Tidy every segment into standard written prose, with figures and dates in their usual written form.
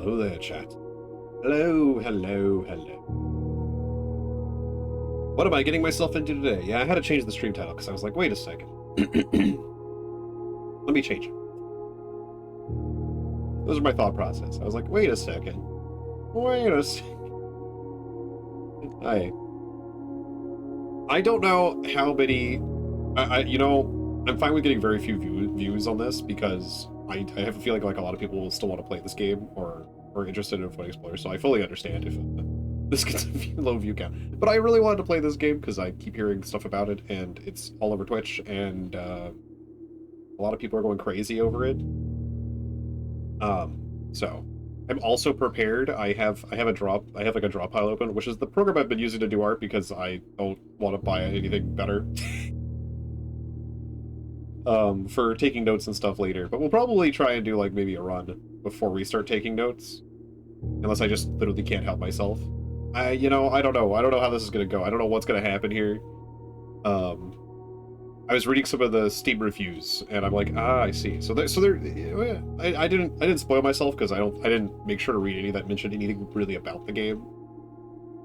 Hello there, chat. Hello, hello, hello. What am I getting myself into today? Yeah, I had to change the stream title because I was like, wait a second. Let me change it. Those are my thought process. I was like, wait a second. Wait a second. I don't know how many... I'm fine with getting very few views on this because I have a feeling like a lot of people will still want to play this game or are interested in Foot Explorer, so I fully understand if this gets a low view count. But I really wanted to play this game because I keep hearing stuff about it, and it's all over Twitch, and a lot of people are going crazy over it. So I'm also prepared. I have like a drop pile open, which is the program I've been using to do art because I don't want to buy anything better. For taking notes and stuff later, but we'll probably try and do like maybe a run before we start taking notes, unless I just literally can't help myself. I don't know how this is gonna go. I don't know what's gonna happen here. I was reading some of the Steam reviews, and I'm like, I see. So I didn't spoil myself because I didn't make sure to read any that mentioned anything really about the game.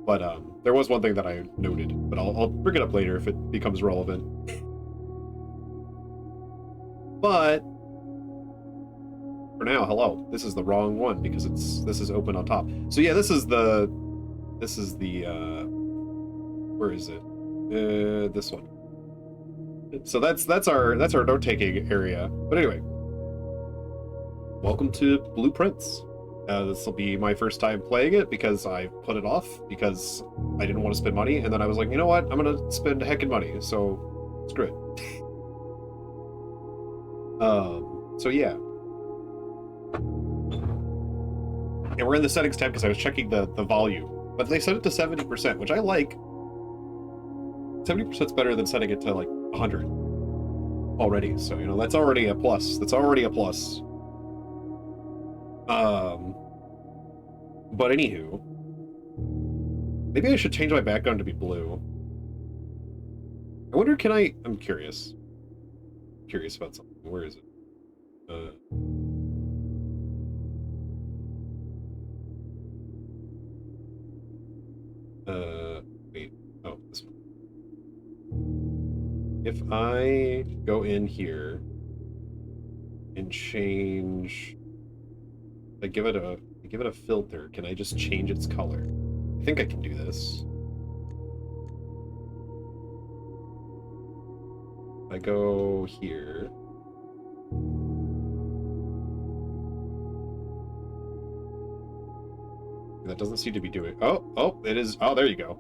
But there was one thing that I noted, but I'll bring it up later if it becomes relevant. But for now, hello. This is the wrong one because this is open on top. So yeah, this is the where is it? This one. So that's our note-taking area. But anyway, welcome to Blueprints. This will be my first time playing it because I put it off because I didn't want to spend money, and then I was like, you know what? I'm gonna spend heckin' money, so screw it. So yeah. And we're in the settings tab because I was checking the volume. But they set it to 70%, which I like. 70% is better than setting it to like 100 already. So, that's already a plus. That's already a plus. But anywho, maybe I should change my background to be blue. I wonder, I'm curious. Curious about something. Where is it? Wait. Oh, this one. If I go in here and change, I give it a filter, can I just change its color? I think I can do this. I go here. That doesn't seem to be doing... Oh, it is... Oh, there you go.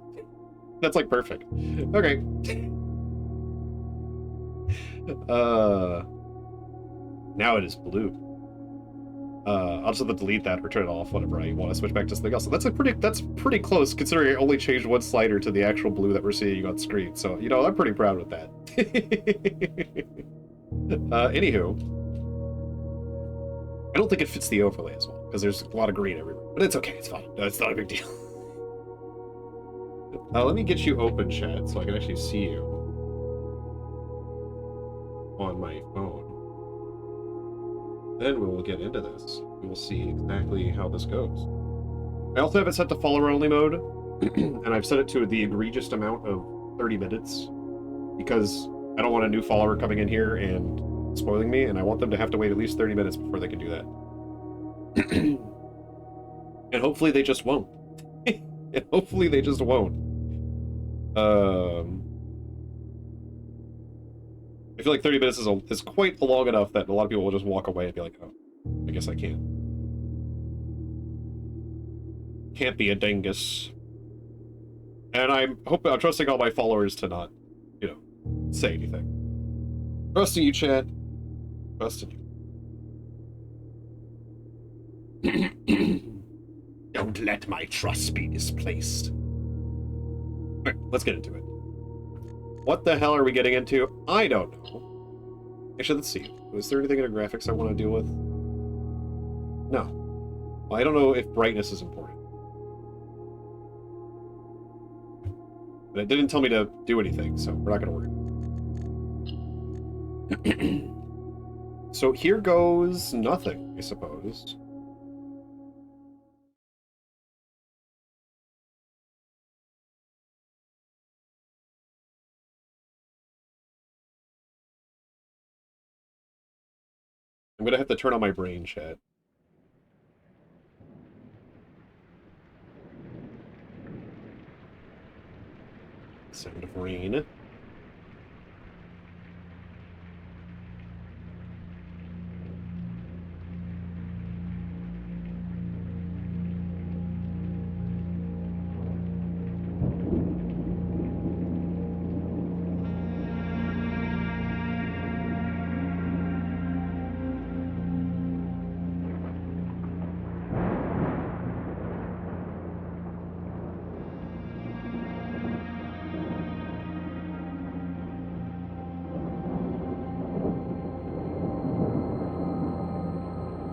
That's, like, perfect. Okay. Now it is blue. I'll just have to delete that or turn it off whenever I want to switch back to something else. So that's pretty close, considering I only changed one slider to the actual blue that we're seeing on screen. So, I'm pretty proud with that. Anywho... I don't think it fits the overlay as well, because there's a lot of green everywhere. But it's okay, it's fine. No, it's not a big deal. Let me get you open, chat, so I can actually see you on my phone. Then we will get into this. We will see exactly how this goes. I also have it set to follower-only mode, and I've set it to the egregious amount of 30 minutes, because I don't want a new follower coming in here and spoiling me, and I want them to have to wait at least 30 minutes before they can do that. And hopefully they just won't. And hopefully they just won't. I feel like 30 minutes is quite long enough that a lot of people will just walk away and be like, oh, I guess I can't. Can't be a dingus. And I'm trusting all my followers to not, say anything. Trusting you, chat. Trusting you. Don't let my trust be misplaced. Alright, let's get into it. What the hell are we getting into? I don't know. Actually, let's see. Was there anything in our graphics I want to deal with? No. Well, I don't know if brightness is important. But it didn't tell me to do anything, so we're not going to worry. So here goes nothing, I suppose. I'm gonna have to turn on my brain, chat. Sound of rain.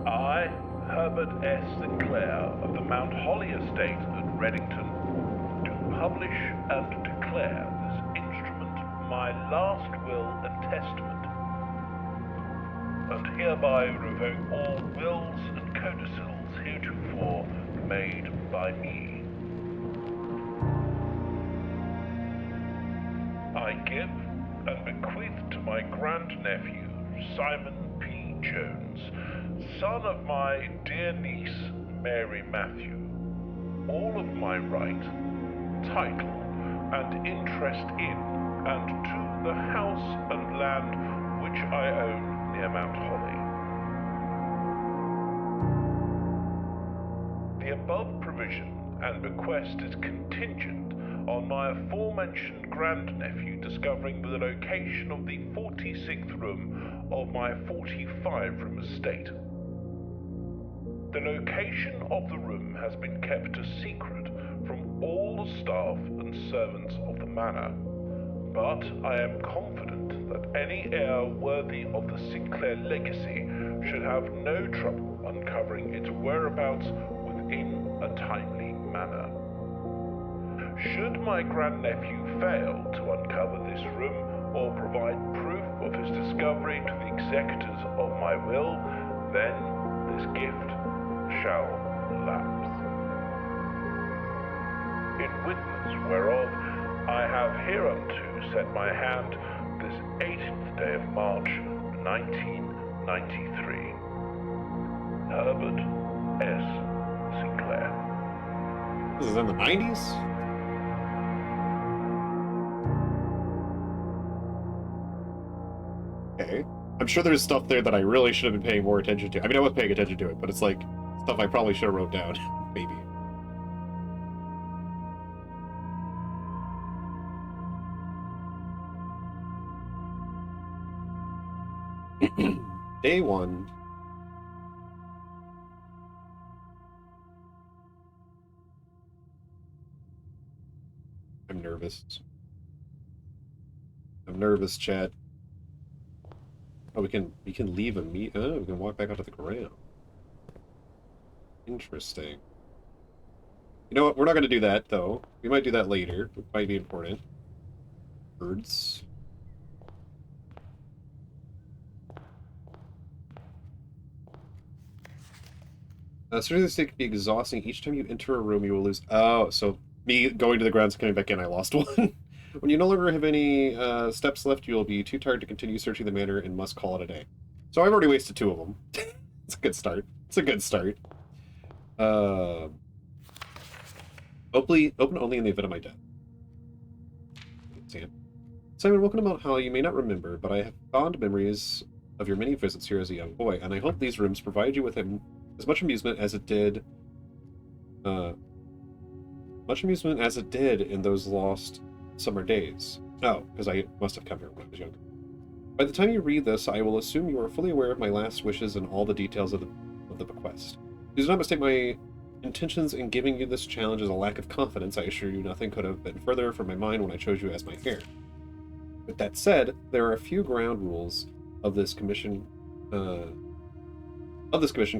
I, Herbert S. Sinclair of the Mount Holly Estate at Reddington, do publish and declare this instrument my last will and testament, and hereby revoke all wills and codicils heretofore made by me. I give and bequeath to my grandnephew, Simon P. Jones, son of my dear niece, Mary Matthew, all of my right, title, and interest in and to the house and land which I own near Mount Holly. The above provision and bequest is contingent on my aforementioned grandnephew discovering the location of the 46th room of my 45-room estate. The location of the room has been kept a secret from all the staff and servants of the manor, but I am confident that any heir worthy of the Sinclair legacy should have no trouble uncovering its whereabouts within a timely manner. Should my grandnephew fail to uncover this room or provide proof of his discovery to the executors of my will, then this gift shall lapse. In witness whereof I have hereunto set my hand this 18th day of March, 1993. Herbert S. Sinclair. This is in the 90s? Okay. I'm sure there's stuff there that I really should have been paying more attention to. I mean, I was paying attention to it, but it's like stuff I probably should have wrote down. Maybe. Day 1. I'm nervous. I'm nervous, chat. Oh, we can leave a meet. Oh, we can walk back onto the ground. Interesting. You know what? We're not going to do that, though. We might do that later. It might be important. Birds. Certainly this state can be exhausting. Each time you enter a room, you will lose... Oh, so me going to the grounds and coming back in, I lost one. When you no longer have any steps left, you will be too tired to continue searching the manor and must call it a day. So I've already wasted 2 of them. It's a good start. It's a good start. Open only in the event of my death. Simon, welcome to Mount Holly. You may not remember, but I have fond memories of your many visits here as a young boy, and I hope these rooms provide you with as much amusement as it did. Much amusement as it did in those lost summer days. Oh, because I must have come here when I was younger. By the time you read this, I will assume you are fully aware of my last wishes and all the details of the bequest. Please do not mistake my intentions in giving you this challenge as a lack of confidence. I assure you nothing could have been further from my mind when I chose you as my heir. With that said, there are a few ground rules of this commission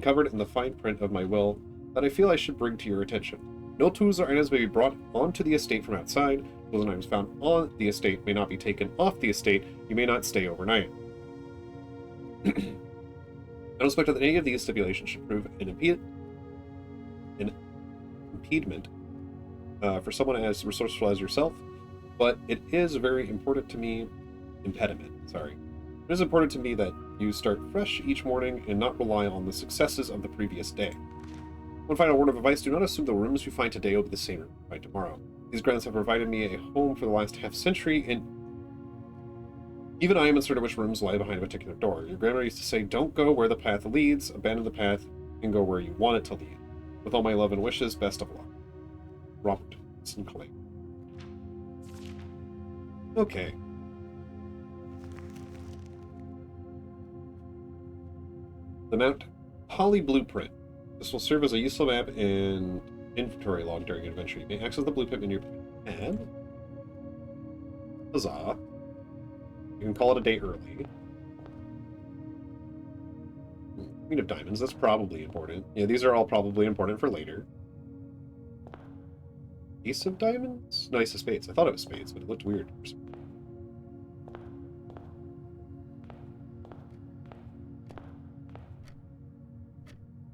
covered in the fine print of my will that I feel I should bring to your attention. No tools or items may be brought onto the estate from outside. Tools and items found on the estate may not be taken off the estate. You may not stay overnight. I don't expect that any of these stipulations should prove an impediment for someone as resourceful as yourself, but it is very important to me. Impediment, sorry. It is important to me that you start fresh each morning and not rely on the successes of the previous day. One final word of advice, do not assume the rooms you find today will be the same room you find tomorrow. These grounds have provided me a home for the last half-century, and even I am uncertain which rooms lie behind a particular door. Your grandmother used to say, don't go where the path leads, abandon the path, and go where you want it to lead. With all my love and wishes, best of luck. Robert Sinclair. Okay. The Mount Holly Blueprint. This will serve as a useful map and inventory log during an adventure. You may access the blueprint in your pad. Huzzah. You can call it a day early. Queen of Diamonds, that's probably important. Yeah, these are all probably important for later. Ace of Diamonds? No, Ace of Spades. I thought it was Spades, but it looked weird.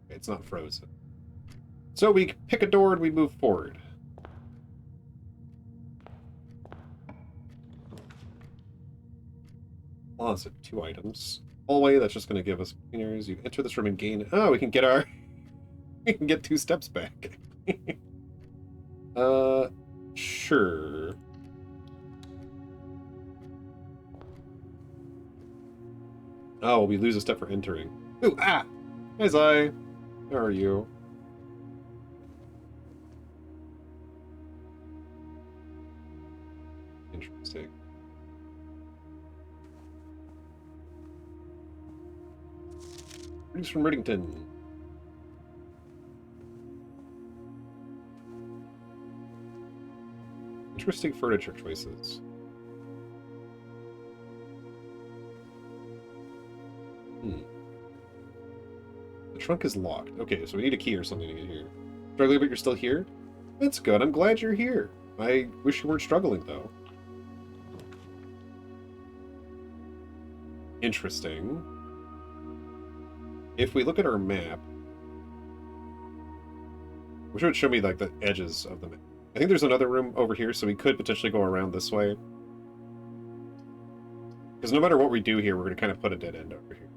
It's not frozen. So we pick a door and we move forward. Closet, 2 items. Hallway, that's just going to give us cleaners. You enter this room and gain... Oh, we can get our... we can get 2 steps back. Sure. Oh, we lose a step for entering. Ooh, ah! Hi, Zai. How are you? Interesting. Greetings from Riddington. Interesting furniture choices. The trunk is locked. Okay, so we need a key or something to get here. Struggling, but you're still here? That's good. I'm glad you're here. I wish you weren't struggling, though. Interesting. If we look at our map... I wish it would show me, like, the edges of the map. I think there's another room over here, so we could potentially go around this way. Because no matter what we do here, we're going to kind of put a dead end over here.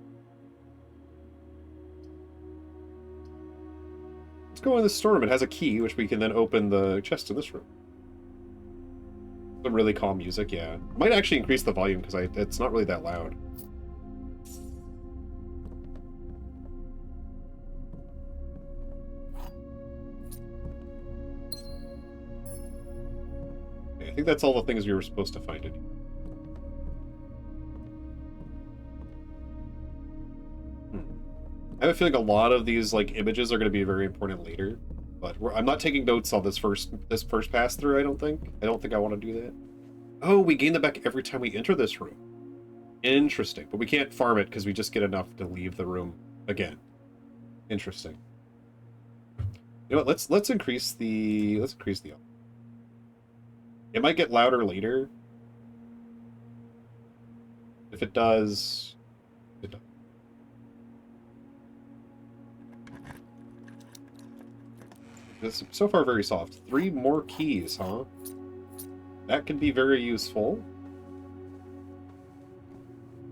Let's go in this storm. It has a key, which we can then open the chest in this room. Some really calm music, yeah. Might actually increase the volume, because it's not really that loud. I think that's all the things we were supposed to find in here. I have a feeling a lot of these like images are going to be very important later, but I'm not taking notes on this first pass through. I don't think I want to do that. Oh, we gain them back every time we enter this room. Interesting, but we can't farm it because we just get enough to leave the room again. Interesting. You know what? Let's increase the It might get louder later. If it does, it does. It's so far very soft. 3 more keys, huh? That could be very useful.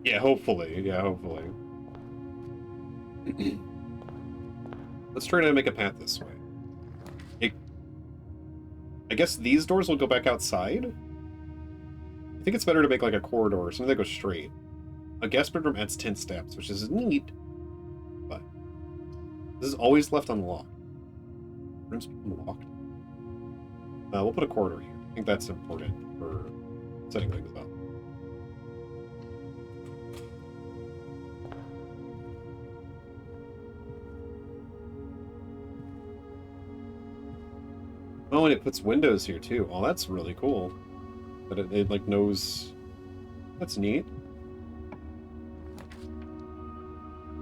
Yeah, hopefully. Yeah, hopefully. Let's try to make a path this way. I guess these doors will go back outside? I think it's better to make like a corridor or something that goes straight. A guest bedroom adds 10 steps, which is neat, but this is always left unlocked. Rooms unlocked. We'll put a corridor here. I think that's important for setting things up. Oh, and it puts windows here too. Oh, that's really cool. But it like knows. That's neat.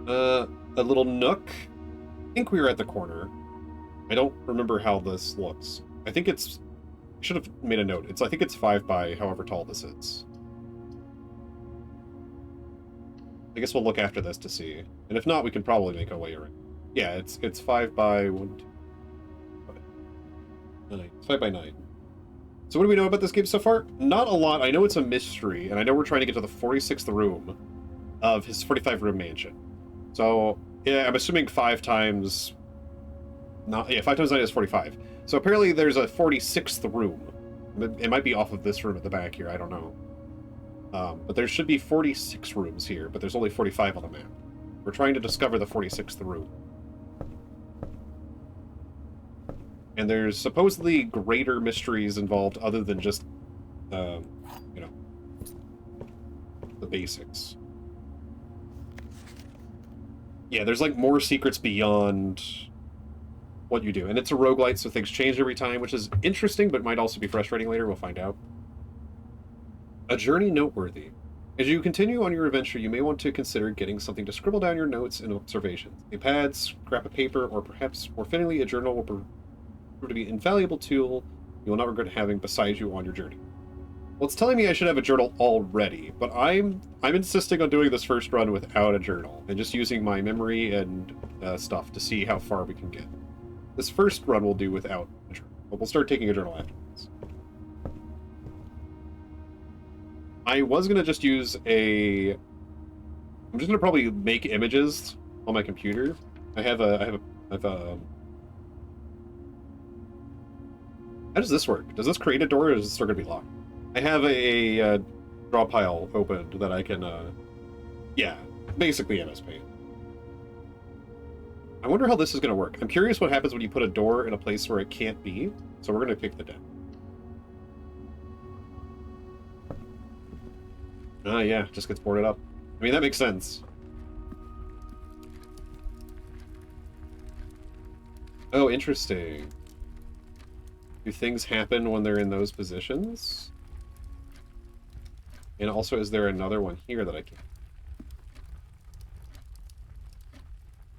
A little nook. I think we were at the corner. I don't remember how this looks. I think it's... I should have made a note. I think it's 5 by however tall this is. I guess we'll look after this to see. And if not, we can probably make our way around. Yeah, it's 5 by 1, 2, 9. It's 5 by 9. So what do we know about this game so far? Not a lot. I know it's a mystery, and I know we're trying to get to the 46th room. of his 45-room mansion. So, yeah, I'm assuming 5 times... Not, yeah, 5 times 9 is 45. So apparently there's a 46th room. It might be off of this room at the back here, I don't know. But there should be 46 rooms here, but there's only 45 on the map. We're trying to discover the 46th room. And there's supposedly greater mysteries involved other than just, you know, the basics. Yeah, there's like more secrets beyond what you do. And it's a roguelite, so things change every time, which is interesting, but might also be frustrating later. We'll find out. A journey noteworthy. As you continue on your adventure, you may want to consider getting something to scribble down your notes and observations. A pad, scrap of paper, or perhaps, more fittingly, a journal will prove to be an invaluable tool you will not regret having beside you on your journey. Well, it's telling me I should have a journal already, but I'm insisting on doing this first run without a journal, and just using my memory and stuff to see how far we can get. This first run we'll do without a journal, but we'll start taking a journal afterwards. I was gonna just use a... I'm just gonna probably make images on my computer. I have a... How does this work? Does this create a door, or is this still gonna be locked? I have a draw pile opened that I can, yeah, basically MS Paint. I wonder how this is gonna work. I'm curious what happens when you put a door in a place where it can't be, so we're gonna pick the den. Ah, yeah, just gets boarded up. I mean, that makes sense. Oh, interesting. Do things happen when they're in those positions? And also, is there another one here that I can...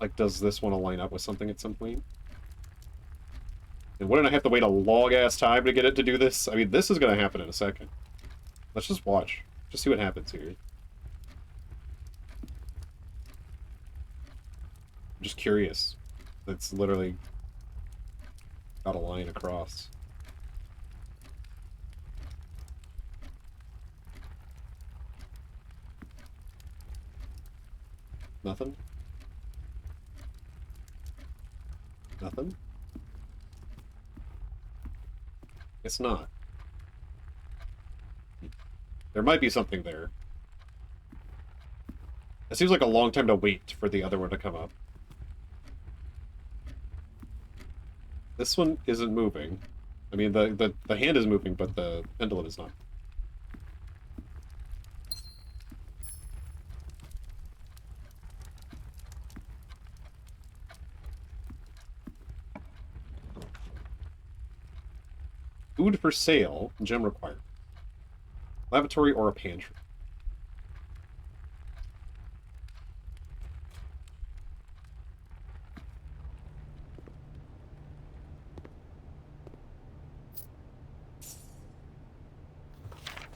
Like, does this want to line up with something at some point? And wouldn't I have to wait a long-ass time to get it to do this? I mean, this is going to happen in a second. Let's just watch. Just see what happens here. I'm just curious. It's literally got a line across. Nothing? Nothing? It's not. There might be something there. It seems like a long time to wait for the other one to come up. This one isn't moving. I mean, the hand is moving, but the pendulum is not. Food for sale, gem required. Lavatory or a pantry.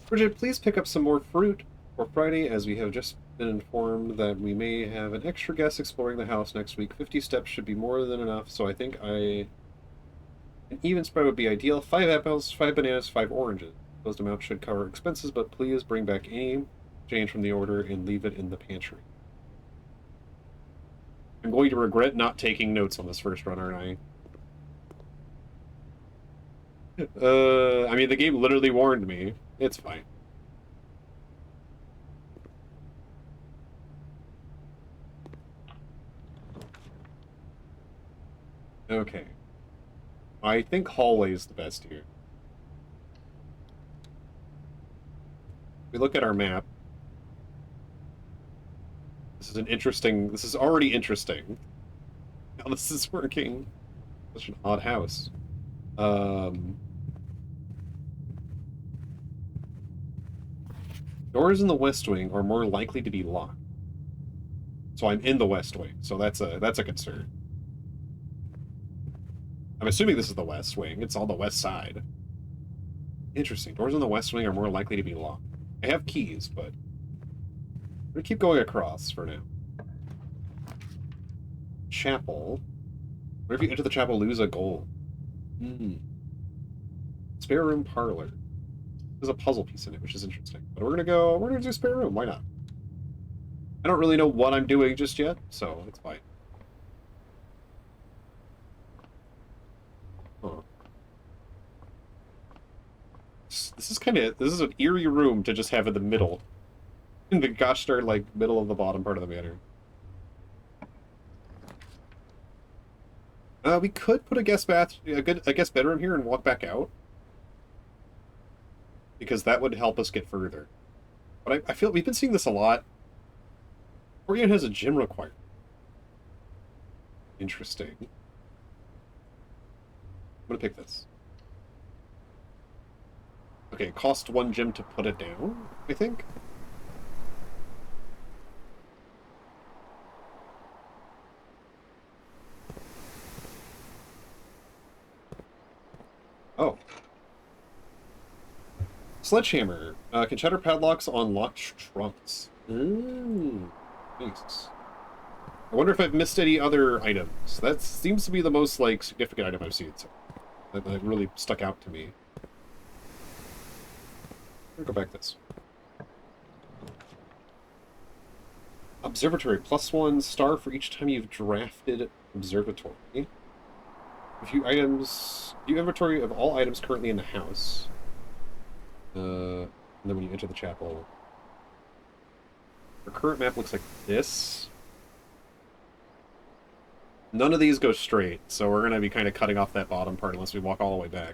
Bridget, please pick up some more fruit for Friday, as we have just been informed that we may have an extra guest exploring the house next week. 50 steps should be more than enough, so I think an even spread would be ideal. 5 apples, 5 bananas, 5 oranges. Those amounts should cover expenses, but please bring back any change from the order and leave it in the pantry. I'm going to regret not taking notes on this first run, aren't I? I mean, the game literally warned me. It's fine. Okay. I think hallway is the best here. We look at our map. This is already interesting. How this is working. Such an odd house. Doors in the West Wing are more likely to be locked. So I'm in the West Wing, so that's a concern. I'm assuming this is the West Wing. It's on the west side. Interesting. Doors in the West Wing are more likely to be locked. I have keys, but I'm gonna keep going across for now. Chapel. What if you enter the chapel, lose a gold? Spare room parlor. There's a puzzle piece in it, which is interesting. But we're gonna do spare room. Why not? I don't really know what I'm doing just yet, so it's fine. Huh. This is an eerie room to just have in the middle. In the gosh darn, like, middle of the bottom part of the manor. We could put a guest bedroom here and walk back out. Because that would help us get further. But I feel we've been seeing this a lot. Oregon has a gym requirement. Interesting. I'm gonna pick this. Okay, it cost 1 gem to put it down, I think. Oh. Sledgehammer. Can shatter padlocks on locked trunks. Ooh. Nice. I wonder if I've missed any other items. That seems to be the most, like, significant item I've seen. So that really stuck out to me. I'll go back this. Observatory. +1 star for each time you've drafted observatory. View items. View inventory of all items currently in the house. And then when you enter the chapel. Our current map looks like this. None of these go straight, so we're going to be kind of cutting off that bottom part unless we walk all the way back.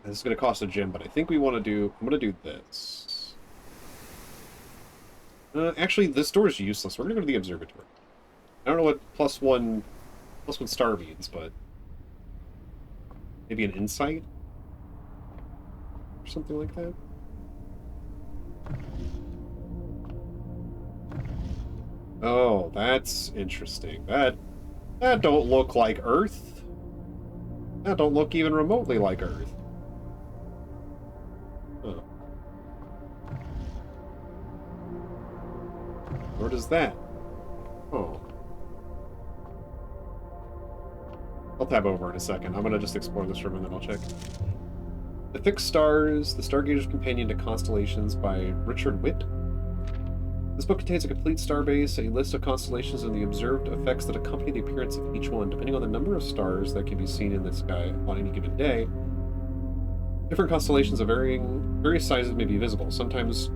This is going to cost a gem, but I think we want to do... I'm going to do this. Actually, this door is useless. We're going to go to the observatory. I don't know what +1 star means, but... maybe an insight? Or something like that? Oh, that's interesting. That don't look like Earth. That don't look even remotely like Earth. Huh. Or does that? Oh. I'll tab over in a second. I'm gonna just explore this room and then I'll check. The Fixed Stars, The Stargater's Companion to Constellations by Richard Witt. This book contains a complete starbase, a list of constellations, and the observed effects that accompany the appearance of each one. Depending on the number of stars that can be seen in the sky on any given day, different constellations of various sizes may be visible, sometimes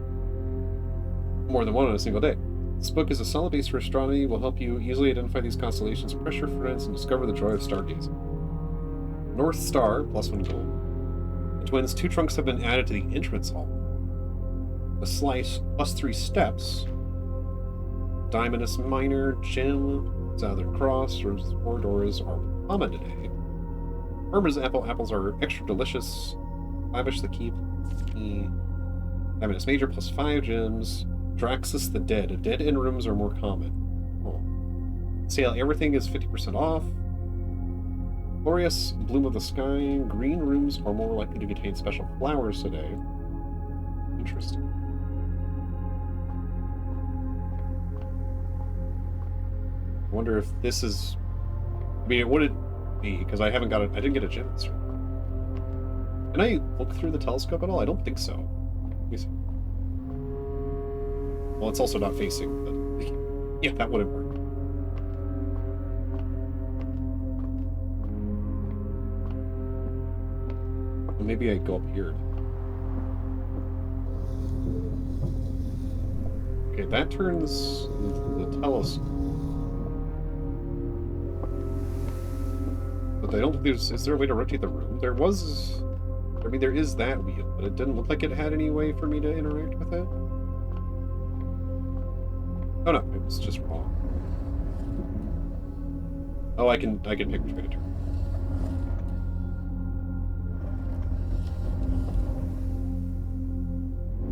more than one on a single day. This book is a solid base for astronomy, will help you easily identify these constellations, pressure friends, and discover the joy of stargazing. North Star, +1 gold. The twins' 2 trunks have been added to the entrance hall. The slice, +3 steps. Diamondus Minor, Gem, Southern Cross, Rose's 4 doors are common today. Farmer's apples are extra delicious. Lavish the Keep. Diamondus Major, +5 gems. Draxus the Dead. Dead end rooms are more common. Oh. Sale, everything is 50% off. Glorious Bloom of the Sky. Green rooms are more likely to contain special flowers today. Interesting. I wonder if this is... I mean, it wouldn't be, because I haven't got it. I didn't get a gem this room. Can I look through the telescope at all? I don't think so. Let me see. Well, it's also not facing, but... yeah, that wouldn't work. Well, maybe I go up here. Okay, that turns the telescope. But I don't think there's... is there a way to rotate the room? There was... I mean, there is that wheel, but it didn't look like it had any way for me to interact with it. Oh no, it was just wrong. Oh, I can pick which way to turn.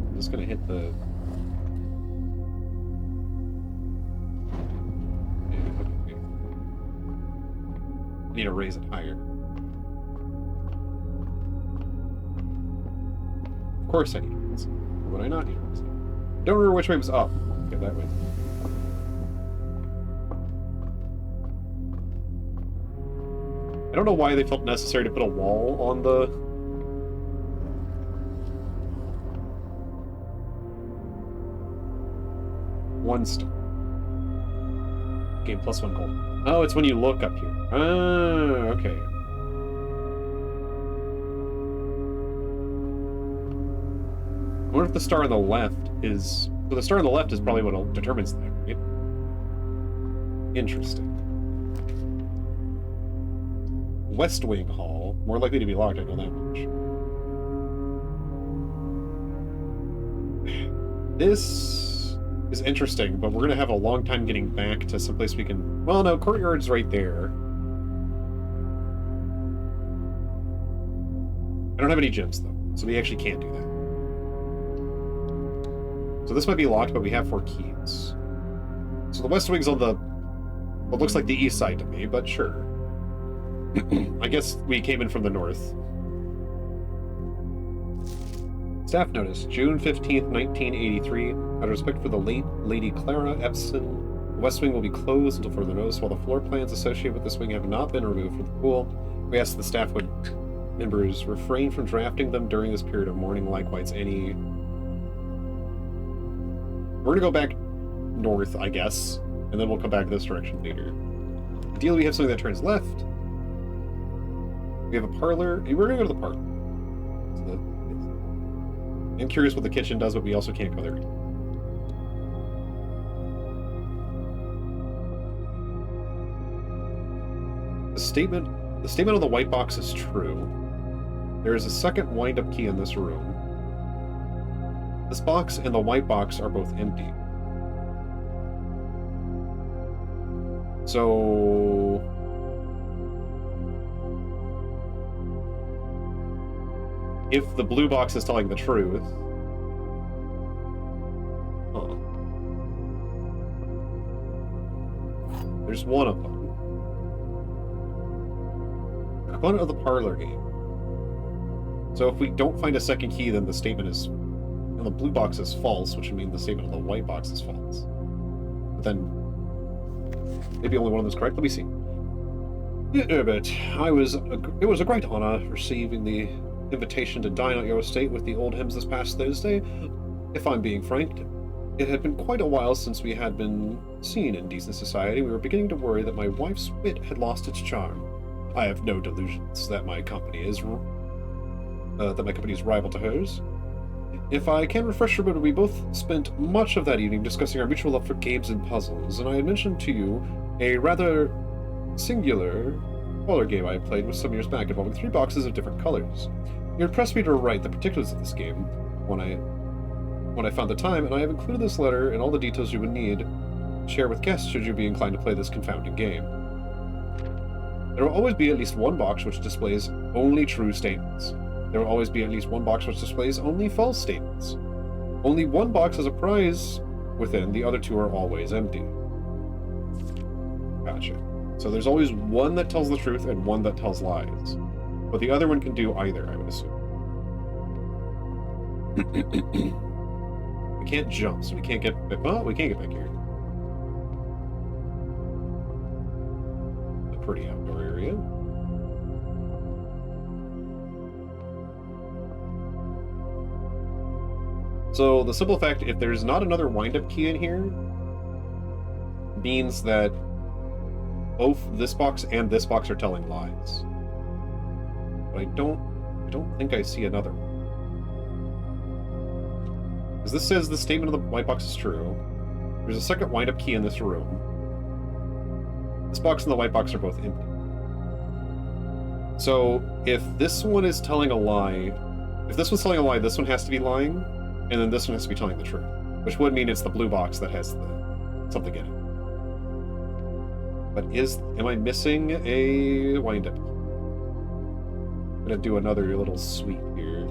I'm just gonna hit the... yeah, okay. I need to raise it higher. Of course I need to raise it. Or would I not need to raise it? Don't remember which way was up. Okay, that way. I don't know why they felt necessary to put a wall on the... One star. Game plus 1 gold. Oh, it's when you look up here. Ah, okay. I wonder if the star on the left is... So the star on the left is probably what determines that, right? Interesting. West Wing Hall. More likely to be locked, I know that much. This is interesting, but we're going to have a long time getting back to someplace we can... Well, no, Courtyard's right there. I don't have any gems, though, so we actually can't do that. So this might be locked, but we have 4 keys. So the West Wing's on the... What looks like the east side to me, but sure. I guess we came in from the north. Staff notice, June 15th, 1983. Out of respect for the late Lady Clara Epson, the West Wing will be closed until further notice while the floor plans associated with this wing have not been removed from the pool. We ask the staff members refrain from drafting them during this period of mourning. Likewise, any... We're gonna go back north, I guess, and then we'll come back this direction later. Ideally, we have something that turns left. We have a parlor. We're gonna go to the parlor. So I'm curious what the kitchen does, but we also can't go there. The statement on the white box is true. There is a second wind-up key in this room. This box and the white box are both empty. So... if the blue box is telling the truth... Huh. There's one of them. Component of the parlor game. So if we don't find a second key, then the statement is... and the blue box is false, which would mean the statement of the white box is false. But then... maybe only one of them is correct. Let me see. Yeah, but it was a great honor receiving the invitation to dine at your estate with the Oldhams this past Thursday. If I'm being frank, it had been quite a while since we had been seen in decent society. We were beginning to worry that my wife's wit had lost its charm. I have no delusions that my company is rival to hers. If I can refresh your memory, we both spent much of that evening discussing our mutual love for games and puzzles, and I had mentioned to you a rather singular parlor game I played with some years back involving 3 boxes of different colors. You had pressed me to write the particulars of this game when I found the time, and I have included this letter and all the details you would need to share with guests should you be inclined to play this confounding game. There will always be at least one box which displays only true statements. There will always be at least one box which displays only false statements. Only one box has a prize within, the other 2 are always empty. Gotcha. So there's always one that tells the truth and one that tells lies. But the other one can do either, I would assume. We can't jump, so we can't get... well, we can't get back here. A pretty outdoor area. So the simple fact, if there's not another wind-up key in here, means that both this box and this box are telling lies. But I don't think I see another one. Because this says the statement of the white box is true. There's a second wind-up key in this room. This box and the white box are both empty. So if this one is telling a lie, if this one's telling a lie, this one has to be lying, and then this one has to be telling the truth. Which would mean it's the blue box that has something in it. But am I missing a wind-up key? I'm gonna do another little sweep here.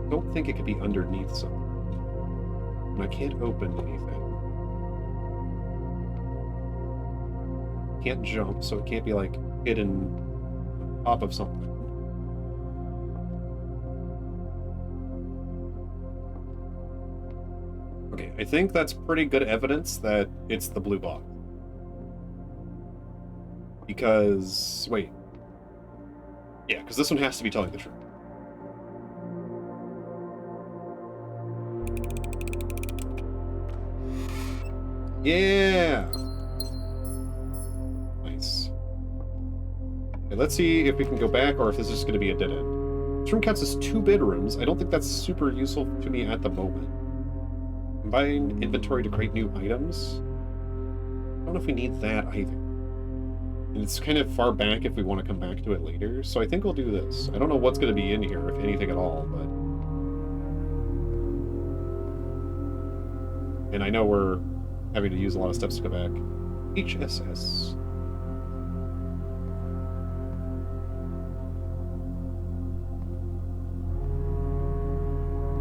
I don't think it could be underneath something. And I can't open anything. Can't jump, so it can't be like hidden on top of something. Okay, I think that's pretty good evidence that it's the blue box. Because... Wait. Yeah, because this one has to be telling the truth. Yeah! Nice. Okay, let's see if we can go back or if this is just going to be a dead end. This room counts as 2 bedrooms. I don't think that's super useful to me at the moment. Combine inventory to create new items. I don't know if we need that either. And it's kind of far back if we want to come back to it later, so I think we'll do this. I don't know what's going to be in here, if anything at all, but... And I know we're having to use a lot of steps to go back. HSS.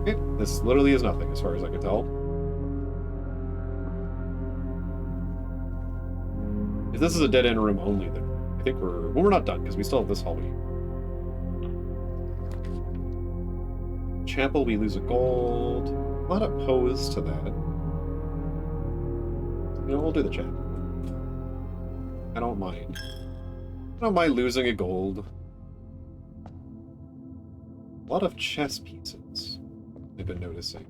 Okay, this literally is nothing as far as I can tell. If this is a dead-end room only, then I think we're... Well, we're not done, because we still have this hallway. Chapel, we lose a gold. I'm not opposed to that. You know, we'll do the chapel. I don't mind. I don't mind losing a gold. A lot of chess pieces, I've been noticing.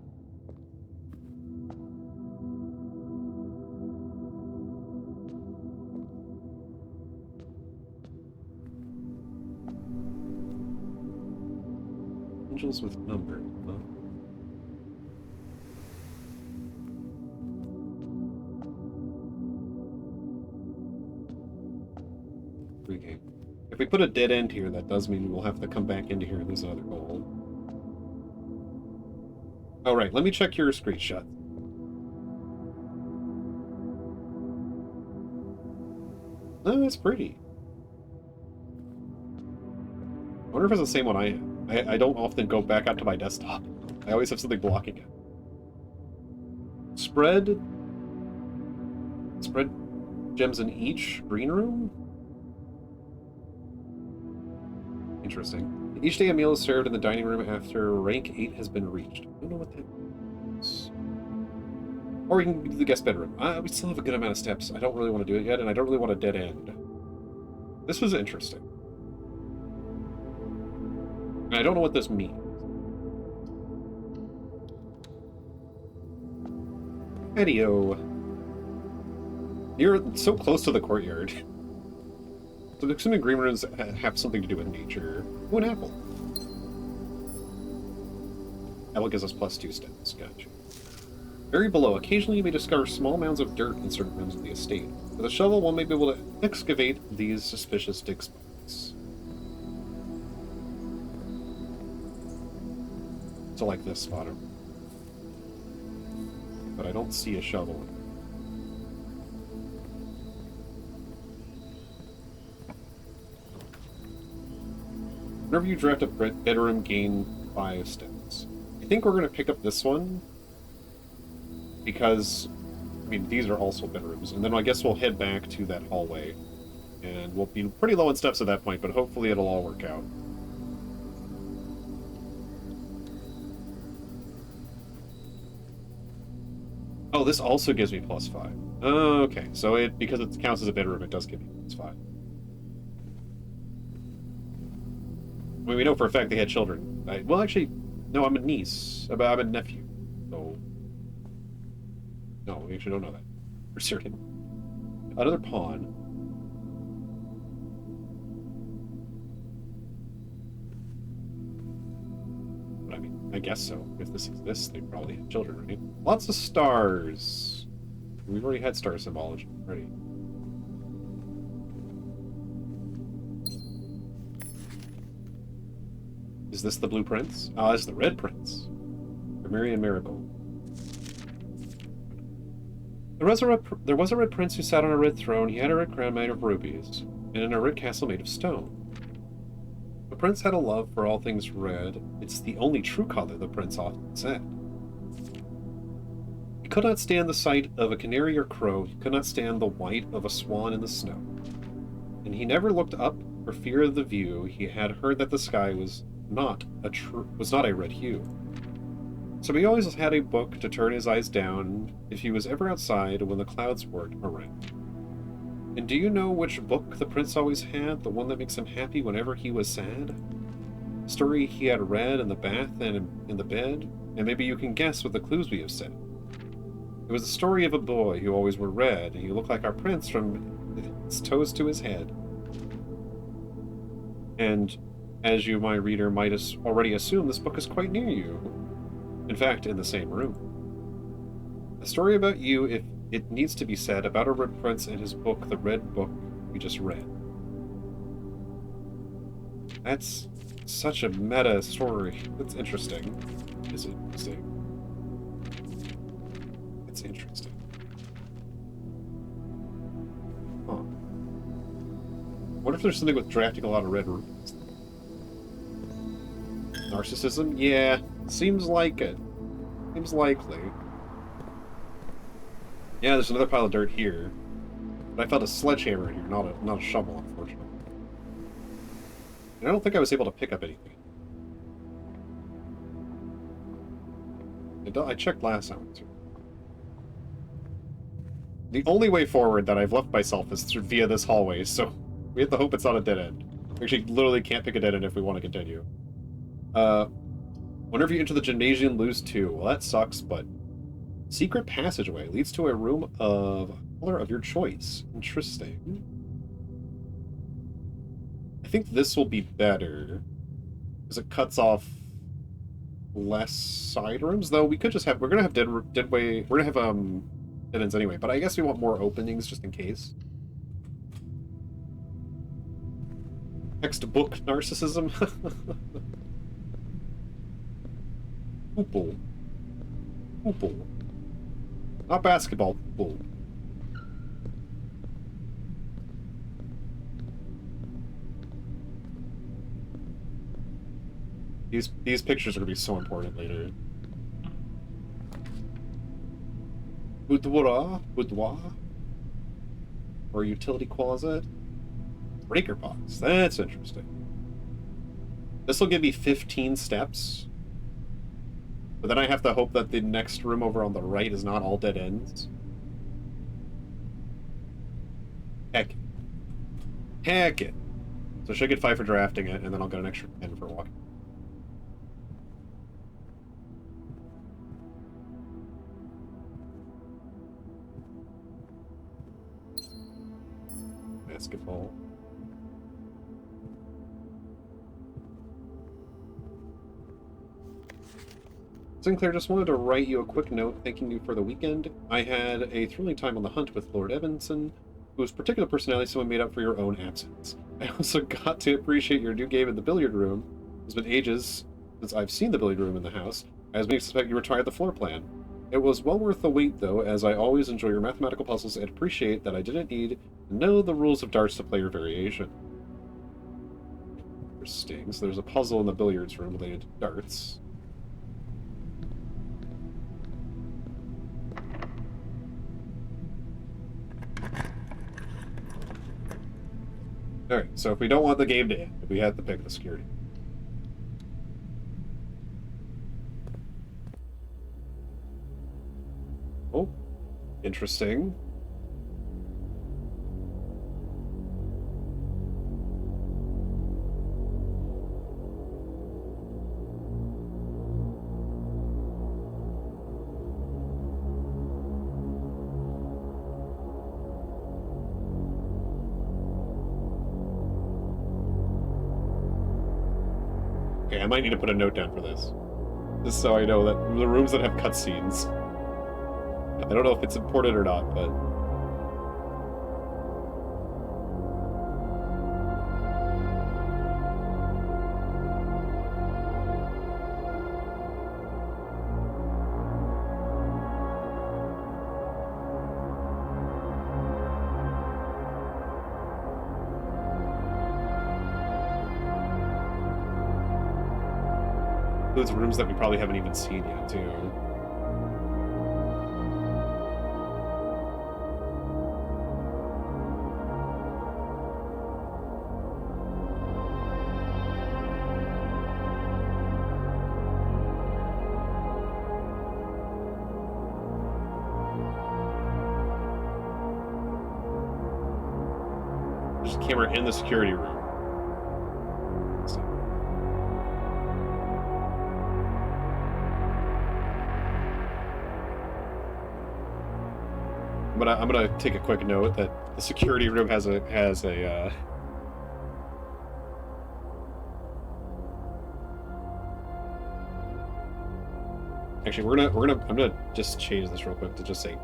Angels with number. Huh? Pre-game. If we put a dead end here, that does mean we'll have to come back into here and lose another goal. All right, let me check your screenshot. Oh, that's pretty. I wonder if it's the same one I have. I don't often go back up to my desktop. I always have something blocking it. Spread gems in each green room? Interesting. Each day a meal is served in the dining room after rank 8 has been reached. I don't know what that means. Or we can do the guest bedroom. We still have a good amount of steps. I don't really want to do it yet, and I don't really want a dead end. This was interesting. And I don't know what this means. Patio. You're so close to the courtyard. So assuming green rooms have something to do with nature. Oh, an apple. Apple gives us +2 stats. Gotcha. Very below, occasionally you may discover small mounds of dirt in certain rooms of the estate. With a shovel, one may be able to excavate these suspicious dig spots. So like this spot. But I don't see a shovel. Whenever you draft a bedroom, gain 5 stats. I think we're going to pick up this one because, I mean, these are also bedrooms. And then I guess we'll head back to that hallway. And we'll be pretty low in steps at that point, but hopefully it'll all work out. Oh, this also gives me +5. Oh, okay, so because it counts as a bedroom, it does give me +5. I mean, we know for a fact they had children. Well, actually, no, I'm a niece. I'm a nephew. So, no, we actually don't know that for certain. Another pawn. But I mean, I guess so. If this exists, they probably had children, right? Lots of stars. We've already had star symbology already. Is this the blue prince? Ah, it's the red prince. Vermirion Marigold. There was a red prince who sat on a red throne. He had a red crown made of rubies, and in a red castle made of stone. The prince had a love for all things red. It's the only true color, the prince often said. He could not stand the sight of a canary or crow. He could not stand the white of a swan in the snow. And he never looked up for fear of the view. He had heard that the sky was not a red hue. So he always had a book to turn his eyes down if he was ever outside when the clouds weren't around. And do you know which book the prince always had? The one that makes him happy whenever he was sad? A story he had read in the bath and in the bed? And maybe you can guess what the clues we have said. It was the story of a boy who always wore red, and he looked like our prince from his toes to his head. And as you, my reader, might already assume, this book is quite near you. In fact, in the same room. A story about you, if it needs to be said, about a red prince and his book, the red book we just read. That's such a meta story. That's interesting. It's interesting. It's interesting. Huh. What if there's something with drafting a lot of red runes? Narcissism? Yeah, seems like it. Seems likely. Yeah, there's another pile of dirt here. But I found a sledgehammer in here, not a shovel, unfortunately. And I don't think I was able to pick up anything. I checked last time too. The only way forward that I've left myself is through via this hallway, so we have to hope it's not a dead end. We actually literally can't pick a dead end if we want to continue. Whenever you enter the gymnasium, lose 2. Well, that sucks, but... Secret passageway leads to a room of color of your choice. Interesting. I think this will be better, because it cuts off less side rooms, though we could just have... We're gonna have dead ends anyway, but I guess we want more openings just in case. Textbook narcissism. Football. Football. Not basketball. Football. These pictures are gonna be so important later. Boudoir, or utility closet, breaker box. That's interesting. This will give me 15 steps, but then I have to hope that the next room over on the right is not all dead ends. Heck it. So I should get 5 for drafting it, and then I'll get an extra 10 for walking. Basketball. Sinclair, just wanted to write you a quick note thanking you for the weekend. I had a thrilling time on the hunt with Lord Evanson, whose particular personality someone made up for your own absence. I also got to appreciate your new game in the billiard room. It's been ages since I've seen the billiard room in the house. I was beginning to suspect you retired the floor plan. It was well worth the wait, though, as I always enjoy your mathematical puzzles and appreciate that I didn't need to know the rules of darts to play your variation. Interesting. So there's a puzzle in the billiards room related to darts. Alright, so if we don't want the game to end, we have to pick the security. Oh, interesting. Okay, I might need to put a note down for this. Just so I know that the rooms that have cutscenes. I don't know if it's important or not, but... those rooms that we probably haven't even seen yet, too. there's a camera in the security room. I'm gonna take a quick note that the security room has a Actually, I'm gonna just change this real quick to just say.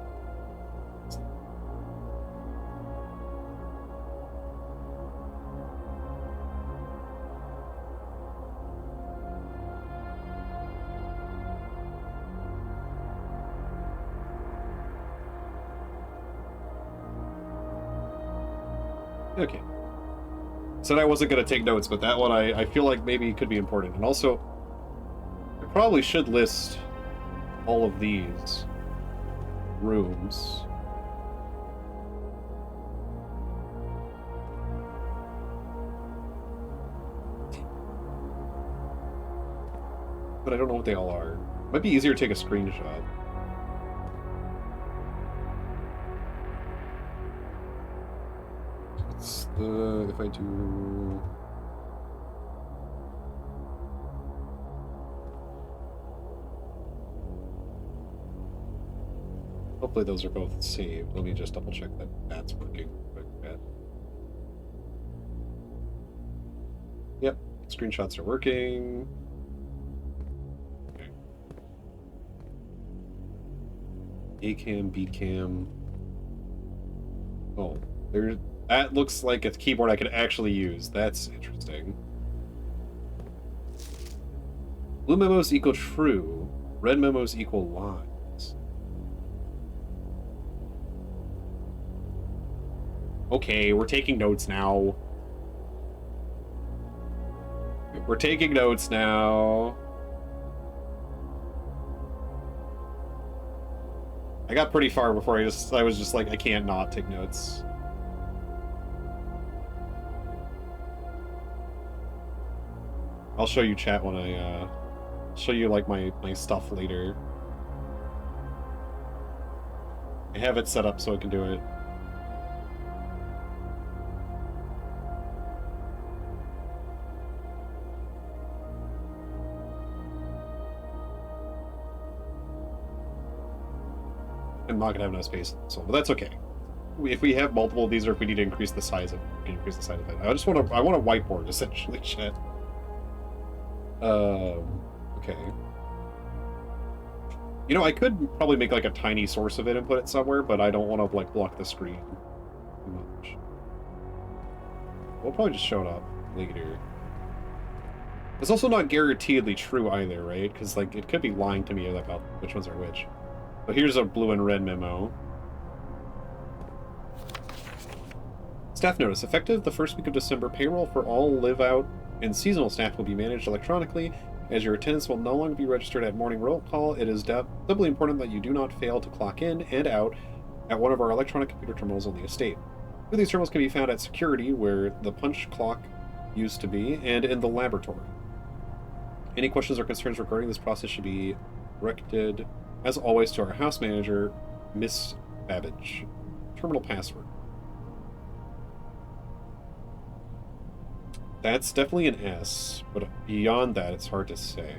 Okay. Said I wasn't gonna take notes, but that one I feel like maybe could be important. And also, I probably should list all of these rooms. But I don't know what they all are. Might be easier to take a screenshot. It's if I do... Hopefully those are both saved. Let me just double check that that's working. Yep, screenshots are working. Okay. A cam, B cam. Oh, that looks like a keyboard I could actually use. That's interesting. Blue memos equal true. Red memos equal lies. Okay, we're taking notes now. We're taking notes now. I got pretty far before I was just like, I can't not take notes. I'll show you chat when I show you like my stuff later. I have it set up so I can do it. I'm not gonna have enough space, so but that's okay. If we have multiple of these, or if we need to increase the size of it, we can increase the size of it. I want a whiteboard essentially, chat. Okay. You know, I could probably make like a tiny source of it and put it somewhere, but I don't want to like block the screen too much. We'll probably just show it up later. It's also not guaranteedly true either, right? Because like it could be lying to me about which ones are which. But here's a blue and red memo. Staff notice. Effective the first week of December, payroll for all live-out and seasonal staff will be managed electronically. As your attendance will no longer be registered at morning roll call, it is doubly important that you do not fail to clock in and out at one of our electronic computer terminals on the estate. Two of these terminals can be found at security, where the punch clock used to be, and in the laboratory. Any questions or concerns regarding this process should be directed, as always, to our house manager, Miss Babbage. Terminal password. That's definitely an S, but beyond that, it's hard to say.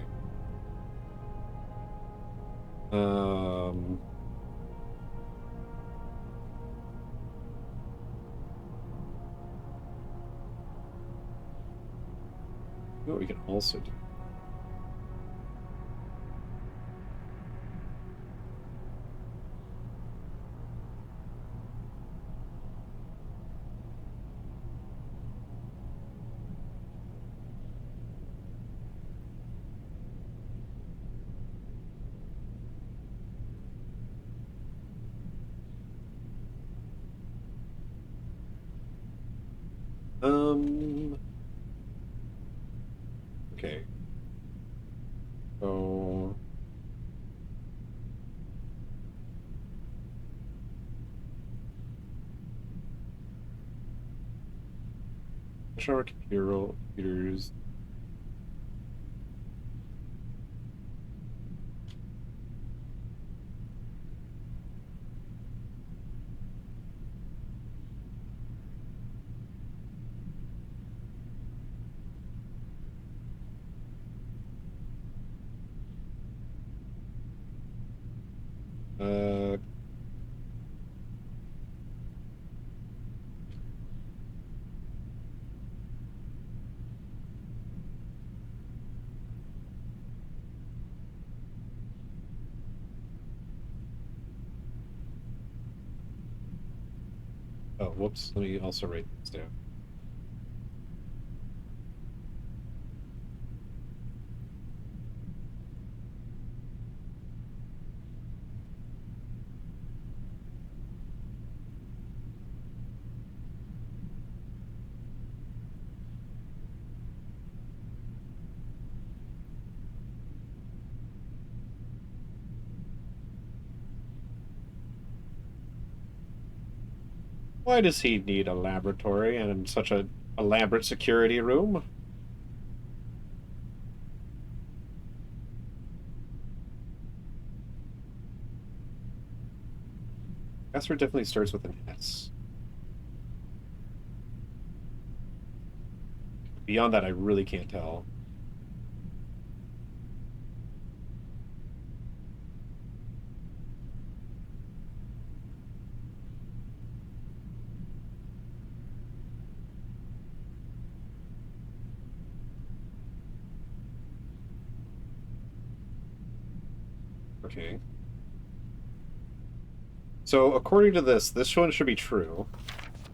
Oh, we can also do. Okay. So... Our computers. Uh, oh, whoops. Let me also write this down. Why does he need a laboratory and such a elaborate security room? Password definitely starts with an S. Beyond that, I really can't tell. Okay. So according to this one should be true.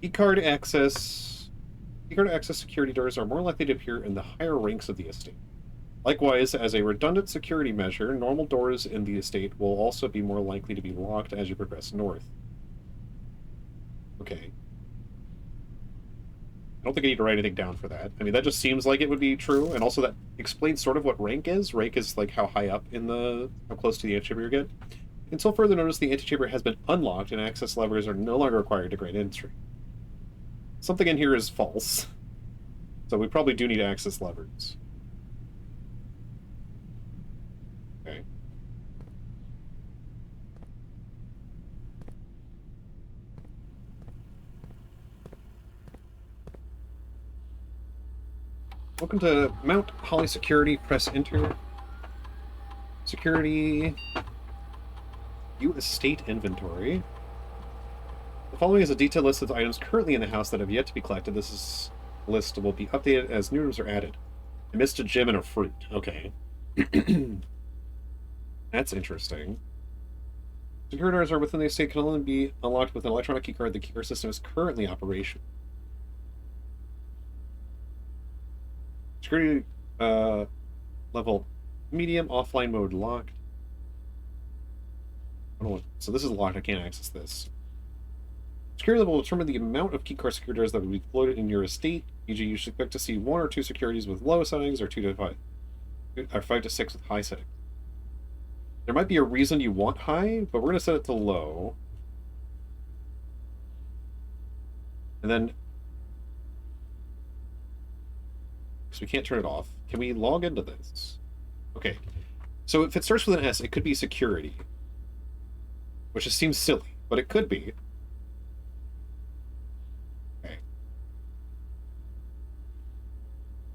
Keycard access security doors are more likely to appear in the higher ranks of the estate. Likewise, as a redundant security measure, normal doors in the estate will also be more likely to be locked as you progress north. Okay. I don't think I need to write anything down for that. I mean, that just seems like it would be true, and also that explains sort of what rank is. Rank is like how high up in how close to the antechamber you get. Until further notice, the antechamber has been unlocked and access levers are no longer required to grant entry. Something in here is false. So we probably do need access levers. Okay. Welcome to Mount Holly Security. Press enter. Security. View estate inventory. The following is a detailed list of items currently in the house that have yet to be collected. This list will be updated as new rooms are added. I missed a gem and a fruit. Okay. That's interesting. Security doors are within the estate can only be unlocked with an electronic keycard. The keycard system is currently operational. Security level medium, offline mode locked. So this is locked. I can't access this. Security level will determine the amount of keycard security doors that will be floated in your estate. E.g., you should expect to see 1 or 2 securities with low settings, or 2 to 5, or 5 to 6 with high settings. There might be a reason you want high, but we're going to set it to low. And then, because we can't turn it off, can we log into this? Okay. So if it starts with an S, it could be security. Which just seems silly, but it could be. Okay.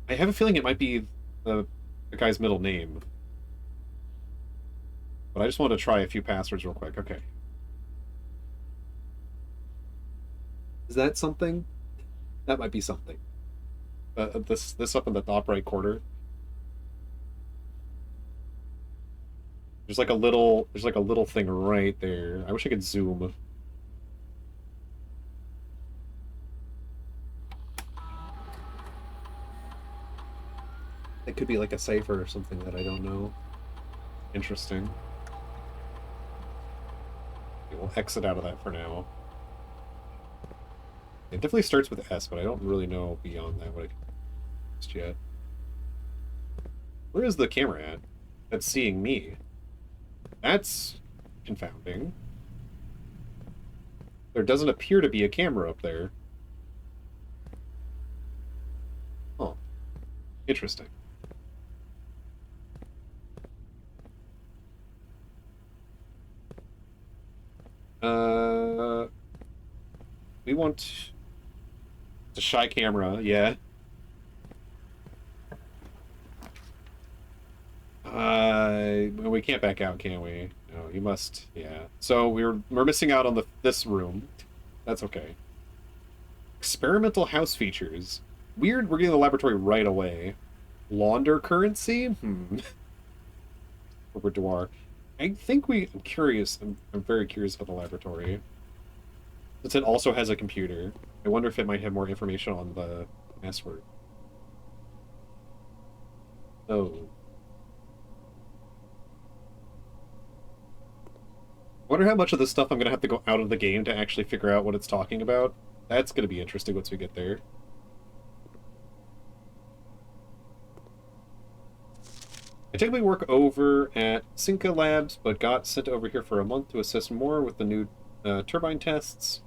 I have a feeling it might be the guy's middle name. But I just want to try a few passwords real quick. Okay. Is that something? That might be something. This up in the top right corner. There's like a little thing right there. I wish I could zoom. It could be like a cipher or something that I don't know. Interesting. Okay, we'll exit out of that for now. It definitely starts with S, but I don't really know beyond that what I can just yet. Where is the camera at? That's seeing me. That's confounding. There doesn't appear to be a camera up there. Oh. Interesting. We want the shy camera, yeah. We can't back out, can we? No, you must, yeah. So we're missing out on this room. That's okay. Experimental house features. Weird, we're getting the laboratory right away. Launder currency? Repertoire. I'm curious. I'm very curious about the laboratory. Since it also has a computer, I wonder if it might have more information on the password. Oh. Wonder how much of this stuff I'm gonna have to go out of the game to actually figure out what it's talking about. That's gonna be interesting once we get there. I typically work over at Cinca Labs, but got sent over here for a month to assist more with the new turbine tests.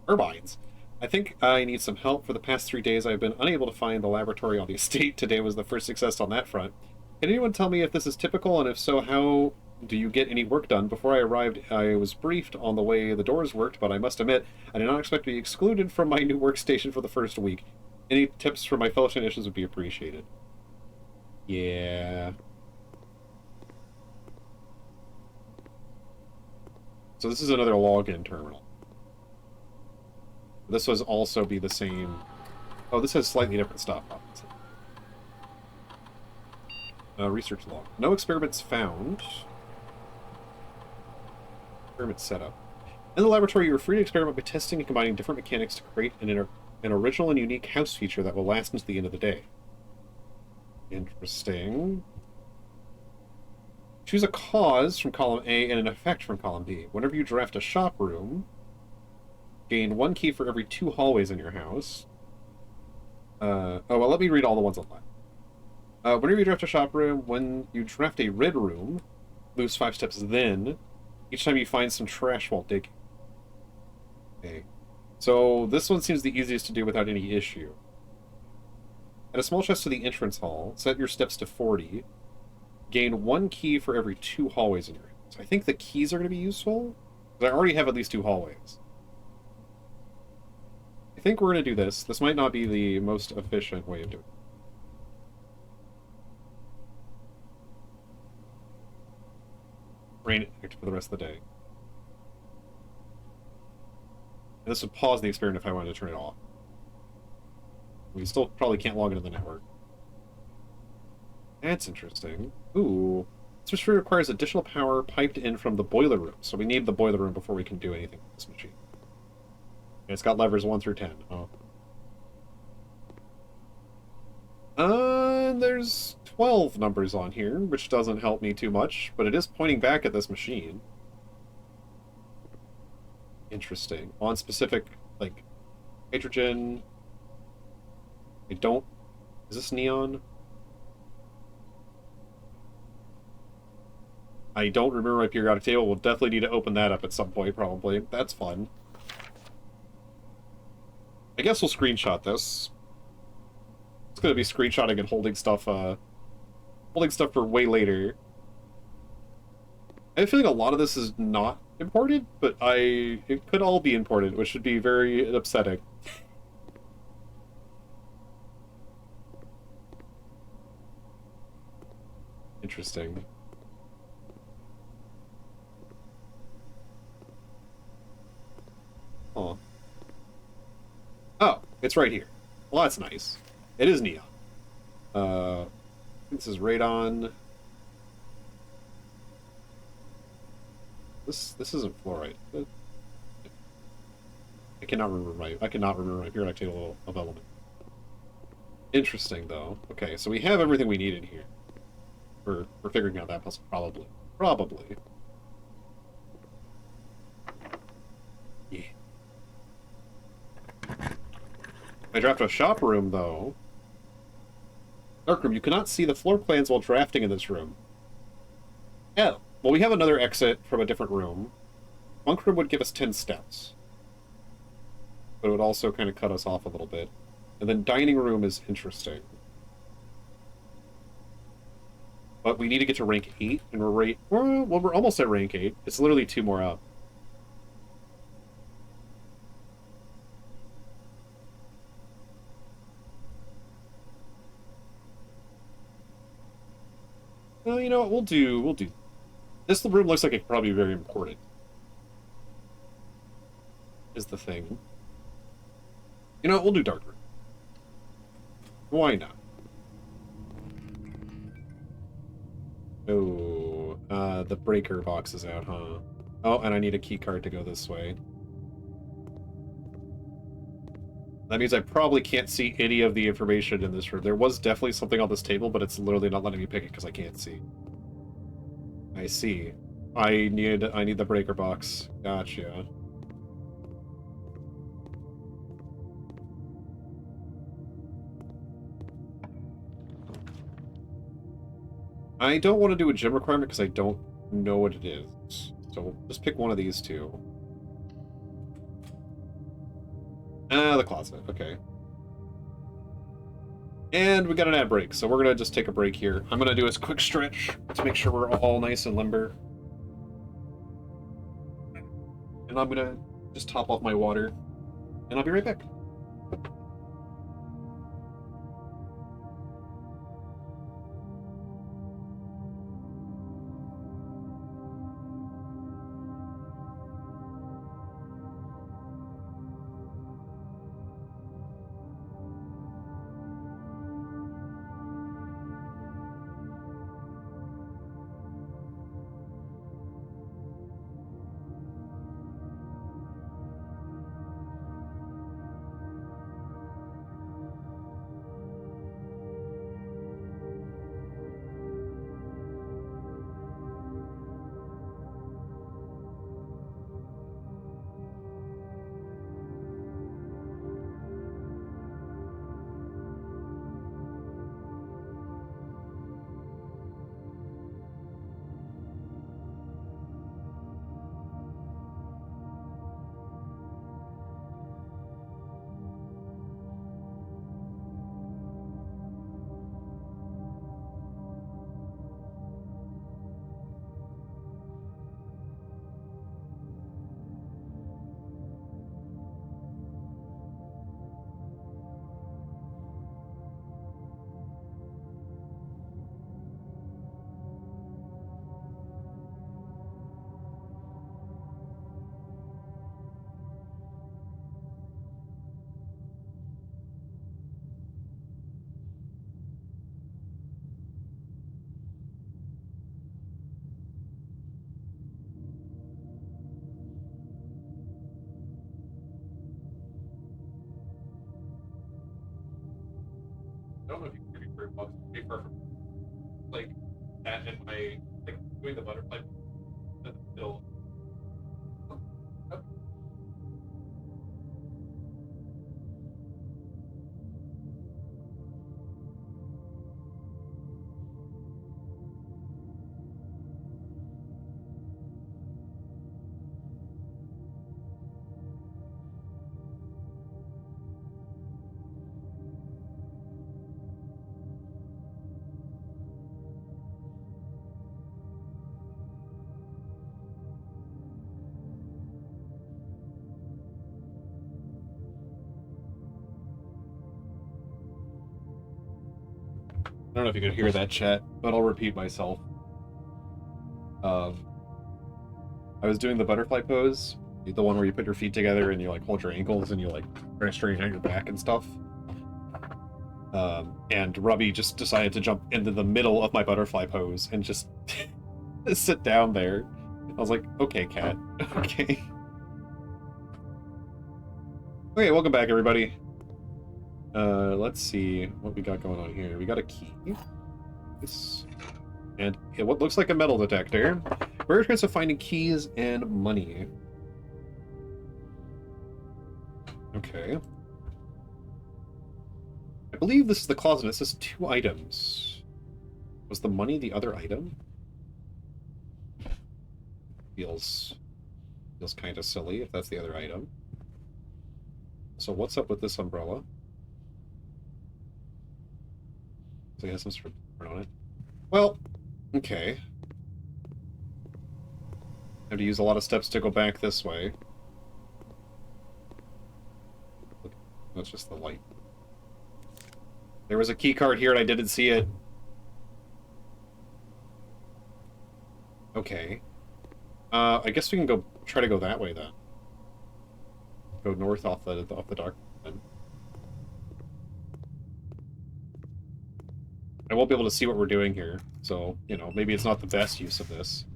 Turbines. I think I need some help. For the past 3 days, I've been unable to find the laboratory on the estate. Today was the first success on that front. Can anyone tell me if this is typical, and if so, how do you get any work done? Before I arrived, I was briefed on the way the doors worked, but I must admit, I did not expect to be excluded from my new workstation for the first week. Any tips from my fellow technicians would be appreciated. Yeah. So this is another login terminal. This was also be the same... Oh, this has slightly different stuff. Research log. No experiments found. Experiment setup. In the laboratory, you are free to experiment by testing and combining different mechanics to create an original and unique house feature that will last until the end of the day. Interesting. Choose a cause from column A and an effect from column B. Whenever you draft a shop room, gain 1 key for every 2 hallways in your house. Oh, well, let me read all the ones on left. Whenever you draft a shop room, when you draft a red room, lose 5 steps then, each time you find some trash while digging. Okay. So this one seems the easiest to do without any issue. Add a small chest to the entrance hall, set your steps to 40, gain 1 key for every 2 hallways in your house. I think the keys are going to be useful, because I already have at least 2 hallways. I think we're going to do this. This might not be the most efficient way of doing it. Rain it for the rest of the day. And this would pause the experiment if I wanted to turn it off. We still probably can't log into the network. That's interesting. Ooh. This machine requires additional power piped in from the boiler room, so we need the boiler room before we can do anything with this machine. And it's got levers 1 through 10. Oh. There's 12 numbers on here, which doesn't help me too much, but it is pointing back at this machine. Interesting. On specific, like, hydrogen... I don't... Is this neon? I don't remember my periodic table. We'll definitely need to open that up at some point, probably. That's fun. I guess we'll screenshot this. It's gonna be screenshotting and holding stuff for way later. I have a feeling a lot of this is not imported, but it could all be imported, which would be very upsetting. Interesting. Huh. Oh, it's right here. Well, that's nice. It is neon. I think this is radon. This isn't fluoride. I cannot remember my periodic table of element. Interesting though. Okay, so we have everything we need in here. We're figuring out that puzzle, probably. Probably. Yeah. I draft a shop room, though. Darkroom, you cannot see the floor plans while drafting in this room. Oh. Well, we have another exit from a different room. Bunk room would give us 10 steps. But it would also kind of cut us off a little bit. And then dining room is interesting. But we need to get to rank 8, and we're almost at rank 8. It's literally 2 more up. Well, you know what, we'll do This room looks like it could probably be very important. Is the thing. You know what? We'll do dark room. Why not? Oh, the breaker box is out, huh? Oh, and I need a key card to go this way. That means I probably can't see any of the information in this room. There was definitely something on this table, but it's literally not letting me pick it because I can't see. I see. I need the breaker box. Gotcha. I don't want to do a gym requirement because I don't know what it is. So just pick one of these two. Ah, the closet. Okay. And we got an ad break, so we're going to just take a break here. I'm going to do a quick stretch to make sure we're all nice and limber. And I'm going to just top off my water. And I'll be right back. I don't know if you can hear me very well. It's pretty perfect. Like that and my doing the butterfly still. I don't know if you could hear that chat, but I'll repeat myself. I was doing the butterfly pose, the one where you put your feet together and you like hold your ankles and you like try to straighten out your back and stuff. And Robbie just decided to jump into the middle of my butterfly pose and just sit down there. I was like, okay, cat. Okay. Okay, welcome back, everybody. Let's see what we got going on here. We got a key. This. And what looks like a metal detector. Rare chance of finding keys and money. Okay. I believe this is the closet. It says 2 items. Was the money the other item? Feels kind of silly if that's the other item. So what's up with this umbrella? So it has some sort of on it. Well, okay. I have to use a lot of steps to go back this way. That's just the light. There was a key card here and I didn't see it. Okay. I guess we can go try to go that way then. Go north off the dark then. I won't be able to see what we're doing here, so, you know, maybe it's not the best use of this.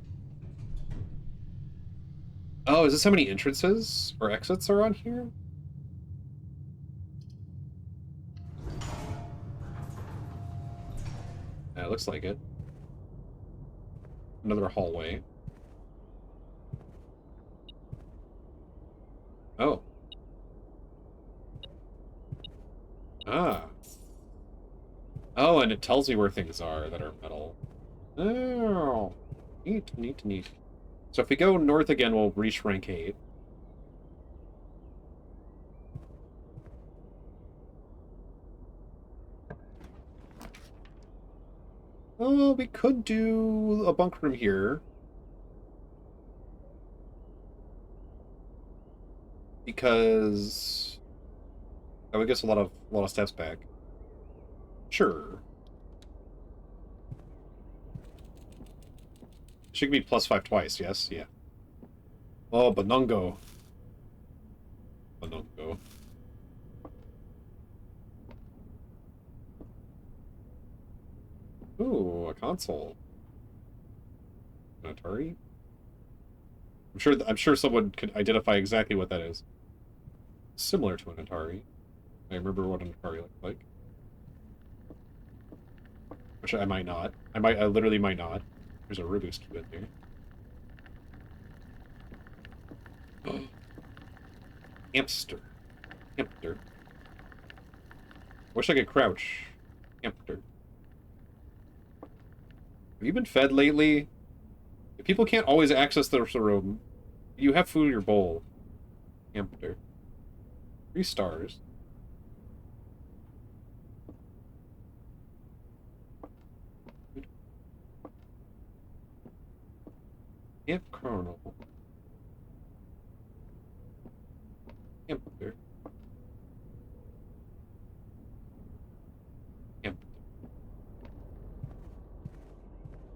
Oh, is this how many entrances or exits are on here? Yeah, it looks like it. Another hallway. Oh. Ah. Oh, and it tells me where things are that are metal. Oh. Neat, neat, neat. So if we go north again, we'll reach rank 8. Oh, we could do a bunk room here. Because that would get us a lot of steps back. Sure. She can be +5 twice, yes? Yeah. Oh, Banungo. Banungo. Ooh, a console. An Atari? I'm sure someone could identify exactly what that is. Similar to an Atari. I remember what an Atari looked like. Which I might not. I literally might not. There's a Rubik's Cube in there. Hamster. Hamster. Wish I could crouch. Hamster. Have you been fed lately? If people can't always access their room, you have food in your bowl. Hamster. 3 stars. Camp Colonel. Hamster. Hamster.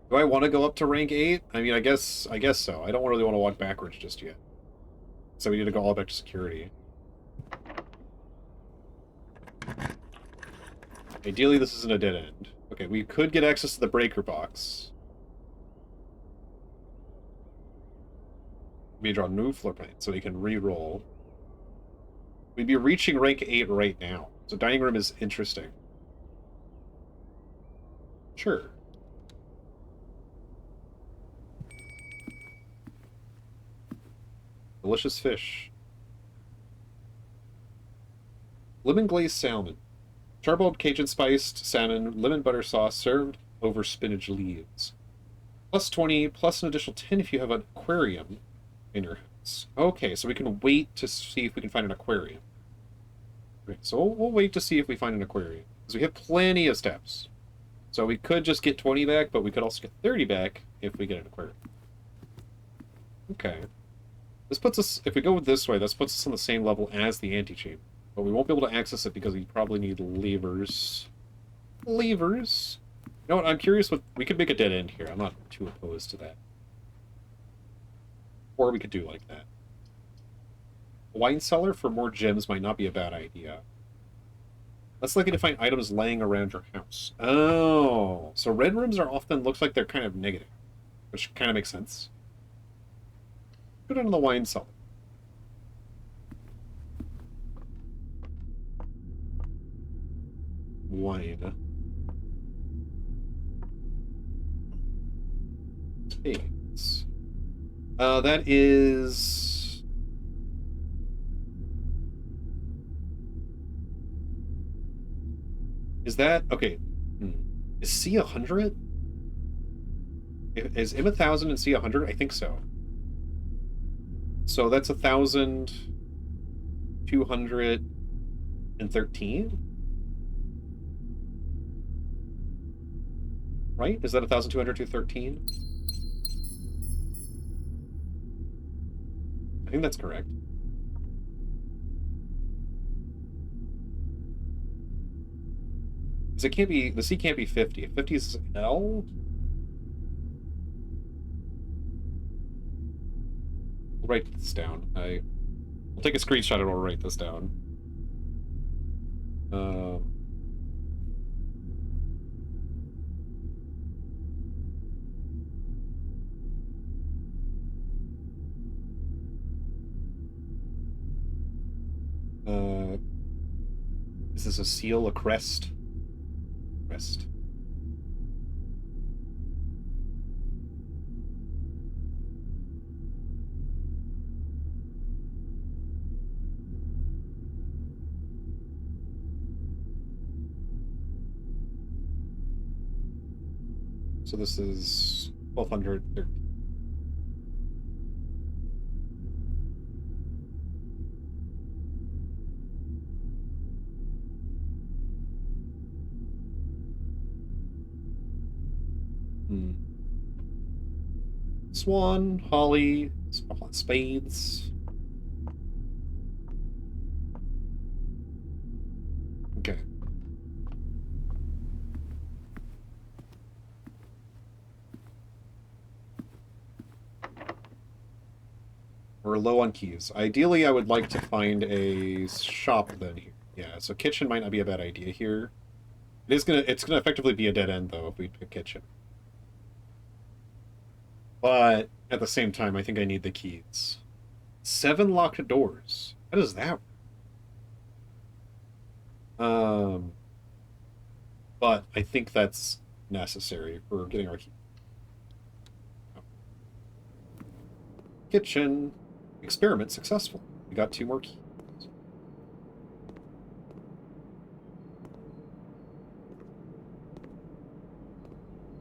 Do I want to go up to rank 8? I mean, I guess so. I don't really want to walk backwards just yet. So we need to go all back to security. Ideally, this isn't a dead end. Okay, we could get access to the breaker box. We draw a new floor plan so we can re-roll. We'd be reaching rank 8 right now. So dining room is interesting. Sure. Delicious fish. Lemon glazed salmon. Charboned Cajun spiced salmon, lemon butter sauce served over spinach leaves. +20, plus an additional 10 if you have an aquarium in your house. Okay, so we can wait to see if we can find an aquarium. Okay, so we'll wait to see if we find an aquarium. Because we have plenty of steps. So we could just get 20 back, but we could also get 30 back if we get an aquarium. Okay. This puts us, if we go this way, this puts us on the same level as the antechamber. But we won't be able to access it because we probably need levers. Levers? You know what, I'm curious what, we could make a dead end here. I'm not too opposed to that. Or we could do like that. A wine cellar for more gems might not be a bad idea. Less likely to find items laying around your house. Oh, so red rooms are often, looks like they're kind of negative. Which kind of makes sense. Go down to the wine cellar. Wine. Spades. That is... Is that... Okay. Is C 100? Is M 1000 and C 100? I think so. So that's 1,213? Right? Is that 1,213? I think that's correct. Because it can't be, the C can't be 50. If 50 is L? write this down. I'll take a screenshot and I'll write this down. Is this a seal, a crest? Crest. So this is 1213. Swan, holly, spades. Okay. We're low on keys. Ideally, I would like to find a shop then here. Yeah, so kitchen might not be a bad idea here. It's gonna effectively be a dead end though if we pick kitchen. But at the same time, I think I need the keys. 7 locked doors. How does that work? But I think that's necessary for getting our key. Kitchen. Experiment successful. We got 2 more keys.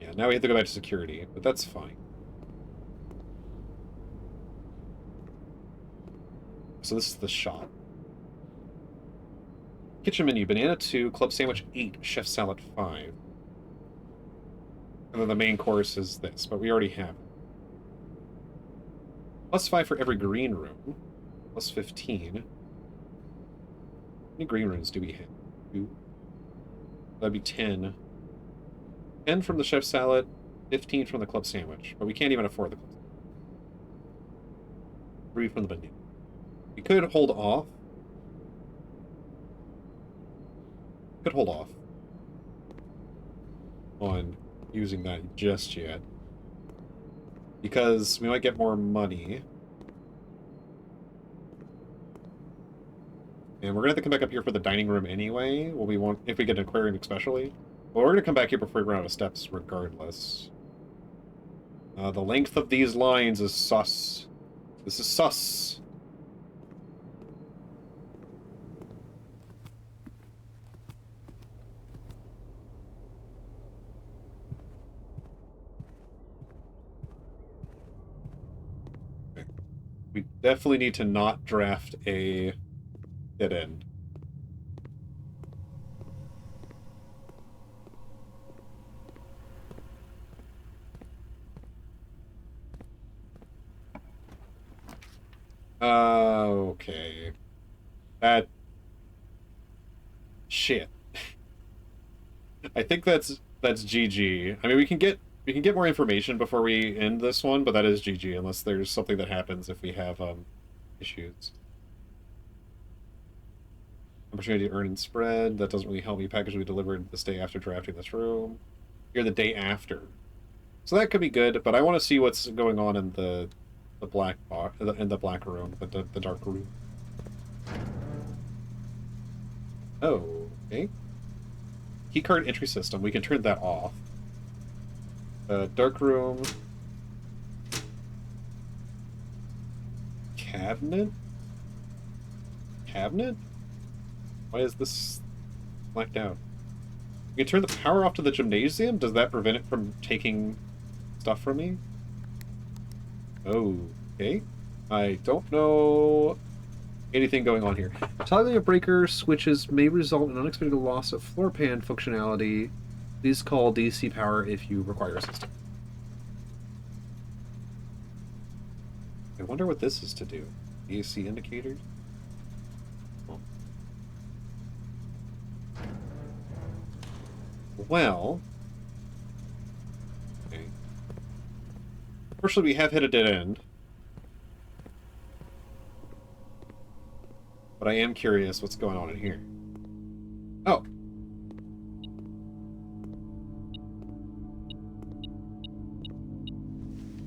Yeah, now we have to go back to security, but that's fine. So this is the shop. Kitchen menu, banana 2, club sandwich 8, chef salad 5. And then the main course is this, but we already have it. +5 for every green room. +15. How many green rooms do we have? 2. That'd be 10. 10 from the chef salad, 15 from the club sandwich. But we can't even afford the club sandwich. 3 from the banana. We could hold off. Could hold off on using that just yet. Because we might get more money. And we're gonna have to come back up here for the dining room anyway. Well, we want if we get an aquarium especially. But we're gonna come back here before we run out of steps regardless. The length of these lines is sus. This is sus. We definitely need to not draft a dead end. Okay. That... Shit. I think that's GG. I mean, we can get more information before we end this one, but that is GG unless there's something that happens if we have issues. Opportunity to earn and spread. That doesn't really help me. Package will be delivered this day after drafting this room. Here the day after. So that could be good, but I want to see what's going on in the black box, in the black room, the dark room. Oh, okay. Keycard entry system. We can turn that off. Dark room. Cabinet? Cabinet? Why is this blacked out? We can turn the power off to the gymnasium? Does that prevent it from taking stuff from me? Oh, okay. I don't know anything going on here. Toggling a breaker switches may result in unexpected loss of floor pan functionality. Please call DC Power if you require assistance. I wonder what this is to do. AC indicator? Oh. Well... Okay. Fortunately, we have hit a dead end. But I am curious what's going on in here. Oh.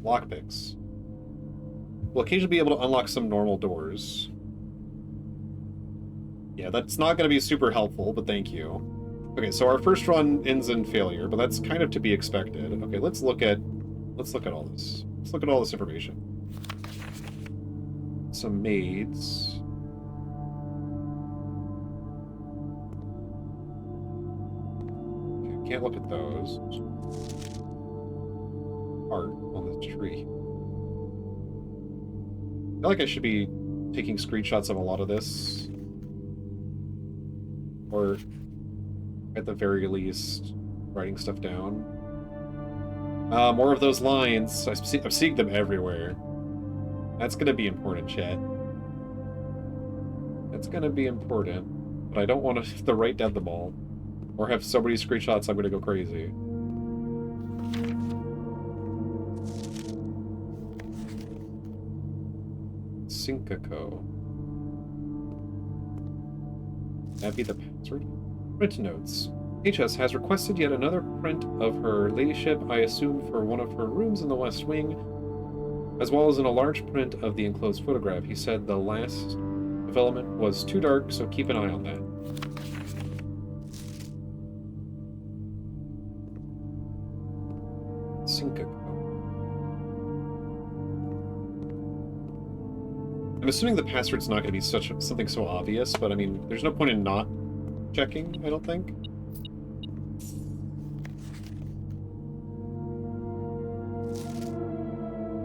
Lockpicks. We'll occasionally be able to unlock some normal doors. Yeah, that's not going to be super helpful, but thank you. Okay, so our first run ends in failure, but that's kind of to be expected. Okay, let's look at all this. Let's look at all this information. Some maids. Okay, can't look at those. Art on this tree. I feel like I should be taking screenshots of a lot of this. Or, at the very least, writing stuff down. More of those lines. I'm seeing them everywhere. That's gonna be important, chat. That's gonna be important. But I don't want to have to write down them all. Or have so many screenshots I'm gonna go crazy. Syncako. That be the password? Print notes. HS has requested yet another print of her ladyship, I assume for one of her rooms in the West Wing, as well as in a large print of the enclosed photograph. He said the last development was too dark, so keep an eye on that. Syncako. I'm assuming the password's not going to be something so obvious, but I mean, there's no point in not checking, I don't think.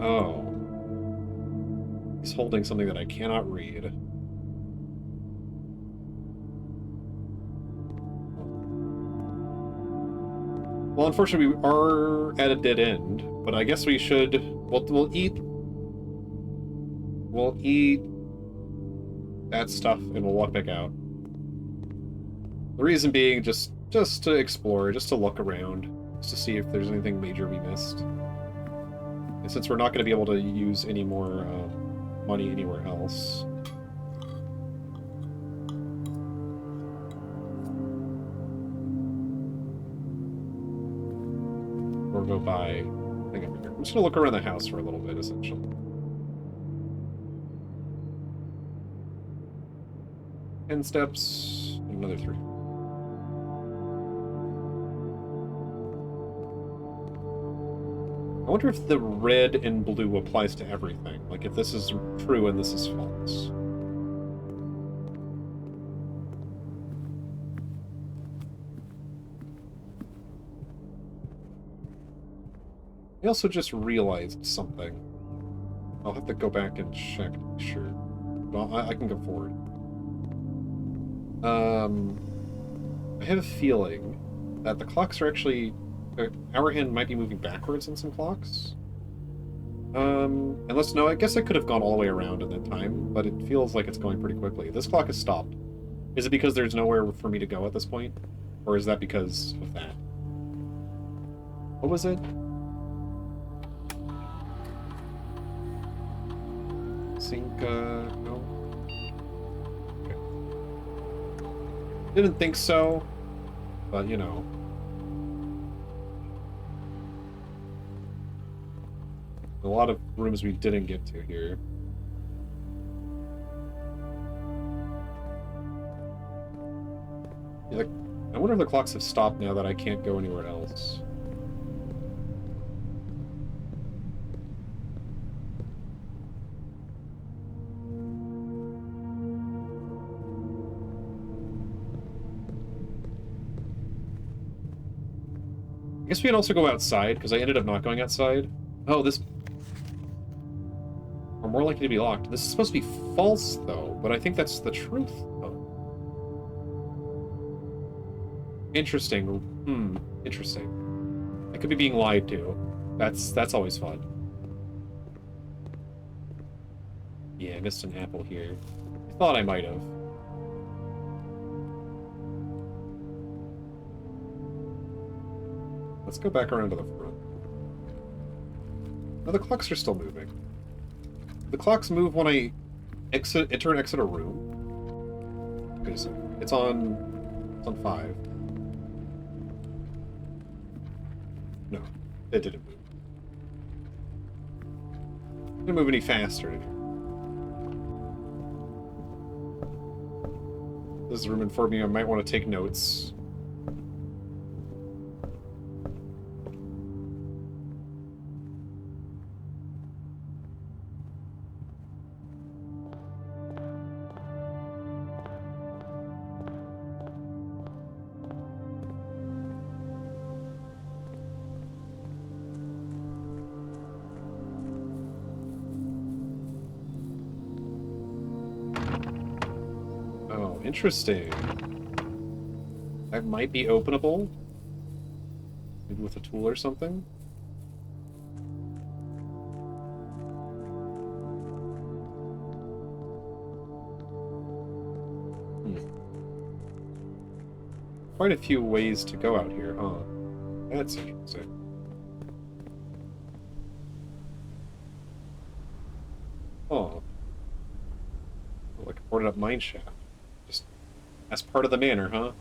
Oh. He's holding something that I cannot read. Well, unfortunately, we are at a dead end, but I guess we should... We'll eat that stuff and we'll walk back out. The reason being just to explore, just to look around, just to see if there's anything major we missed. And since we're not going to be able to use any more money anywhere else. Or go buy... I think I'm just going to look around the house for a little bit, essentially. 10 steps, and another 3. I wonder if the red and blue applies to everything. Like if this is true and this is false. I also just realized something. I'll have to go back and check to be sure. Well, I can go forward. I have a feeling that the clocks are actually... Our hand might be moving backwards in some clocks. Unless, no, I guess I could have gone all the way around in that time, but it feels like it's going pretty quickly. This clock has stopped. Is it because there's nowhere for me to go at this point? Or is that because of that? What was it? No? Okay. Didn't think so, but you know. A lot of rooms we didn't get to here. Yeah, I wonder if the clocks have stopped now that I can't go anywhere else. I guess we can also go outside, because I ended up not going outside. Oh, this... are more likely to be locked. This is supposed to be false, though, but I think that's the truth. Oh. Interesting. Interesting. I could be being lied to. That's always fun. Yeah, I missed an apple here. I thought I might have. Let's go back around to the front. No, the clocks are still moving. The clocks move when I enter and exit a room. Wait a second. It's on 5. No, it didn't move. It didn't move any faster. This room informed me I might want to take notes. Interesting. That might be openable. Maybe with a tool or something. Quite a few ways to go out here, huh? That's interesting. Oh. Like a boarded up mine shaft. As part of the manor, huh?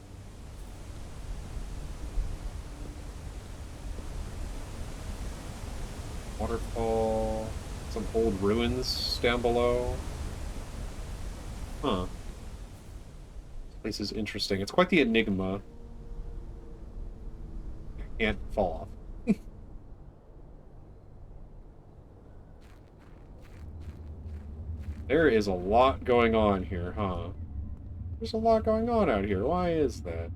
Waterfall. Some old ruins down below. Huh. This place is interesting. It's quite the enigma. I can't fall off. There is a lot going on here, huh? There's a lot going on out here. Why is that?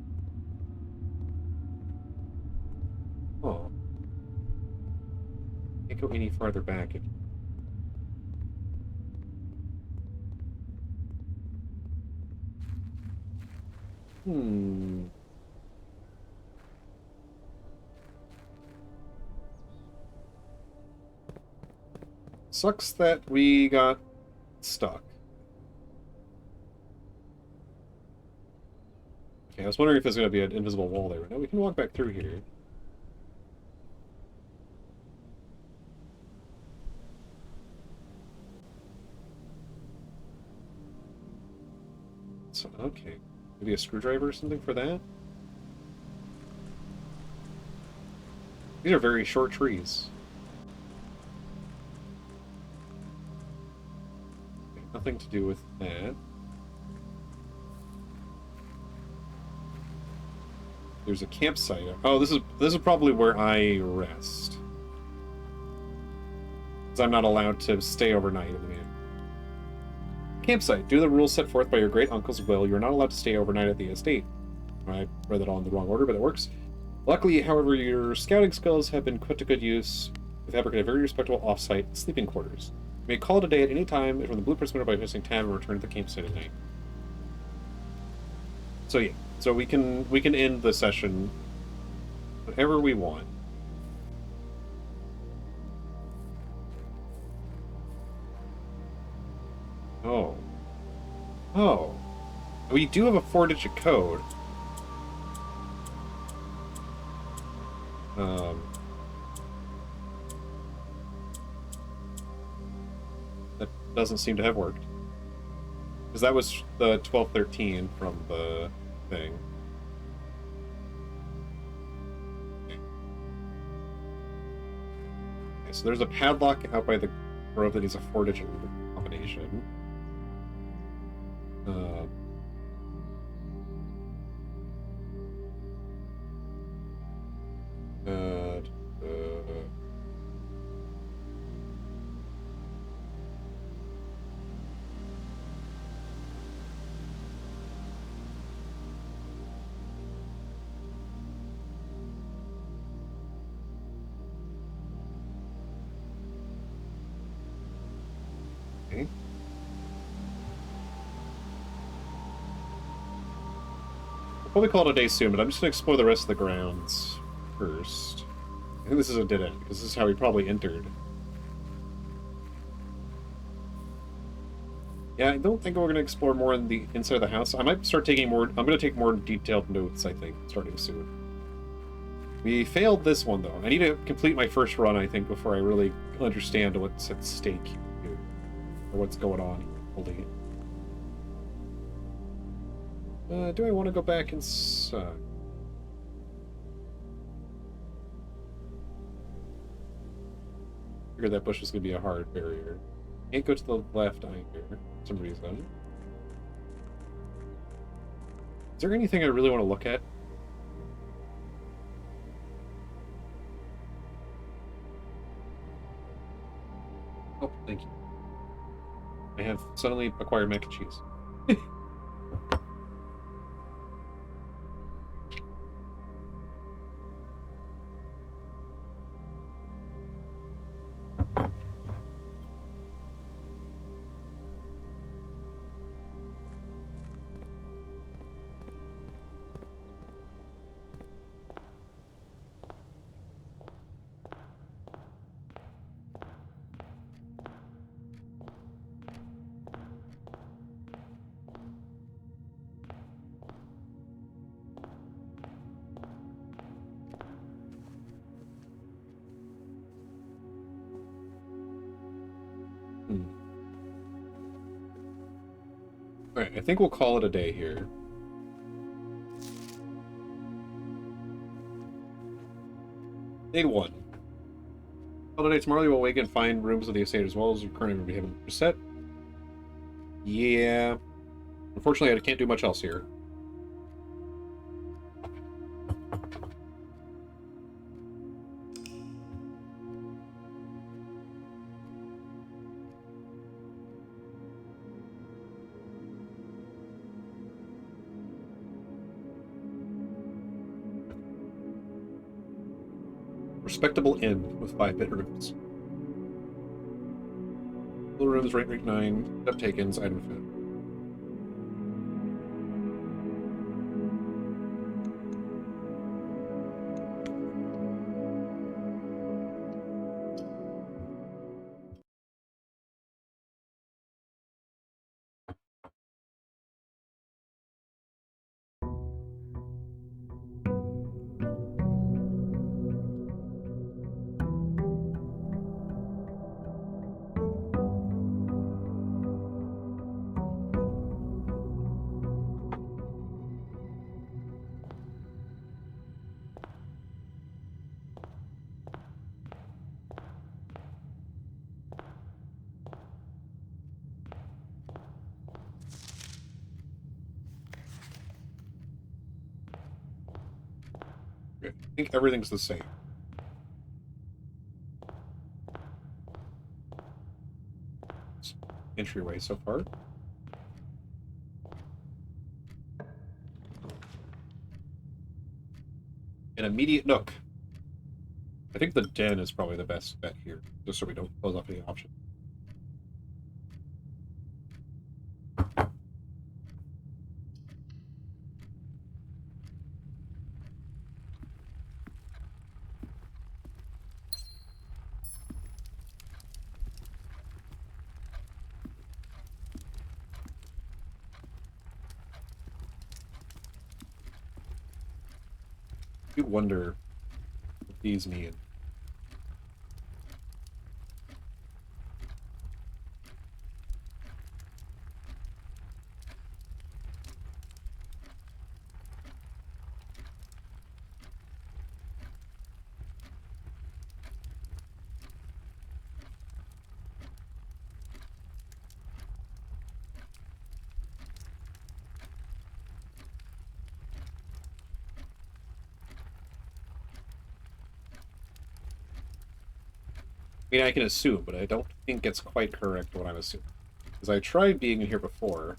Oh. Can't go any farther back. Sucks that we got stuck. Okay, I was wondering if there's going to be an invisible wall there. No, we can walk back through here. So, okay. Maybe a screwdriver or something for that? These are very short trees. Okay, nothing to do with that. There's a campsite. Oh, this is probably where I rest. Because I'm not allowed to stay overnight in the manor. Campsite. Due to the rules set forth by your great uncle's will, you're not allowed to stay overnight at the estate. I read that all in the wrong order, but it works. Luckily, however, your scouting skills have been put to good use. We've fabricated very respectable off-site sleeping quarters. You may call it a day at any time from the Blueprints window by pressing tab and return to the campsite at night. So yeah. So we can end the session whenever we want. Oh. Oh. We do have a 4-digit code. That doesn't seem to have worked. Because that was the 1213 from the thing. Okay, so there's a padlock out by the grove that needs a 4-digit combination. Okay. We'll probably call it a day soon, but I'm just going to explore the rest of the grounds first. I think this is a dead end, because this is how we probably entered. Yeah, I don't think we're going to explore more in the inside of the house. I might start taking more... I'm going to take more detailed notes, I think, starting soon. We failed this one, though. I need to complete my first run, I think, before I really understand what's at stake here. Or what's going on here. Holding it. Do I want to go back inside? Figured that bush was going to be a hard barrier. Can't go to the left either, for some reason. Is there anything I really want to look at? Oh, thank you. I have suddenly acquired mac and cheese. Alright, I think we'll call it a day here. Day 1. Holiday tomorrow, you will wake and find rooms of the estate as well as your current room you haven't reset. Yeah. Unfortunately, I can't do much else here. Respectable inn with 5 bedrooms. Little rooms, rank 9, step takens, item fit. I think everything's the same. Entryway so far. An immediate nook. I think the den is probably the best bet here, just so we don't close off any options. You wonder what these mean. I mean, I can assume, but I don't think it's quite correct what I'm assuming. Because I tried being in here before.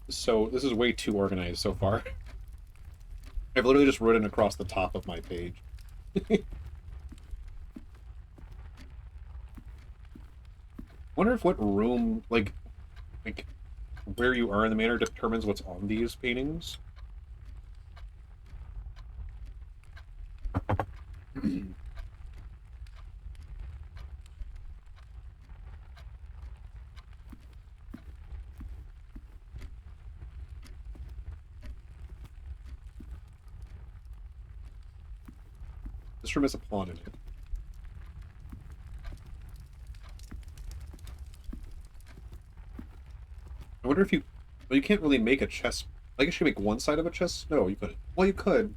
So, this is way too organized so far. I've literally just written across the top of my page. Wonder if what room, like where you are in the manor determines what's on these paintings. This room has a pawn in it. I wonder if you... Well, you can't really make a chest... I guess you can make one side of a chest? No, you couldn't. Well, you could.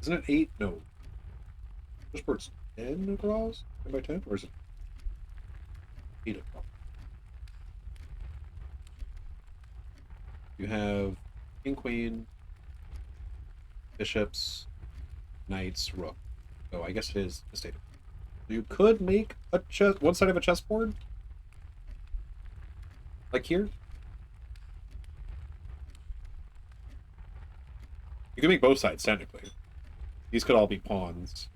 Isn't it 8? No. Chessboard's 10 across? 10 by 10? Or is it 8 across? You have king, queen, bishops, knights, rook. So I guess it is a state. You could make a chess... one side of a chessboard? Like here? You can make both sides, technically. These could all be pawns.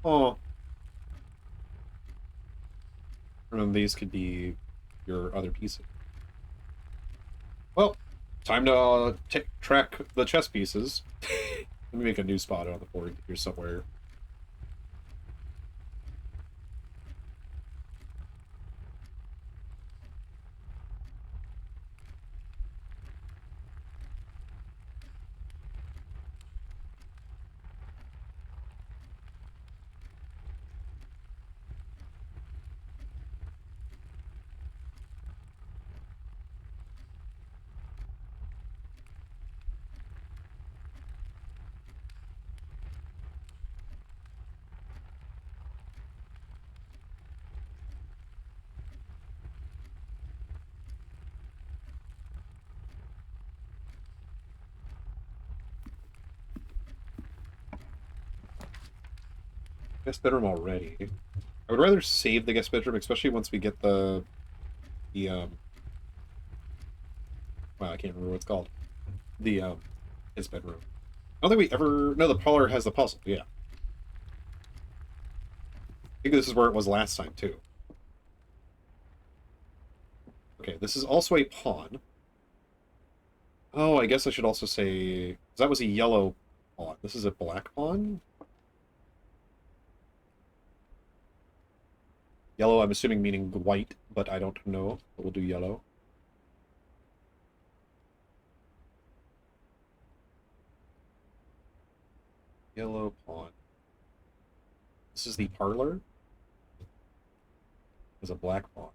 Oh. And then these could be your other pieces. Well, time to track the chess pieces. Let me make a new spot on the board here somewhere. Guest bedroom already. I would rather save the guest bedroom, especially once we get the well, I can't remember what it's called. The his bedroom. I don't think we ever... No, the parlor has the puzzle, yeah. I think this is where it was last time, too. Okay, this is also a pawn. Oh, I guess I should also say... That was a yellow pawn. This is a black pawn? Yellow, I'm assuming meaning white, but I don't know. But we'll do yellow. Yellow pawn. This is the parlor. There's a black pawn.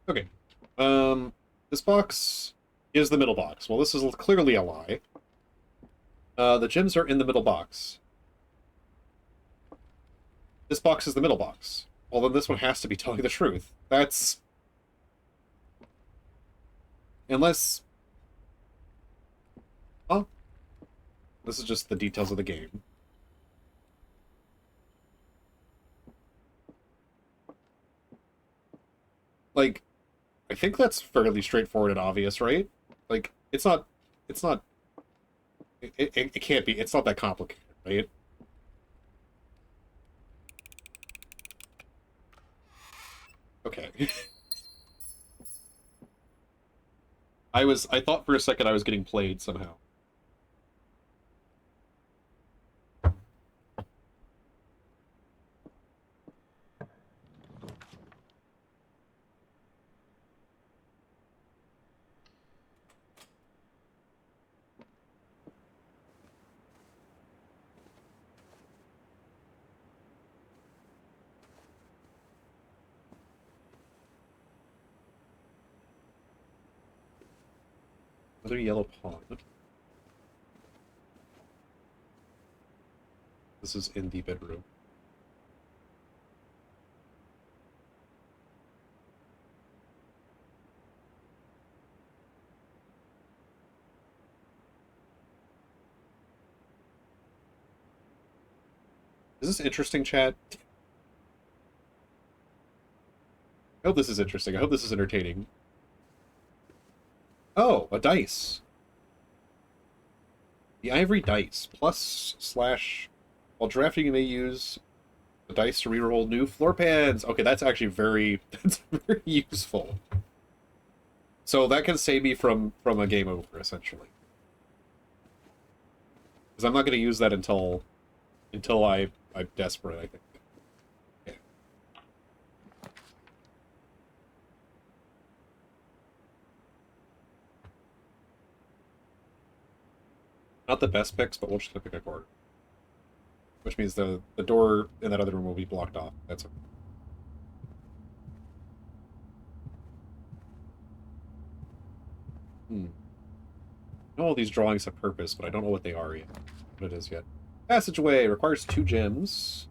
Okay. This box is the middle box. Well, this is clearly a lie. The gems are in the middle box. This box is the middle box. Well, then this one has to be telling the truth. That's... Unless... Oh. This is just the details of the game. Like... I think that's fairly straightforward and obvious, right? Like, it's not... It can't be. It's not that complicated, right? Okay. I thought for a second I was getting played somehow. Another yellow pawn. This is in the bedroom. Is this interesting, chat? I hope this is interesting. I hope this is entertaining. Oh, a dice. The ivory dice. Plus/. While drafting, you may use the dice to reroll new floor pans. Okay, that's actually that's very useful. So that can save me from a game over, essentially. Because I'm not going to use that until I'm desperate, I think. Okay. Not the best picks, but we'll just pick a card. Which means the door in that other room will be blocked off. That's okay. I know all these drawings have purpose, but I don't know what they are yet. What it is yet. Passageway requires 2 gems.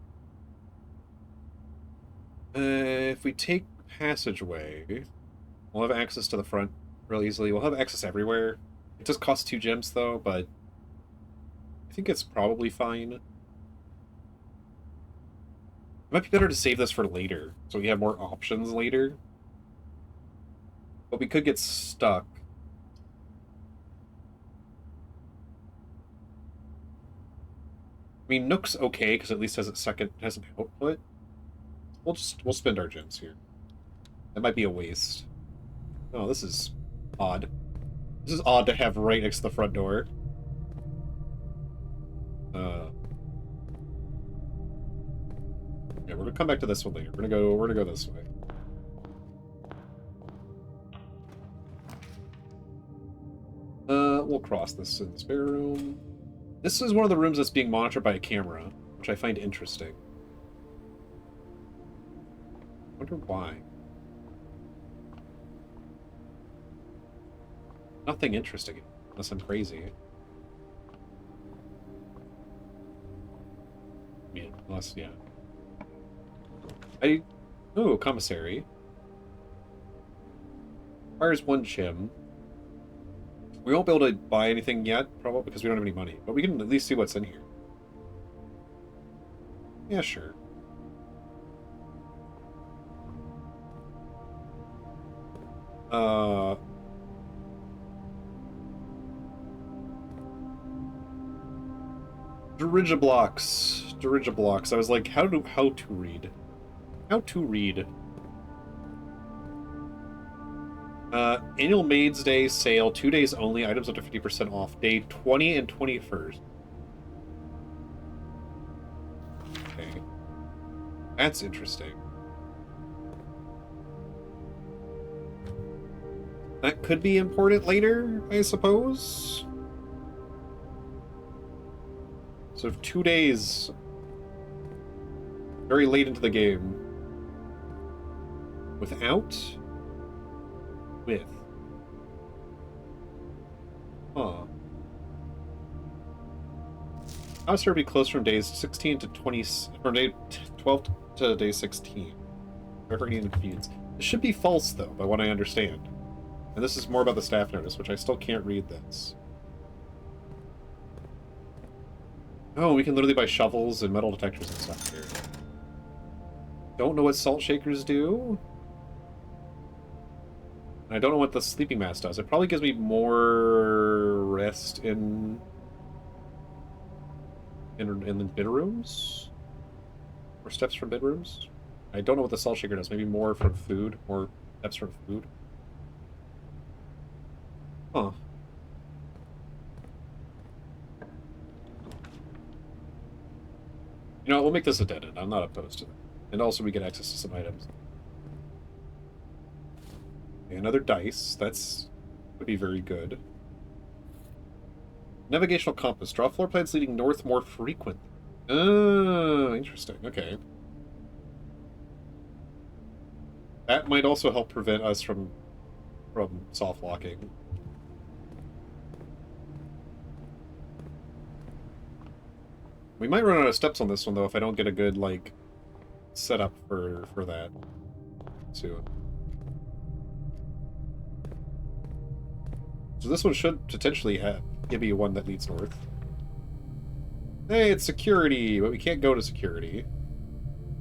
If we take passageway, we'll have access to the front real easily. We'll have access everywhere. It does cost 2 gems though, but I think it's probably fine. It might be better to save this for later, so we have more options later. But we could get stuck. I mean, Nook's okay, because at least has an output. We'll spend our gems here. That might be a waste. Oh, this is odd. This is odd to have right next to the front door. Yeah, we're gonna come back to this one later. We're gonna go this way. We'll cross this in the spare room. This is one of the rooms that's being monitored by a camera, which I find interesting. I wonder why. Nothing interesting, unless I'm crazy. Yeah, unless, yeah. Oh, commissary. Requires 1 gem. We won't be able to buy anything yet, probably because we don't have any money. But we can at least see what's in here. Yeah, sure. Dirigiblocks. Dirigiblocks. I was like, how to read? How to read? Annual Maids Day sale, 2 days only, items up to 50% off, day 20 and 21st. Okay. That's interesting. That could be important later, I suppose? So 2 days. Very late into the game. Without? With. Huh. How would be close from days 16 to 20, from day 12 to day 16? Never getting confused. It should be false, though, by what I understand. And this is more about the staff notice, which I still can't read this. Oh, we can literally buy shovels and metal detectors and stuff here. Don't know what salt shakers do. I don't know what the sleeping mask does. It probably gives me more rest in the bid rooms? More steps from bid rooms? I don't know what the salt shaker does. Maybe more from food? More steps from food? Huh. You know what, we'll make this a dead end. I'm not opposed to that. And also we get access to some items. Okay, another dice. That's would be very good. Navigational compass. Draw floor plans leading north more frequently. Oh, interesting. Okay. That might also help prevent us from soft locking. We might run out of steps on this one, though, if I don't get a good, like, setup for that soon. So this one should potentially give you one that leads north. Hey, it's security, but we can't go to security.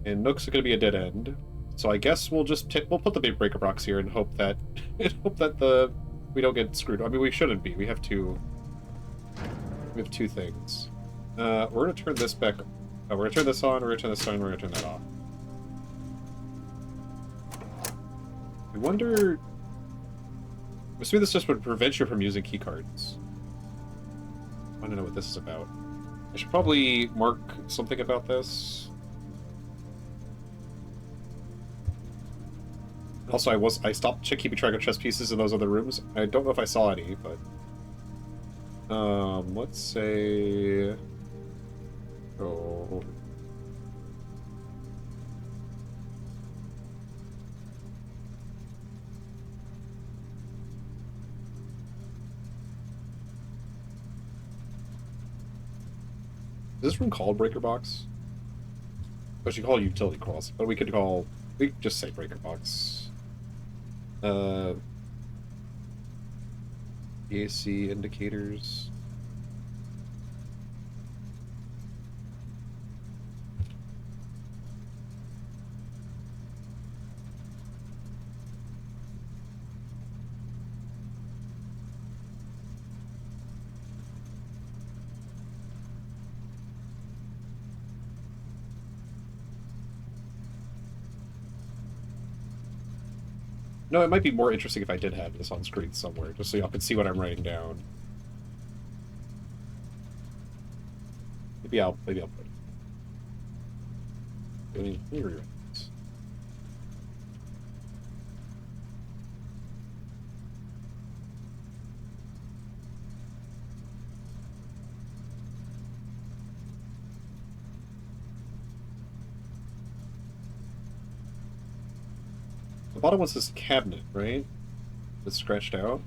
And Nook's going to be a dead end. So I guess we'll just we'll put the big breaker box here and hope that we don't get screwed. I mean, we shouldn't be. We have two things. We're going to turn this back Oh, we're gonna turn this on, we're gonna turn this on, we're gonna turn that off. I wonder... Maybe this just would prevent you from using keycards. I don't know what this is about. I should probably mark something about this. Also, I stopped keeping track of chess pieces in those other rooms. I don't know if I saw any, but... let's say... Oh... Is this room called Breaker Box? I should call it Utility Cross, but we could just say Breaker Box. AC indicators. No, it might be more interesting if I did have this on screen somewhere, just so y'all could see what I'm writing down. Maybe I'll put it. Let me rewrite this. The bottom one says cabinet, right? It's scratched out.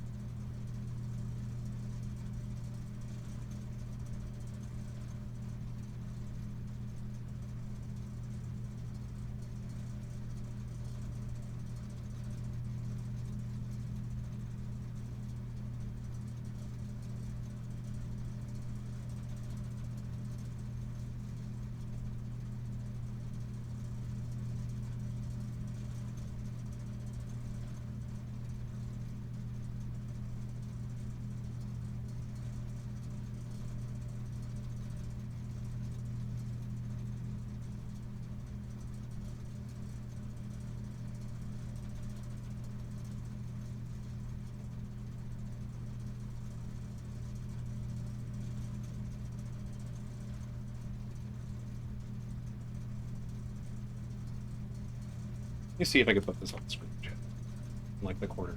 Let me see if I can put this on the screen, in like the corner.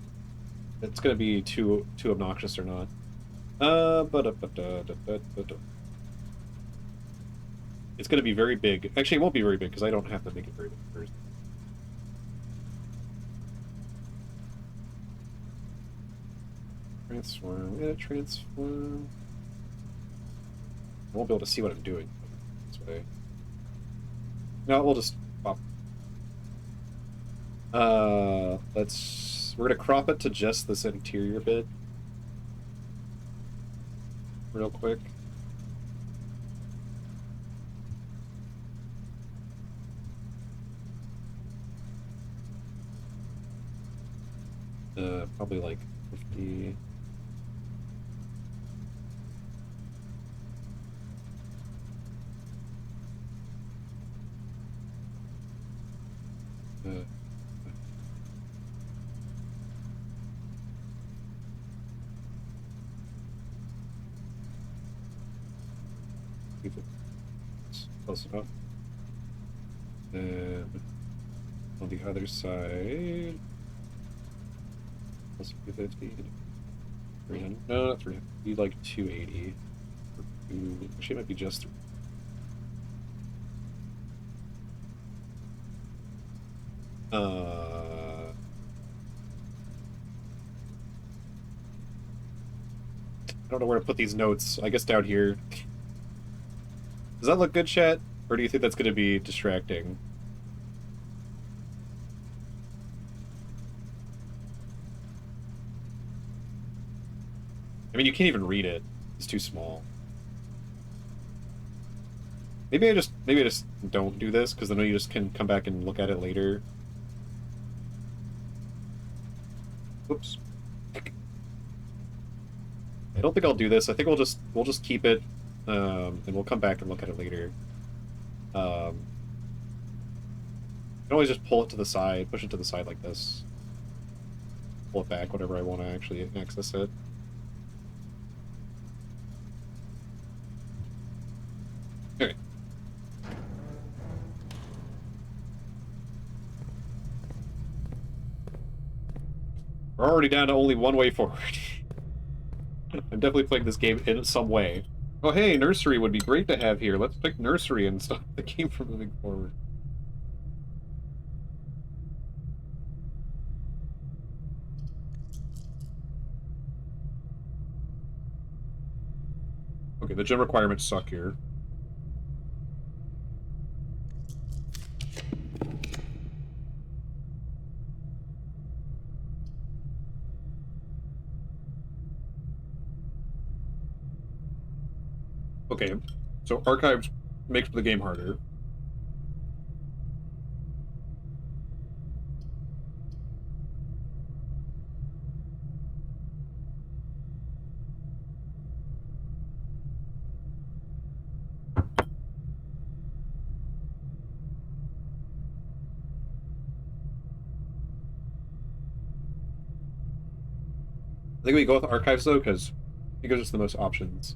It's gonna be too obnoxious or not. It's gonna be very big. Actually, it won't be very big because I don't have to make it very big first. Transform. Yeah, transform. I won't be able to see what I'm doing this way. No, we'll just pop. We're gonna crop it to just this interior bit. Real quick. Probably like 50. Close enough. And on the other side, plus 250. 300. No, not 300. Need like 280. Actually, it might be just 300. I don't know where to put these notes. I guess down here. Does that look good, chat? Or do you think that's going to be distracting? I mean, you can't even read it. It's too small. Maybe I just don't do this, because then you just can come back and look at it later. Oops. I don't think I'll do this. I think we'll just keep it, and we'll come back and look at it later. can always just pull it to the side, push it to the side like this. Pull it back whenever I want to actually access it. Okay. We're already down to only one way forward. I'm definitely playing this game in some way. Oh, hey, nursery would be great to have here. Let's pick nursery and stop the game from moving forward. Okay, the gym requirements suck here. Okay, so archives makes the game harder. I think we go with archives though, because it gives us the most options.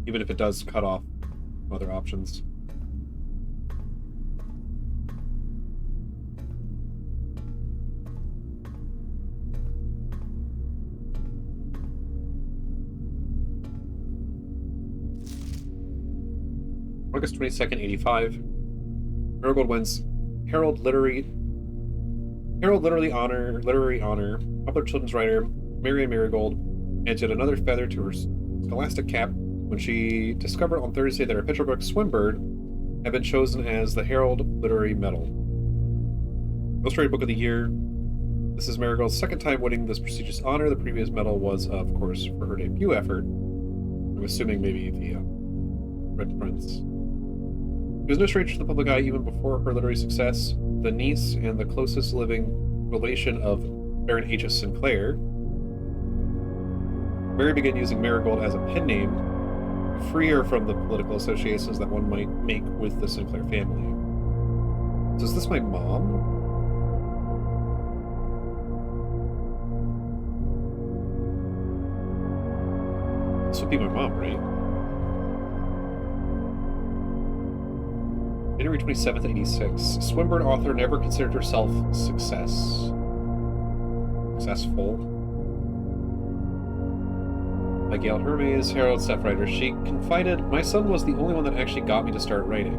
Even if it does cut off other options. August 22nd, 85. Marigold wins Herald Literary Honor, popular children's writer Marian Marigold, and yet another feather to her scholastic cap when she discovered on Thursday that her picture book Swinburne had been chosen as the Herald Literary Medal. Illustrated Book of the Year. This is Marigold's second time winning this prestigious honor. The previous medal was, of course, for her debut effort. I'm assuming maybe the Red Prince. She was no stranger to the public eye even before her literary success. The niece and the closest living relation of Baron H.S. Sinclair. Mary began using Marigold as a pen name, freer from the political associations that one might make with the Sinclair family. So is this my mom? This would be my mom, right? January 27th, 86. Swinburne author never considered herself successful. By Gail Hermes, Herald staff writer. She confided, my son was the only one that actually got me to start writing.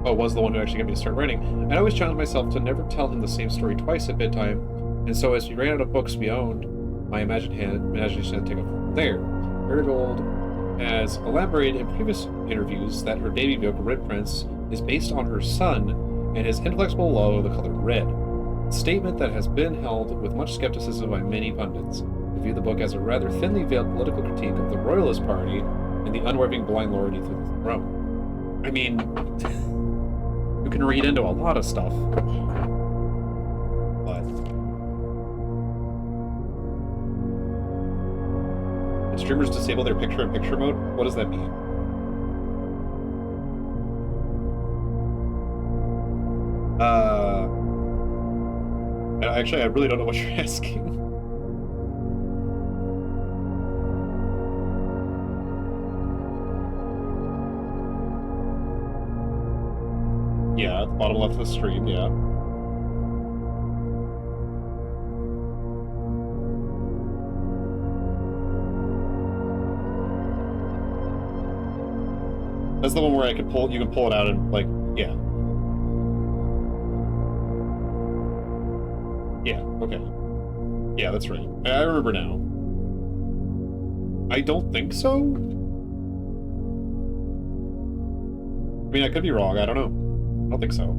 Oh, was the one who actually got me to start writing. I always challenged myself to never tell him the same story twice at bedtime, and so as we ran out of books we owned, my imagination had to take off from there. Marigold has elaborated in previous interviews that her baby book, Red Prince, is based on her son and his intellectual love of the color red. A statement that has been held with much skepticism by many pundits, who view the book as a rather thinly veiled political critique of the Royalist Party and the unwavering blind loyalty to the throne. I mean, you can read into a lot of stuff, but did streamers disable their picture-in-picture mode? What does that mean? Actually, I really don't know what you're asking. Yeah, at the bottom left of the stream, yeah. That's the one where you can pull it out and, like, yeah. Yeah, okay. Yeah, that's right. I remember now. I don't think so? I mean, I could be wrong, I don't know. I don't think so.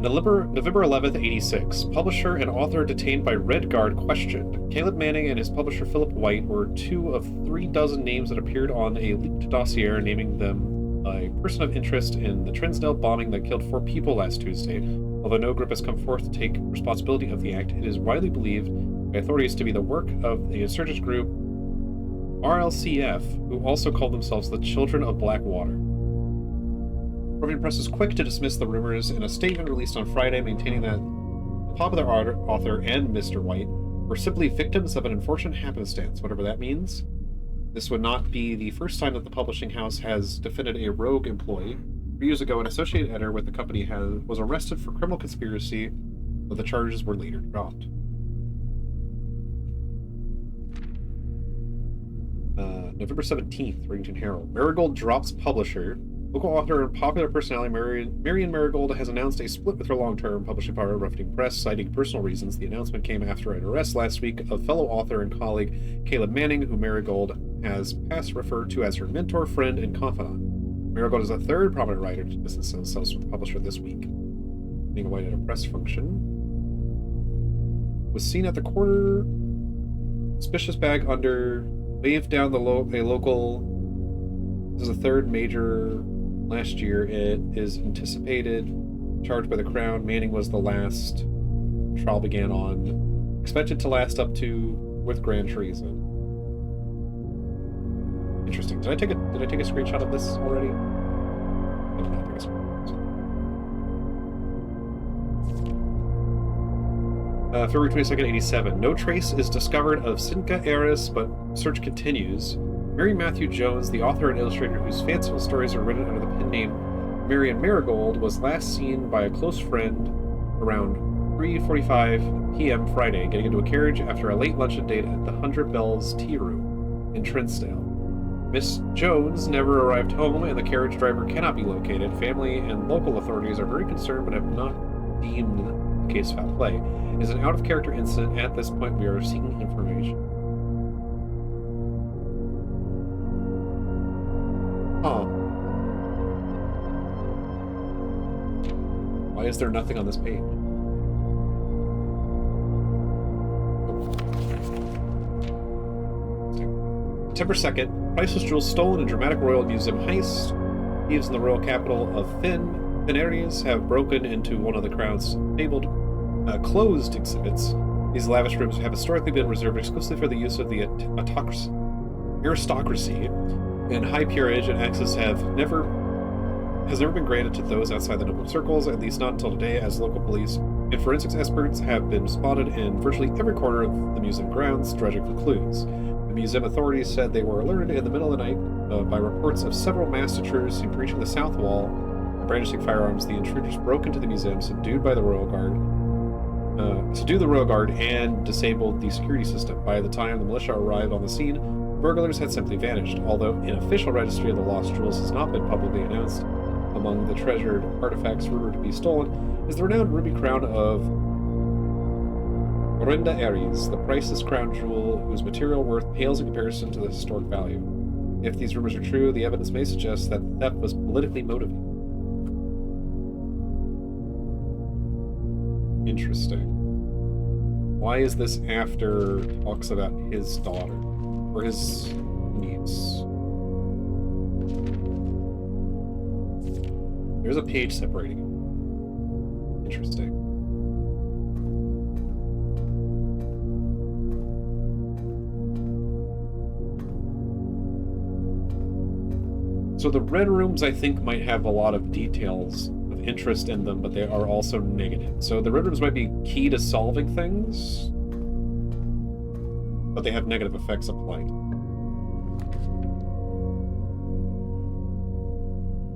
November 11th, 86. Publisher and author detained by Red Guard questioned. Caleb Manning and his publisher Philip White were 2 of 3 dozen names that appeared on a leaked dossier naming them a person of interest in the Trinsdale bombing that killed 4 people last Tuesday. Although no group has come forth to take responsibility of the act, it is widely believed by authorities to be the work of the insurgent group RLCF, who also call themselves the Children of Blackwater. Provian Press is quick to dismiss the rumors in a statement released on Friday, maintaining that the popular author and Mr. White were simply victims of an unfortunate happenstance, whatever that means. This would not be the first time that the publishing house has defended a rogue employee. 3 years ago, an associate editor with the company was arrested for criminal conspiracy, but the charges were later dropped. November 17th, Rington Herald. Marigold drops publisher. Local author and popular personality Marian Marigold has announced a split with her long-term publishing partner, Roughing Press, citing personal reasons. The announcement came after an arrest last week of fellow author and colleague Caleb Manning, who Marigold has past referred to as her mentor, friend, and confidant. Marigold is the third prominent writer to distance themselves from the publisher this week. Being White at a press function was seen at the corner, suspicious bag under, waved down a local. This is the third major last year. It is anticipated, charged by the Crown. Manning was the last. Trial began on, expected to last up to with grand treason. Interesting. Did I take a screenshot of this already? I did not take a screenshot. February 22nd, 87. No trace is discovered of Sinka Eris, but search continues. Mary Matthew Jones, the author and illustrator whose fanciful stories are written under the pen name Marian Marigold, was last seen by a close friend around 3:45 p.m. Friday, getting into a carriage after a late luncheon date at the 100 Bells Tea Room in Trinsdale. Miss Jones never arrived home, and the carriage driver cannot be located. Family and local authorities are very concerned, but have not deemed the case foul play. It is an out-of-character incident. At this point, we are seeking information. Huh. Why is there nothing on this page? September 2nd, priceless jewels stolen in dramatic Royal Museum heist. Thieves in the royal capital of Areas have broken into one of the Crown's closed exhibits. These lavish rooms have historically been reserved exclusively for the use of the aristocracy, and high peerage and access has never been granted to those outside the noble circles, at least not until today, as local police and forensics experts have been spotted in virtually every corner of the museum grounds, dredging for clues. The museum authorities said they were alerted in the middle of the night by reports of several masked intruders seen breaching the south wall and brandishing firearms. The intruders broke into the museum, subdued the Royal Guard, and disabled the security system. By the time the militia arrived on the scene, burglars had simply vanished. Although an official registry of the lost jewels has not been publicly announced, among the treasured artifacts rumored to be stolen is the renowned ruby crown of Orenda Aries, the priceless crown jewel whose material worth pales in comparison to the historic value. If these rumors are true, the evidence may suggest that the theft was politically motivated. Interesting. Why is this after talks about his daughter? Or his niece? There's a page separating it. Interesting. So the red rooms, I think, might have a lot of details of interest in them, but they are also negative. So the red rooms might be key to solving things, but they have negative effects applied.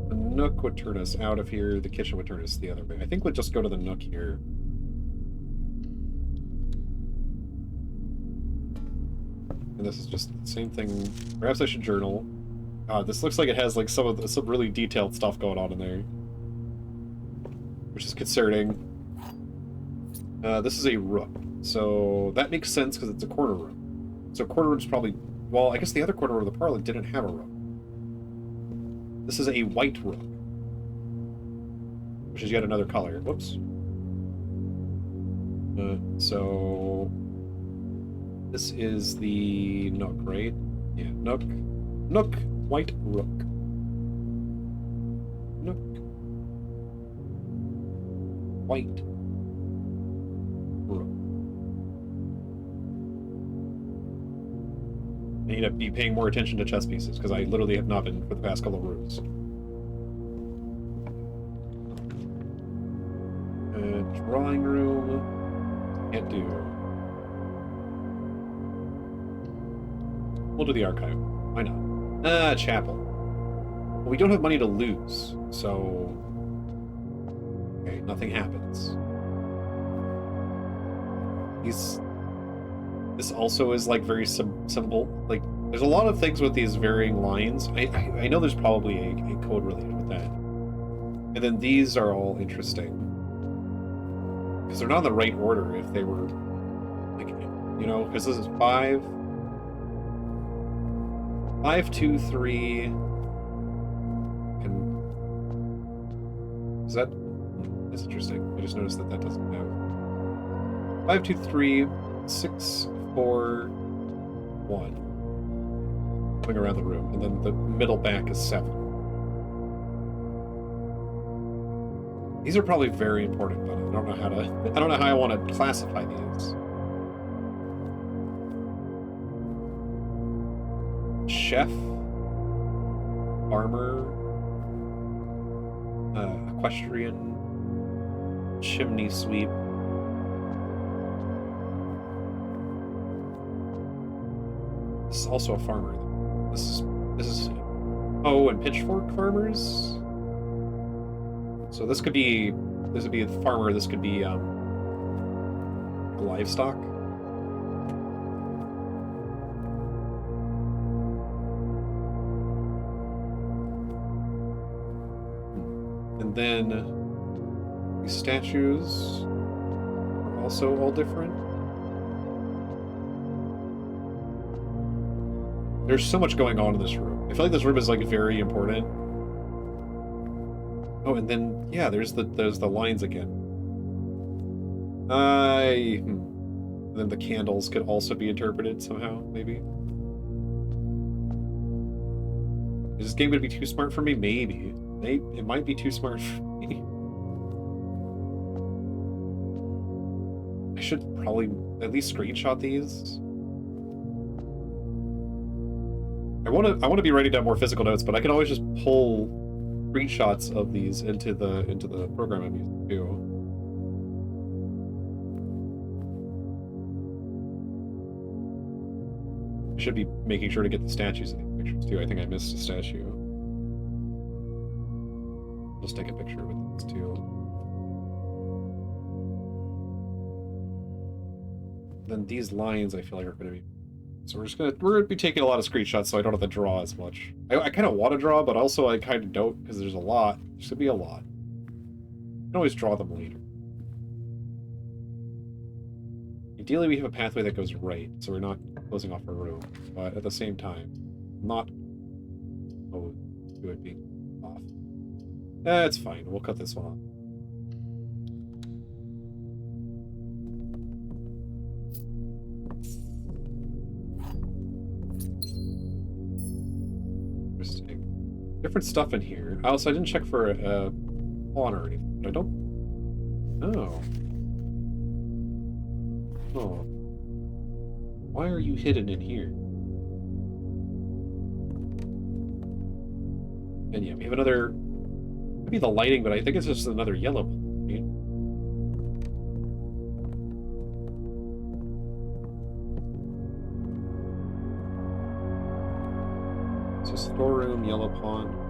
The Nook would turn us out of here. The kitchen would turn us the other way. I think we'll just go to the Nook here. And this is just the same thing. Perhaps I should journal. This looks like it has like some really detailed stuff going on in there, which is concerning. This is a rook, so that makes sense because it's a corner room. So corner room's probably, well, I guess the other corner of the parlor didn't have a rook. This is a white rook, which is yet another color. Whoops. So this is the Nook, right? Yeah, Nook. White rook. Nook. white room. I need to be paying more attention to chess pieces, because I literally have not been for the past couple of rooms. Drawing room. Can't do. We'll do the archive. Why not? Chapel. Well, we don't have money to lose, so... Okay, nothing happens. This also is, like, very simple. Like, there's a lot of things with these varying lines. I know there's probably a code related with that. And then these are all interesting. Because they're not in the right order if they were, like, you know, because this is 5, 5, 2, 3, and is that, that's interesting. I just noticed that that doesn't have 5, 2, 3, 6, 4, 1. Going around the room, and then the middle back is 7. These are probably very important, but I don't know how I want to classify these. Chef, farmer, equestrian, chimney sweep. This is also a farmer. This is oh, and pitchfork farmers. So this would be a farmer. This could be livestock. And then these statues are also all different. There's so much going on in this room. I feel like this room is like very important. Oh, and then yeah, there's the lines again. And then the candles could also be interpreted somehow, maybe. Is this game gonna be too smart for me? Maybe. It might be too smart for me. I should probably at least screenshot these. I want to be writing down more physical notes, but I can always just pull screenshots of these into the program I'm using too. I should be making sure to get the statues in the pictures too. I think I missed a statue. Just take a picture with these too. Then these lines I feel like are going to be. So we're gonna be taking a lot of screenshots, so I don't have to draw as much. I kind of want to draw, but also I kind of don't, because there's a lot. There's gonna be a lot. I can always draw them later. Ideally, we have a pathway that goes right, so we're not closing off a room. But at the same time, not opposed to it being off. That's fine. We'll cut this one off. Different stuff in here. Also, I didn't check for a pawn or anything, but I don't... Oh. Oh. Why are you hidden in here? And yeah, we have another... Maybe the lighting, but I think it's just another yellow pawn, right? So storeroom, yellow pawn.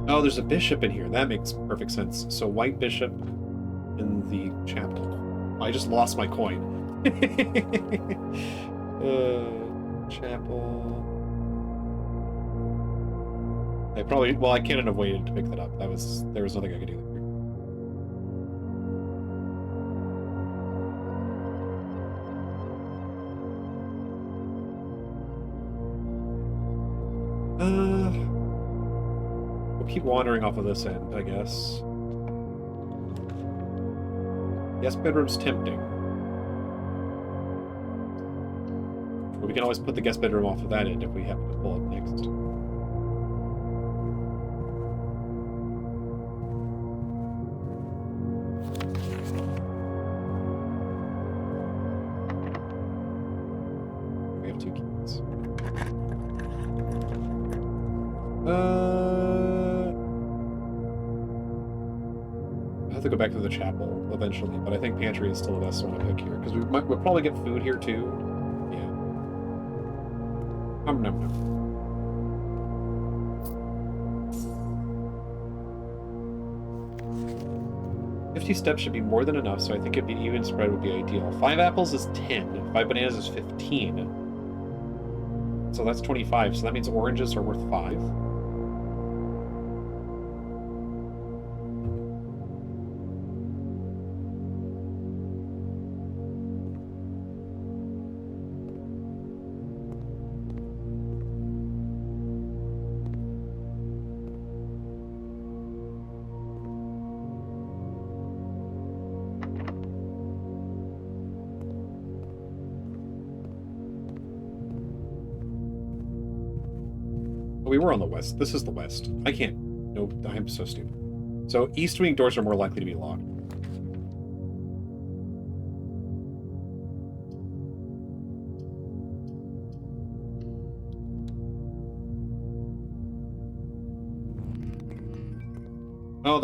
Oh, there's a bishop in here. That makes perfect sense. So white bishop in the chapel. I just lost my coin. Chapel. I probably, well, I couldn't have waited to pick that up. There was nothing I could do there. keep wandering off of this end, I guess. Guest bedroom's tempting. But we can always put the guest bedroom off of that end if we happen to pull up next. We have 2 keys. I have to go back to the chapel eventually, but I think pantry is still the best one to pick here because we'll probably get food here too. Yeah. Nom nom nom. 50 steps should be more than enough, so I think it'd be even spread would be ideal. 5 apples is 10. 5 bananas is 15. So that's 25. So that means oranges are worth 5. We were on the west. This is the west. I can't. Nope, I'm so stupid. So east wing doors are more likely to be locked. Oh,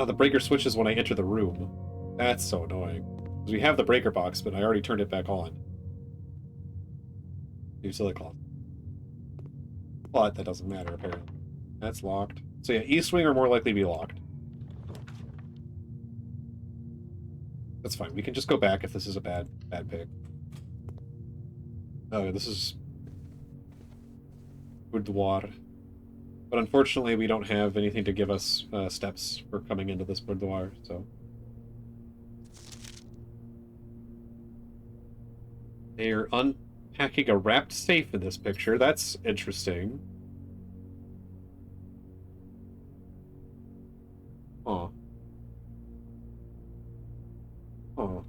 the breaker switches when I enter the room. That's so annoying. Because we have the breaker box, but I already turned it back on. Utility cloth. But that doesn't matter, apparently. That's locked. So yeah, east wing are more likely to be locked. That's fine. We can just go back if this is a bad pick. Oh, this is boudoir. But unfortunately, we don't have anything to give us steps for coming into this boudoir, so... They're unpacking a wrapped safe in this picture. That's interesting. Huh. Huh.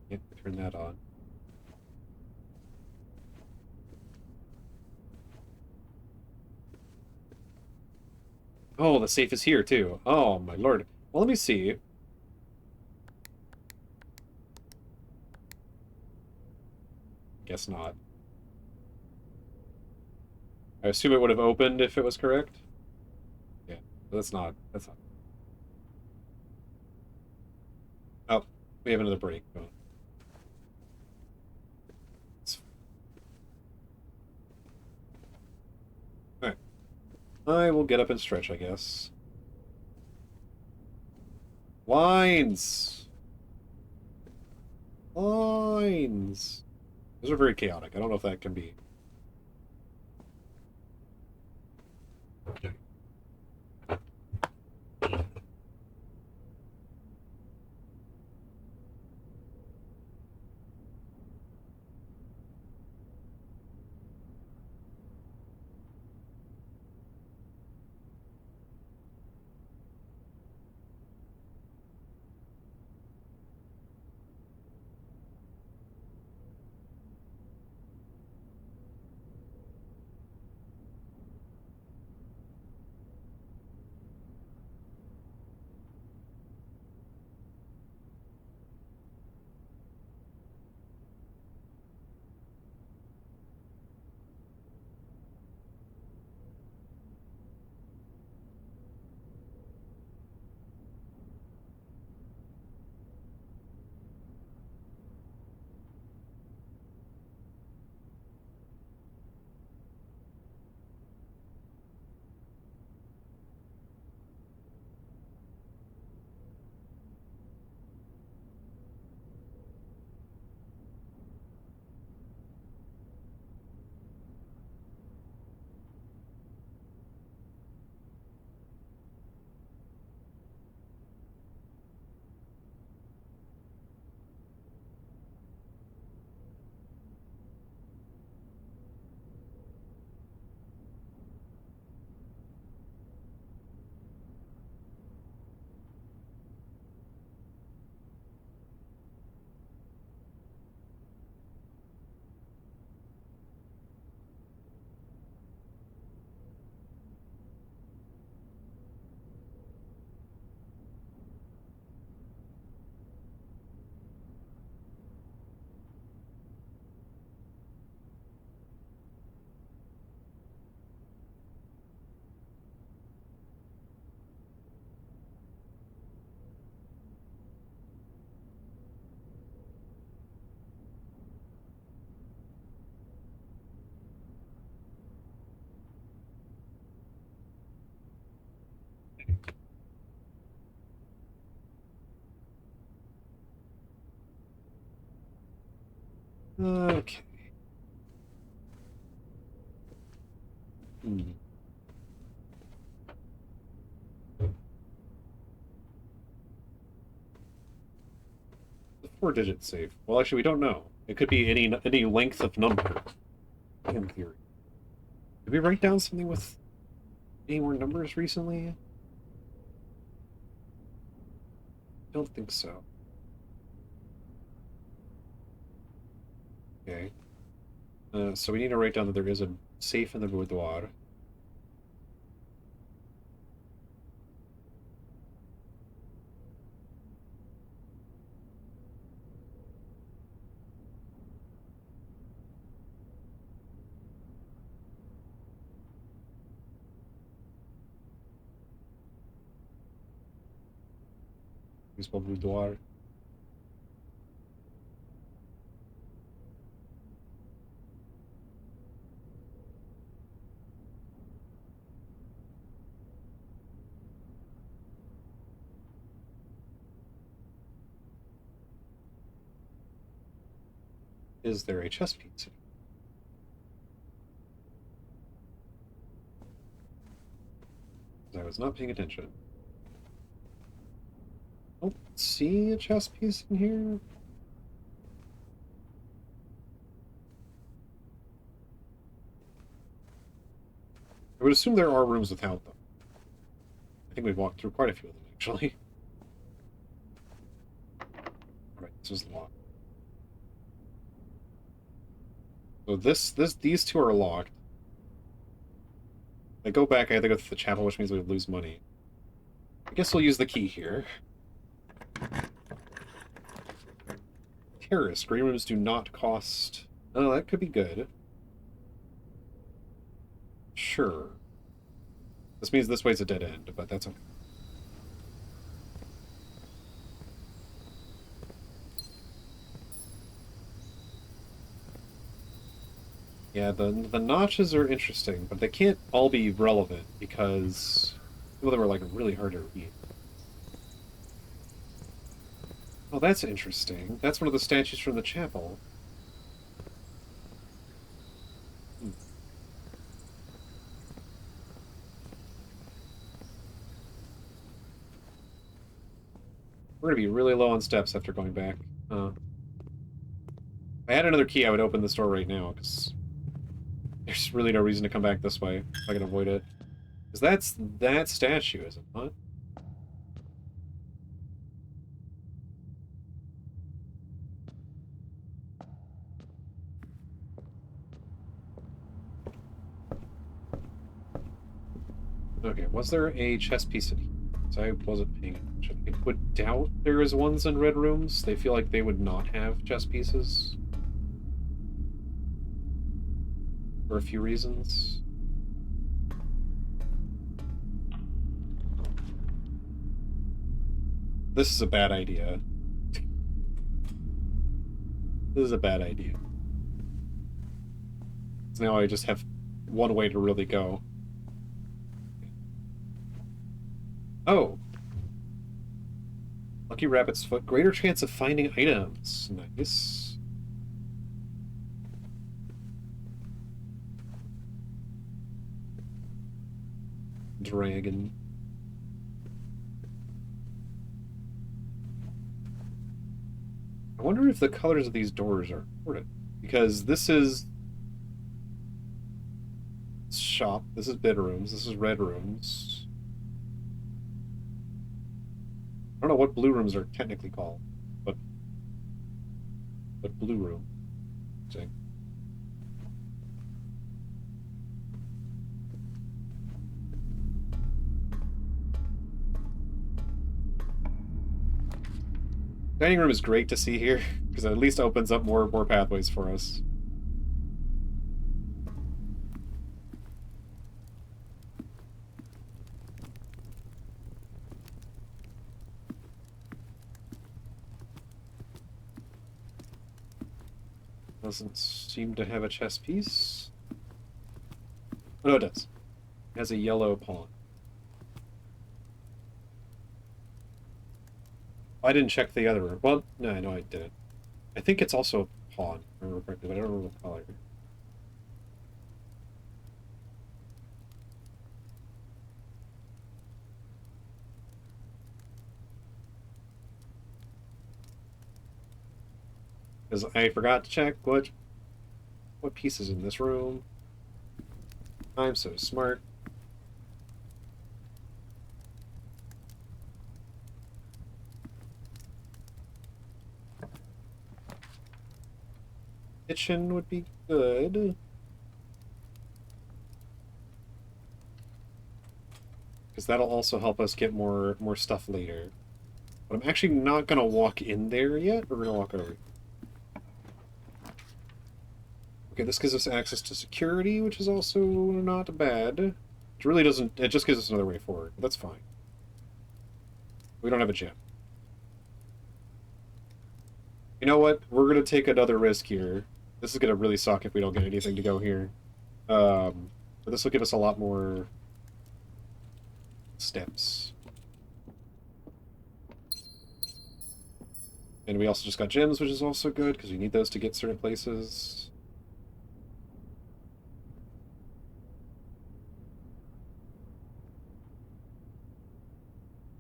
Can't turn that on. Oh, the safe is here, too. Oh, my lord. Well, let me see. Guess not. I assume it would have opened if it was correct. Yeah, but that's not. That's not. Oh, we have another break. Oh. Alright. I will get up and stretch, I guess. Lines! Lines! Those are very chaotic. I don't know if that can be. Okay. Okay. The 4-digit safe. Well, actually, we don't know. It could be any length of number, in theory. Did we write down something with any more numbers recently? Don't think so. Okay. So we need to write down that there is a safe in the boudoir. Baseball boudoir. Is there a chess piece? I was not paying attention. I don't see a chess piece in here. I would assume there are rooms without them. I think we've walked through quite a few of them, actually. Alright, this is locked. So these two are locked. If I go back, I have to go to the chapel, which means we lose money. I guess we'll use the key here. Terrace. Green rooms do not cost... Oh, that could be good. Sure. This means this way's a dead end, but that's okay. Yeah, the notches are interesting, but they can't all be relevant because some of them are like really hard to read. Oh, that's interesting. That's one of the statues from the chapel. We're gonna be really low on steps after going back. If I had another key, I would open this door right now, because there's really no reason to come back this way if I can avoid it. Because that's that statue, is it not? Okay, was there a chess piece in here? Because I wasn't paying attention. I would doubt there is ones in red rooms. They feel like they would not have chess pieces. For a few reasons. This is a bad idea. This is a bad idea. So now I just have one way to really go. Oh. Lucky Rabbit's Foot. Greater chance of finding items. Nice. Dragon. I wonder if the colors of these doors are important. Because this is shop, this is bedrooms, this is red rooms. I don't know what blue rooms are technically called, but blue room. Interesting. Dining room is great to see here, because it at least opens up more pathways for us. Doesn't seem to have a chess piece. Oh, no, it does. It has a yellow pawn. I didn't check the other room. Well, no, I know I didn't. I think it's also a pawn, if I remember correctly, but I don't remember the color. Because I forgot to check what piece is in this room. I'm so smart. Kitchen would be good. Because that'll also help us get more stuff later. But I'm actually not gonna walk in there yet. We're gonna walk over. Okay, this gives us access to security, which is also not bad. It really doesn't... It just gives us another way forward. That's fine. We don't have a gym. You know what? We're going to take another risk here. This is going to really suck if we don't get anything to go here. But this will give us a lot more steps. And we also just got gyms, which is also good, because we need those to get certain places.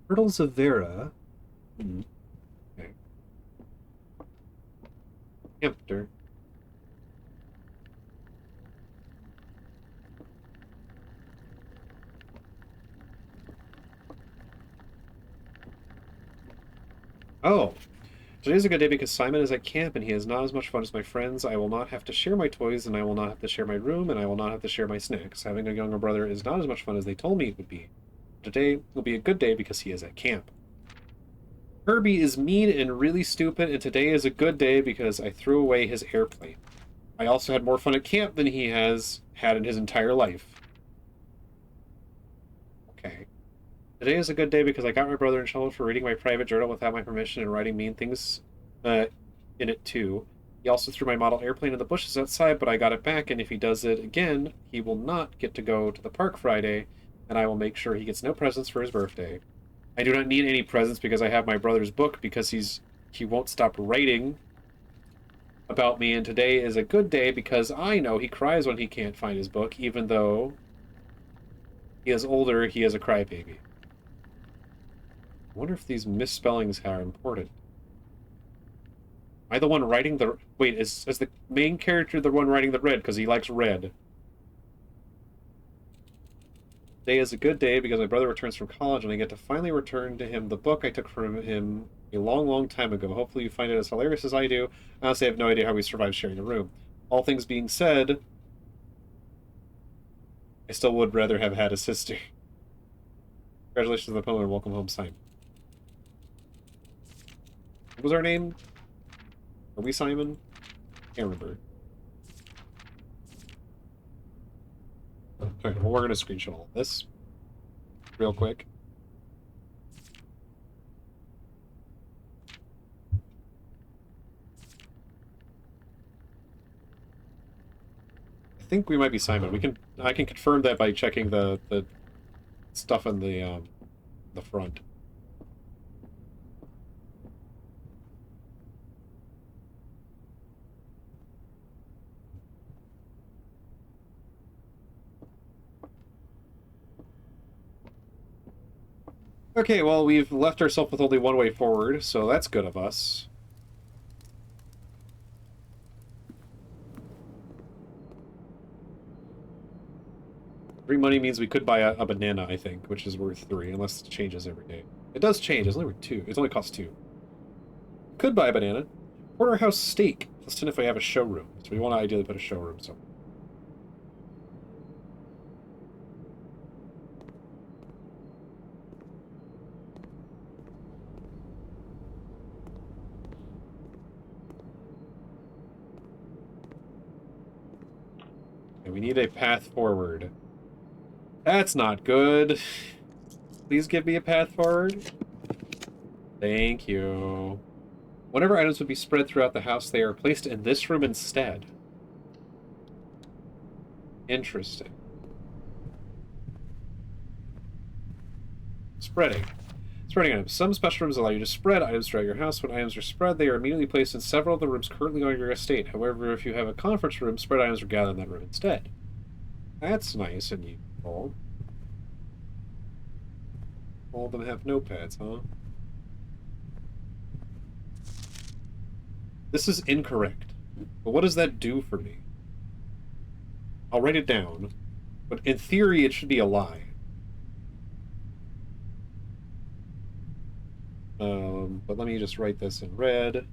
Hurdles of Vera. Okay. Tempter. Oh. Today's a good day because Simon is at camp and he has not as much fun as my friends. I will not have to share my toys and I will not have to share my room and I will not have to share my snacks. Having a younger brother is not as much fun as they told me it would be. Today will be a good day because he is at camp. Herbie is mean and really stupid, and today is a good day because I threw away his airplane. I also had more fun at camp than he has had in his entire life. Okay. Today is a good day because I got my brother in trouble for reading my private journal without my permission and writing mean things in it too. He also threw my model airplane in the bushes outside, but I got it back, and if he does it again, he will not get to go to the park Friday, and I will make sure he gets no presents for his birthday. I do not need any presents because I have my brother's book because he won't stop writing about me, and today is a good day because I know he cries when he can't find his book, even though he is older, he is a crybaby. I wonder if these misspellings are important. Am I the one writing the... Wait, is the main character the one writing the red because he likes red? Today is a good day because my brother returns from college and I get to finally return to him the book I took from him a long, long time ago. Hopefully you find it as hilarious as I do. Honestly, I have no idea how we survived sharing a room. All things being said, I still would rather have had a sister. Congratulations to the poem and welcome home, Simon. What was our name? Are we Simon? Can't remember. Okay, well, we're going to screenshot all this real quick. I think we might be Simon. I can confirm that by checking the stuff on the front. Okay, well, we've left ourselves with only one way forward, so that's good of us. Free money means we could buy a banana, I think, which is worth 3, unless it changes every day. It does change, it's only worth 2. It only costs 2. Could buy a banana. Porterhouse steak. Plus 10 if I have a showroom. So we want to ideally put a showroom somewhere. And we need a path forward. That's not good. Please give me a path forward. Thank you. Whenever items would be spread throughout the house, they are placed in this room instead. Interesting. Spreading. Spreading items. Some special rooms allow you to spread items throughout your house. When items are spread, they are immediately placed in several of the rooms currently on your estate. However, if you have a conference room, spread items are gathered in that room instead. That's nice and useful. All of them have notepads, huh? This is incorrect. But what does that do for me? I'll write it down. But in theory, it should be a lie. But let me just write this in red.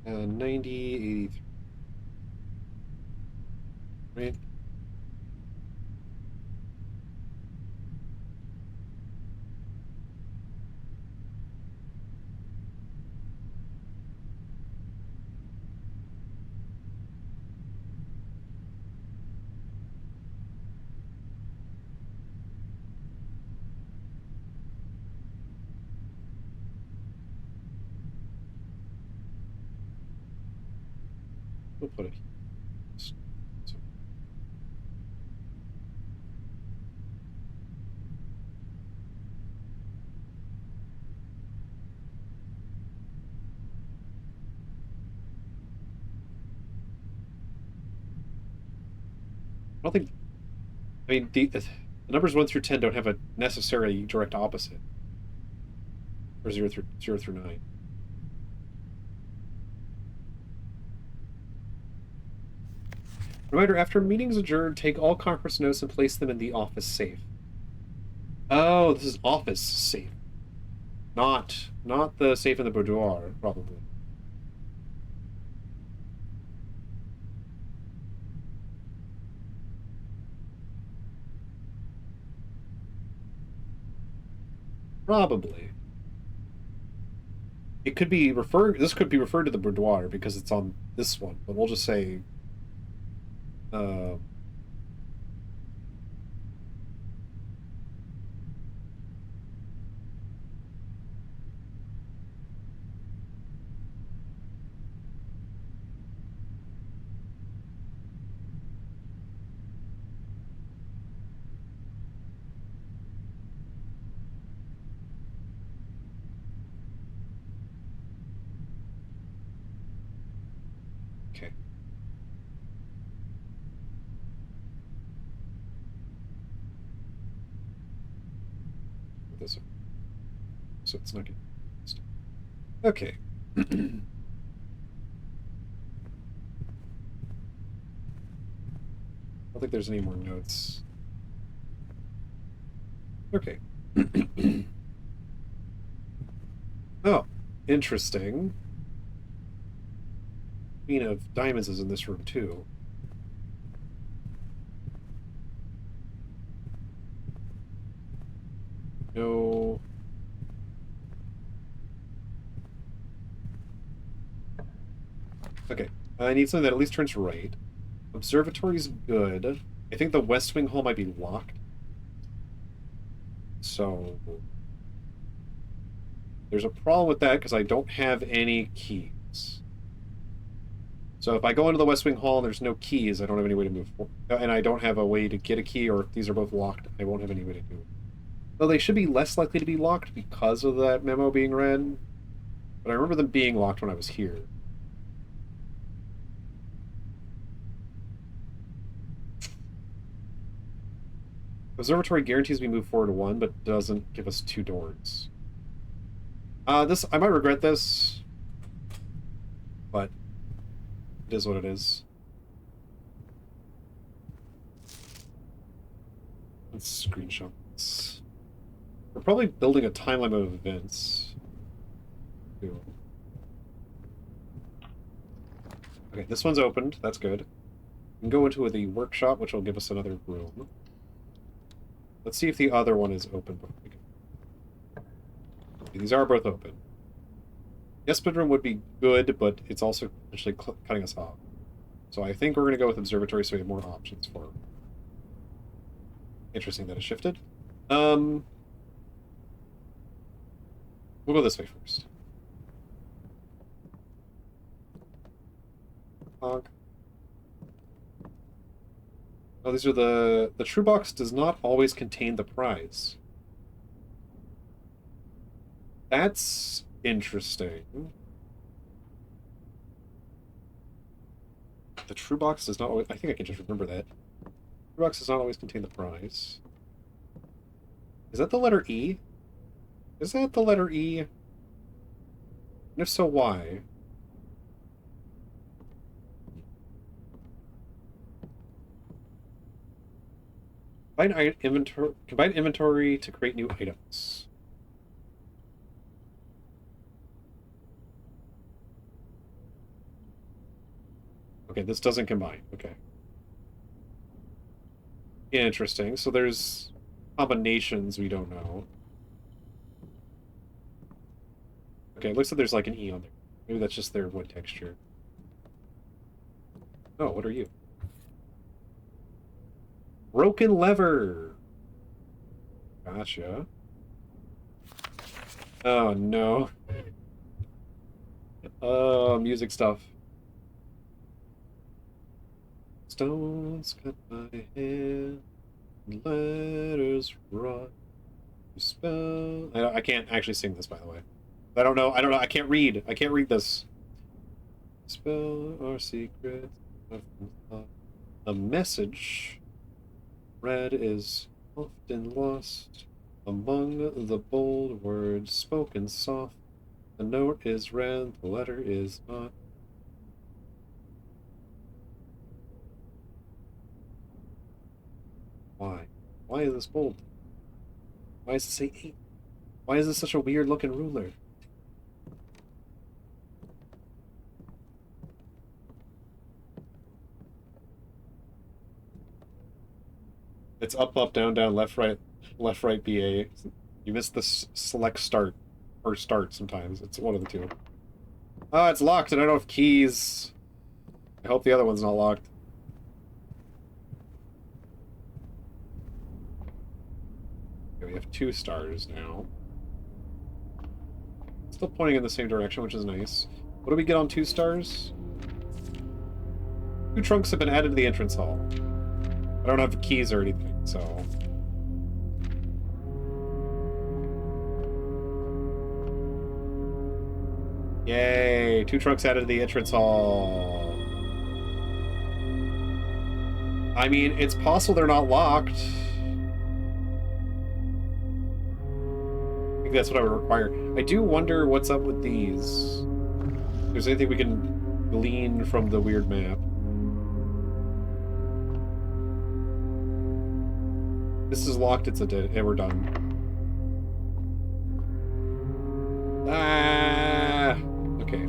Uh, 90, 83. Right? We'll put it here. So, I don't think. I mean, the numbers 1 through 10 don't have a necessarily direct opposite. Or 0 through 9. Reminder, after meetings adjourned, take all conference notes and place them in the office safe. Oh, this is office safe. Not the safe in the boudoir, probably. Probably. It could be this could be referred to the boudoir because it's on this one, but we'll just say uh okay. Put this so it's not getting okay. I don't think there's any more notes. Okay. Oh, interesting. Queen of Diamonds is in this room too. No. Okay. I need something that at least turns right. Observatory's good. I think the West Wing Hall might be locked. So there's a problem with that because I don't have any keys. So if I go into the West Wing Hall and there's no keys, I don't have any way to move forward. And I don't have a way to get a key, or if these are both locked, I won't have any way to do it. Though they should be less likely to be locked because of that memo being read. But I remember them being locked when I was here. Observatory guarantees we move forward 1, but doesn't give us 2 doors. This I might regret this, but it is what it is. Let's screenshot this. We're probably building a timeline of events. Okay, this one's opened. That's good. We can go into the workshop, which will give us another room. Let's see if the other one is open before we go. These are both open. Guest bedroom would be good, but it's also potentially cutting us off. So I think we're going to go with observatory so we have more options for it. Interesting that it shifted. We'll go this way first. Oh, these are the true box does not always contain the prize. That's interesting. The true box does not always... I think I can just remember that. True box does not always contain the prize. Is that the letter E? Is that the letter E? And if so, why? Combine inventory to create new items. Okay, this doesn't combine. Okay. Interesting. So there's combinations we don't know. Okay, it looks like there's like an E on there. Maybe that's just their wood texture. Oh, what are you? Broken lever. Gotcha. Oh, no. Oh, music stuff. Stones cut my hand, letters rot. You spell. I can't actually sing this, by the way. I don't know. I can't read. I can't read this. Spell our secrets. A message read is often lost among the bold words spoken soft. The note is read, the letter is not. Why? Why is this bold? Why does it say 8? Why is this such a weird looking ruler? It's up, up, down, down, left, right, BA. You missed the select start, or start sometimes. It's one of the two. Oh, it's locked, and I don't have keys. I hope the other one's not locked. Okay, we have 2 stars now. Still pointing in the same direction, which is nice. What do we get on 2 stars? 2 trunks have been added to the entrance hall. I don't have keys or anything, so... Yay! 2 trunks added to the entrance hall. I mean, it's possible they're not locked. I think that's what I would require. I do wonder what's up with these. If there's anything we can glean from the weird map. This is locked, it's a dead, and we're done. Ah! Okay.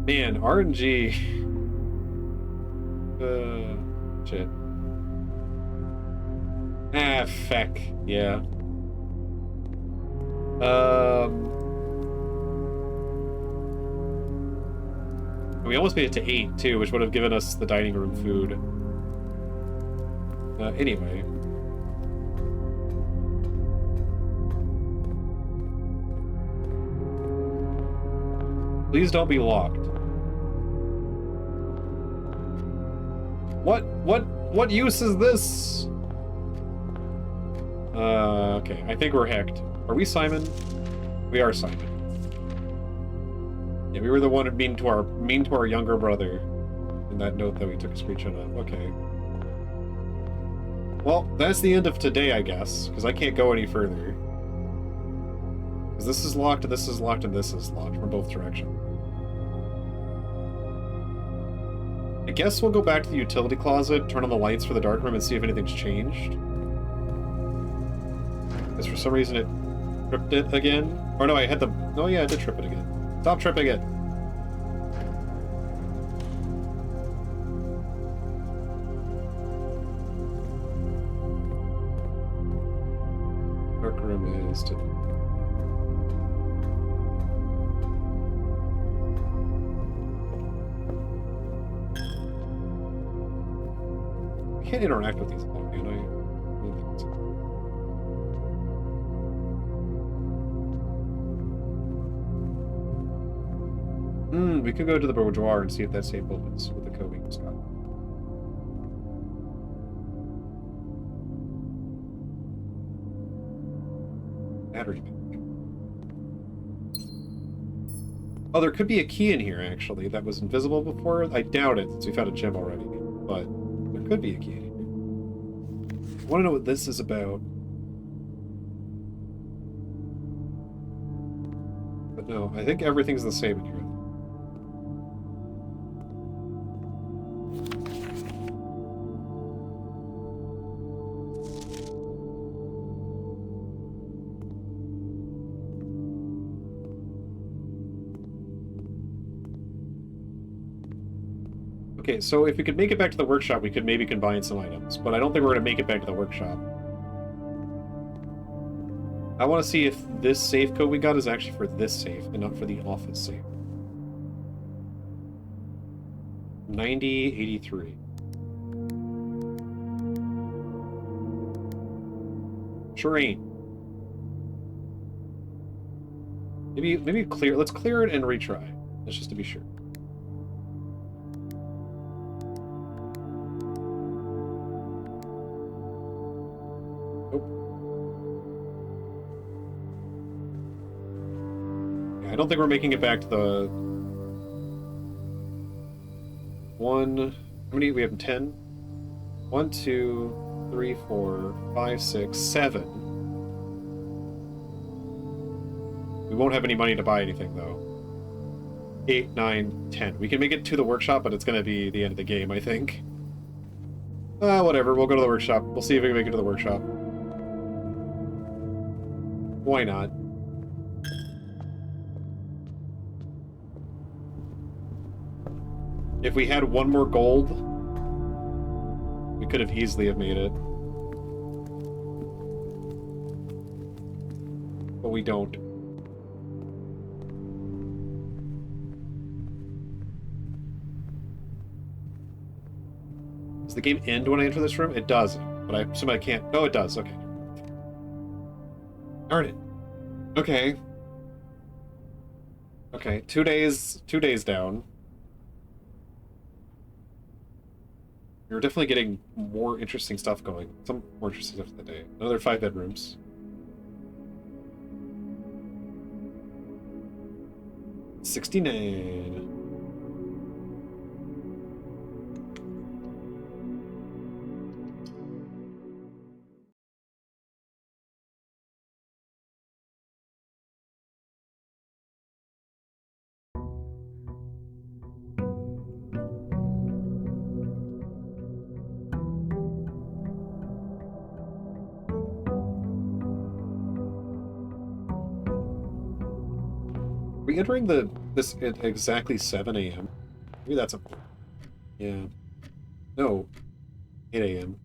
Man, RNG. Shit. Ah, feck. Yeah. We almost made it to 8, too, which would have given us the dining room food. Anyway. Please don't be locked. What use is this? Okay. I think we're hecked. Are we Simon? We are Simon. Yeah, we were the one mean to our younger brother in that note that we took a screenshot of. Okay. Well, that's the end of today, I guess, because I can't go any further. Because this is locked, and this is locked, and this is locked from both directions. I guess we'll go back to the utility closet, turn on the lights for the dark room, and see if anything's changed. Because for some reason it tripped it again. Or no, I had the... Oh yeah, I did trip it again. Stop tripping it! Dark room is to... can't interact with these at all, can I? don't think so. We could go to the boudoir and see if that safe opens with the code we just got. Battery pack. Oh, there could be a key in here, actually, that was invisible before. I doubt it, since we've had a gem already. But there could be a key in here. I want to know what this is about. But no, I think everything's the same in here. Okay, so if we could make it back to the workshop, we could maybe combine some items, but I don't think we're going to make it back to the workshop. I want to see if this safe code we got is actually for this safe and not for the office safe. 9083. Sure ain't. Maybe clear. Let's clear it and retry. That's just to be sure. I don't think we're making it back to the one. How many? We have 10. 1, 2, 3, 4, 5, 6, 7. We won't have any money to buy anything though. 8, 9, 10. We can make it to the workshop, but it's going to be the end of the game, I think. Whatever. We'll go to the workshop. We'll see if we can make it to the workshop. Why not? If we had one more gold, we could have easily have made it. But we don't. Does the game end when I enter this room? It does, but I assume I can't. Oh, it does. Okay. Darn it. Okay. Okay, 2 days down. You're definitely getting more interesting stuff going. Some more interesting stuff today. Another 5 bedrooms. 69. Are we entering this at exactly 7 a.m.? Maybe that's a... Yeah. No. 8 a.m.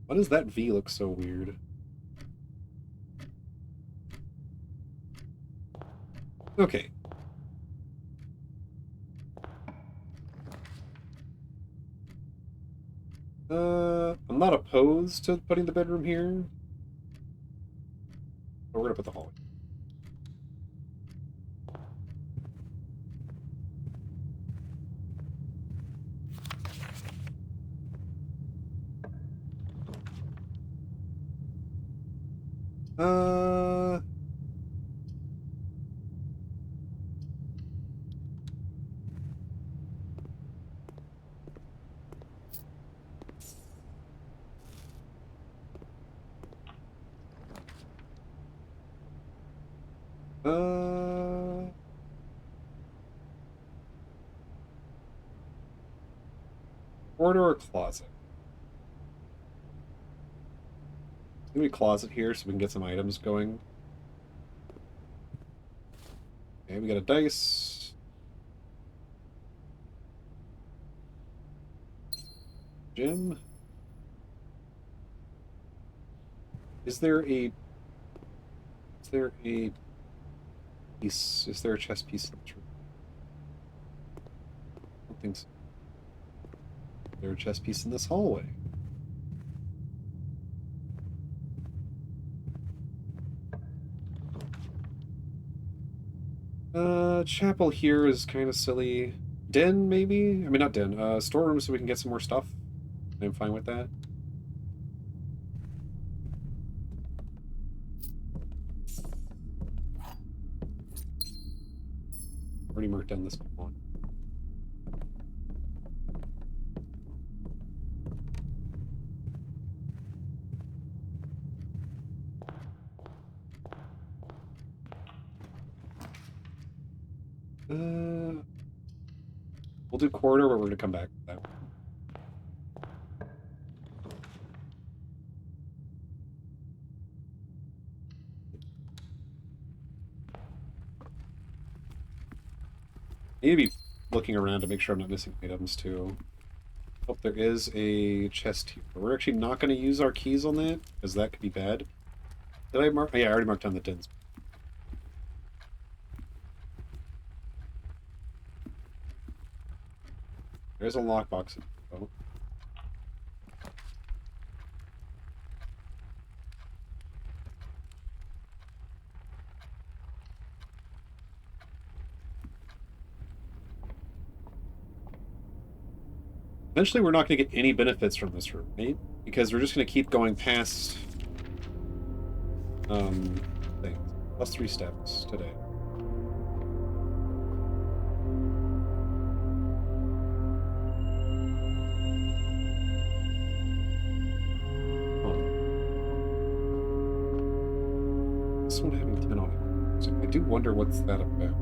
Why does that V look so weird? Okay. I'm not opposed to putting the bedroom here. But we're gonna put the hallway. Uh... Corridor or closet? Maybe closet here so we can get some items going. Okay, we got a dice. Gem. Is there a piece? Is there a chess piece in this room? I don't think so. There's a chess piece in this hallway. Chapel here is kind of silly. Den, maybe? I mean, not den. Storeroom so we can get some more stuff. I'm fine with that. Already marked down this one. We'll do corridor, but we're going to come back to that. Need to be looking around to make sure I'm not missing items, too. Oh, there is a chest here. We're actually not going to use our keys on that, because that could be bad. Did I mark? Oh, yeah, I already marked down the dens. There's a lockbox. Oh. Eventually, we're not going to get any benefits from this room, right? Because we're just going to keep going past things. Plus 3 steps today. This one having 10 on it. So I do wonder what's that about.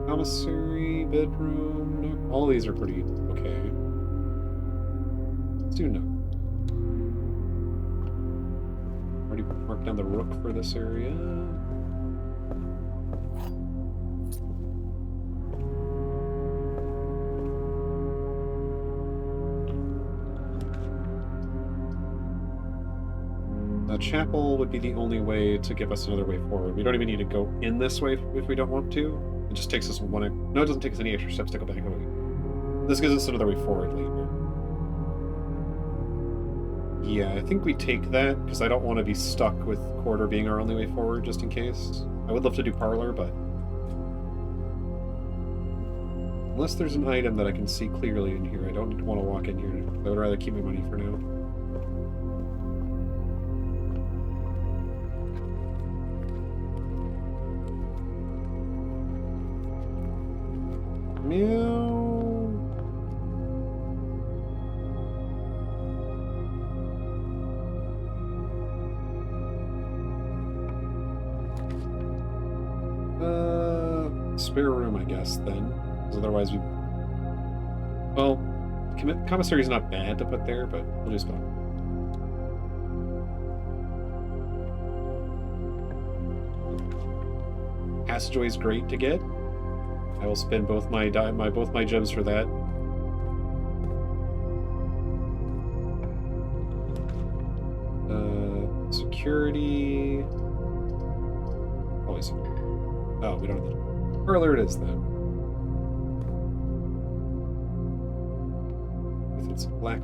Commissary, bedroom. No, all these are pretty okay. Let's do no. Already marked down the rook for this area. Chapel would be the only way to give us another way forward. We don't even need to go in this way if we don't want to. It just takes us one... No, it doesn't take us any extra steps to go back away. This gives us another way forward later. Yeah, I think we take that, because I don't want to be stuck with corridor being our only way forward, just in case. I would love to do parlor, but... Unless there's an item that I can see clearly in here, I don't want to walk in here. I would rather keep my money for now. Meow. Spare room, I guess, then. Because otherwise we... Well, commissary is not bad to put there, but we'll just go. Passageway is great to get. I will spend both my gems for that. Security. Always. Oh, we don't have the. Parlor it is then. If it's black.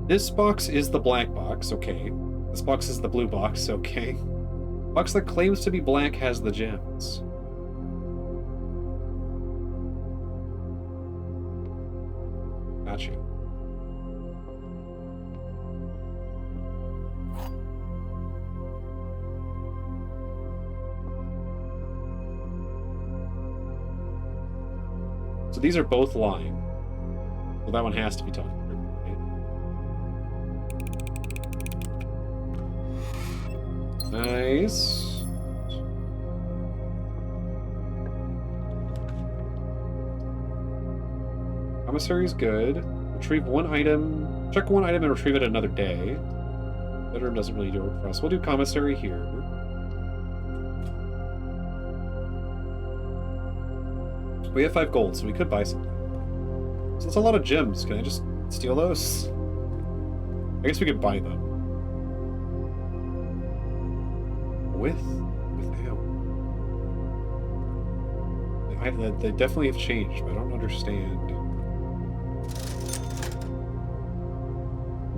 This box is the black box. Okay. This box is the blue box. Okay. Box that claims to be black has the gems. Gotcha. So these are both lying. So that one has to be talking. Right? Nice. Commissary's good. Retrieve one item. Check one item and retrieve it another day. Bedroom doesn't really do it for us. We'll do commissary here. We have 5 gold, so we could buy something. So that's a lot of gems. Can I just steal those? I guess we could buy them. with ammo. They definitely have changed, but I don't understand.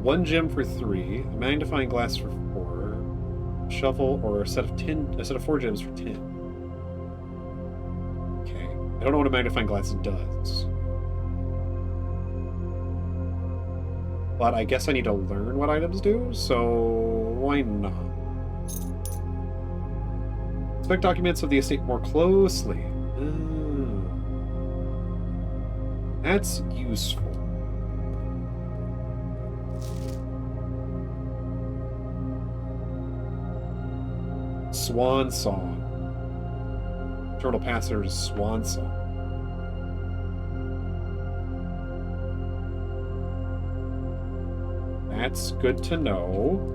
1 gem for 3, a magnifying glass for 4, shovel, or a set of 4 gems for 10. Okay. I don't know what a magnifying glass does. But I guess I need to learn what items do, so why not? Inspect documents of the estate more closely. That's useful. Swan Song. Turtle Passer's Swan Song. That's good to know.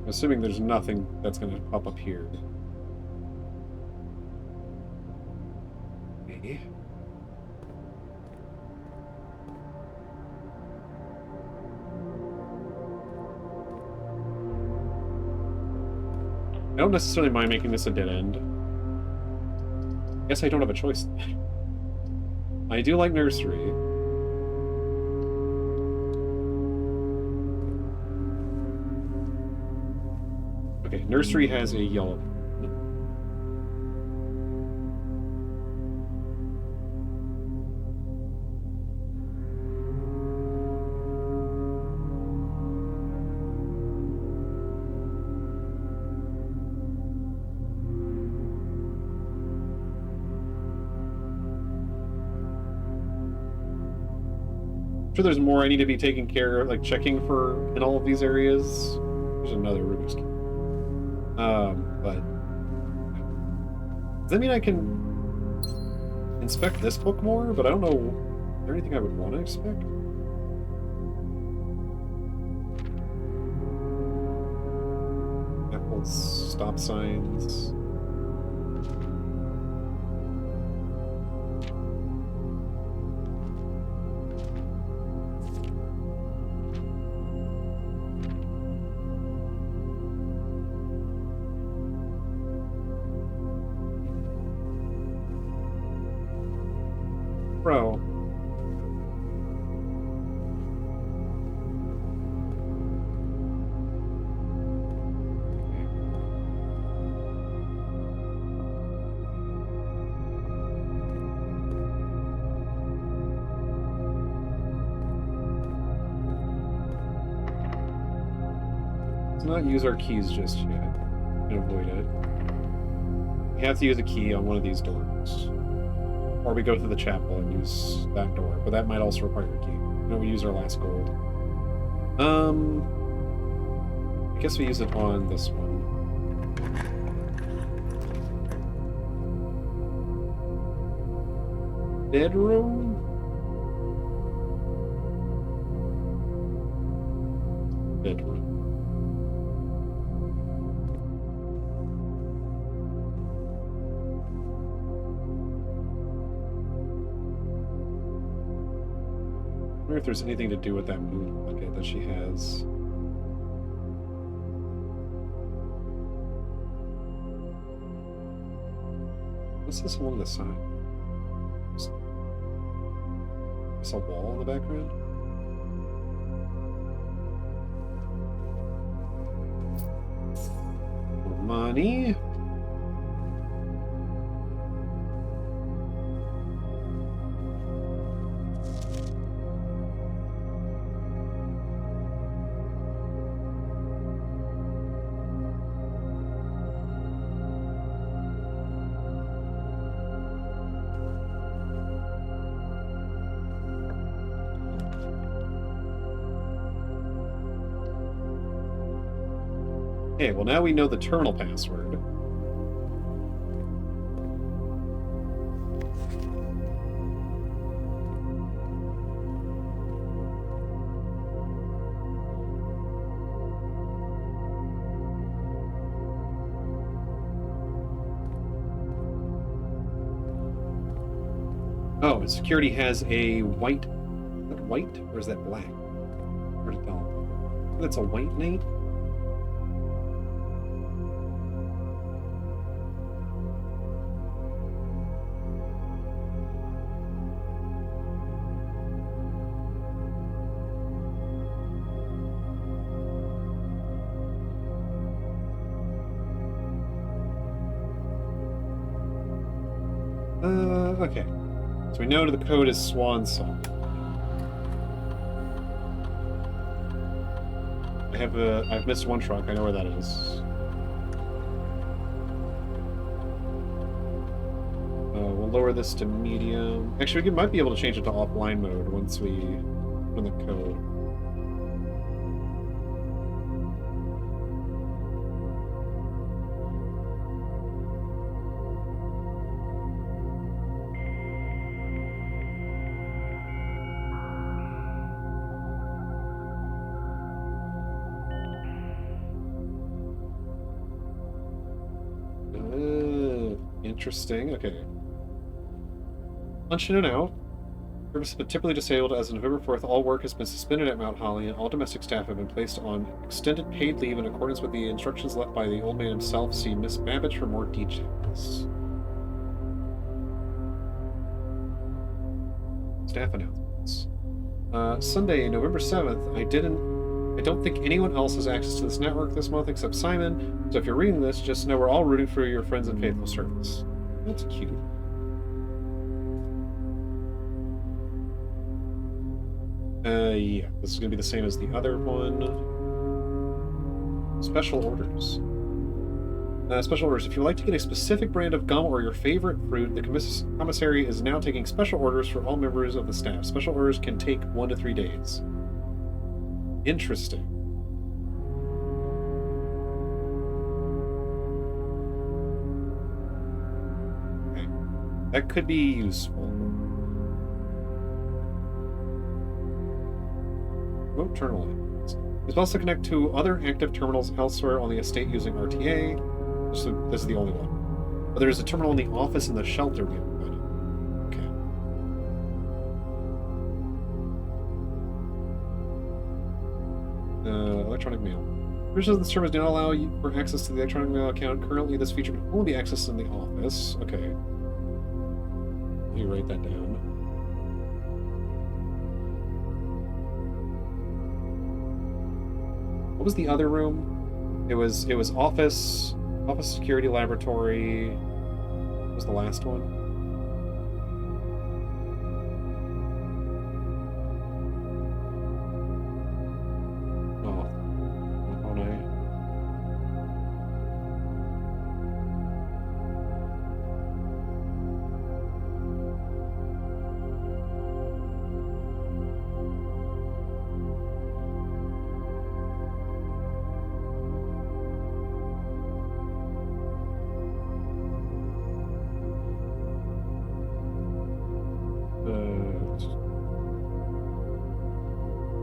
Assuming there's nothing that's going to pop up here. Okay. I don't necessarily mind making this a dead end. I guess I don't have a choice. I do like nursery. Okay, nursery has a yellow. I'm sure there's more I need to be taking care of, like checking for in all of these areas. There's another Rubik's Cube. But does that mean I can inspect this book more? But I don't know. Is there anything I would want to inspect? Apples, stop signs. Bro. Let's not use our keys just yet. We can avoid it. We have to use a key on one of these doors. Or we go through the chapel and use that door, but that might also require a key. No, we use our last gold. I guess we use it on this one. Bedroom? Bedroom. I wonder if there's anything to do with that moon bucket that she has. What's this along the side? Is a wall in the background? More money. Okay, well now we know the terminal password. Oh, security has a white. Is that white or is that black? Hard to tell. I think that's a white knight. Okay. So we know the code is Swan Song. I've missed one truck. I know where that is. We'll lower this to medium. Actually, we might be able to change it to offline mode once we run the code. Interesting. Okay. Lunch in and out. Service has been typically disabled as of November 4th. All work has been suspended at Mount Holly, and all domestic staff have been placed on extended paid leave in accordance with the instructions left by the old man himself. See Miss Babbage for more details. Staff announcements. Sunday, November 7th. I don't think anyone else has access to this network this month except Simon, so if you're reading this, just know we're all rooting for your friends and faithful servants. That's cute. Yeah, this is going to be the same as the other one. Special orders. Special orders. If you would like to get a specific brand of gum or your favorite fruit, the commissary is now taking special orders for all members of the staff. Special orders can take 1 to 3 days. Interesting. Okay. That could be useful. Remote terminal lines. You're supposed to connect to other active terminals elsewhere on the estate using RTA. So this is the only one. But there's a terminal in the office and the shelter we haven't got. Electronic mail. Provisions of the service do not allow you for access to the electronic mail account. Currently, this feature can only be accessed in the office. Okay. Let me write that down. What was the other room? It was office security laboratory. What was the last one?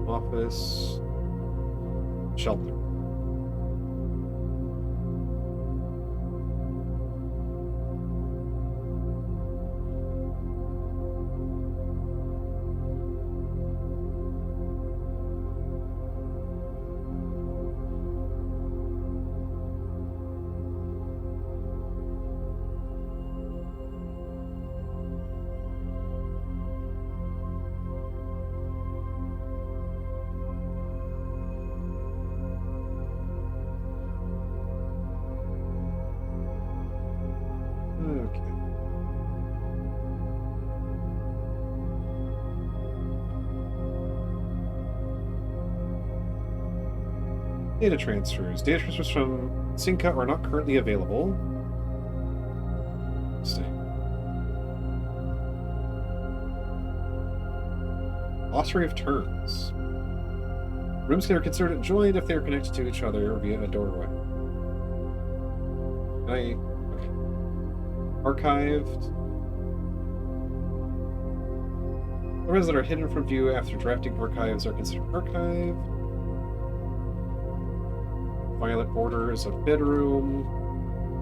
Office shelter. Data transfers. Data transfers from Cinca are not currently available. Interesting. Glossary of terms. Rooms are considered joined if they are connected to each other via a doorway. Okay. Archived. Rooms that are hidden from view after drafting archives are considered archived. Violet borders of bedroom.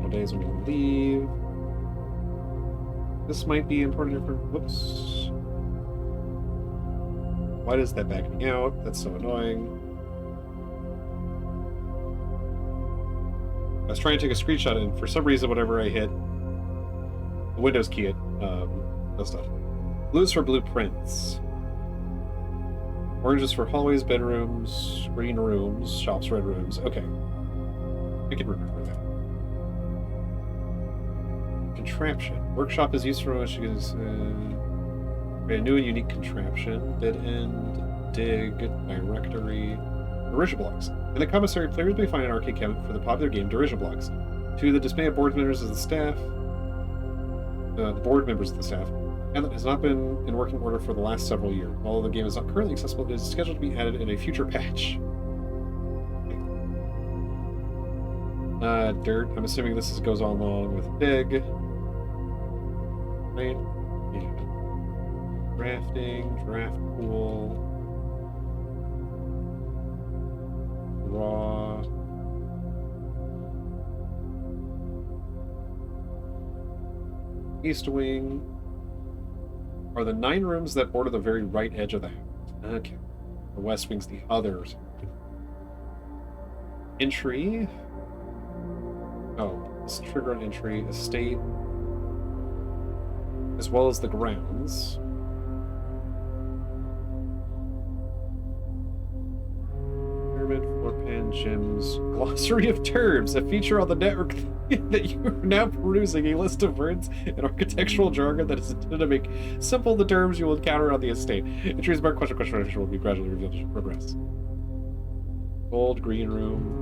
No days when you leave. This might be important for... Whoops. Why does that back me out? That's so annoying. I was trying to take a screenshot, and for some reason, whenever I hit the Windows key, it does stuff. Blues for blueprints. Oranges for hallways, bedrooms, green rooms, shops, red rooms. Okay. We can remember that. Contraption. Workshop is used for when she is a new and unique contraption. Dead end, dig, directory, dirision blocks. In the commissary, players may find an arcade cabinet for the popular game Dirision Blocks. To the dismay of board members of the staff, and has not been in working order for the last several years. Although the game is not currently accessible, it is scheduled to be added in a future patch. Dirt. I'm assuming this goes on along with dig. Right? Yeah. Drafting, draft pool. Raw. East wing. Are the 9 rooms that border the very right edge of the house. Okay. The west wing's the other side. Entry. Oh, let's trigger an entry. Estate. As well as the grounds. Pyramid, floor pan, gyms. Glossary of terms, a feature on the network that you are now perusing, a list of words and architectural jargon that is intended to make simple the terms you will encounter on the estate. Entries marked question will be gradually revealed as progress. Gold, green room.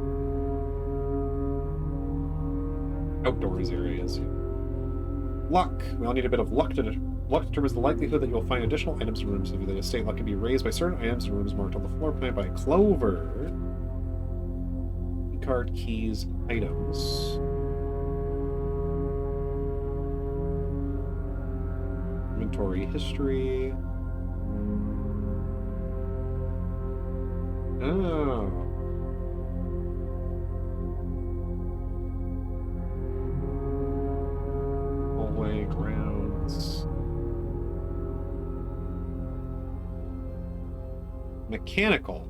Outdoors areas. Luck. We all need a bit of luck to determine the likelihood that you'll find additional items in rooms of the estate. Luck can be raised by certain items in rooms marked on the floor plan by Clover. Card, keys, items. Inventory history. Oh. Hallway, grounds. Mechanical.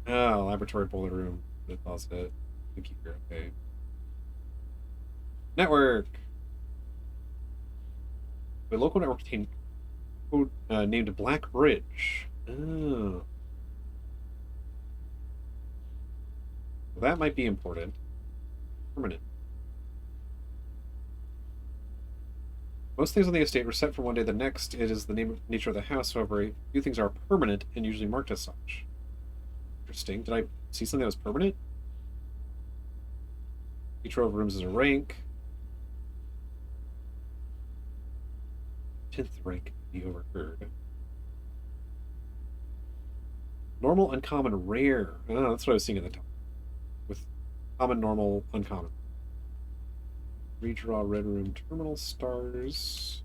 Oh, laboratory boiler room. It lost it. I think you're okay. Network. The local network team named Black Bridge. Oh. Well, that might be important. Permanent. Most things on the estate were set from one day to the next. It is the nature of the house, however, a few things are permanent and usually marked as such. Interesting. Did I see something that was permanent? Each row of rooms is a rank. 10th rank can be overheard. Normal, uncommon, rare. Oh, that's what I was seeing at the top. With common, normal, uncommon. Redraw, red room, terminal stars.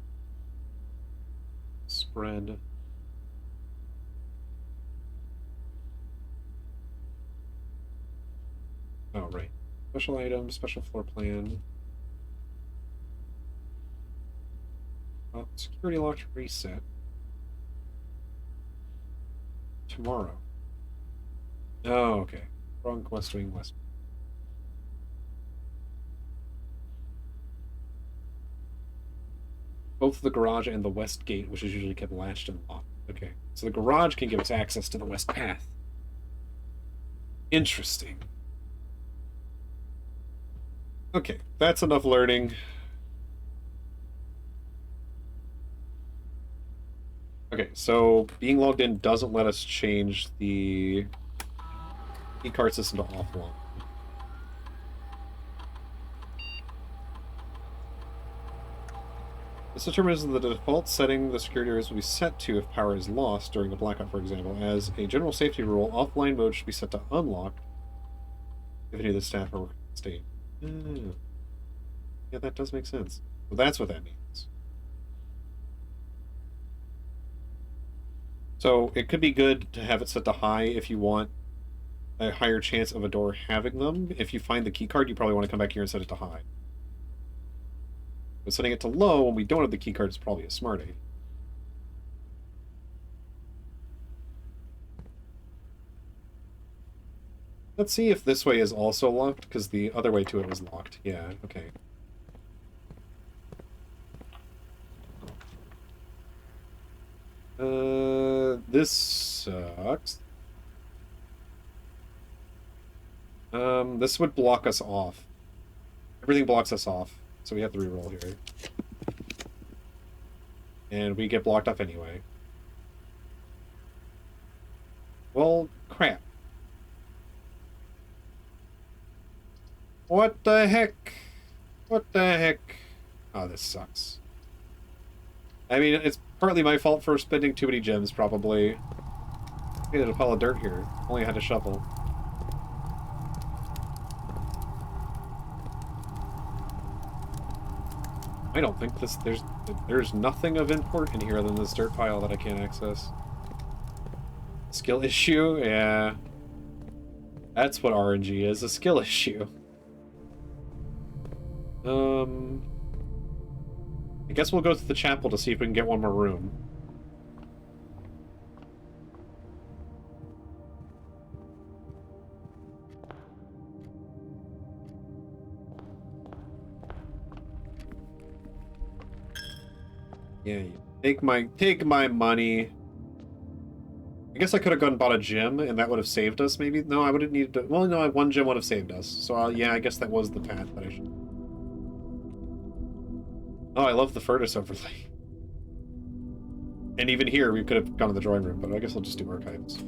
Spread. Oh, right. Special item, special floor plan. Oh, security locked reset. Tomorrow. Oh, okay. Wrong West Wing, West. Both the garage and the west gate, which is usually kept latched and locked. Okay. So the garage can give us access to the west path. Interesting. Okay, that's enough learning. Okay, so being logged in doesn't let us change the keycard system to offline. This determines the default setting the security areas will be set to if power is lost during a blackout, for example. As a general safety rule, offline mode should be set to unlocked if any of the staff are working in the state. Yeah, that does make sense. So that's what that means. So it could be good to have it set to high if you want a higher chance of a door having them. If you find the key card, you probably want to come back here and set it to high. But setting it to low when we don't have the keycard is probably a smarty. Let's see if this way is also locked, because the other way to it was locked. Yeah, okay. This sucks. This would block us off. Everything blocks us off, so we have to reroll here. And we get blocked off anyway. Well, crap. What the heck? What the heck? Oh, this sucks. I mean, it's partly my fault for spending too many gems, probably. I needed a pile of dirt here. Only had a shovel. I don't think there's nothing of import in here other than this dirt pile that I can't access. Skill issue? Yeah. That's what RNG is, a skill issue. I guess we'll go to the chapel to see if we can get one more room. Yeah, take my money. I guess I could have gone and bought a gem, and that would have saved us, maybe? No, I would have needed to... Well, no, one gem would have saved us. So, yeah, I guess that was the path that I should... Oh, I love the furnace overlay. And even here, we could have gone to the drawing room, but I guess I'll just do archives.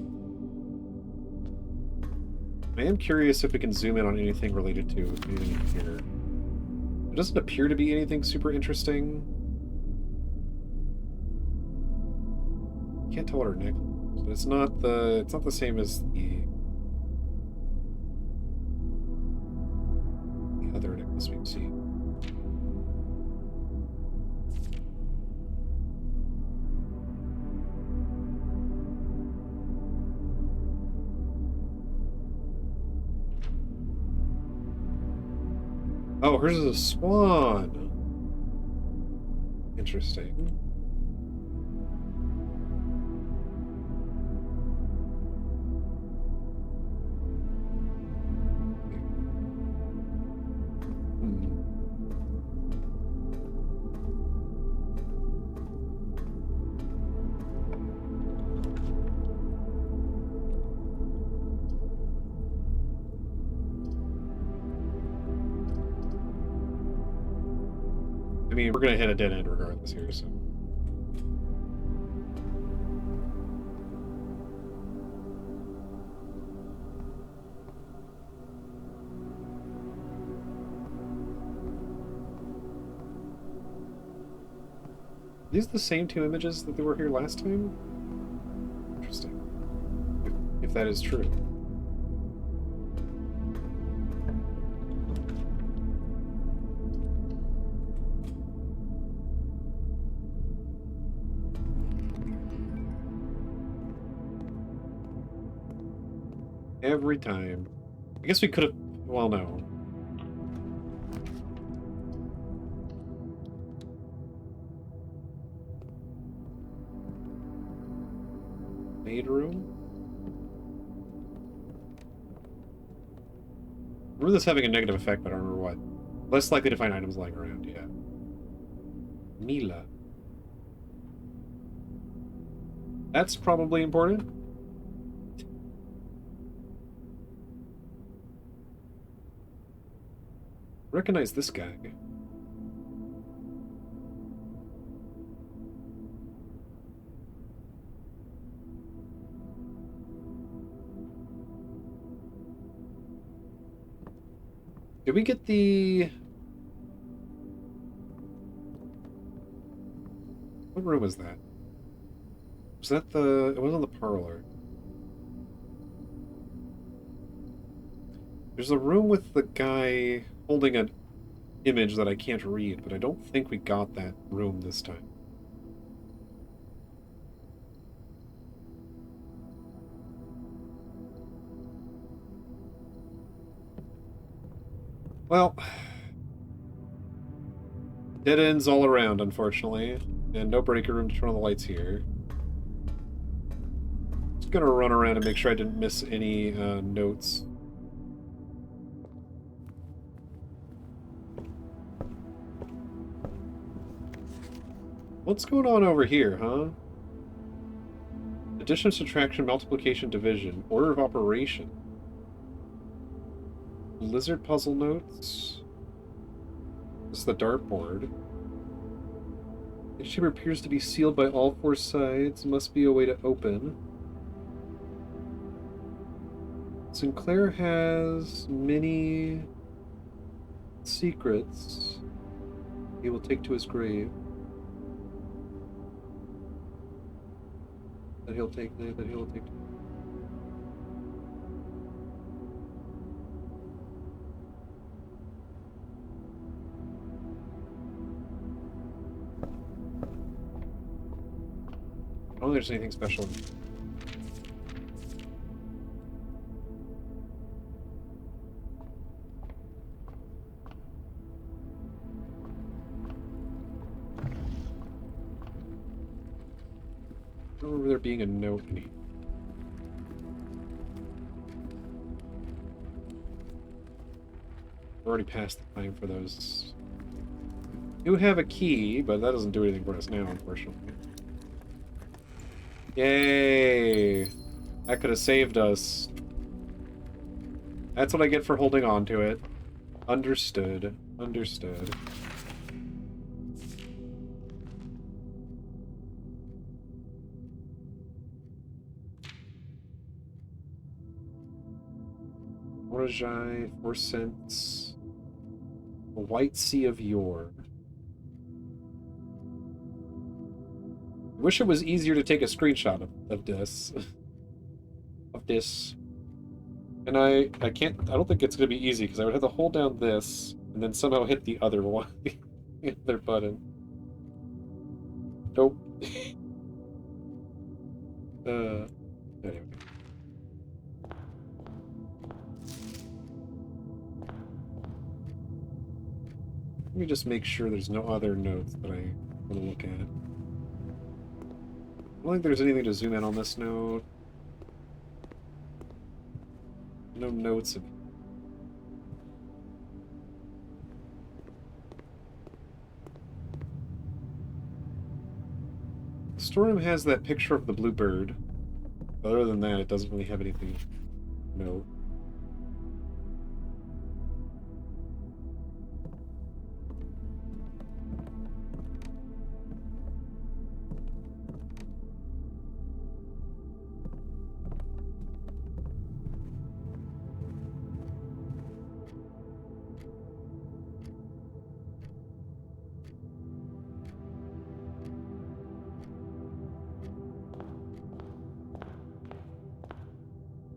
I am curious if we can zoom in on anything related to anything here. There doesn't appear to be anything super interesting. Can't tell what our necklace is, but it's not the same as the other necklace we've seen. Oh, hers is a swan. Interesting. I mean, we're gonna hit a dead end regardless here, so. Are these the same two images that they were here last time? Interesting. If that is true. Every time. I guess we could have... Well, no. Maid room? I remember this having a negative effect, but I don't remember what. Less likely to find items lying around, yeah. Mila. That's probably important. Recognize this guy. Did we get the... What room was that? Was that the... It wasn't the parlor. There's a room with the guy holding an image that I can't read, but I don't think we got that room this time. Well... Dead ends all around, unfortunately. And no breaker room to turn on the lights here. Just gonna run around and make sure I didn't miss any notes. What's going on over here, huh? Addition, subtraction, multiplication, division. Order of operation. Lizard puzzle notes. This is the dartboard. The chamber appears to be sealed by all four sides. Must be a way to open. Sinclair has many secrets he will take to his grave. That he'll take. I don't think there's anything special. I don't remember there being a note in here. We're already past the time for those. We do have a key, but that doesn't do anything for us now, unfortunately. Yay! That could have saved us. That's what I get for holding on to it. Understood. Understood. Morajai, 4 cents. A White Sea of Yore. I wish it was easier to take a screenshot of this. Of this. And I don't think it's going to be easy, because I would have to hold down this, and then somehow hit the other one. The other button. Nope. Anyway. Let me just make sure there's no other notes that I want to look at. I don't think there's anything to zoom in on this note. No notes. The storeroom has that picture of the blue bird. Other than that, it doesn't really have anything. No.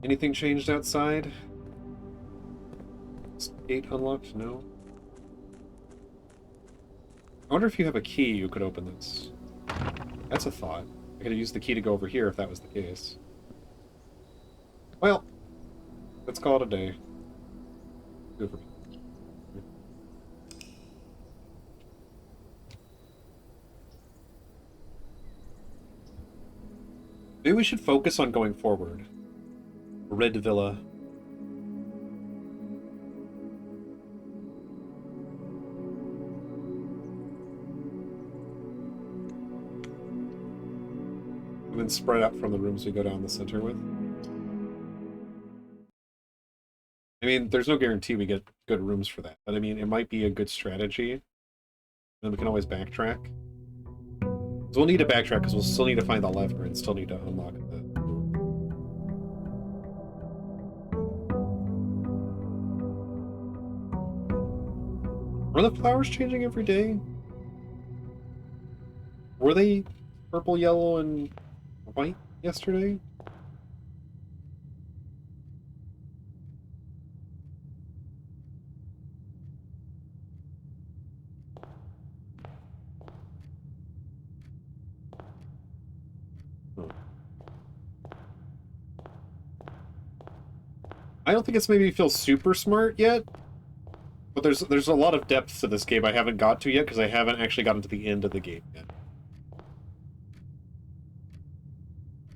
Anything changed outside? Gate unlocked? No. I wonder if you have a key you could open this. That's a thought. I could have used the key to go over here if that was the case. Well, let's call it a day. Good for me. Maybe we should focus on going forward. Red Villa. And then spread out from the rooms we go down the center with. I mean, there's no guarantee we get good rooms for that, but I mean, it might be a good strategy. And we can always backtrack. So we'll need to backtrack because we'll still need to find the lever and still need to unlock the... Are the flowers changing every day? Were they purple, yellow, and white yesterday? I don't think it's made me feel super smart yet, But there's a lot of depth to this game I haven't got to yet, because I haven't actually gotten to the end of the game yet.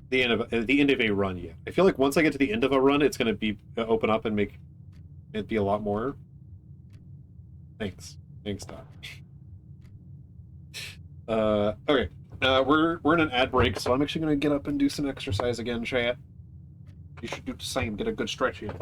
The end of a run yet. I feel like once I get to the end of a run, it's going to be open up and make it be a lot more. Thanks, Doc. Okay. We're in an ad break, so I'm actually going to get up and do some exercise again, chat. You should do the same. Get a good stretch in.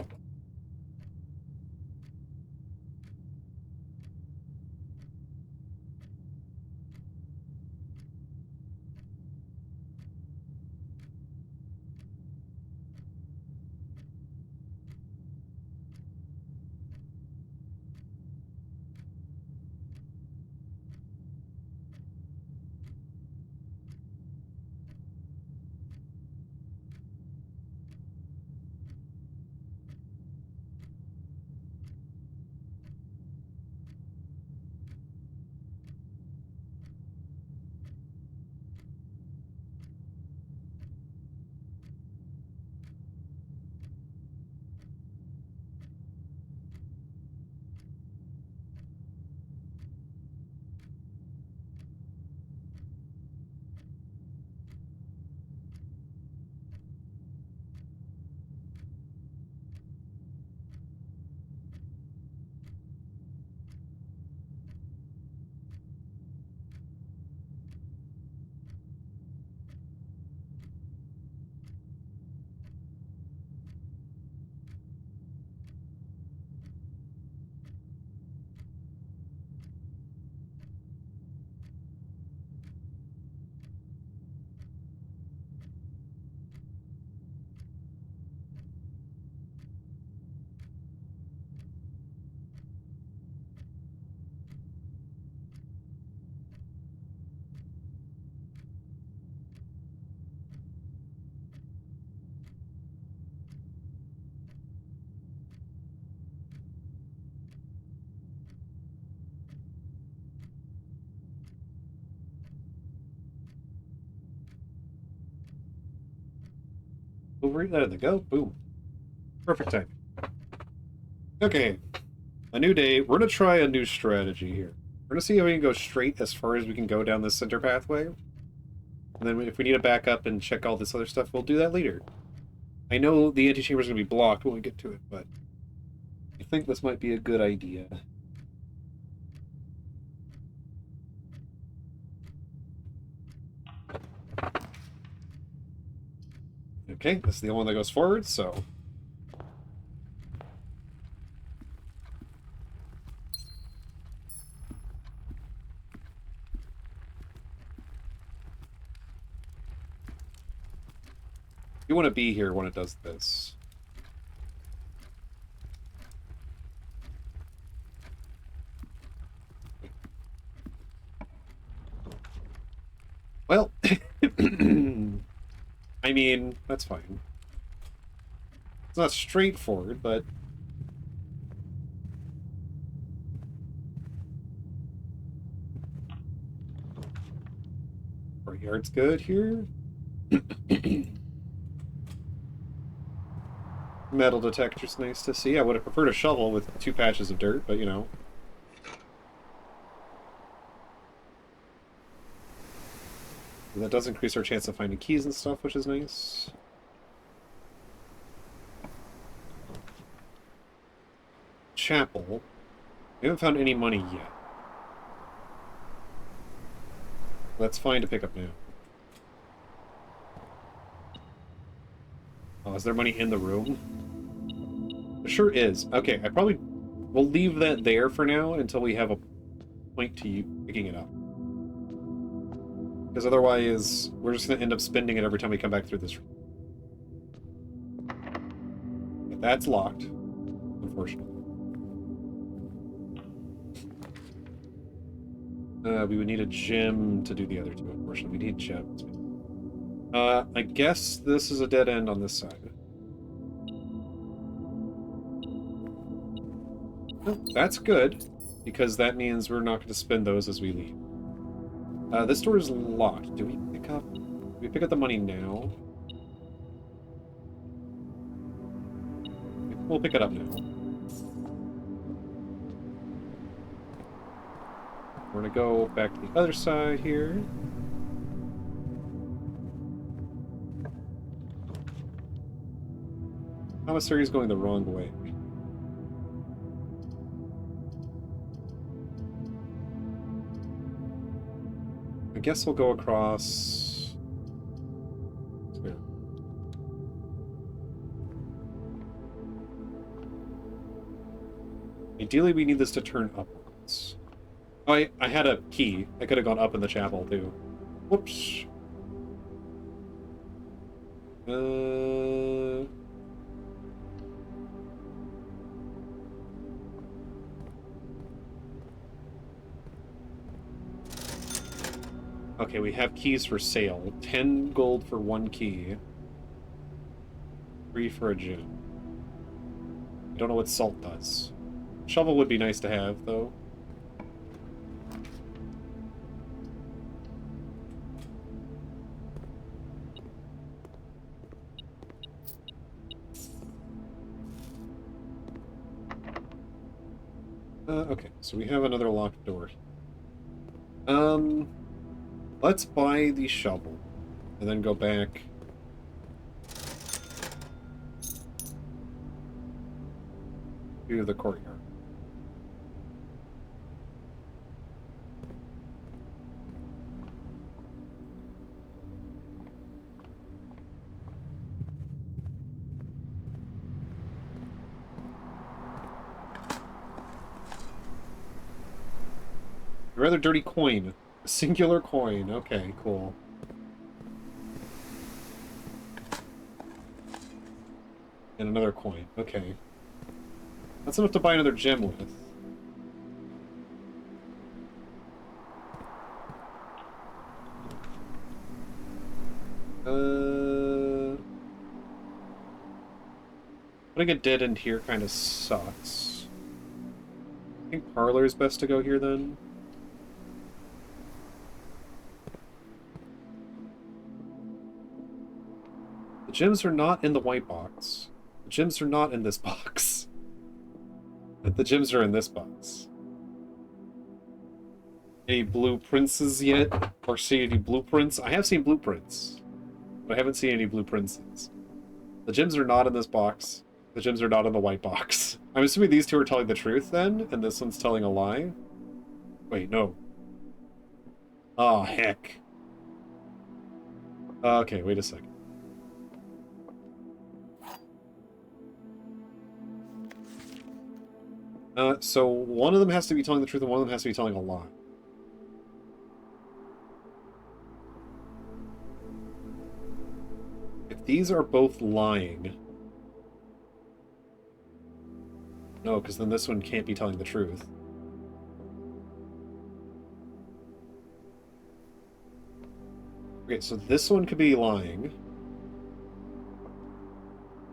Over there they go. Boom. Perfect time. Okay. A new day. We're going to try a new strategy here. We're going to see if we can go straight as far as we can go down this center pathway. And then if we need to back up and check all this other stuff, we'll do that later. I know the antechamber is going to be blocked when we get to it, but I think this might be a good idea. Okay, this is the only one that goes forward, so... You want to be here when it does this. Well... I mean, that's fine. It's not straightforward, but... Our yard's good here. Metal detector's nice to see. I would have preferred a shovel with 2 patches of dirt, but you know. That does increase our chance of finding keys and stuff, which is nice. Chapel. We haven't found any money yet. That's fine to pick up now. Oh, is there money in the room? There sure is. Okay, we'll leave that there for now until we have a point to you picking it up. Because otherwise, we're just going to end up spending it every time we come back through this room. But that's locked, unfortunately. We would need a gem to do the other two, unfortunately. We need gems. I guess this is a dead end on this side. Oh, that's good, because that means we're not going to spend those as we leave. This door is locked. Do we pick up the money now? We'll pick it up now. we're gonna go back to the other side here. Commissary is going the wrong way. I guess we'll go across here. Ideally, we need this to turn upwards. Oh, I had a key. I could have gone up in the chapel, too. Whoops. Okay, we have keys for sale. 10 gold for 1 key. 3 for a gem. I don't know what salt does. Shovel would be nice to have, though. Okay, so we have another locked door. Let's buy the shovel, and then go back. To the courtyard. A rather dirty coin. A singular coin. Okay, cool. And another coin. Okay. That's enough to buy another gem with. Putting a dead end here kind of sucks. I think parlor is best to go here then. The gems are not in the white box. The gems are not in this box. The gems are in this box. Any blueprints yet? Or see any blueprints? I have seen blueprints, but I haven't seen any blueprints. The gems are not in this box. The gems are not in the white box. I'm assuming these two are telling the truth then, and this one's telling a lie? Wait, no. Oh, heck. Okay, wait a second. So one of them has to be telling the truth and one of them has to be telling a lie. If these are both lying... No, because then this one can't be telling the truth. Okay, so this one could be lying.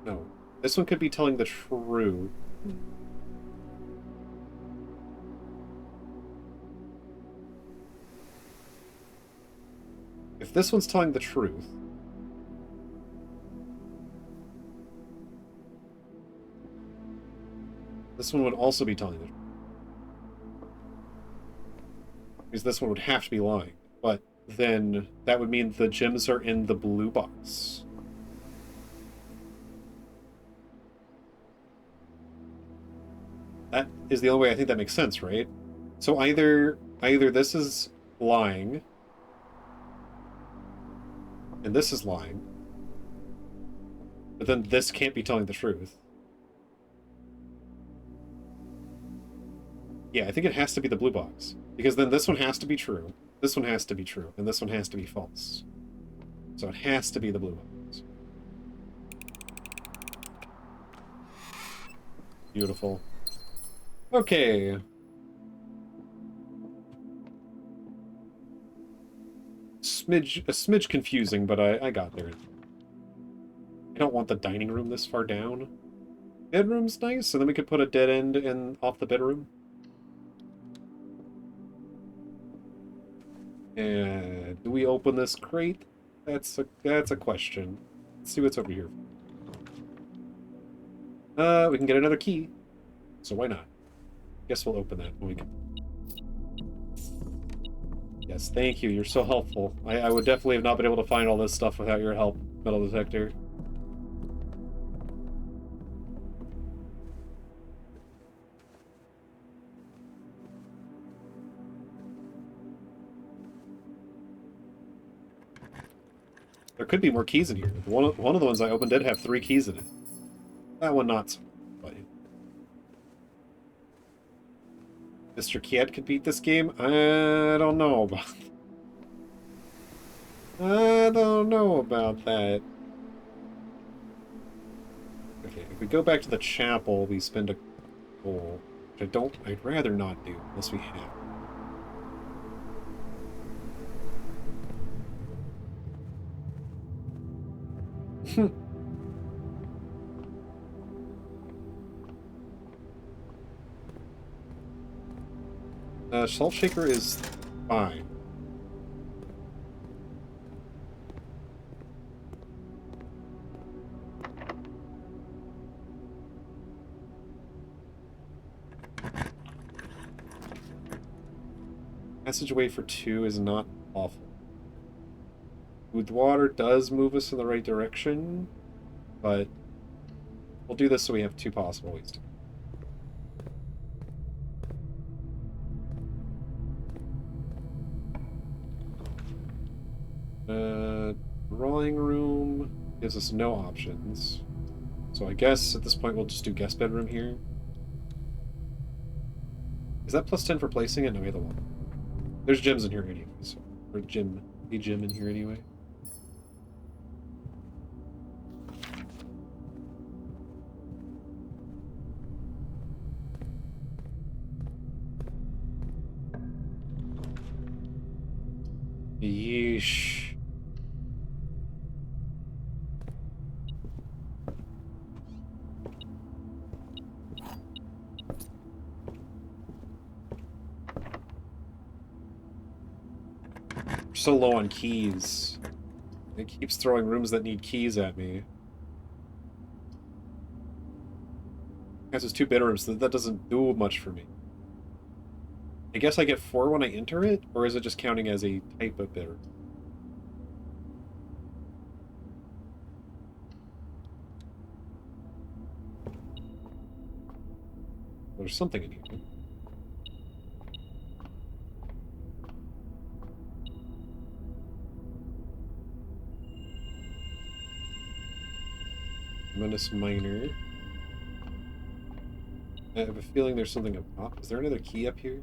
No. This one could be telling the truth. If this one's telling the truth... This one would also be telling the truth. Because this one would have to be lying. But then that would mean the gems are in the blue box. That is the only way I think that makes sense, right? So either this is lying, and this is lying, but then this can't be telling the truth. Yeah, I think it has to be the blue box. Because then this one has to be true, this one has to be true, and this one has to be false. So it has to be the blue box. Beautiful. Okay. A smidge confusing, but I got there. I don't want the dining room this far down. Bedroom's nice, so then we could put a dead end in off the bedroom. And do we open this crate? That's a question. Let's see what's over here. We can get another key. So why not? Guess we'll open that when we can. Yes, thank you. You're so helpful. I would definitely have not been able to find all this stuff without your help, metal detector. There could be more keys in here. One of the ones I opened did have 3 keys in it. That one not so. But Mr. Kiet could beat this game? I don't know about I don't know about that. Okay, if we go back to the chapel, we spend a gold. Which I'd rather not do, unless we have. Salt Shaker is fine. Passageway for 2 is not awful. Boudoir does move us in the right direction, but we'll do this so we have 2 possible ways to go. Drawing room gives us no options. So I guess at this point we'll just do guest bedroom here. Is that plus 10 for placing it? No, either one. There's gyms in here anyway, so or a gym in here anyway. Yeesh. We're so low on keys. It keeps throwing rooms that need keys at me. Guys, there's 2 bedrooms, so that doesn't do much for me. I guess I get 4 when I enter it, or is it just counting as a type of bedroom? There's something in here. Menace Minor. I have a feeling there's something up top. Is there another key up here?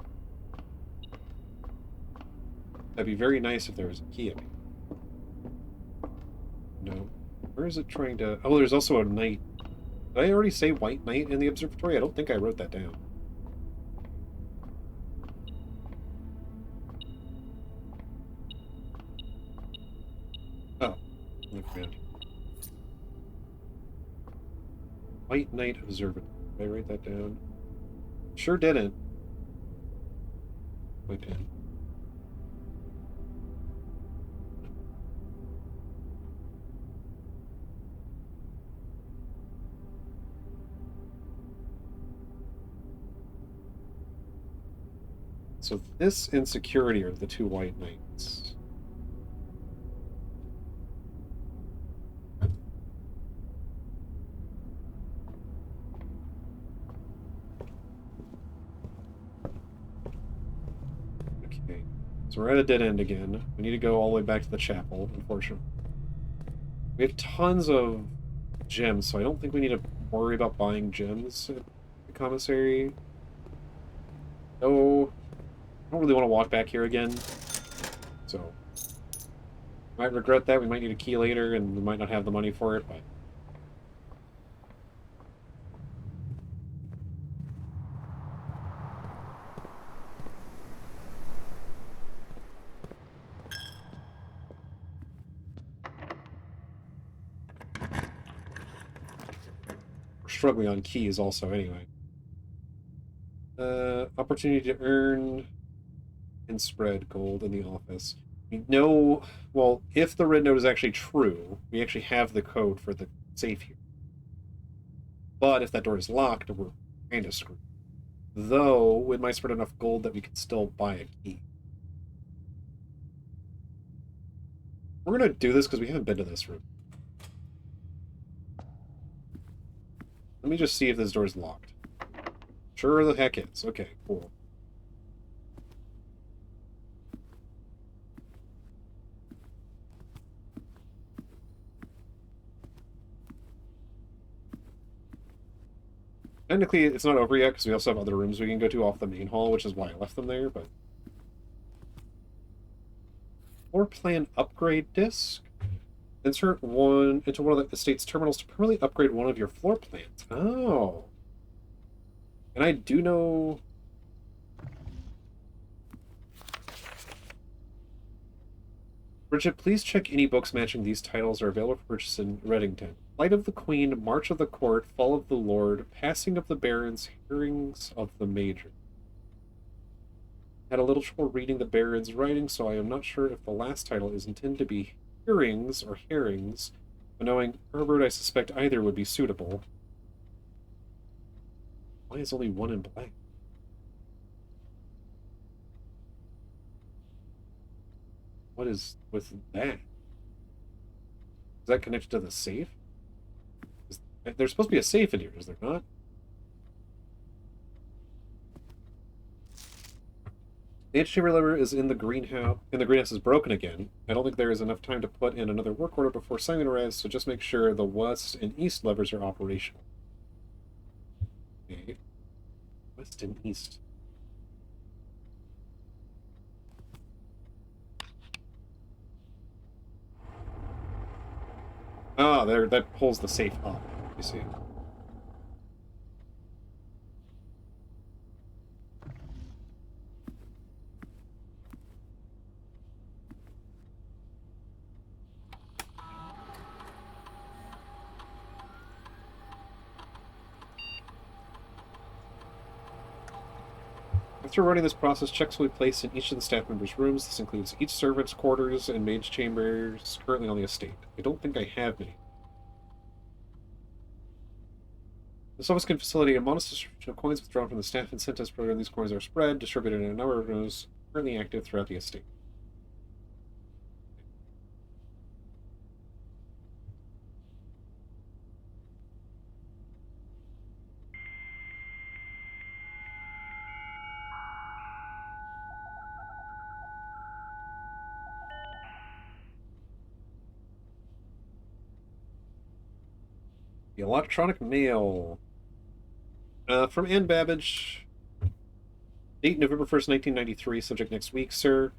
That'd be very nice if there was a key up here. No. Where is it trying to... Oh, there's also a knight. Did I already say white knight in the observatory? I don't think I wrote that down. Oh. Look around here. White Knight Observatory. Did I write that down? Sure didn't. I did. So this and security are the 2 white knights. Okay. So we're at a dead end again. We need to go all the way back to the chapel, unfortunately. We have tons of gems, so I don't think we need to worry about buying gems at the commissary. No. I don't really want to walk back here again, so might regret that. We might need a key later, and we might not have the money for it, but we're struggling on keys also anyway. Opportunity to earn and spread gold in the office. We know, well, if the red note is actually true, we actually have the code for the safe here. But if that door is locked, we're kind of screwed. Though, it might spread enough gold that we could still buy a key. We're gonna do this because we haven't been to this room. Let me just see if this door's locked. Sure the heck is. Okay, cool. Technically, it's not over yet because we also have other rooms we can go to off the main hall, which is why I left them there, but... Floor plan upgrade disc. Insert one into one of the estate's terminals to permanently upgrade one of your floor plans. Oh. And I do know... Bridget, please check any books matching these titles are available for purchase in Reddington. Light of the Queen, March of the Court, Fall of the Lord, Passing of the Barons, Hearings of the Major. Had a little trouble reading the Baron's writing, so I am not sure if the last title is intended to be Hearings or Herrings, but knowing Herbert, I suspect either would be suitable. Why is only one in black? What is with that? Is that connected to the safe? There's supposed to be a safe in here, is there not? The antechamber lever is in the greenhouse, and the greenhouse is broken again. I don't think there is enough time to put in another work order before Simon arrives, so just make sure the west and east levers are operational. Okay. West and east. Ah, there, that pulls the safe up, you see. After running this process, checks will be placed in each of the staff members' rooms. This includes each servant's quarters and mage chambers currently on the estate. I don't think I have many. This office can facilitate a modest distribution of coins withdrawn from the staff incentives program. These coins are spread, distributed in a number of rooms currently active throughout the estate. The electronic mail. From Ann Babbage. Date November 1st, 1993. Subject next week, sir.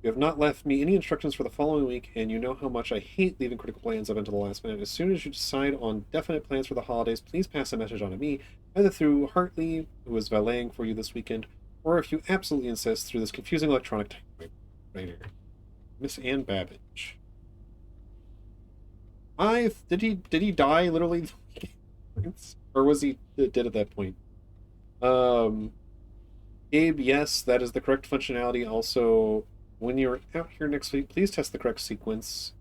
You have not left me any instructions for the following week, and you know how much I hate leaving critical plans up until the last minute. As soon as you decide on definite plans for the holidays, please pass a message on to me, either through Hartley, who is valeting for you this weekend, or if you absolutely insist, through this confusing electronic type right here. Miss Ann Babbage. Did he die literally? Or was he dead at that point? Gabe, yes, that is the correct functionality. Also, when you're out here next week, please test the correct sequence.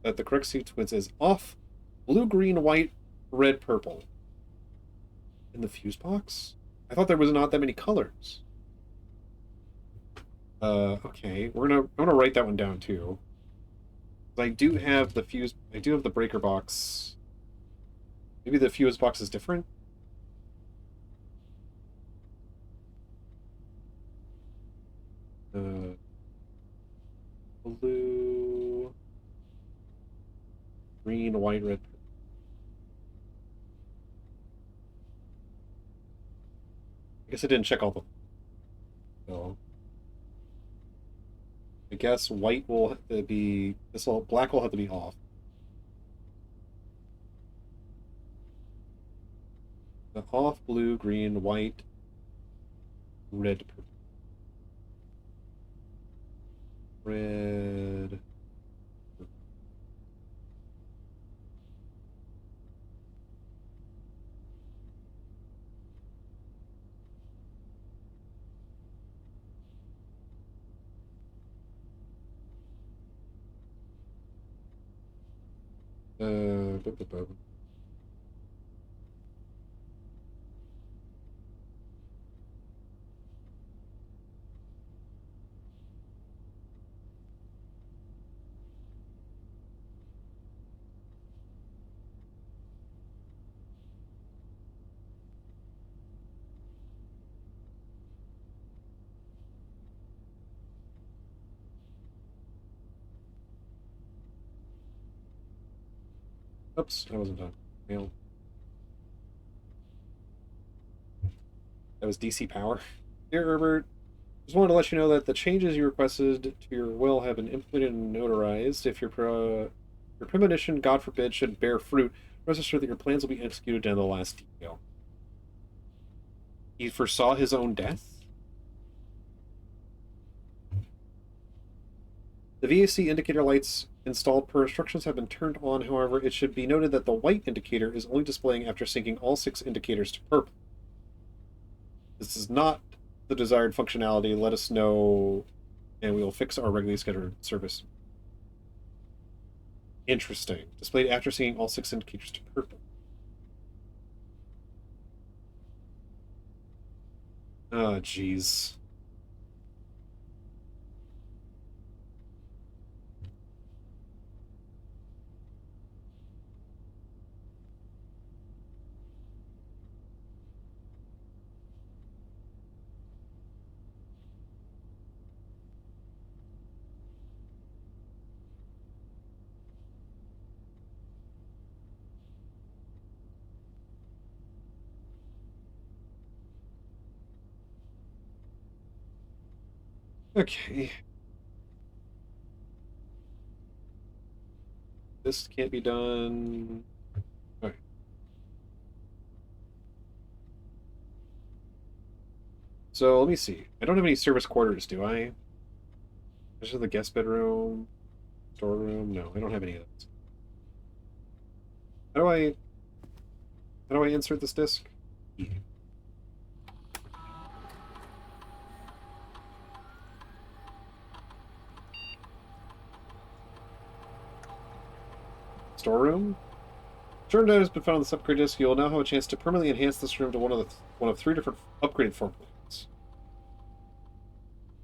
That the correct sequence is off, blue, green, white, red, purple. In the fuse box? I thought there was not that many colors. Okay, I'm gonna write that one down too. I do have the fuse. I do have the breaker box. Maybe the fuse box is different. Blue, green, white, red. I guess I didn't check all the. So, I guess white will have to be. Black will have to be off. The off, blue, green, white, red, purple. Red. Bu- bu- bu- Oops, I wasn't done. Mail. That was DC Power. Dear Herbert, just wanted to let you know that the changes you requested to your will have been implemented and notarized. If your premonition, God forbid, should bear fruit, rest assured that your plans will be executed down to the last detail. He foresaw his own death? The VAC indicator lights installed per instructions have been turned on. However, it should be noted that the white indicator is only displaying after syncing all 6 indicators to purple. This is not the desired functionality. Let us know, and we will fix our regularly scheduled service. Interesting. Displayed after seeing all 6 indicators to purple. Oh, jeez. Okay. This can't be done. Okay. So let me see. I don't have any service quarters, do I? This is the guest bedroom, storeroom. No, I don't have any of those. How do I? How do I insert this disc? Yeah. Storeroom. Certain data has been found on this upgrade disc. You will now have a chance to permanently enhance this room to one of 3 different upgraded floor plans.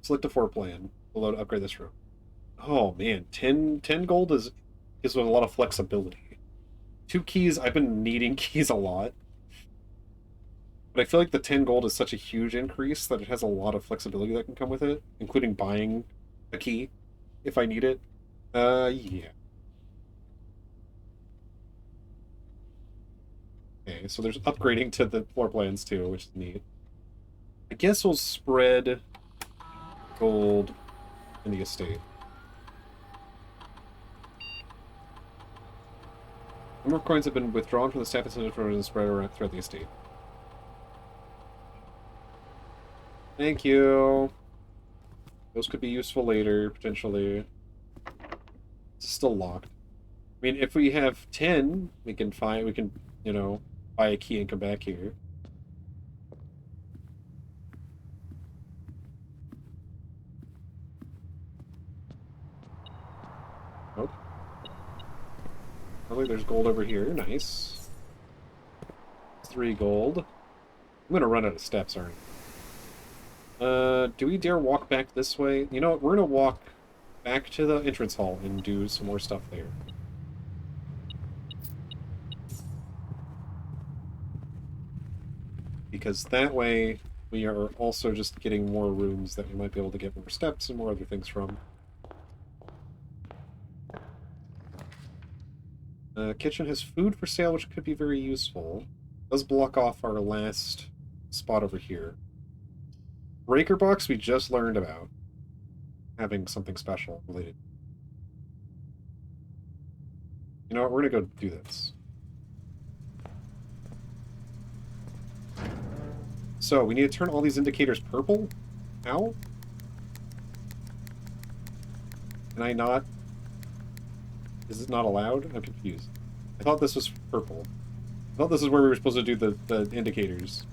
Select a floor plan below to upgrade this room. Oh man, 10 gold gives a lot of flexibility. 2 keys. I've been needing keys a lot, but I feel like the 10 gold is such a huge increase that it has a lot of flexibility that can come with it, including buying a key if I need it. Yeah. Okay, so there's upgrading to the floor plans too, which is neat. I guess we'll spread gold in the estate. More coins have been withdrawn from the staff incentive and spread around throughout the estate. Thank you. Those could be useful later, potentially. It's still locked. I mean, if we have 10, we can, you know, buy a key and come back here. Nope. Probably there's gold over here. Nice. 3 gold. I'm gonna run out of steps, aren't I? Do we dare walk back this way? You know what? We're gonna walk back to the entrance hall and do some more stuff there. Because that way, we are also just getting more rooms that we might be able to get more steps and more other things from. Kitchen has food for sale, which could be very useful. Does block off our last spot over here. Breaker box we just learned about. Having something special related. You know what? We're gonna go do this. So, we need to turn all these indicators purple? How? Can I not? Is it not allowed? I'm confused. I thought this was purple. I thought this is where we were supposed to do the indicators.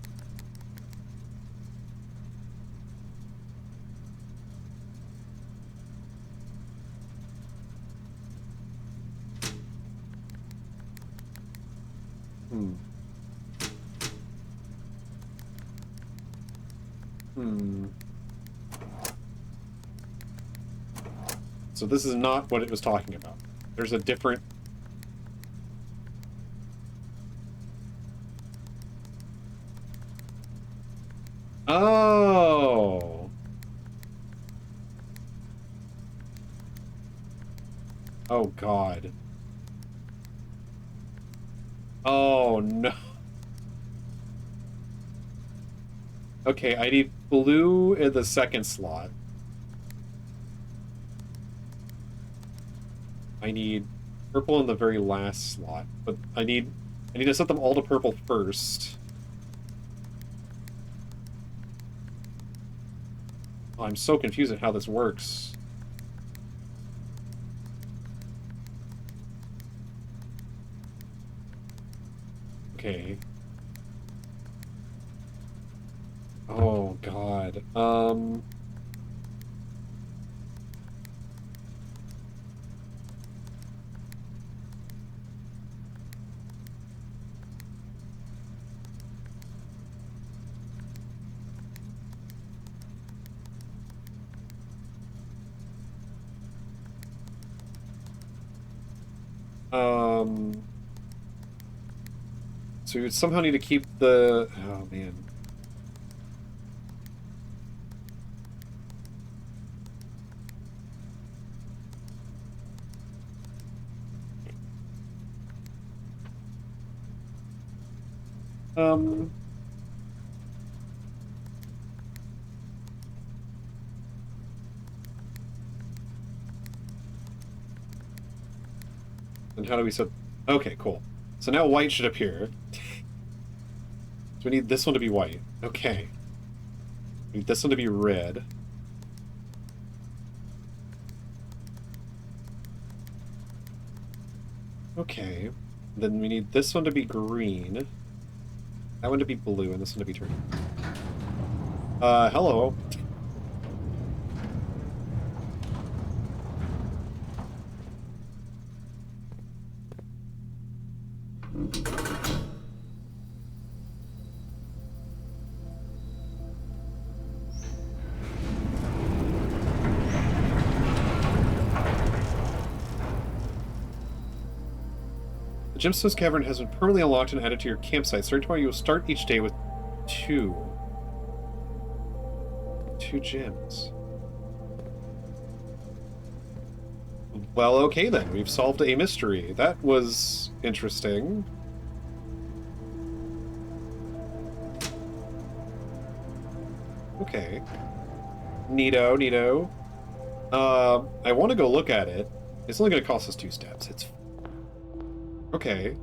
So this is not what it was talking about. There's a different... Oh! Oh, God. Oh, no. Okay, I need blue in the second slot. I need purple in the very last slot, but I need to set them all to purple first. Oh, I'm so confused at how this works. Okay. Oh, God. So you would somehow need to keep the... Oh, man. Um... And how do we set... Okay, cool. So now white should appear. So we need this one to be white. Okay. We need this one to be red. Okay. Then we need this one to be green. That one to be blue, and this one to be turning. Hello. The Gemstones Cavern has been permanently unlocked and added to your campsite. Starting tomorrow, you will start each day with two gems. Well, okay then. We've solved a mystery. That was interesting. Okay. Neato, neato. I want to go look at it. It's only going to cost us 2 steps. It's... Okay.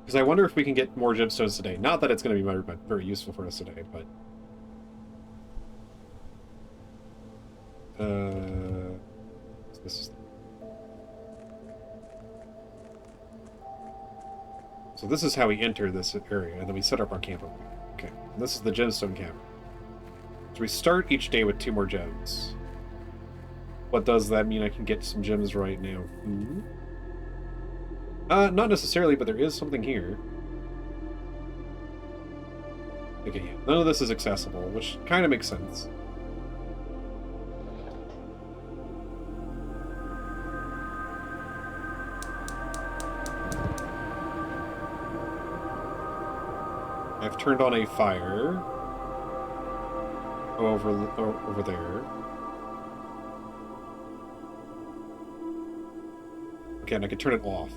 Because I wonder if we can get more gemstones today. Not that it's going to be very, very useful for us today, but... So this is how we enter this area, and then we set up our camp over here. Okay, and this is the gemstone camp. So we start each day with 2 more gems. What does that mean? I can get some gems right now? Not necessarily, but there is something here. Okay, yeah. None of this is accessible, which kind of makes sense. I've turned on a fire over there. Okay, and I can turn it off.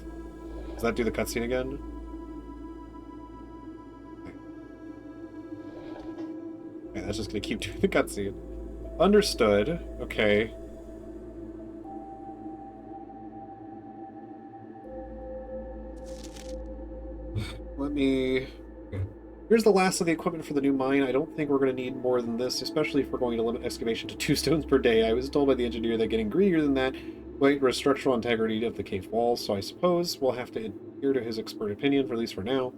Does that do the cutscene again? Okay, that's just gonna keep doing the cutscene. Understood. Okay. Let me... Here's the last of the equipment for the new mine. I don't think we're going to need more than this, especially if we're going to limit excavation to 2 stones per day. I was told by the engineer that getting greedier than that might risk structural integrity of the cave walls, so I suppose we'll have to adhere to his expert opinion, for at least for now.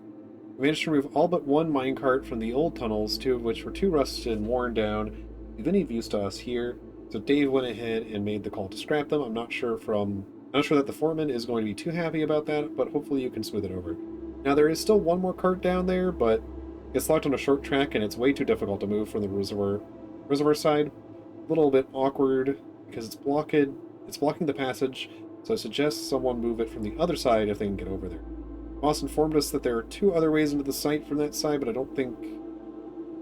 We managed to remove all but 1 minecart from the old tunnels, 2 of which were too rusted and worn down. Leave any of use to us here. So Dave went ahead and made the call to scrap them. I'm not sure that the foreman is going to be too happy about that, but hopefully you can smooth it over. Now there is still 1 more cart down there, but it's locked on a short track and it's way too difficult to move from the reservoir side. A little bit awkward because it's blocking the passage, so I suggest someone move it from the other side if they can get over there. Moss informed us that there are 2 other ways into the site from that side, but I don't think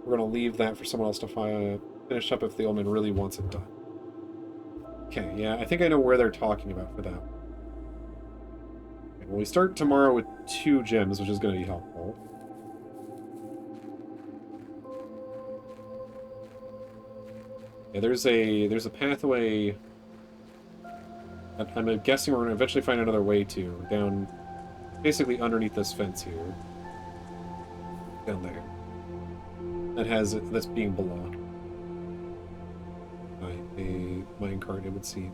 we're going to leave that for someone else to finish up if the old man really wants it done. Okay, yeah, I think I know where they're talking about for that. Okay, well, we start tomorrow with 2 gems, which is going to be helpful. Yeah, there's a pathway. I'm guessing we're going to eventually find another way to down, basically underneath this fence here, down there. That's being blocked by a minecart, it would seem.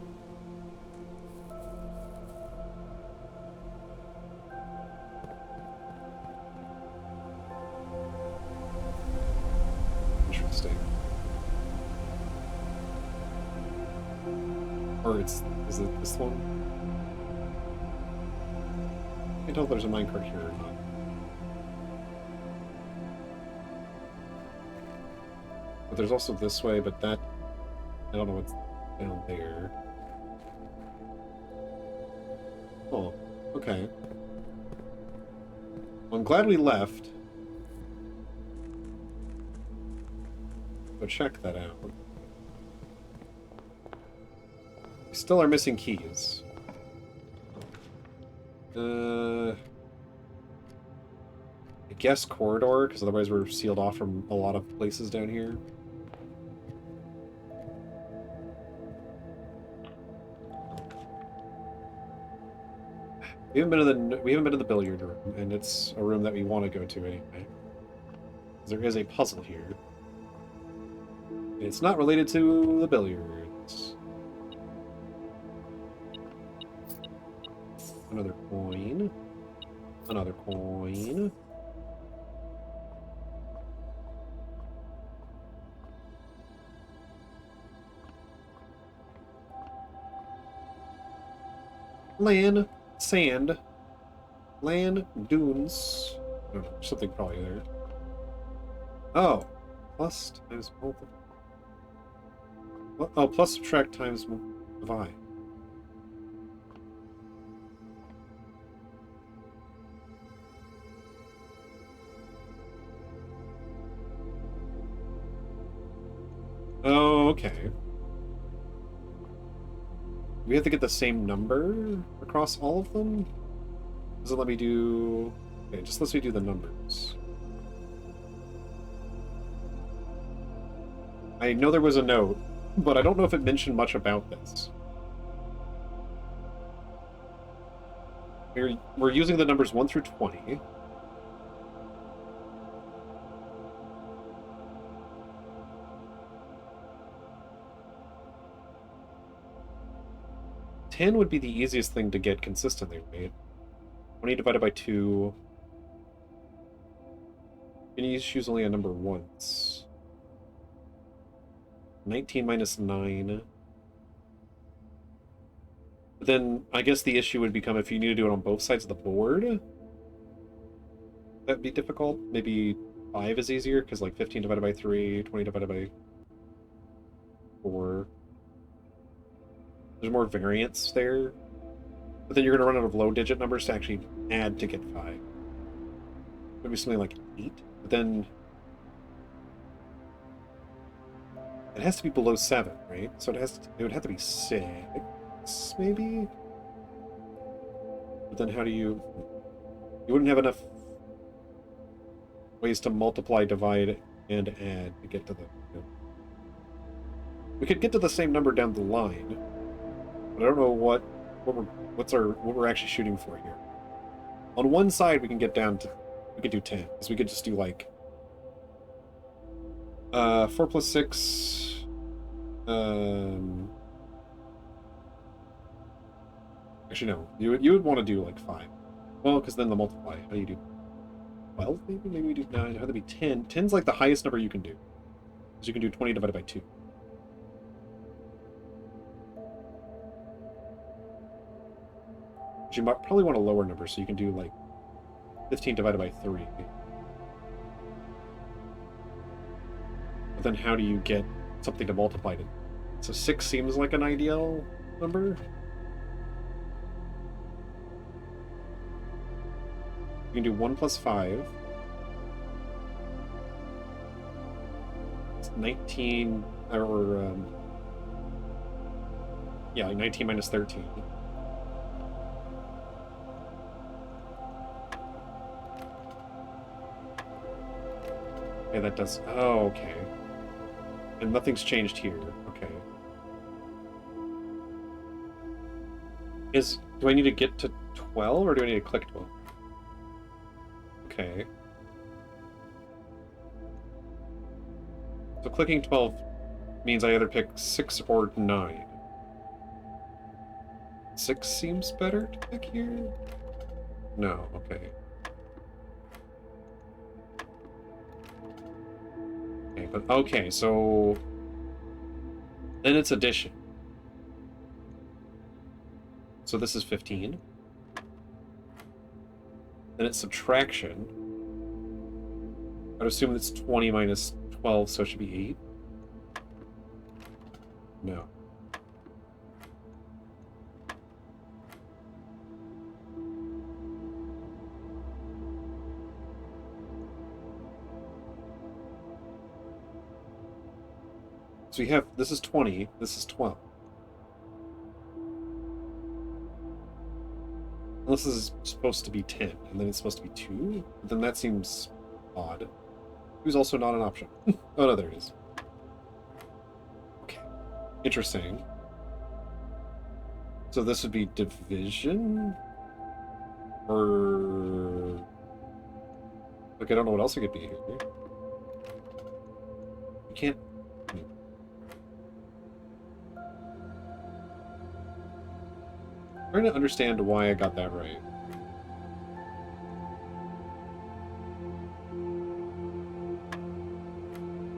Interesting. Or is it this one? I can't tell if there's a minecart here or not. But there's also this way, but that... I don't know what's down there. Oh, okay. Well, I'm glad we left. Go check that out. We still are missing keys. I guess corridor, because otherwise we're sealed off from a lot of places down here. We haven't been to the billiard room, and it's a room that we want to go to anyway. There is a puzzle here. It's not related to the billiards. Another coin. Another coin. Land, sand, land, dunes. I don't know, something probably there. Oh, plus times multiple. Oh, plus subtract times divide. Oh, okay. We have to get the same number across all of them? Does it let me do... Okay, just lets me do the numbers. I know there was a note, but I don't know if it mentioned much about this. We're using the numbers 1 through 20. Ten would be the easiest thing to get consistently, right? 20 divided by 2. You can choose only a number once. 19 minus 9. But then I guess the issue would become if you need to do it on both sides of the board. That'd be difficult. Maybe 5 is easier, because like 15 divided by 3, 20 divided by 4. There's more variance there. But then you're going to run out of low-digit numbers to actually add to get 5. Maybe something like 8. But then... it has to be below 7, right? So it would have to be 6, maybe? But then how do you... You wouldn't have enough ways to multiply, divide, and add to get to the... We could get to the same number down the line. But I don't know what we're actually shooting for here. On one side, we can get down to... We could do 10. Because we could just do, like... 4 plus 6... Actually, no. You would want to do, like, 5. Well, because then the multiply. How do you do... 12, maybe? Maybe we do 9. How would it be 10? 10's, like, the highest number you can do. Because you can do 20 divided by 2. You might probably want a lower number, so you can do, like, 15 divided by 3. But then how do you get something to multiply to? So 6 seems like an ideal number. You can do 1 plus 5. It's 19, or Yeah, like 19 minus 13. Okay, that does... Oh, okay. And nothing's changed here. Okay. Do I need to get to 12, or do I need to click 12? Okay. So clicking 12 means I either pick 6 or 9. 6 seems better to pick here? No, okay. Okay, but okay, so then it's addition. So this is 15. Then it's subtraction. I'd assume it's 20 minus 12, so it should be 8. No. So we have, this is 20, this is 12. Unless this is supposed to be 10, and then it's supposed to be 2? Then that seems odd. 2 is also not an option. Oh no, there it is. Okay. Interesting. So this would be division? Or... Like, I don't know what else it could be here. You can't... I'm trying to understand why I got that right.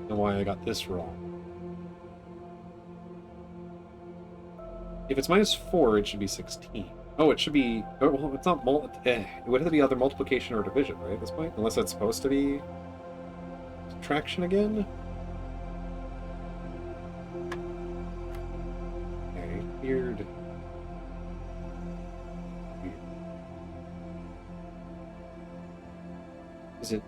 And why I got this wrong. If it's minus 4, it should be 16. Oh, it should be... Oh, well, it's not... It would have to be either multiplication or division, right, at this point? Unless it's supposed to be... subtraction again? Okay, weird. Is it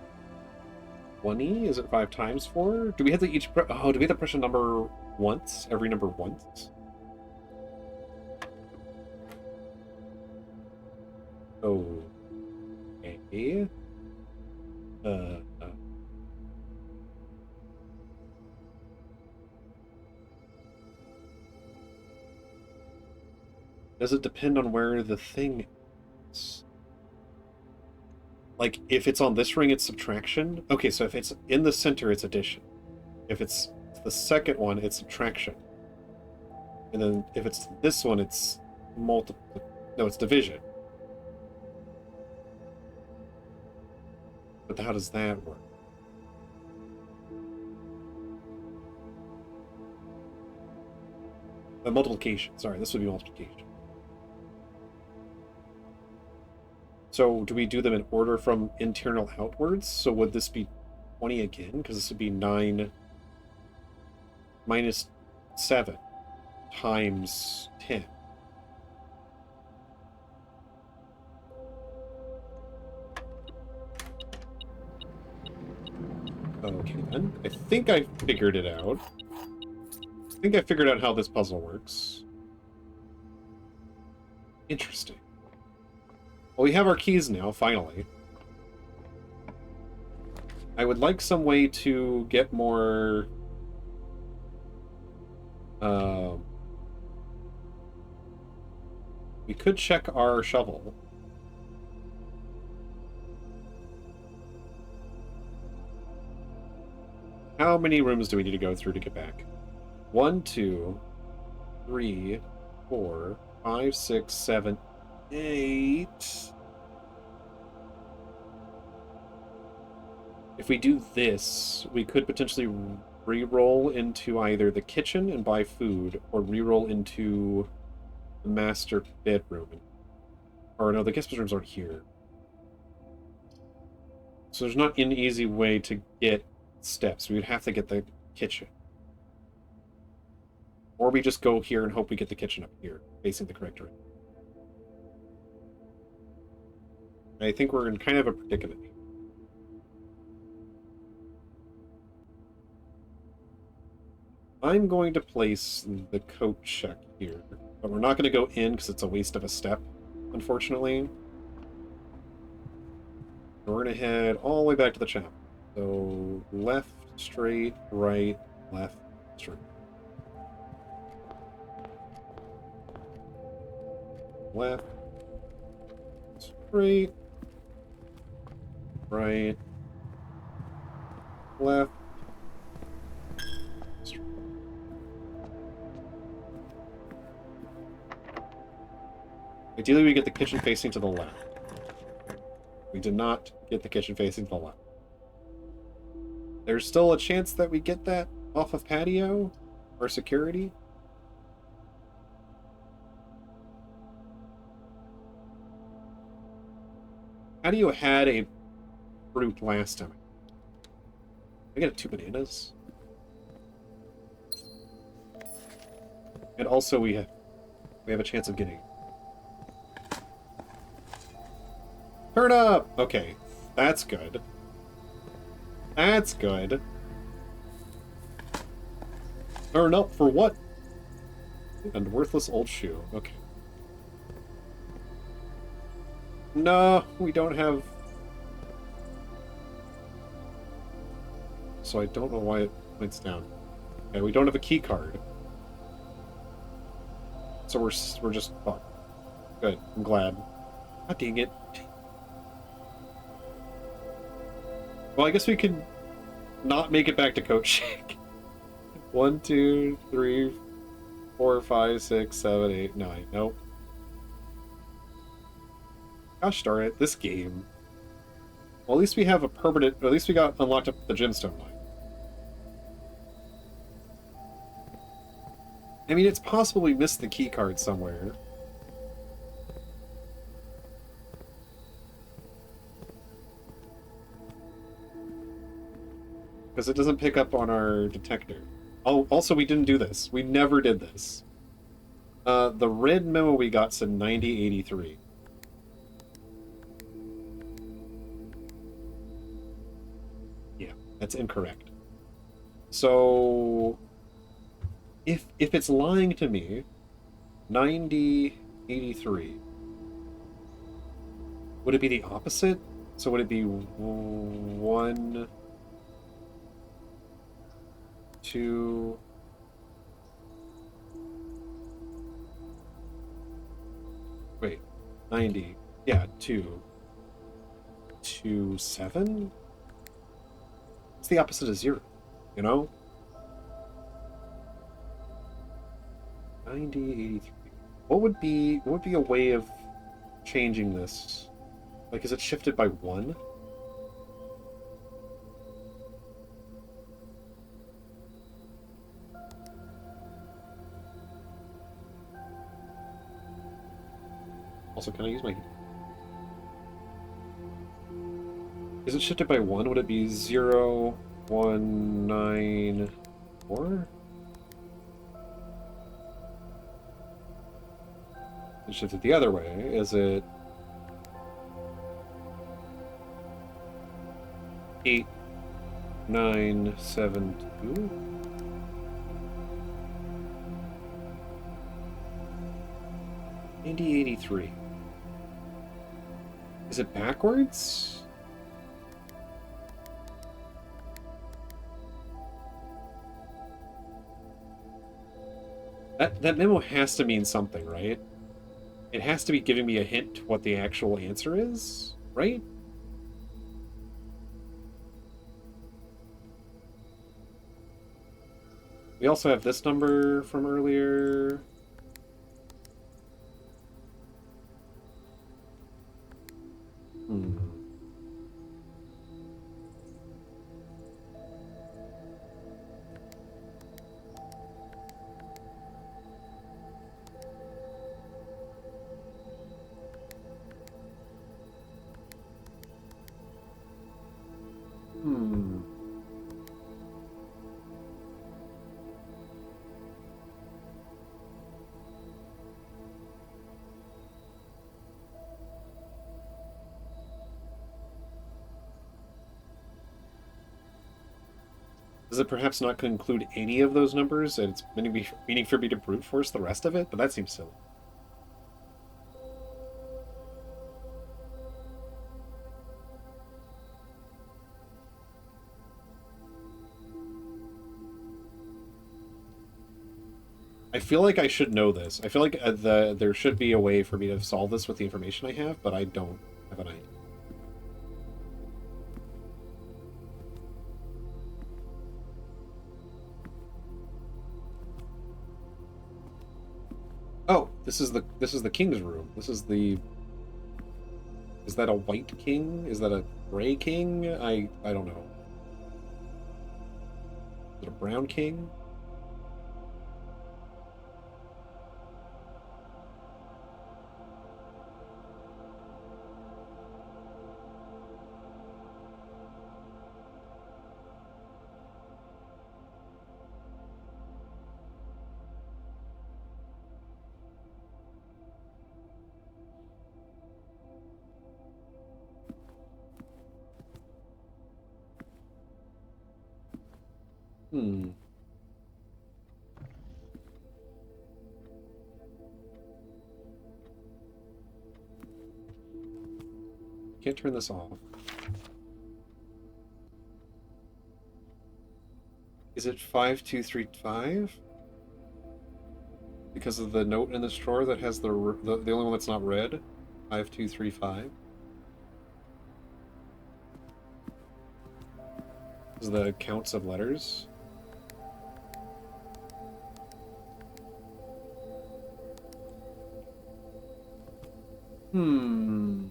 20? Is it 5 times 4? Do we have to each... Oh, do we have to press a number once? Every number once? Oh. Okay. Does it depend on where the thing is? Like, if it's on this ring, it's subtraction? Okay, so if it's in the center, it's addition. If it's the second one, it's subtraction. And then if it's this one, it's No, it's division. But how does that work? Multiplication. Sorry, this would be multiplication. So do we do them in order from internal outwards? So would this be 20 again? Because this would be 9 minus 7 times 10. Okay, then. I think I figured it out. I think I figured out how this puzzle works. Interesting. Well, we have our keys now, finally. I would like some way to get more... we could check our shovel. How many rooms do we need to go through to get back? 1, 2, 3, 4, 5, 6, 7, 8. If we do this, we could potentially re-roll into either the kitchen and buy food, or re-roll into the master bedroom. Or no, the guest bedrooms aren't here. So there's not an easy way to get steps. We would have to get the kitchen. Or we just go here and hope we get the kitchen up here, facing the correct direction. I think we're in kind of a predicament. I'm going to place the coat check here, but we're not going to go in because it's a waste of a step, unfortunately. We're going to head all the way back to the chapel. So left, straight, right, left, straight. Left, straight, right, left, straight. Ideally, we get the kitchen facing to the left. We did not get the kitchen facing to the left. There's still a chance that we get that off of patio or security. Patio had a fruit last time. I got 2 bananas. And also we have a chance of getting. Turn up! Okay, that's good. That's good. Turn up for what? And worthless old shoe. Okay. No, we don't have... So I don't know why it points down. Okay, we don't have a key card. So we're just fucked. Good, I'm glad. God dang it. Well, I guess we could not make it back to Coat Shake. 1, 2, 3, 4, 5, 6, 7, 8, 9. Nope. Gosh darn it, this game. Well, at least we have a permanent... At least we got unlocked up the gemstone line. I mean, it's possible we missed the key card somewhere. Because it doesn't pick up on our detector. Oh, also, we didn't do this. We never did this. The red memo we got said 9083. Yeah, that's incorrect. So, if it's lying to me, 9083, would it be the opposite? So would it be 1... 2... Wait, 90. Yeah, 2. 2, 7? It's the opposite of 0, you know? 90, 83. What would be a way of changing this? Like, is it shifted by 1? Also, can I use my... Is it shifted by 1? Would it be 0, 1, 9, 4? It's shifted the other way. Is it 8, 9, 7, 2? $90.83. Is it backwards? That memo has to mean something, right? It has to be giving me a hint to what the actual answer is, right? We also have this number from earlier. Does it perhaps not include any of those numbers, and it's meaning for me to brute force the rest of it? But that seems silly. I feel like I should know this. I feel like there should be a way for me to solve this with the information I have, but I don't have an idea. Oh, this is the king's room. This is the. Is that a white king? Is that a gray king? I don't know. Is it a brown king? Hmm. Can't turn this off. Is it 5235? Because of the note in this drawer that has the only one that's not red? 5235? Is the counts of letters? Hmm.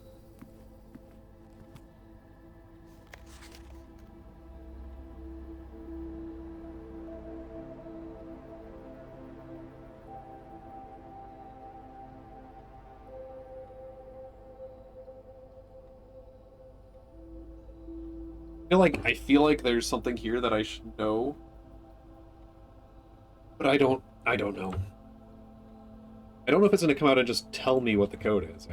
I feel like there's something here that I should know, but I don't know. I don't know if it's going to come out and just tell me what the code is.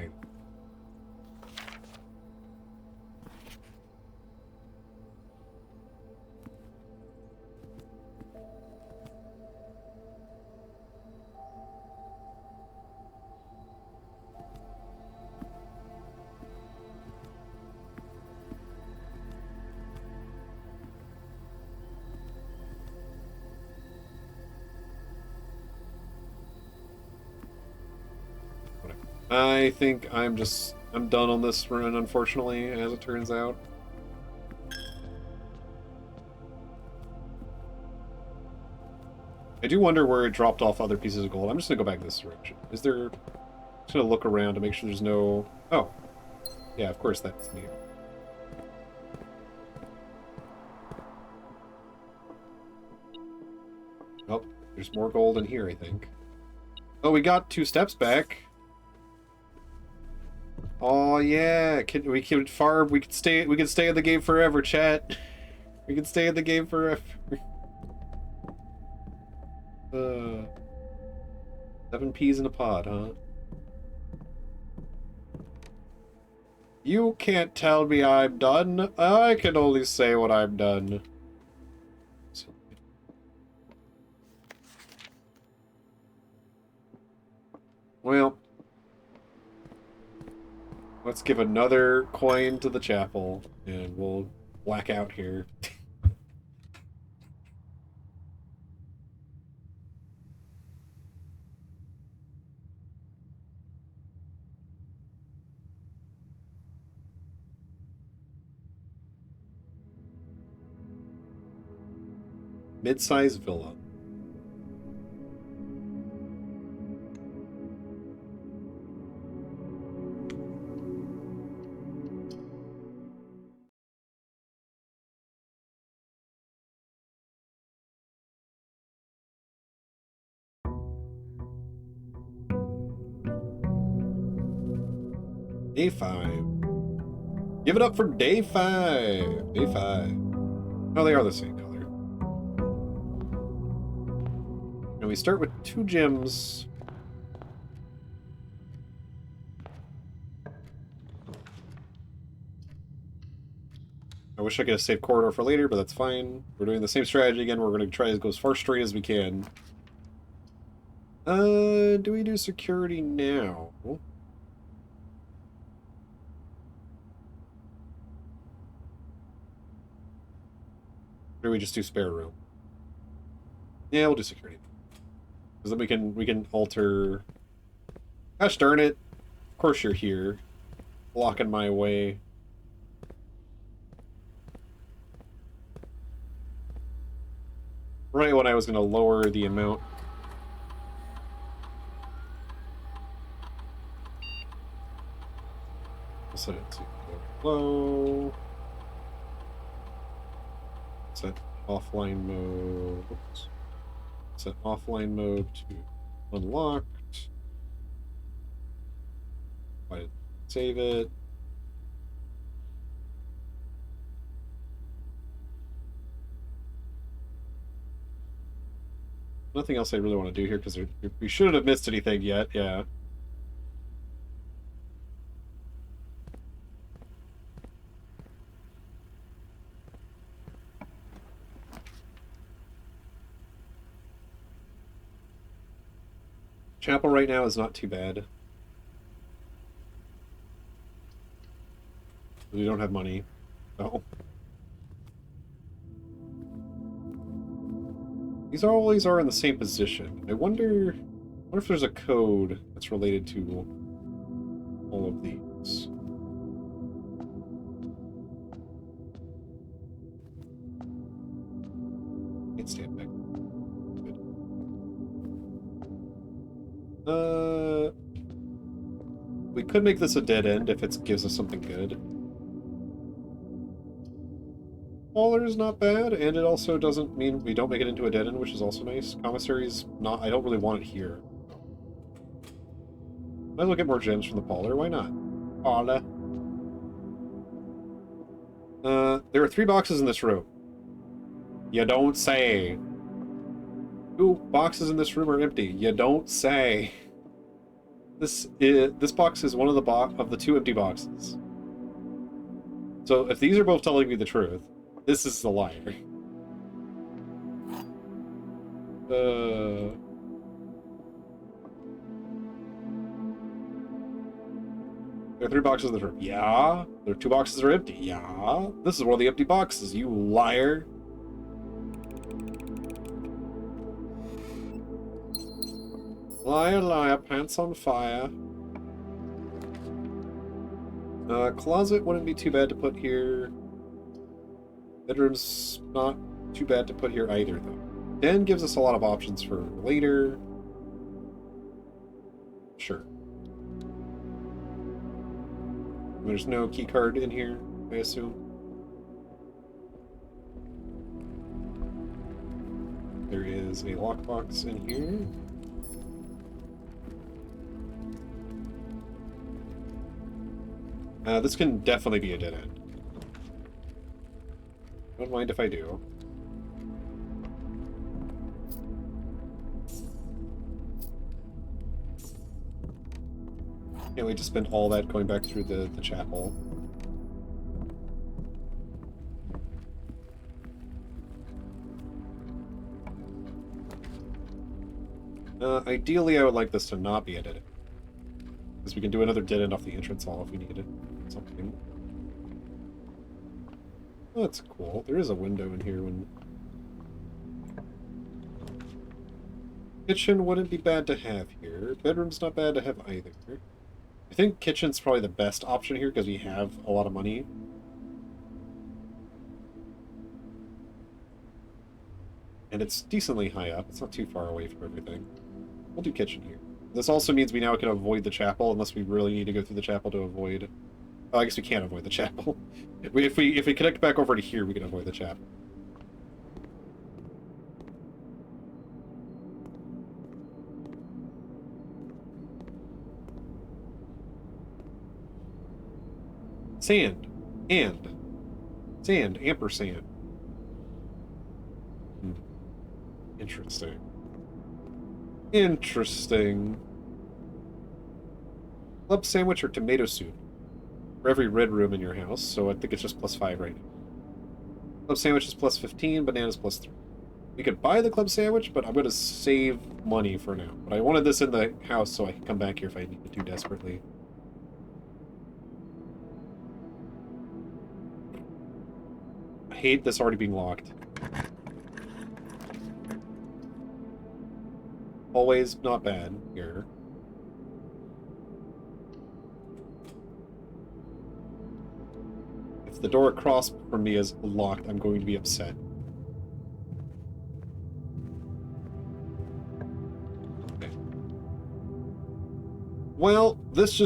I think I'm done on this run, unfortunately, as it turns out. I do wonder where it dropped off other pieces of gold. I'm just gonna go back this direction. Is there... I'm just gonna look around to make sure there's no... Oh. Yeah, of course that's me. Oh, there's more gold in here, I think. Oh, we got 2 steps back. Oh yeah, we could stay in the game forever, chat. We can stay in the game forever. 7 peas in a pod, huh? You can't tell me I'm done. I can only say when I'm done. Well, let's give another coin to the chapel, and we'll black out here. Mid-size villa. Day 5. Give it up for day 5. Day 5. Oh, they are the same color. And we start with 2 gems. I wish I could have saved corridor for later, but that's fine. We're doing the same strategy again. We're going to try to go as far straight as we can. Do we do security now? Or do we just do spare room? Yeah, we'll do security. Because then we can alter... Gosh darn it. Of course you're here. Blocking my way. Right when I was going to lower the amount. I'll set it to low. Set offline mode. Oops. Set offline mode to unlocked. Save it. Nothing else I really want to do here because we shouldn't have missed anything yet. Yeah. Chapel right now is not too bad. We don't have money. Oh. These always are in the same position. I wonder if there's a code that's related to all of these. Can't stand back. Good. We could make this a dead end if it gives us something good. Smaller is not bad, and it also doesn't mean we don't make it into a dead end, which is also nice. Commissary's not... I don't really want it here. Might as well get more gems from the Polar. Why not? Polar. There are 3 boxes in this room. You don't say. 2 boxes in this room are empty. You don't say. This box is one of the 2 empty boxes. So if these are both telling me the truth, this is the liar. There are 3 boxes in the room. Yeah. There are 2 boxes that are empty. Yeah. This is one of the empty boxes, you liar. Liar, liar, pants on fire. Closet wouldn't be too bad to put here. Bedroom's not too bad to put here either, though. Den gives us a lot of options for later. Sure. There's no key card in here, I assume. There is a lockbox in here. This can definitely be a dead end. Don't mind if I do. Can't wait to spend all that going back through the chapel. Ideally, I would like this to not be a dead end. Because we can do another dead end off the entrance hall if we needed something. Oh, that's cool. There is a window in here when... Kitchen wouldn't be bad to have here. Bedroom's not bad to have either. I think kitchen's probably the best option here because we have a lot of money. And it's decently high up. It's not too far away from everything. We'll do kitchen here. This also means we now can avoid the chapel unless we really need to go through the chapel to avoid... Oh, I guess we can't avoid the chapel. If we connect back over to here, we can avoid the chapel. Sand. Sand. Ampersand. Interesting. Interesting. Club sandwich or tomato soup? For every red room in your house, so I think it's just +5 right now. Club sandwich is plus 15, bananas plus 3. We could buy the club sandwich, but I'm going to save money for now. But I wanted this in the house so I can come back here if I need it to desperately. I hate this already being locked. Always not bad here. If the door across from me is locked, I'm going to be upset. Okay. Well, this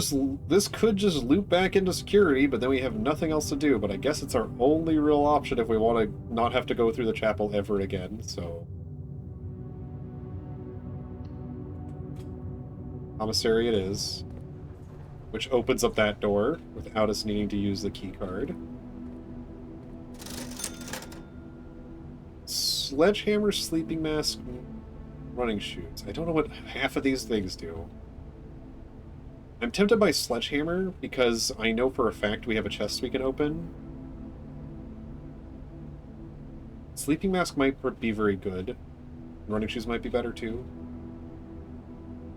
could just loop back into security, but then we have nothing else to do. But I guess it's our only real option if we want to not have to go through the chapel ever again, so... Commissary it is, which opens up that door without us needing to use the key card. Sledgehammer, sleeping mask, running shoes. I don't know what half of these things do. I'm tempted by sledgehammer because I know for a fact we have a chest we can open. Sleeping mask might be very good. Running shoes might be better too.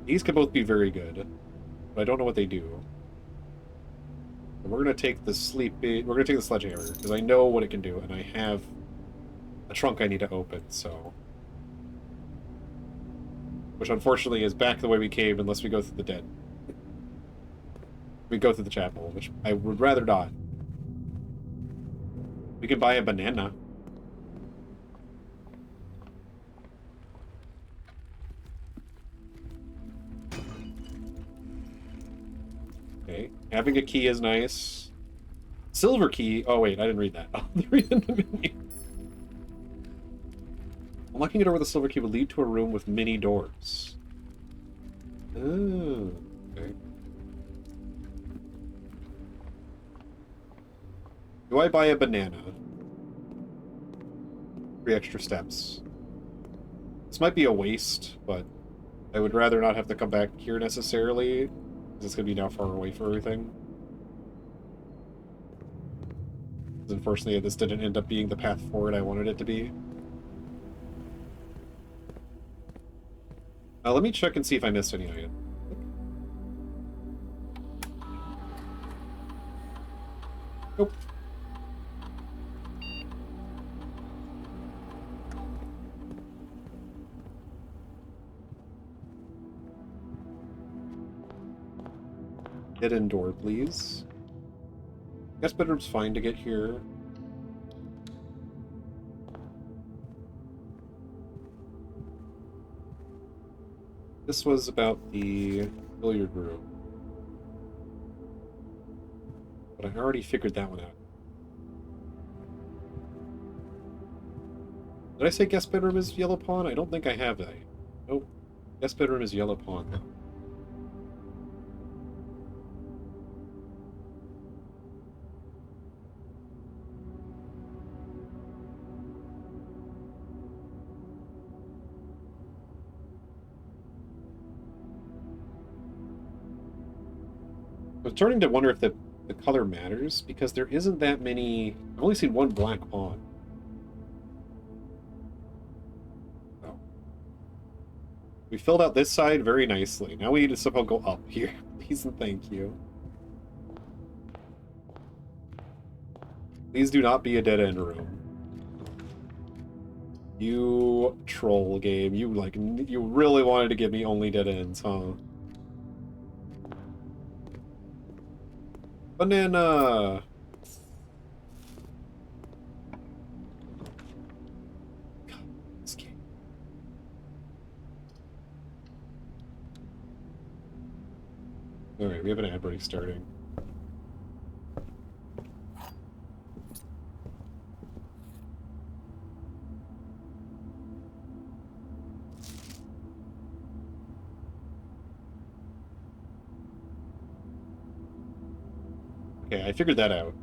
These could both be very good, but I don't know what they do. And we're gonna take the sledgehammer because I know what it can do, and I have a trunk I need to open. So, which unfortunately is back the way we came, unless we go through the den. We go through the chapel, which I would rather not. We can buy a banana. Okay, having a key is nice. Silver key. Oh wait, I didn't read that. I'll read in the menu. Unlocking a door with a silver key would lead to a room with many doors. Oh, okay. Do I buy a banana? 3 extra steps. This might be a waste, but I would rather not have to come back here necessarily, because it's going to be now far away for everything. Unfortunately, this didn't end up being the path forward I wanted it to be. Let me check and see if I missed any item. Nope. Get in door, please. Guest bedroom's fine to get here. This was about the billiard room. But I already figured that one out. Did I say guest bedroom is yellow pawn? I don't think I have that. Nope. Guest bedroom is yellow pawn, though. I'm starting to wonder if the color matters, because there isn't that many... I've only seen one black pawn. Oh. We filled out this side very nicely. Now we need to somehow go up here. Please and thank you. Please do not be a dead-end room. You troll game. You really wanted to give me only dead ends, huh? Banana! God, this game. Alright, we have an ad break starting. Okay, I figured that out.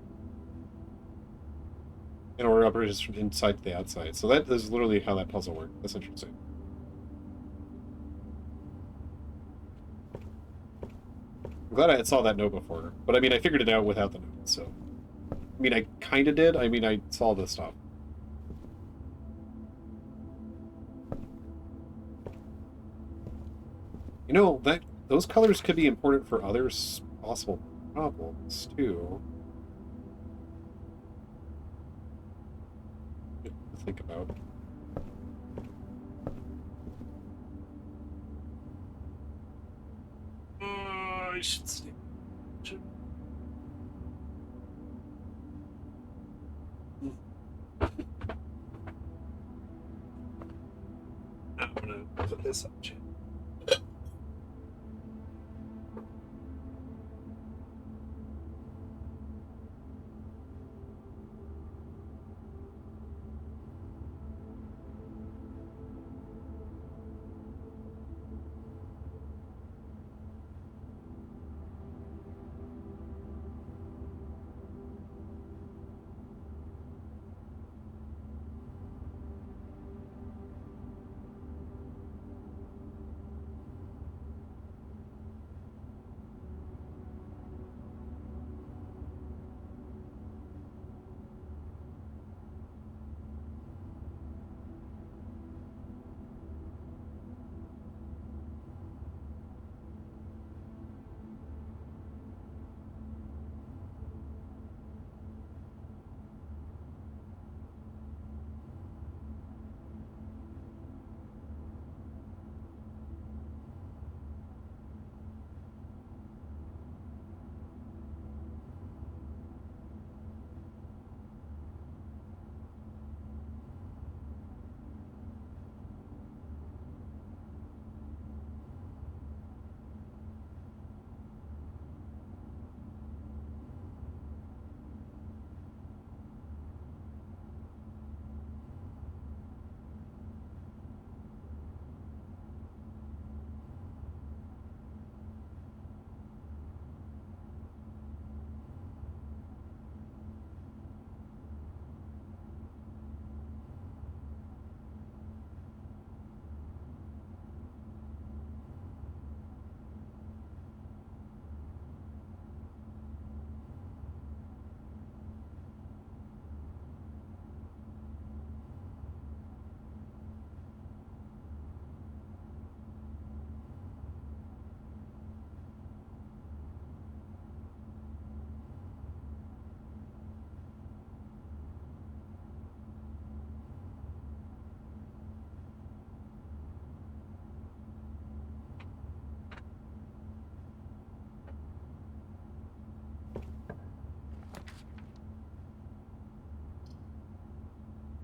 And order operations from inside to the outside. So that is literally how that puzzle worked. That's interesting. I'm glad I saw that note before. But I mean, I figured it out without the note, so... I mean, I kind of did. I mean, I saw this stuff. know, that those colors could be important for other possible problems, too. To think about. I should see. I'm gonna put this up, chat.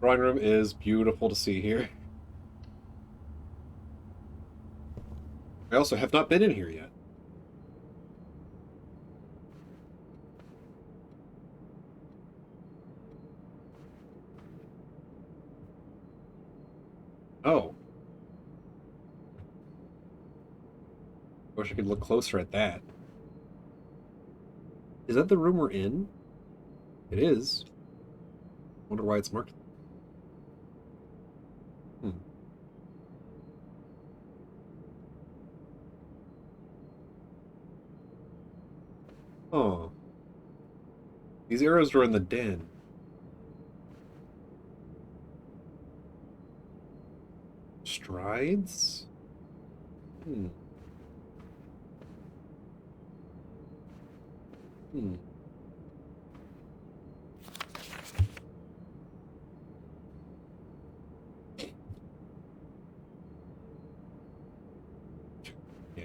Drawing room is beautiful to see here. I also have not been in here yet. Oh. Wish I could look closer at that. Is that the room we're in? It is. Wonder why it's marked. Oh. These arrows are in the den. Strides? Hmm. Hmm. Yeah.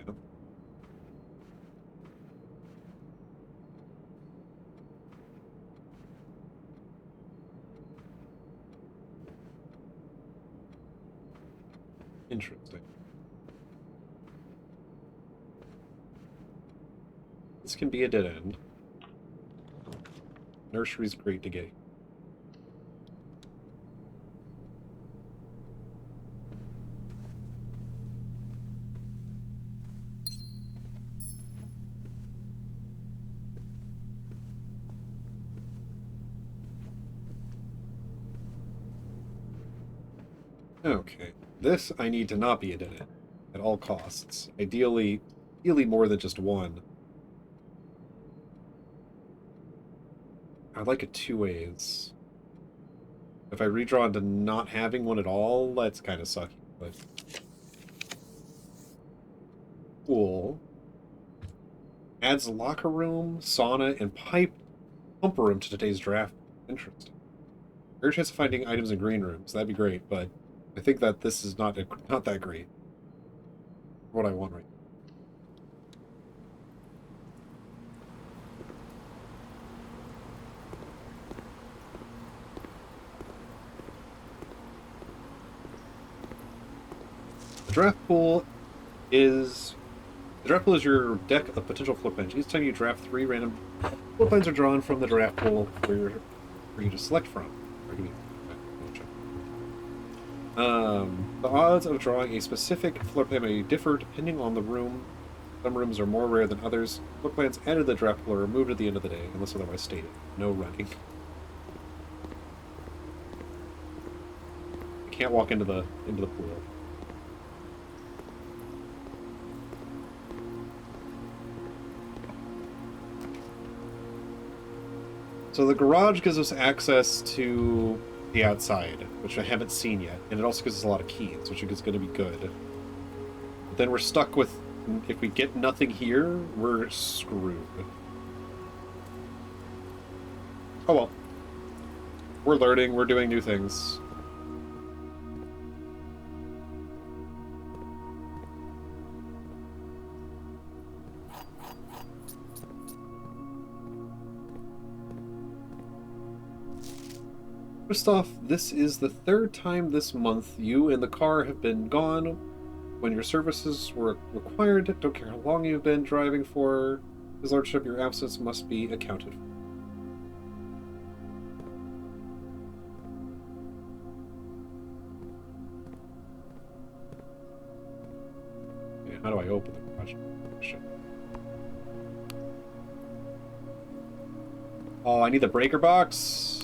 Interesting. This can be a dead end. Nursery's great to get. Okay. This I need to not be a dead end at all costs. Ideally more than just one. I'd like it two ways. If I redraw into not having one at all, that's kind of sucky, but... pool adds locker room, sauna, and pump room to today's draft. Interesting. Greater chance of finding items in green rooms. That'd be great, but I think that this is not that great. What I want right now. The draft pool is your deck of potential floor plans. Each time you draft 3 random floor plans are drawn from the draft pool for you to select from. The odds of drawing a specific floor plan may differ depending on the room. Some rooms are more rare than others. Floor plans added to the draft pool are removed at the end of the day, unless otherwise stated. No running. You can't walk into the pool. So the garage gives us access to the outside, which I haven't seen yet, and it also gives us a lot of keys, which is going to be good. But then we're stuck with, if we get nothing here, we're screwed. Oh well. We're learning, we're doing new things. First off, this is the 3rd time this month you and the car have been gone when your services were required. Don't care how long you've been driving for. His Lordship, your absence must be accounted for. Okay, how do I open the garage? Oh, I need the breaker box?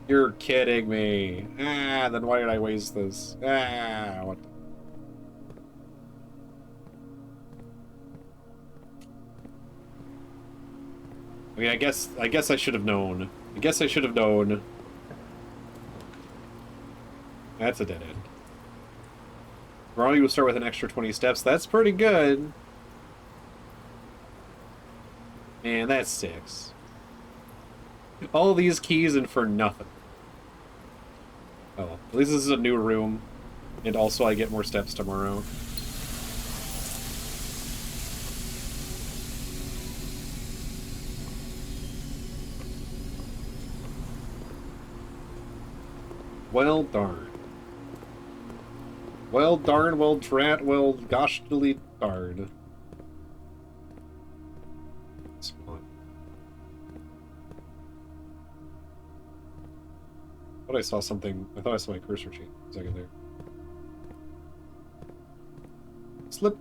You're kidding me. Then why did I waste this? What? I mean, I guess I should have known. I guess I should have known. That's a dead end. Normally you would start with an extra 20 steps. That's pretty good. Man, that sticks. All these keys and for nothing. Oh, at least this is a new room. And also I get more steps tomorrow. Well darn. Well darn, well drat, well gosh delete darn. I thought I saw something. I thought I saw my cursor change a second there. Slip.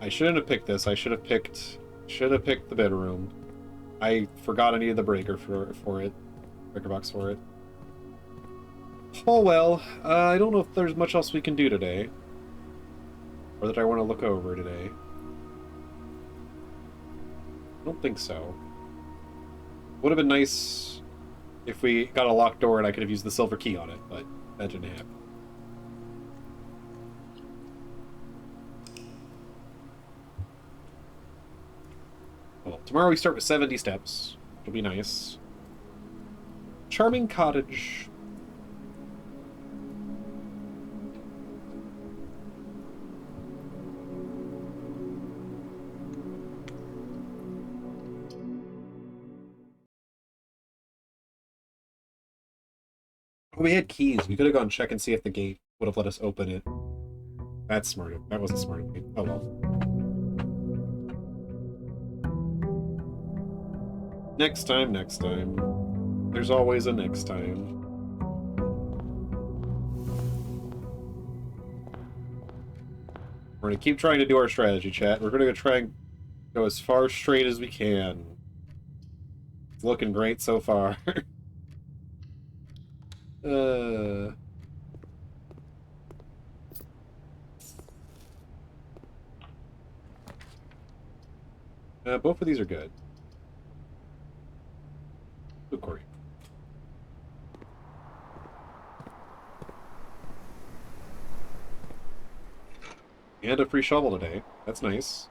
I shouldn't have picked this. I should have picked the bedroom. I forgot I needed the breaker for it. Breaker box for it. Oh well. I don't know if there's much else we can do today. Or that I want to look over today. I don't think so. Would have been nice if we got a locked door and I could have used the silver key on it, but that didn't happen. Well, tomorrow we start with 70 steps. It'll be nice. Charming cottage. We had keys. We could have gone check and see if the gate would have let us open it. That's smart. That wasn't smart of me. Oh well. Next time, next time. There's always a next time. We're going to keep trying to do our strategy, chat. We're going to try and go as far straight as we can. It's looking great so far. Both of these are good. And a free shovel today. That's nice.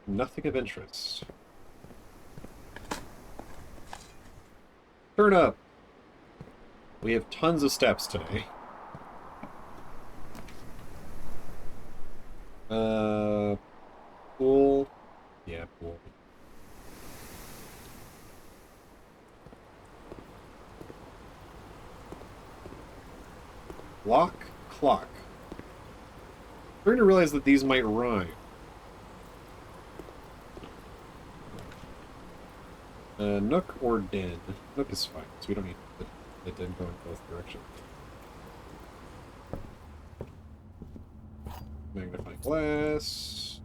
Nothing of interest. Turn up! We have tons of steps today. Pool. Yeah, pool. Lock, clock. I'm starting to realize that these might rhyme. Nook or den? Nook is fine, so we don't need the den going both directions. Magnifying glass.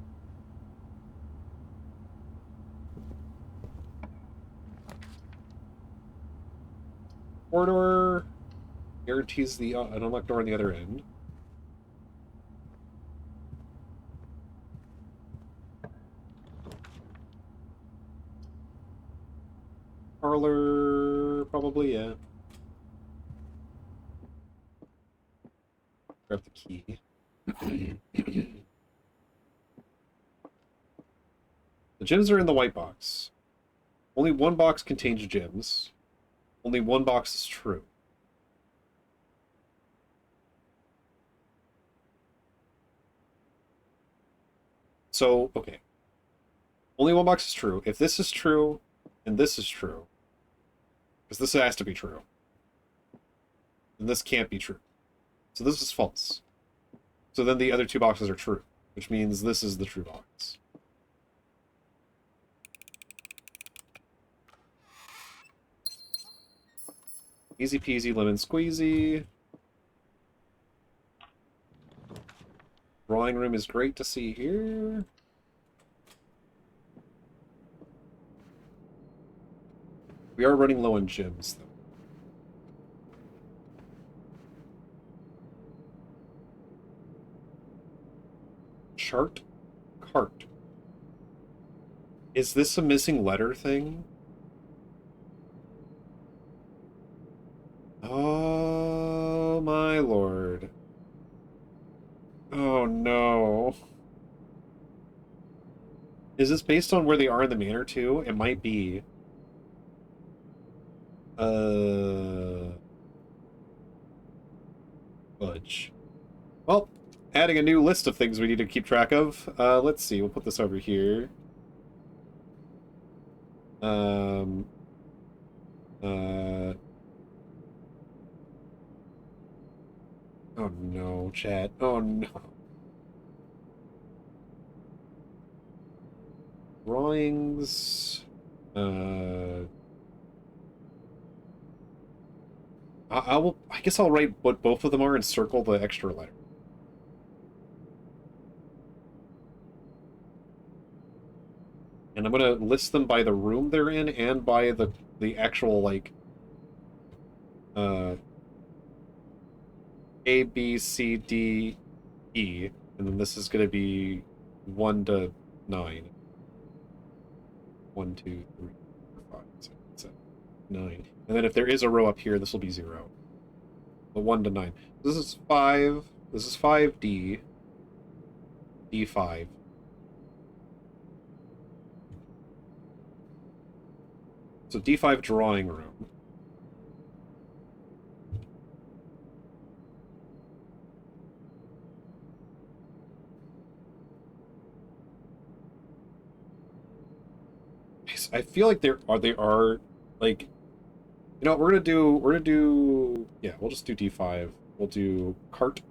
Corridor guarantees the an unlocked door on the other end. Parlor, probably, yeah. Grab the key. The gems are in the white box. Only one box contains gems. Only one box is true. So, okay. Only one box is true. If this is true, and this is true, because this has to be true, then this can't be true. So this is false. So then the other two boxes are true, which means this is the true box. Easy peasy lemon squeezy. Drawing room is great to see here. We are running low on gems, though. Chart cart. Is this a missing letter thing? Oh my lord. Oh no. Is this based on where they are in the manor too? It might be. Fudge. Well, adding a new list of things we need to keep track of. Let's see, we'll put this over here. Oh no, chat. Oh no. Drawings. I guess I'll write what both of them are and circle the extra letter. And I'm gonna list them by the room they're in and by the actual, like, A, B, C, D, E, and then this is gonna be 1 to 9. 1, 2, 3, 4, 5, 6, 7, 9. And then if there is a row up here, this will be 0. The 1 to 9. This is 5. This is 5D. D5. So D5 drawing room. I feel like they are like, you know what, we're gonna do yeah, we'll just do D5. We'll do cart,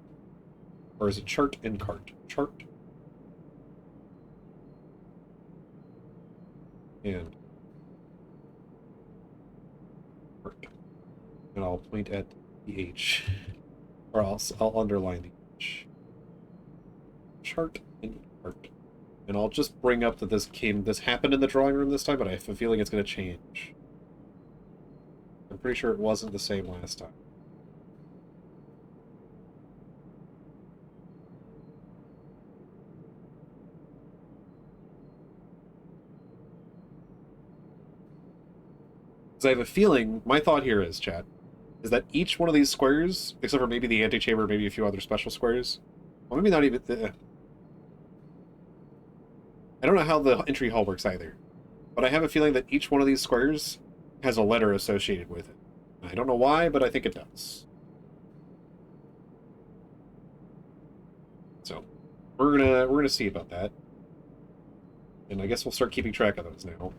or is it chart and cart? Chart and cart. And I'll point at the H. Or I'll underline the H. Chart and cart. And I'll just bring up that this happened in the drawing room this time, but I have a feeling it's gonna change. I'm pretty sure it wasn't the same last time. Because I have a feeling, my thought here is, chat, is that each one of these squares, except for maybe the antechamber, maybe a few other special squares, well, maybe not even the... I don't know how the entry hall works either, but I have a feeling that each one of these squares has a letter associated with it. I don't know why, but I think it does. So, we're gonna see about that. And I guess we'll start keeping track of those now.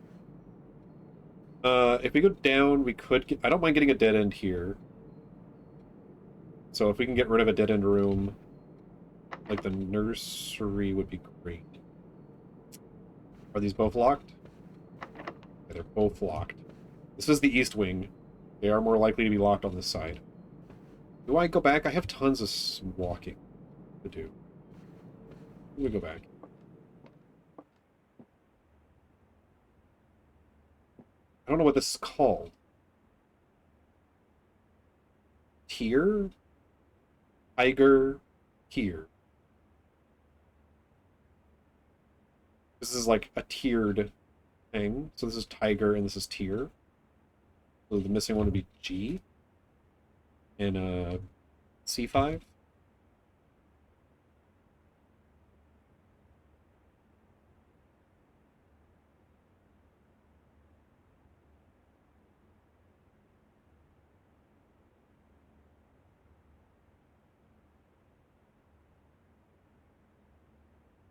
If we go down, we could get... I don't mind getting a dead end here. So if we can get rid of a dead end room, like the nursery would be great. Are these both locked? Yeah, they're both locked. This is the east wing. They are more likely to be locked on this side. Do I go back? I have tons of walking to do. Let me go back. I don't know what this is called. Tier? Tiger tier. This is like a tiered thing. So this is tiger and this is tier. So the missing one would be G. And C5.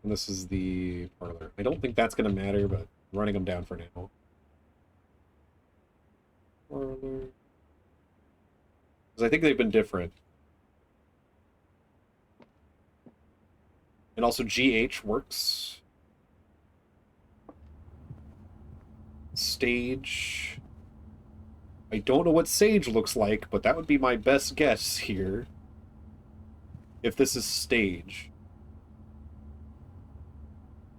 And this is the parlor. I don't think that's going to matter, but I'm running them down for now. Parlor. Because I think they've been different. And also GH works. Stage. I don't know what Sage looks like, but that would be my best guess here. If this is stage.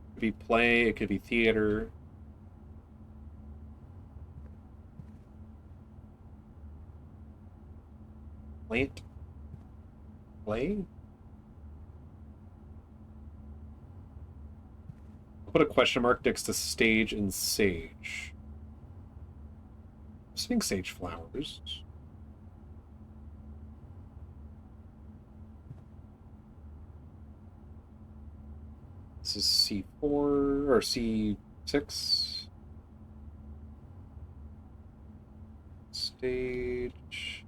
It could be play, it could be theater. Plant? Play? I'll put a question mark next to stage and sage. I'm seeing sage flowers. This is C4 or C6. Stage.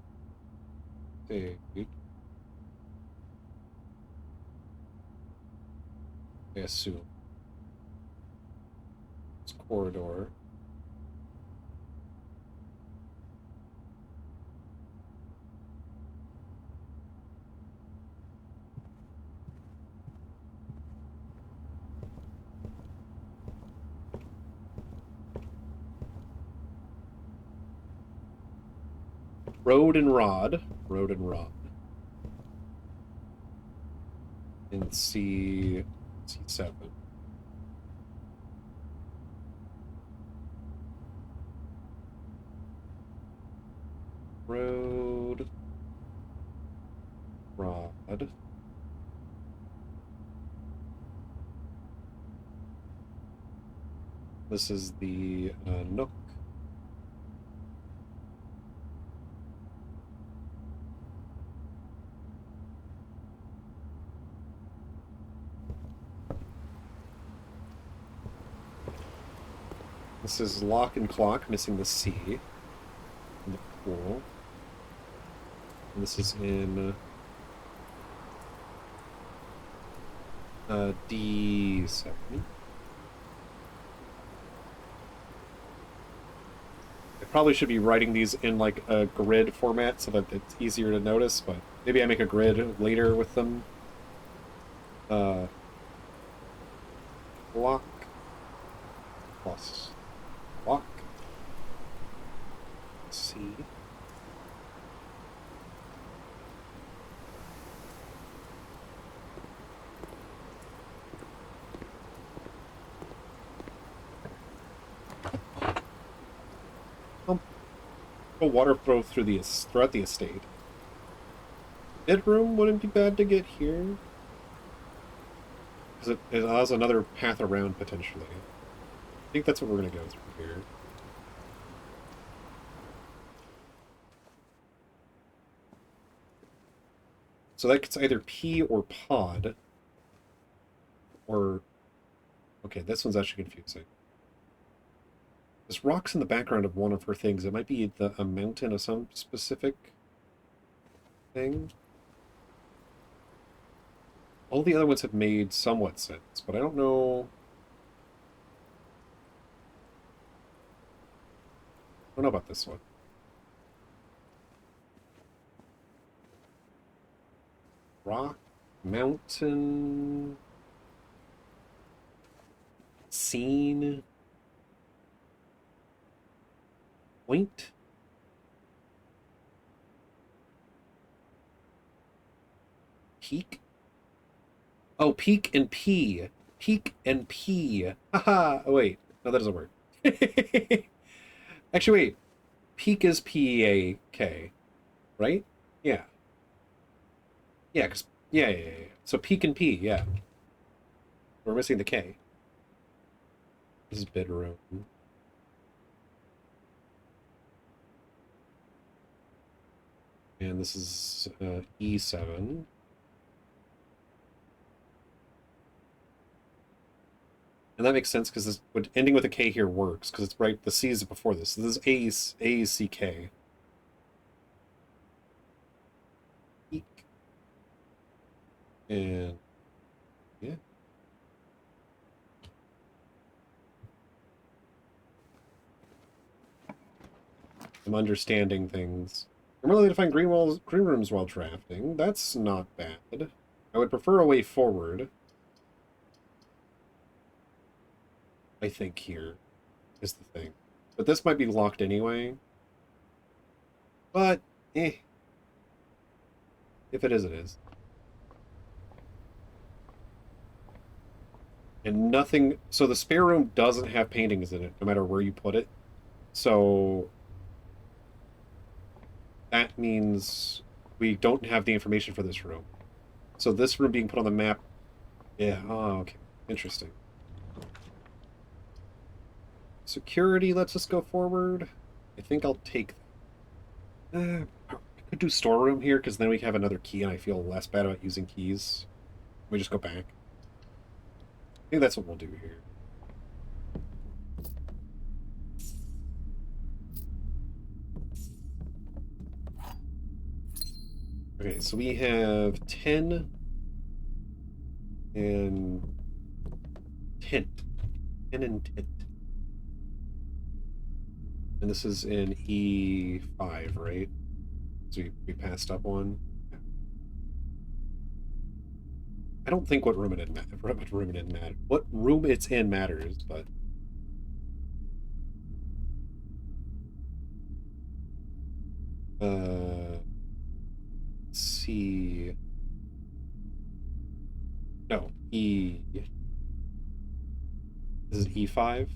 Stage. I assume. It's corridor. Road and rod. Road and rod. And C7. Road. Rod. This is the nook. This is lock and clock, missing the C in the pool. And this is in D7. I probably should be writing these in like a grid format so that it's easier to notice, but maybe I make a grid later with them. Lock plus lock. C. Water flow throughout the estate. Bedroom wouldn't be bad to get here. Because it allows another path around, potentially. I think that's what we're going to go through here. So that's either P or pod. Or... Okay, this one's actually confusing. There's rocks in the background of one of her things. It might be a mountain of some specific thing. All the other ones have made somewhat sense, but I don't know... I don't know about this one. Rock, mountain, scene, point. Peak? Oh, peak and P. Peak and P. Haha. Oh, wait. No, that doesn't work. Actually, wait. Peak is P-A-K. Right? Yeah. Yeah, because... Yeah. So peak and P, yeah. We're missing the K. This is bedroom. And this is E7. And that makes sense because ending with a K here works because it's right. The C is before this. So this is A-C-K. Eek. And yeah. I'm understanding things. I'm really to find green rooms while drafting. That's not bad. I would prefer a way forward. I think here is the thing. But this might be locked anyway. But, eh. If it is, it is. And nothing... So the spare room doesn't have paintings in it, no matter where you put it. So... that means we don't have the information for this room. So this room being put on the map... Yeah, oh, okay. Interesting. Security lets us go forward. I think I'll take... I could do storeroom here, because then we have another key, and I feel less bad about using keys. We just go back. I think that's what we'll do here. Okay, so we have 10 and tint. 10 and tint. And this is in E5, right? So we passed up one. I don't think what room it in matters. What room it's in matters, but let's see. No, E. This is E5.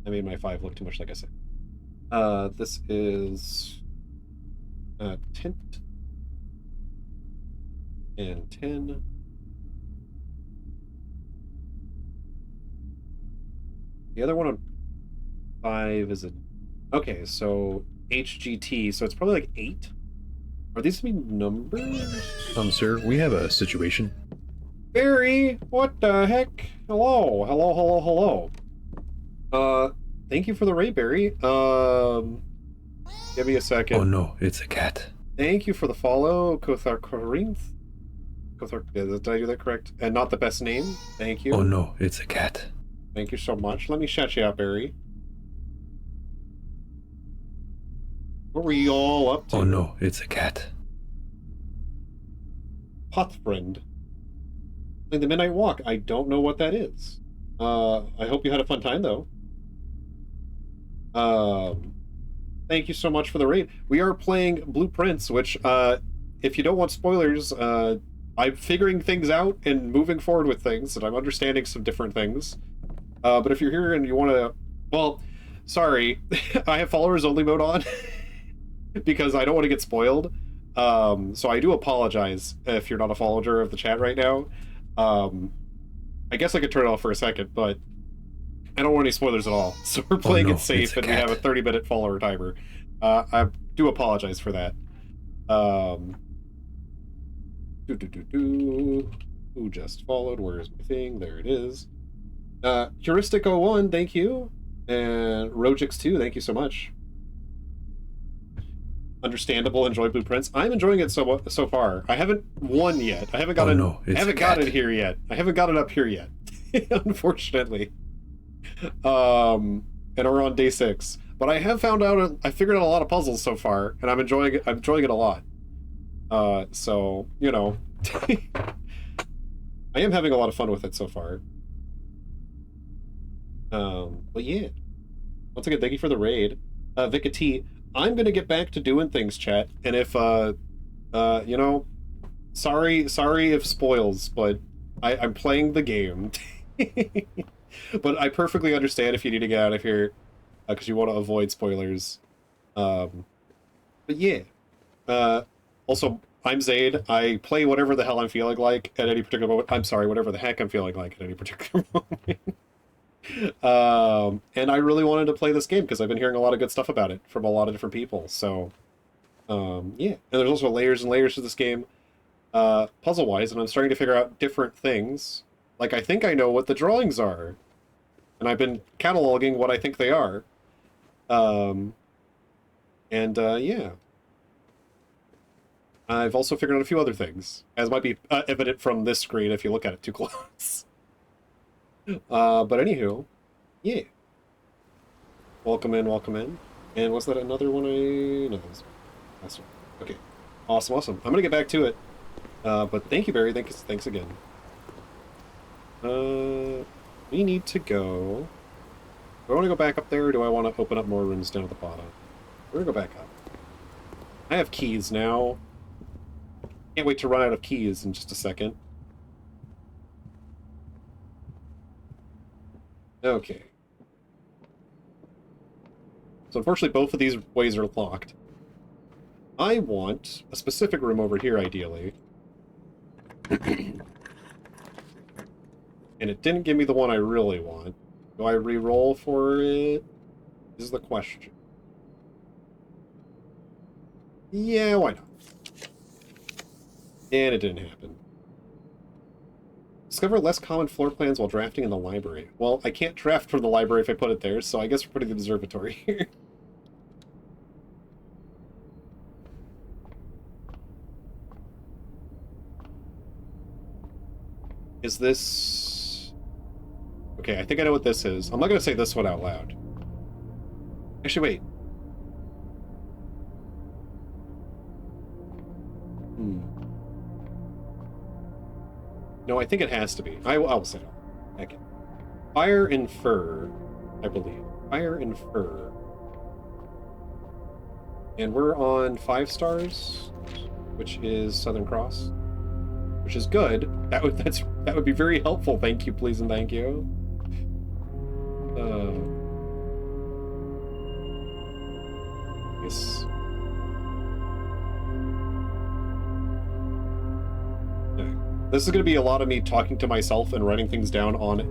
I made my 5 look too much like I said. This is tint and 10. The other one on 5 is a... Okay, so HGT, so it's probably like 8. Are these gonna be numbers? Sir, we have a situation. Barry, what the heck? Hello. Thank you for the raid, Barry. Give me a second. Oh no, it's a cat. Thank you for the follow, Kothar Corinth. Kothar, did I do that correct? And not the best name. Thank you. Oh no, it's a cat. Thank you so much. Let me shout you out, Barry. What were you all up to? Oh no, it's a cat. Pot friend. Like the Midnight Walk. I don't know what that is. I hope you had a fun time, though. Thank you so much for the raid. We are playing Blueprints, which, if you don't want spoilers, I'm figuring things out and moving forward with things, and I'm understanding some different things. But if you're here and you want to... Well, sorry. I have followers only mode on because I don't want to get spoiled. So I do apologize if you're not a follower of the chat right now. I guess I could turn it off for a second, but I don't want any spoilers at all. So we're playing no, it safe, it's a and we have a cat. 30-minute follower timer. I do apologize for that. Who just followed? Where's my thing? There it is. Heuristic01, thank you. And Rojix2, thank you so much. Understandable, enjoy Blueprints. I'm enjoying it so far. I haven't won yet. I haven't gotten got it here yet. I haven't got it up here yet. Unfortunately. And we're on day 6. But I have I figured out a lot of puzzles so far, and I'm enjoying it a lot. So, you know, I am having a lot of fun with it so far. But yeah. Once again, thank you for the raid. Vika T, I'm gonna get back to doing things, chat, and if, you know, sorry if spoils, but I'm playing the game. But I perfectly understand if you need to get out of here, because you want to avoid spoilers. But yeah. Also, I'm Zaid. I play whatever the hell I'm feeling like at any particular moment. I'm sorry, whatever the heck I'm feeling like at any particular moment. And I really wanted to play this game because I've been hearing a lot of good stuff about it from a lot of different people. So, yeah. And there's also layers and layers to this game, puzzle-wise, and I'm starting to figure out different things. Like, I think I know what the drawings are, and I've been cataloging what I think they are. Yeah. I've also figured out a few other things, as might be evident from this screen if you look at it too close. But anywho, yeah. Welcome in, welcome in. And was that another one No, that was last one. Okay. Awesome. I'm gonna get back to it. But thank you, Barry. Thanks again. We need to go... Do I want to go back up there, or do I want to open up more rooms down at the bottom? We're gonna go back up. I have keys now. Can't wait to run out of keys in just a second. Okay. So unfortunately both of these ways are locked. I want a specific room over here, ideally. And it didn't give me the one I really want. Do I re-roll for it? Is the question. Yeah, why not? And it didn't happen. Discover less common floor plans while drafting in the library. Well, I can't draft from the library if I put it there, so I guess we're putting the observatory here. Is this... Okay, I think I know what this is. I'm not going to say this one out loud. Actually, wait. No, I think it has to be. I'll say it. Heck it. Fire and Fur, I believe. Fire and Fur. And we're on 5 stars, which is Southern Cross, which is good. That would be very helpful. Thank you, please, and thank you. Yes. This is going to be a lot of me talking to myself and writing things down on it.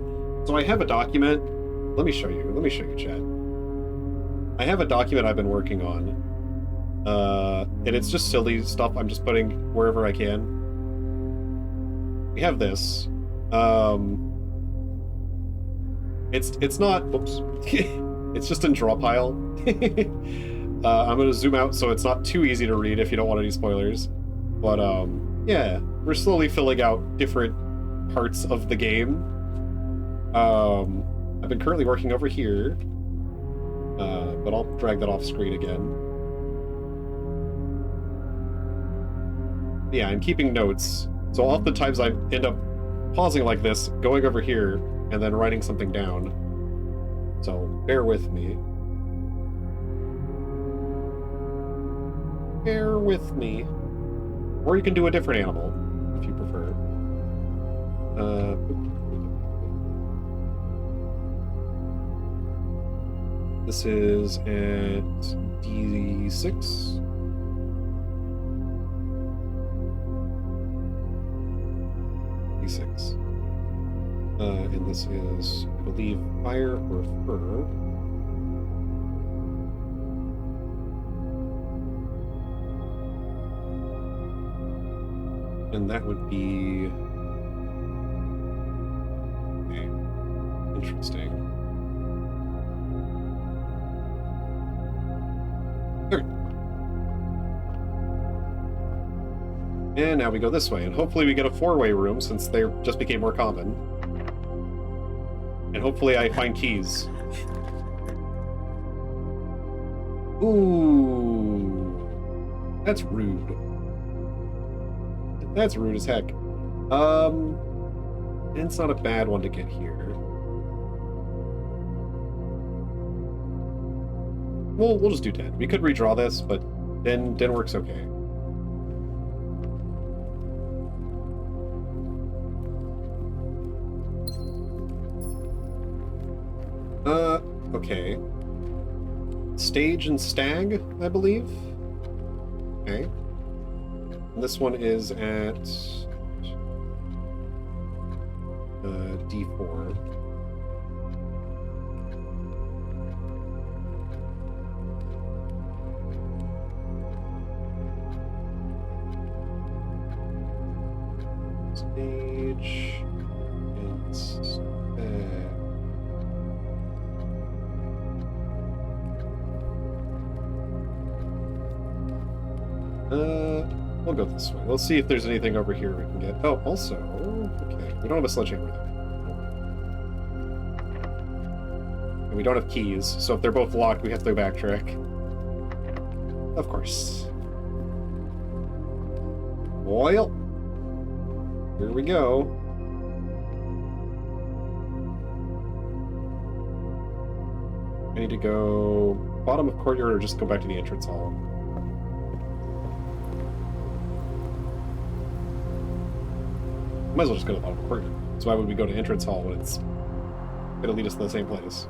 So I have a document. Let me show you, chat. I have a document I've been working on. And it's just silly stuff I'm just putting wherever I can. We have this. It's not... Whoops. It's just in draw pile. I'm going to zoom out so it's not too easy to read if you don't want any spoilers. But, yeah. We're slowly filling out different parts of the game. I've been currently working over here, but I'll drag that off screen again. Yeah, I'm keeping notes, so oftentimes I end up pausing like this, going over here, and then writing something down. So bear with me. Bear with me. Or you can do a different animal, if you prefer. This is at D6. D6. And this is, I believe, fire or fur. And that would be... Okay. Interesting. Okay. And now we go this way, and hopefully we get a four-way room since they just became more common. And hopefully I find keys. Ooh. That's rude. That's rude as heck. It's not a bad one to get here. We'll just do 10. We could redraw this, but 10 works okay. Okay. Stage and Stag, I believe? Okay. And this one is at... D4. Stage... and Stag... We'll go this way. We'll see if there's anything over here we can get. Oh, also, okay, we don't have a sledgehammer though. And we don't have keys, so if they're both locked, we have to go backtrack. Of course. Well, here we go. I need to go bottom of courtyard or just go back to the entrance hall. Might as well just go to the bottom of the courtyard. So why would we go to entrance hall when it's gonna lead us to the same place?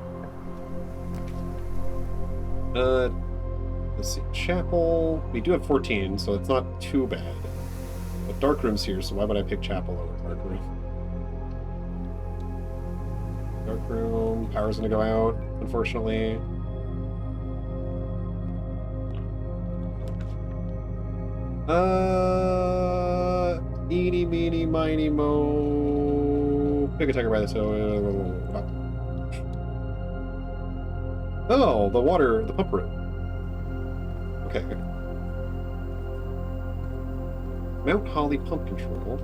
Let's see. Chapel. We do have 14, so it's not too bad. But dark room's here, so why would I pick chapel over dark room? Dark room. Power's gonna go out, unfortunately. Eeny, meeny, miny, mo. Pick a tiger by the toe. Oh, the water, the pump room. Okay. Mount Holly pump control.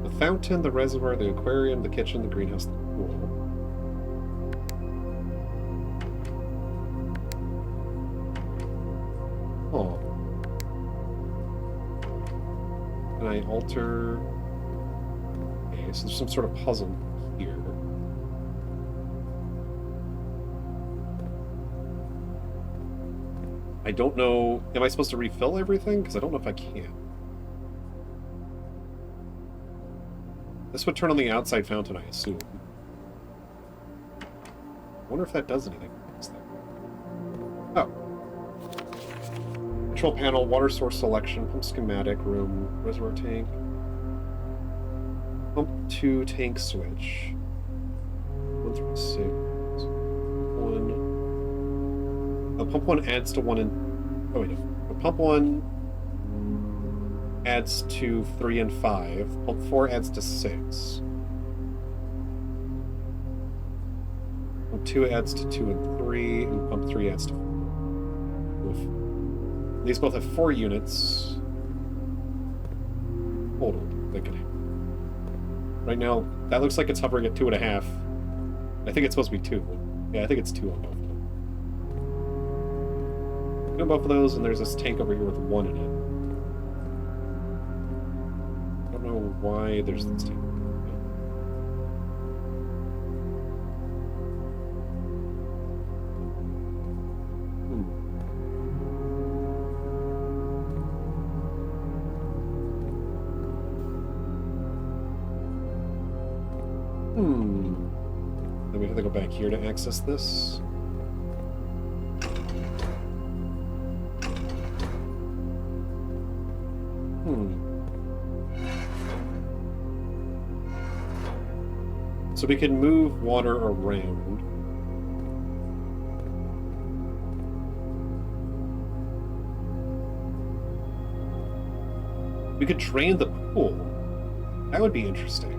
The fountain, the reservoir, the aquarium, the kitchen, the greenhouse, the pool. Oh. Can I alter... Okay, so there's some sort of puzzle here. I don't know... Am I supposed to refill everything? Because I don't know if I can. This would turn on the outside fountain, I assume. I wonder if that does anything. Oh. Control panel, water source selection, pump schematic, room, reservoir tank. Pump 2 tank switch. 1 through 6. 1. Pump 1 adds to 1 and... Oh wait, no. Pump 1 adds to 3 and 5. Pump 4 adds to 6. Pump 2 adds to 2 and 3, and pump 3 adds to 4. Oof. These both have 4 units. Hold on, thickening. Right now, that looks like it's hovering at 2.5. I think it's supposed to be 2. Yeah, I think it's 2 on both of them. 2 on both of those, and there's this tank over here with 1 in it. I don't know why there's this tank. Then we have to go back here to access this. So we can move water around. We could drain the pool. That would be interesting.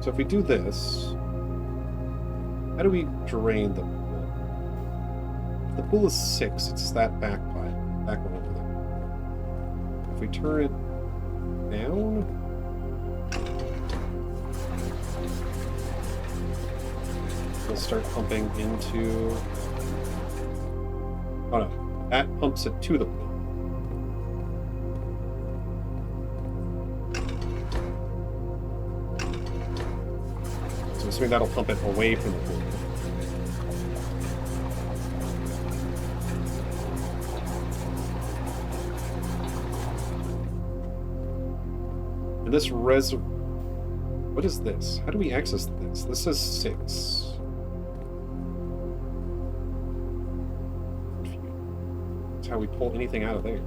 So if we do this, how do we drain the pool? If the pool is 6, it's that back one over there. If we turn it down, we'll start pumping into... Oh no, that pumps it to the pool. So assuming that'll pump it away from the pool. And this what is this? How do we access this? This says 6. That's how we pull anything out of there.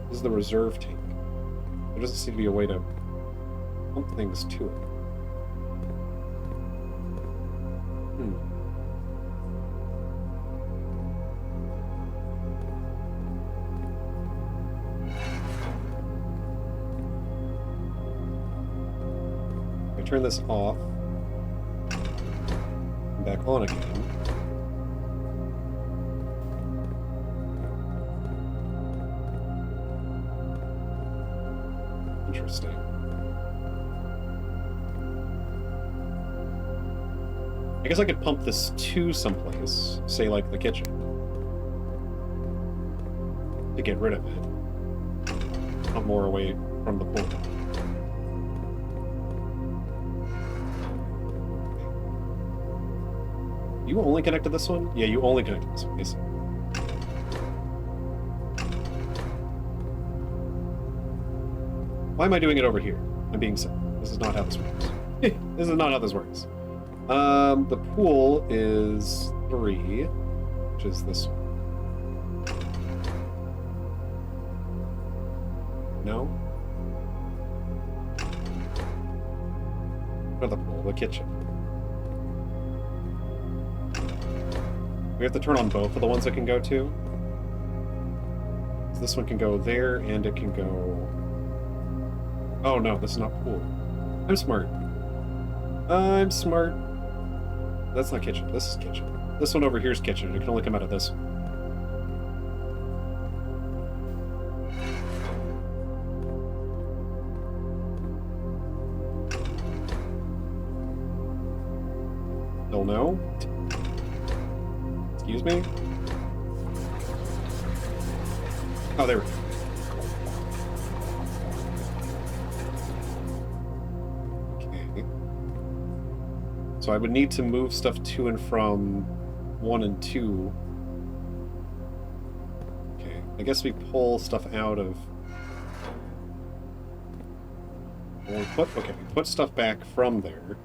This is the reserve tank. There doesn't seem to be a way to pump things to it. Turn this off and back on again. Interesting. I guess I could pump this to someplace, say like the kitchen, to get rid of it. Pump more away from the pool. You only connected this one? Yeah, you only connected this one. I see. Why am I doing it over here? I'm being silly. This is not how this works. This is not how this works. The pool is 3, which is this one. No? Not the pool, the kitchen. We have to turn on both of the ones it can go to. So this one can go there, and it can go... Oh no, this is not pool. I'm smart. I'm smart. That's not kitchen. This is kitchen. This one over here is kitchen. It can only come out of this one. Still no? Excuse me? Oh, there we go. Okay. So I would need to move stuff to and from 1 and 2. Okay. I guess we pull stuff out of... Well, we put stuff back from there.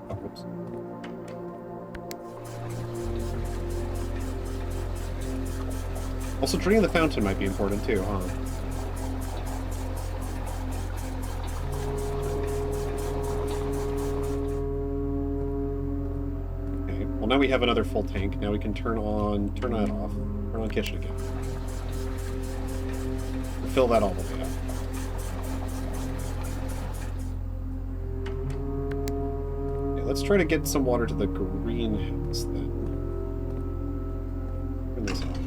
Oh, whoops. Also, draining the fountain might be important too, huh? Okay, well now we have another full tank. Now we can turn that off, turn on kitchen again. And fill that all the way up. Okay, let's try to get some water to the greenhouse then. Turn this off.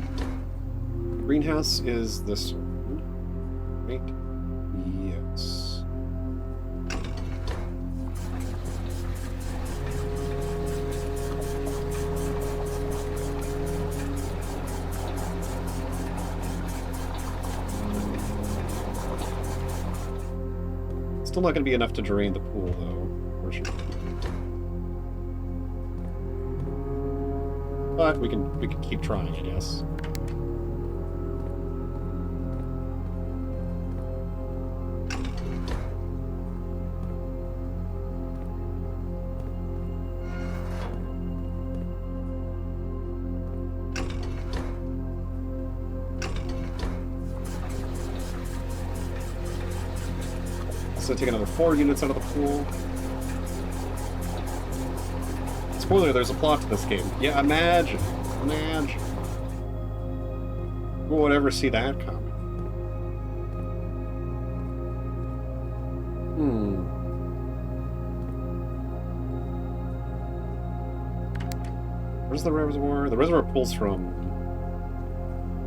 Greenhouse is this one, right? Yes. Still not going to be enough to drain the pool, though, unfortunately. But we can keep trying, I guess. So take another 4 units out of the pool. Spoiler, there's a plot to this game. Yeah, imagine. Imagine. Who would ever see that coming? Where's the reservoir? The reservoir pulls from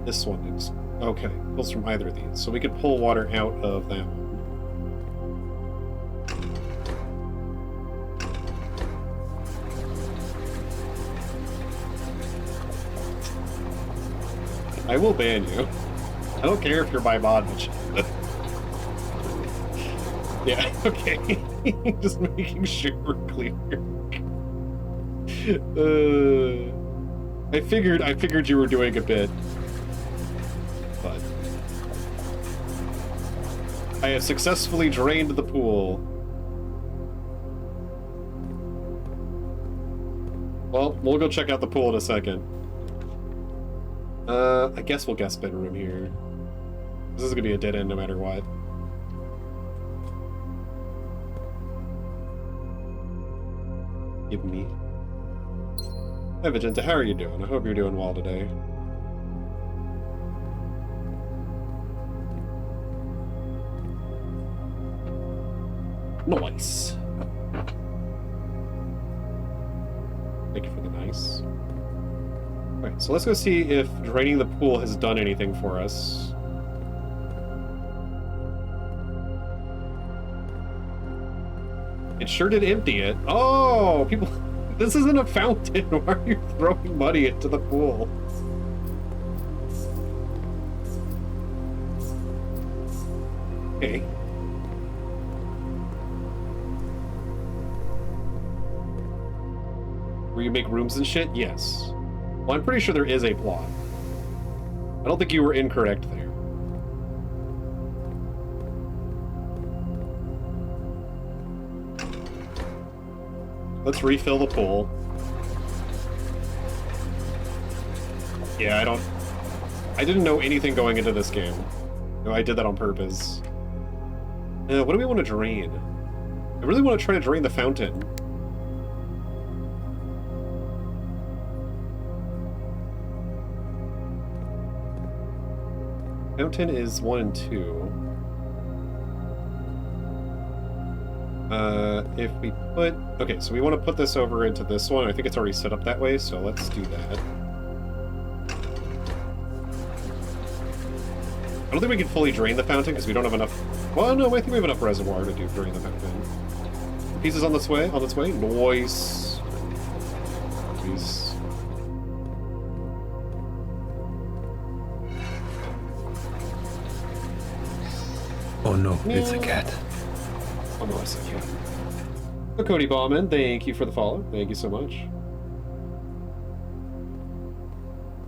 this one. It's okay. Pulls from either of these. So we could pull water out of that one. I will ban you. I don't care if you're my mod, but yeah, okay. Just making sure we're clear. I figured you were doing a bit, but I have successfully drained the pool. Well, we'll go check out the pool in a second. I guess we'll guess bedroom here. This is gonna be a dead end no matter what. Give me. Hi, Vegeta, how are you doing? I hope you're doing well today. Nice. Thank you for the nice. Alright, so let's go see if draining the pool has done anything for us. It sure did empty it. Oh, people... This isn't a fountain. Why are you throwing money into the pool? Okay. Where you make rooms and shit? Yes. Well, I'm pretty sure there is a plot. I don't think you were incorrect there. Let's refill the pool. Yeah, I didn't know anything going into this game. No, I did that on purpose. What do we want to drain? I really want to try to drain the fountain. Fountain is 1 and 2. If we put... Okay, so we want to put this over into this one. I think it's already set up that way, so let's do that. I don't think we can fully drain the fountain because we don't have enough... Well, no, I think we have enough reservoir to drain the fountain. The piece is on this way. On its way. Nice. Jeez. Oh no, it's a cat. Oh no, it's a cat. So Cody Bauman, thank you for the follow. Thank you so much.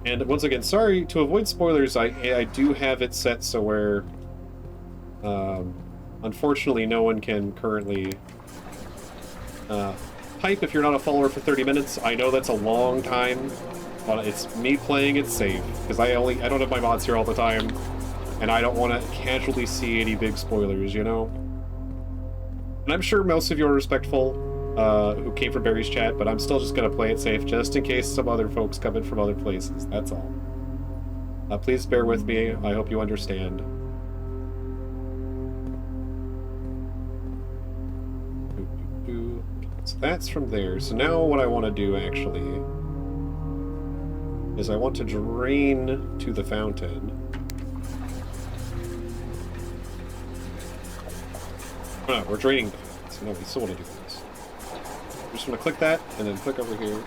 And once again, sorry, to avoid spoilers, I do have it set so where, unfortunately, no one can currently pipe if you're not a follower for 30 minutes. I know that's a long time, but it's me playing it safe, because I don't have my mods here all the time, and I don't want to casually see any big spoilers, you know? And I'm sure most of you are respectful, who came from Barry's chat, but I'm still just going to play it safe, just in case some other folks come in from other places, that's all. Please bear with me, I hope you understand. So that's from there. So now what I want to do, actually, is I want to drain to the fountain. Oh, no, we're draining the fountain, so no, we still want to do this. I'm just going to click that, and then click over here.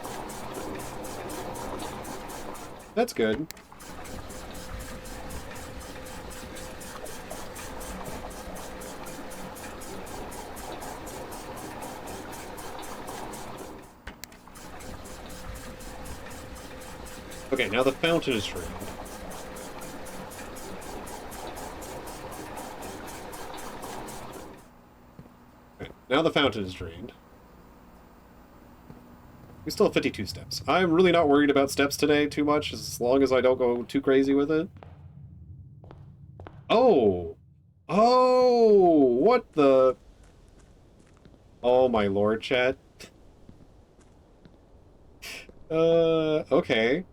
That's good. Okay, now the fountain is drained. Okay, now the fountain is drained. We still have 52 steps. I'm really not worried about steps today too much, as long as I don't go too crazy with it. Oh! Oh, what the? Oh my lord, chat. Okay.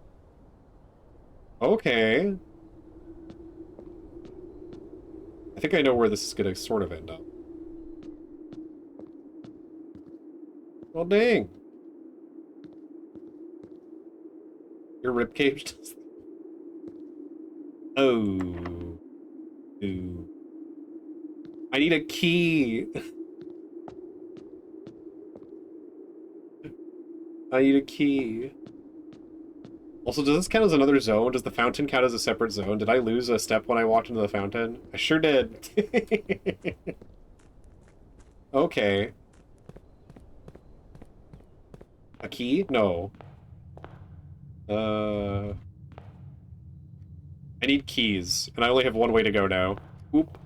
Okay. I think I know where this is gonna sort of end up. Well, dang. Your ribcage does. Oh. Ooh. I need a key. I need a key. Also, does this count as another zone? Does the fountain count as a separate zone? Did I lose a step when I walked into the fountain? I sure did. Okay. A key? No. I need keys, and I only have one way to go now. Oop.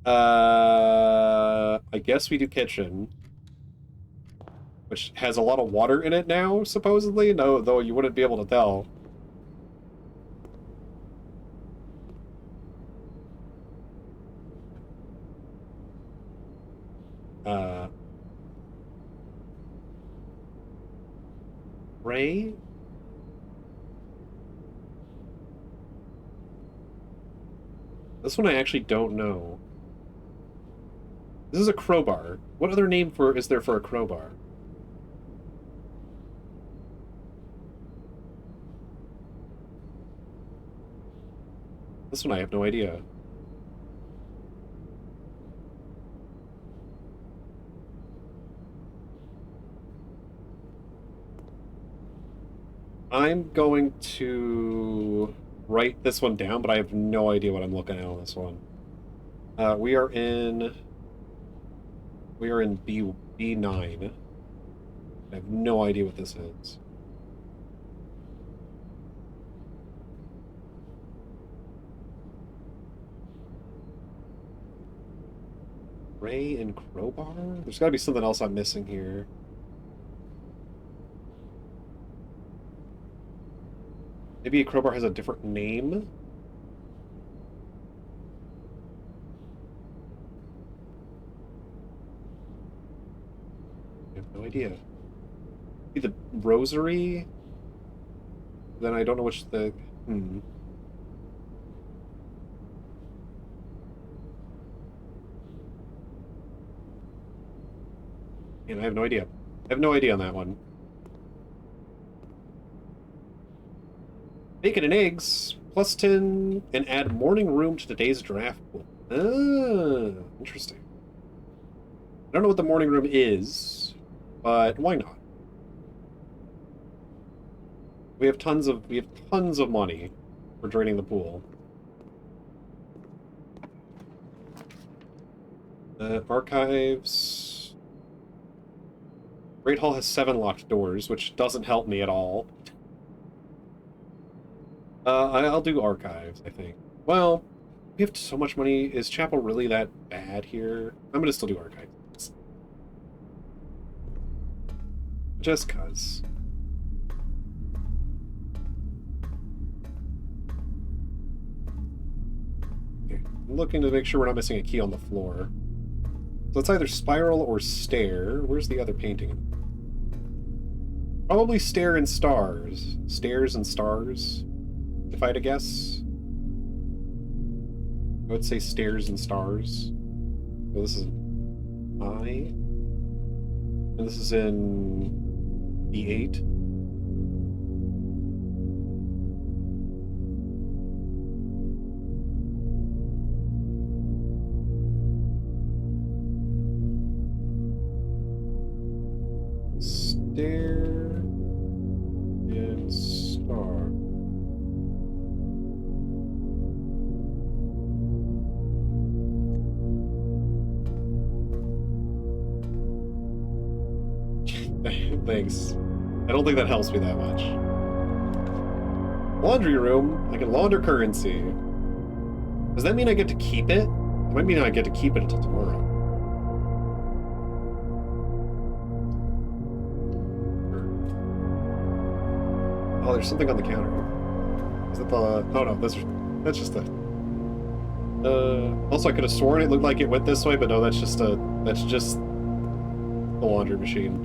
I guess we do kitchen. Which has a lot of water in it now, supposedly? No, though you wouldn't be able to tell. Ray? This one I actually don't know. This is a crowbar. What other name is there for a crowbar? This one I have no idea. I'm going to write this one down, but I have no idea what I'm looking at on this one. We are in B9. I have no idea what this is. Ray and crowbar? There's gotta be something else I'm missing here. Maybe a crowbar has a different name? I have no idea. Maybe the rosary? Then I don't know which the... And I have no idea. I have no idea on that one. Bacon and eggs, plus 10, and add morning room to today's draft pool. Ah, interesting. I don't know what the morning room is, but why not? We have tons of money for draining the pool. Archives. Great Hall has 7 locked doors, which doesn't help me at all. I'll do archives, I think. Well, we have so much money. Is Chapel really that bad here? I'm gonna still do archives. Just cuz. Okay. I'm looking to make sure we're not missing a key on the floor. So it's either spiral or stair. Where's the other painting? Probably stair and stars. Stairs and stars, if I had to guess. I would say stairs and stars. So this is I. And this is in B8. Stair and star. Thanks. I don't think that helps me that much. Laundry room. I can launder currency. Does that mean I get to keep it? It might mean I get to keep it until tomorrow. Oh, there's something on the counter. Is that the... Oh no, those That's just a... also, I could have sworn it looked like it went this way, but no, that's just the laundry machine.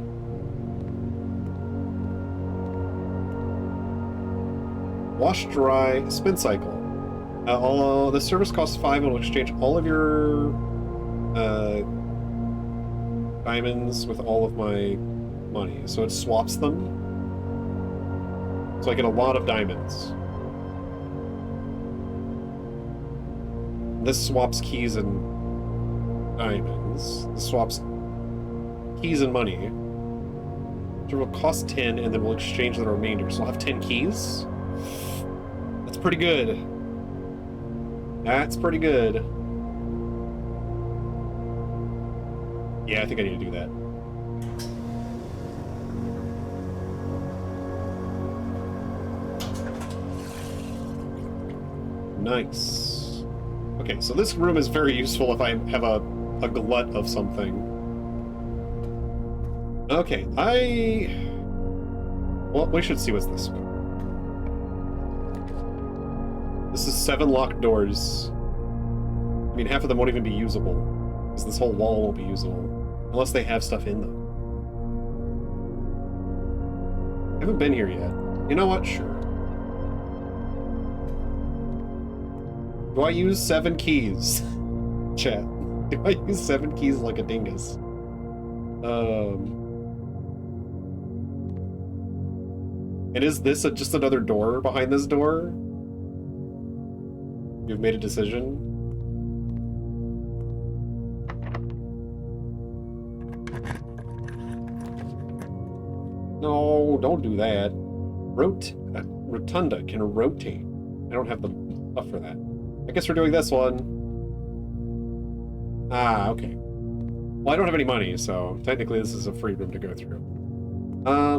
Wash, dry, spin cycle. The service costs 5 and will exchange all of your diamonds with all of my money. So it swaps them. So I get a lot of diamonds. This swaps keys and diamonds. This swaps keys and money. Which will cost 10, and then we'll exchange the remainder. So I'll have 10 keys. That's pretty good. That's pretty good. Yeah, I think I need to do that. Nice. Okay, so this room is very useful if I have a glut of something. Okay, well, we should see what's this one. This is 7 locked doors. I mean, half of them won't even be usable, because this whole wall won't be usable, unless they have stuff in them. I haven't been here yet. You know what? Sure. Do I use 7 keys? Chat. Do I use 7 keys like a dingus? And is this just another door behind this door? You've made a decision? No, don't do that. Rotunda can rotate. I don't have the stuff for that. I guess we're doing this one. Ah, okay. Well, I don't have any money, so technically this is a free room to go through. I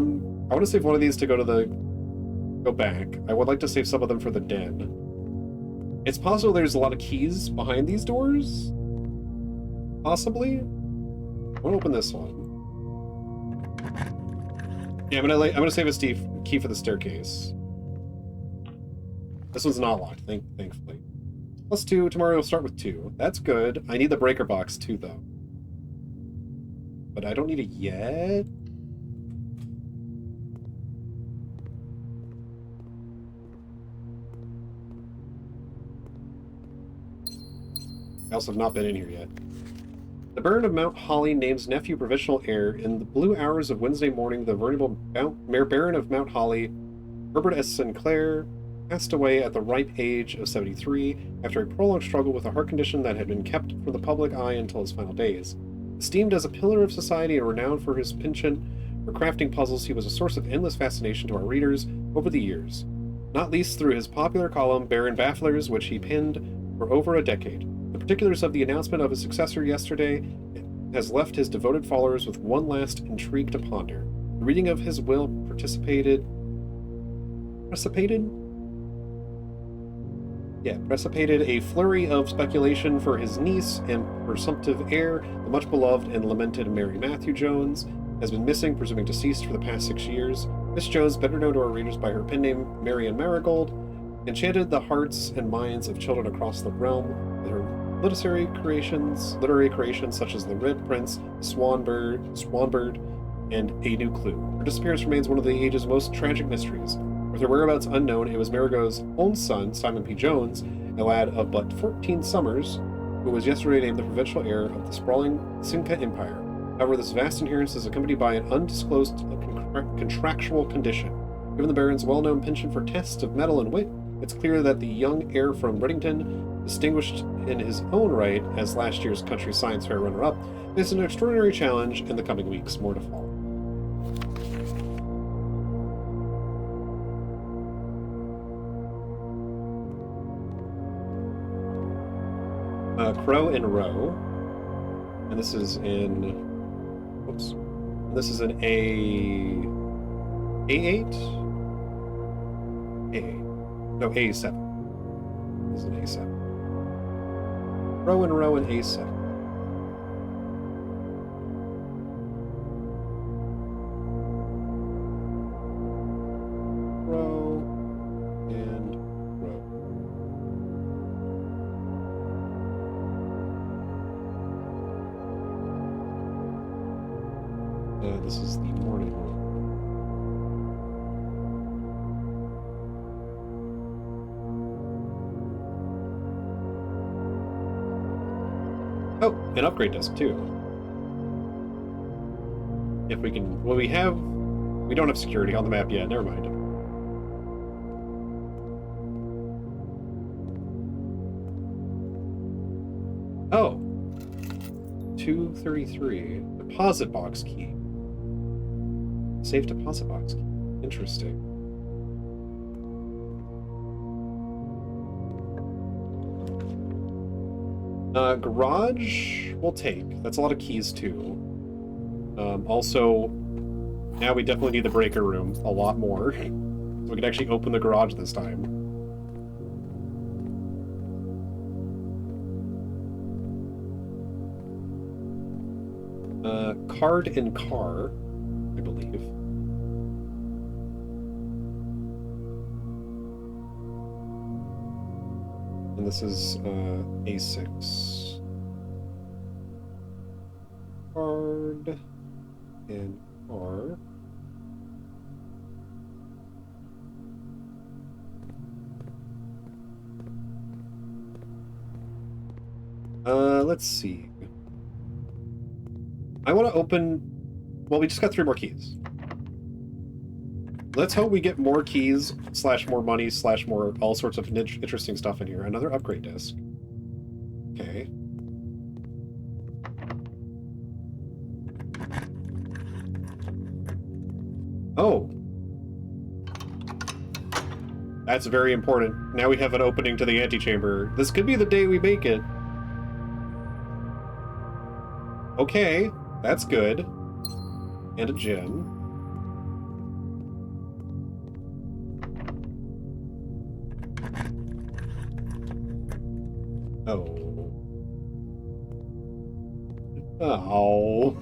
want to save one of these to go back. I would like to save some of them for the den. It's possible there's a lot of keys behind these doors. Possibly. I'm gonna open this one. Yeah, I'm gonna save a key for the staircase. This one's not locked, thankfully. +2. Tomorrow we'll start with 2. That's good. I need the breaker box too, though. But I don't need it yet. I also have not been in here yet. The Baron of Mount Holly names nephew provisional heir. In the blue hours of Wednesday morning, the venerable Baron of Mount Holly, Herbert S. Sinclair, passed away at the ripe age of 73 after a prolonged struggle with a heart condition that had been kept from the public eye until his final days. Esteemed as a pillar of society and renowned for his penchant for crafting puzzles, he was a source of endless fascination to our readers over the years, not least through his popular column Baron Bafflers, which he penned for over a decade. The particulars of the announcement of his successor yesterday has left his devoted followers with one last intrigue to ponder. The reading of his will precipitated a flurry of speculation for his niece and presumptive heir. The much beloved and lamented Mary Matthew Jones has been missing, presuming deceased, for the past 6 years. Miss Jones, better known to our readers by her pen name Marian Marigold, enchanted the hearts and minds of children across the realm with her literary creations such as The Red Prince, Swanbird, and A New Clue. Her disappearance remains one of the age's most tragic mysteries. With her whereabouts unknown, it was Marigold's own son, Simon P. Jones, a lad of but 14 summers, who was yesterday named the provincial heir of the sprawling Cinca Empire. However, this vast inheritance is accompanied by an undisclosed contractual condition. Given the Baron's well-known penchant for tests of mettle and wit, it's clear that the young heir from Bridington, distinguished in his own right as last year's country science fair runner-up, faces an extraordinary challenge in the coming weeks. More to follow. Crow and Row, and this is in, whoops, this is an A8? A7. This is an A7. Row and Row and A7. Row and Row. this is the morning room. Oh, an upgrade desk too. If we can, well, we don't have security on the map yet. Never mind. Oh, 233 deposit box key. Safe deposit box key. Interesting. Garage we'll take. That's a lot of keys too. Also, now we definitely need the breaker room a lot more. So we can actually open the garage this time. Card and car, I believe. And this is A6. Card and car. Let's see. I want to open... Well, we just got 3 more keys. Let's hope we get more keys, / more money, / more all sorts of interesting stuff in here. Another upgrade disc. Okay. Oh. That's very important. Now we have an opening to the antechamber. This could be the day we make it. Okay, that's good. And a gem. Oh. Oh.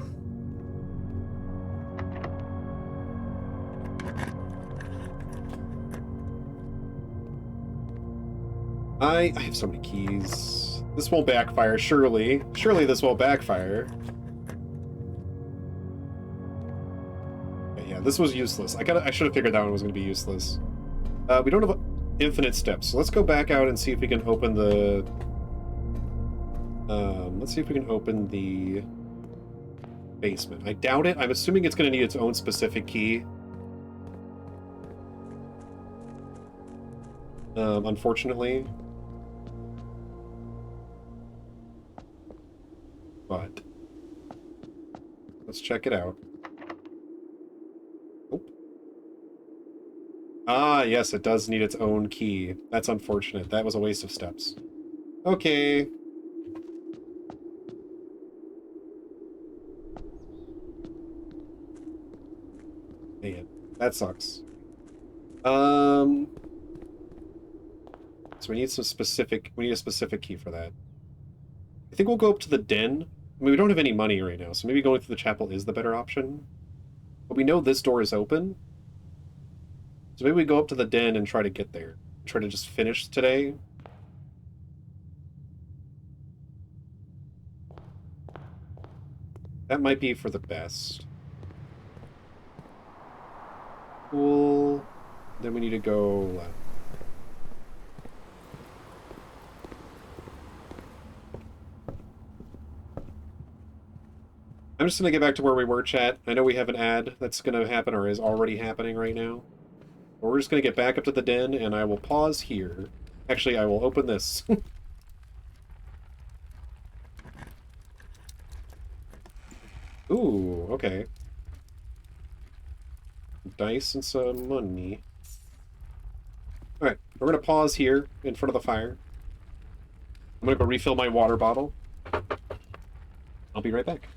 I have so many keys. This won't backfire, surely. Surely this won't backfire. Okay, yeah, this was useless. I should have figured that one was going to be useless. We don't have infinite steps, so let's go back out and see if we can open the... let's see if we can open the basement. I doubt it. I'm assuming it's going to need its own specific key. Unfortunately. But let's check it out. Oh. Ah, yes, it does need its own key. That's unfortunate. That was a waste of steps. Okay. Man, that sucks. So we need some specific, we need a specific key for that. I think we'll go up to the den. I mean, we don't have any money right now, so maybe going through the chapel is the better option. But we know this door is open. So maybe we go up to the den and try to get there. Try to just finish today. That might be for the best. Cool. Then we need to go left. I'm just going to get back to where we were, chat. I know we have an ad that's going to happen or is already happening right now. But we're just going to get back up to the den, and I will pause here. Actually, I will open this. Ooh, okay. Dice and some money. Alright, we're going to pause here in front of the fire. I'm going to go refill my water bottle. I'll be right back.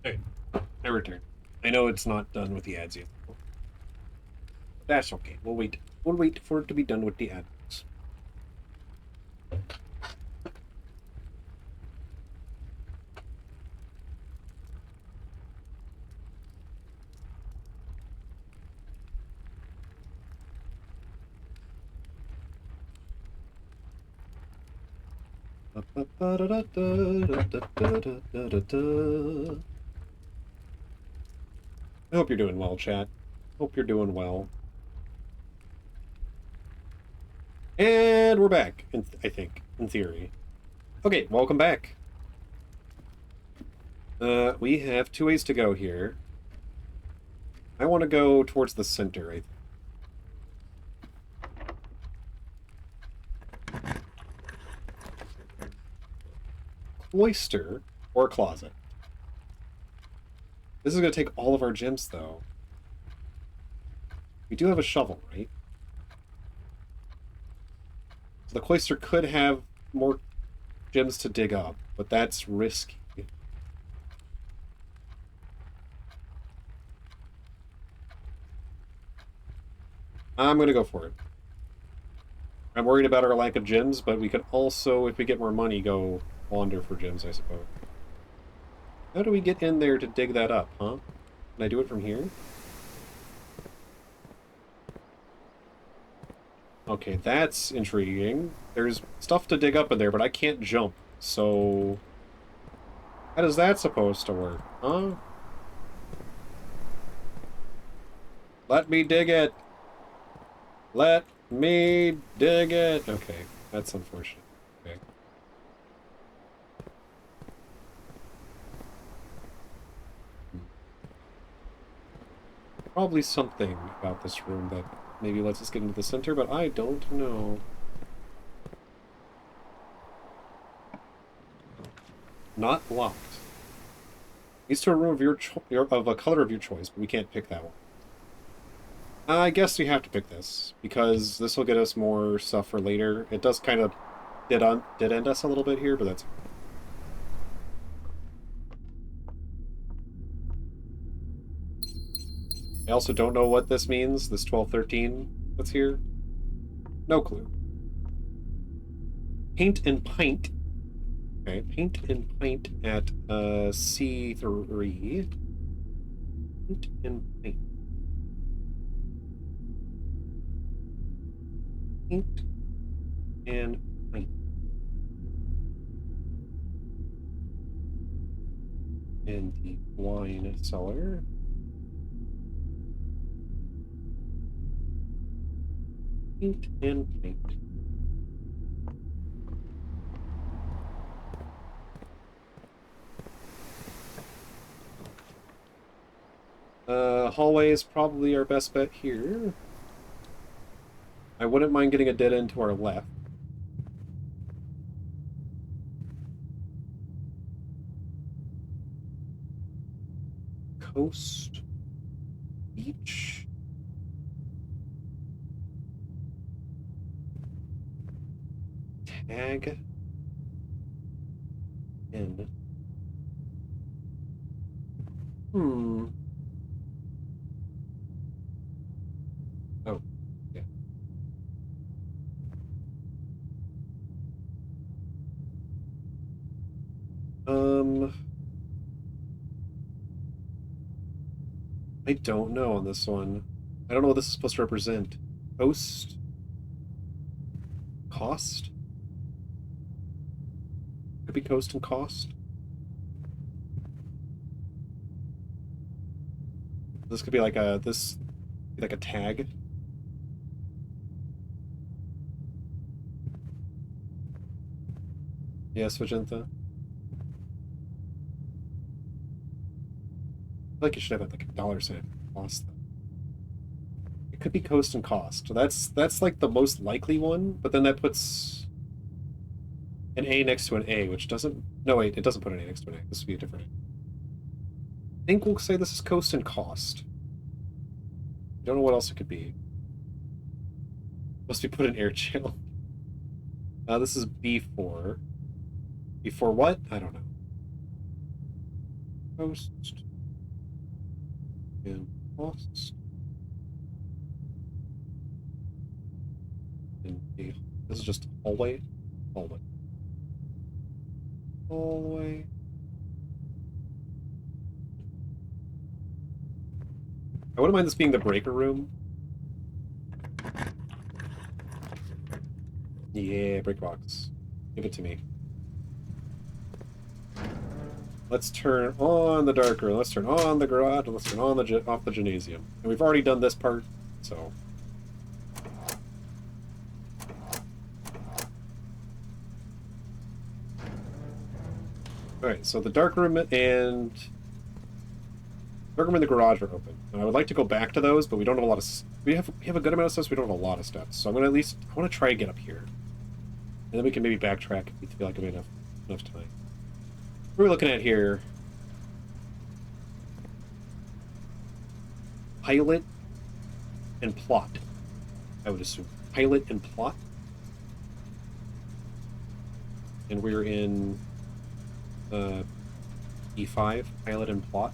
Hey, I return. I know it's not done with the ads yet. That's okay. We'll wait. We'll wait for it to be done with the ads. I hope you're doing well, chat. Hope you're doing well. And we're back, I think, in theory. Okay, welcome back. We have 2 ways to go here. I want to go towards the center, I think. Cloister or closet. This is going to take all of our gems, though. We do have a shovel, right? So the cloister could have more gems to dig up, but that's risky. I'm going to go for it. I'm worried about our lack of gems, but we could also, if we get more money, go wander for gems, I suppose. How do we get in there to dig that up, huh? Can I do it from here? Okay, that's intriguing. There's stuff to dig up in there, but I can't jump, so... How is that supposed to work, huh? Let me dig it! Let me dig it! Okay, that's unfortunate. Okay. Probably something about this room that maybe lets us get into the center, but I don't know. Not locked. Leads to a room of a color of your choice, but we can't pick that one. I guess we have to pick this, because this will get us more stuff for later. It does kind of dead end us a little bit here, but that's... I also don't know what this means, this 1213 that's here. No clue. Paint and pint. Okay, paint and pint at C3. Paint and pint. Paint and pint. And the wine cellar. Paint and paint. Hallway is probably our best bet here. I wouldn't mind getting a dead end to our left. Coast. Beach. Tag. In. Oh, yeah. I don't know on this one. I don't know what this is supposed to represent. Coast? Cost? Could be coast and cost. This could be like a tag. Yes, Vajintha. I feel like you should have like a $sign cost. It could be coast and cost. So that's like the most likely one, but then that puts an A next to an A, which doesn't... No, wait, it doesn't put an A next to an A. This would be a different A. I think we'll say this is coast and cost. I don't know what else it could be. Must be put in air channel. This is B4. B4 what? I don't know. Post. And post. And this is just a hallway. Hallway. Hallway. I wouldn't mind this being the breaker room. Yeah, break box. Give it to me. Let's turn on the dark room. Let's turn on the garage. And let's turn on the off the gymnasium. And we've already done this part, so. All right, so the dark room and the garage are open. And I would like to go back to those, but we don't have a lot of. We have a good amount of steps. We don't have a lot of steps, so I'm gonna I want to try and get up here, and then we can maybe backtrack if we feel like we have enough time. What are we looking at here? Pilot and plot, I would assume. Pilot and plot. And we're in E5, pilot and plot.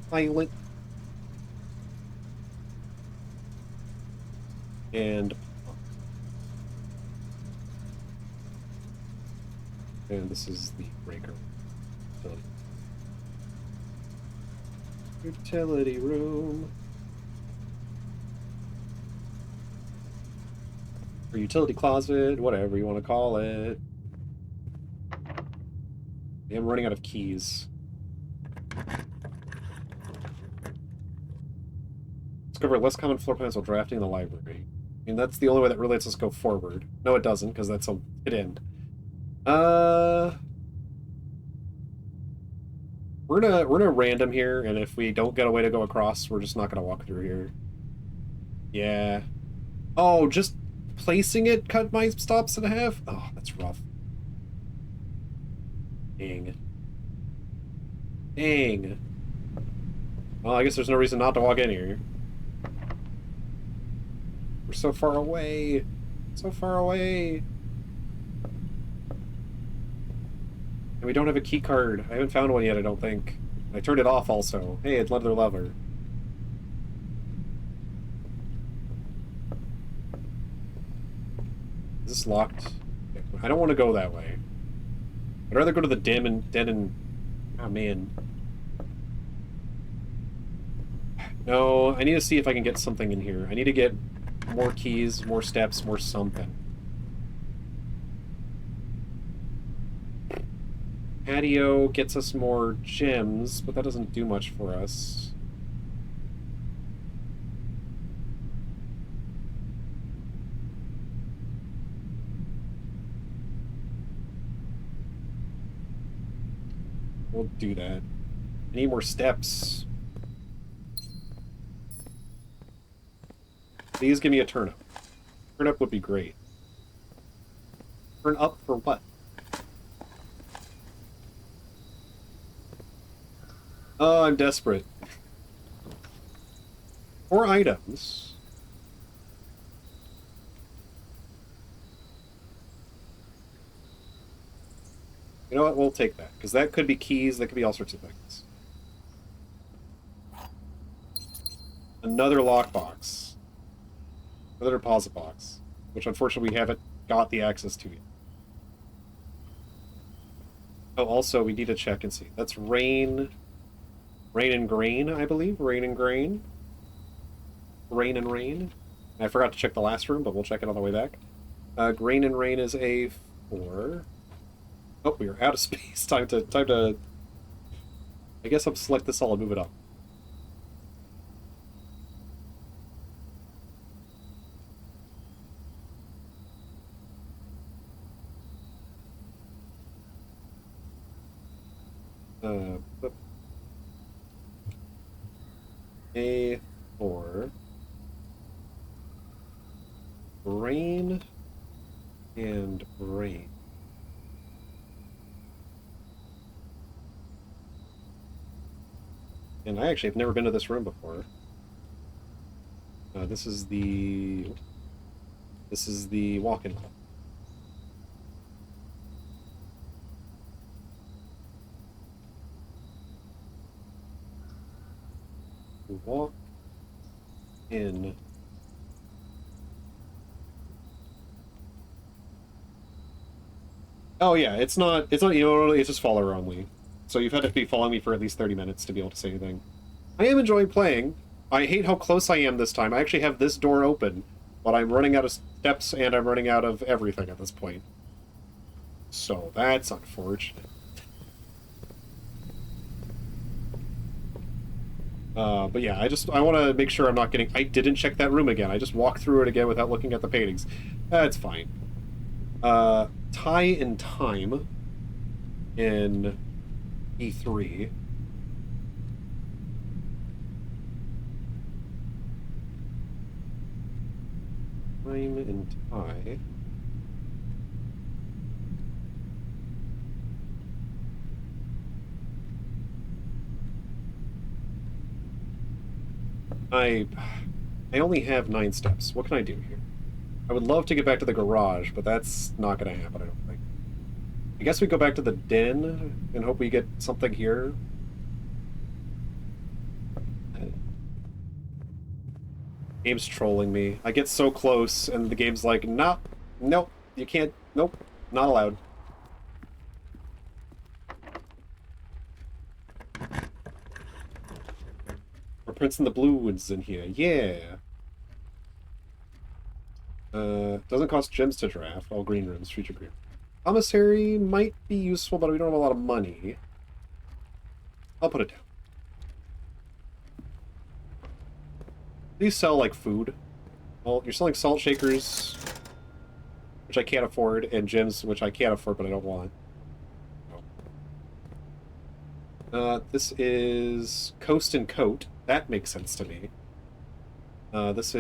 Pilot. And this is the breaker. Utility room. Or utility closet, whatever you want to call it. I'm running out of keys. Discover less common floor plans while drafting in the library. I mean, that's the only way that really lets us go forward. No, it doesn't, because that's a hit end. We're gonna random here, and if we don't get a way to go across, we're just not gonna walk through here. Yeah. Oh, just placing it cut my stops in half? Oh, that's rough. Dang. Dang. Well, I guess there's no reason not to walk in here. We're so far away. So far away. And we don't have a key card. I haven't found one yet, I don't think. I turned it off also. Hey, it's another lever. Is this locked? I don't want to go that way. I'd rather go to the den and... Oh, man. No, I need to see if I can get something in here. I need to get more keys, more steps, more something. Patio gets us more gems, but that doesn't do much for us. We'll do that. I need more steps. Please give me a turnip. Turnip would be great. Turn up for what? Oh, I'm desperate. 4 items. You know what? We'll take that, because that could be keys, that could be all sorts of things. Another lockbox. Another deposit box, which unfortunately we haven't got the access to yet. Oh, also, we need to check and see. That's rain... Rain and grain, I believe. Rain and grain. Rain and rain. I forgot to check the last room, but we'll check it on the way back. Grain and rain is a 4. Oh, we are out of space. Time to... I guess I'll select this all and move it up. A4. Rain and rain. And I actually have never been to this room before. This is the walk-in hall. walk in. Oh yeah, it's not it's just follower only. So you've had to be following me for at least 30 minutes to be able to say anything. I am enjoying playing. I hate how close I am this time. I actually have this door open, but I'm running out of steps and I'm running out of everything at this point. So that's unfortunate. But yeah, I want to make sure I'm not getting... I didn't check that room again. I just walked through it again without looking at the paintings. That's fine. Tie in time in E3. Time and tie. I only have 9 steps. What can I do here? I would love to get back to the garage, but that's not going to happen, I don't think. I guess we go back to the den and hope we get something here. Game's trolling me. I get so close, and the game's like, nah, nope, you can't, nope, not allowed. We're Prince in the Blues in here, yeah. Doesn't cost gems to draft. All green rooms, future green. Commissary might be useful, but we don't have a lot of money. I'll put it down. These sell, like, food. Well, you're selling salt shakers, which I can't afford, and gems, which I can't afford, but I don't want. This is Coast and Coat. That makes sense to me. This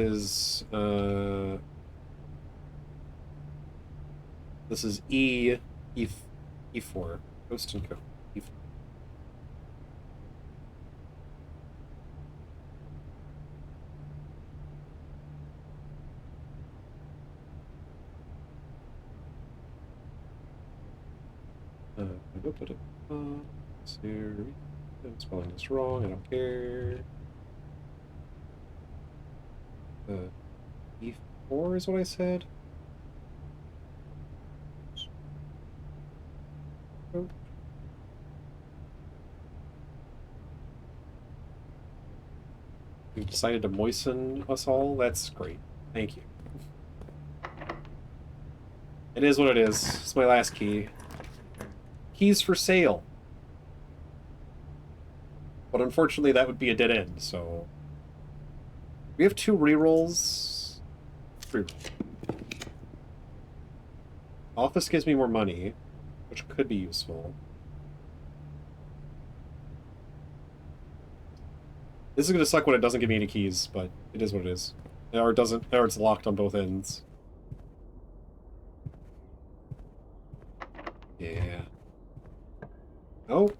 is E4. Coast and Coat. E4. I'm spelling this wrong, I don't care. E4 is what I said? Oh. You've decided to moisten us all? That's great. Thank you. It is what it is. It's my last key. Keys for sale. But unfortunately, that would be a dead end, so... We have 2 rerolls. 3 rolls. Office gives me more money, which could be useful. This is gonna suck when it doesn't give me any keys, but it is what it is. Or it doesn't, or it's locked on both ends. Yeah. Oh.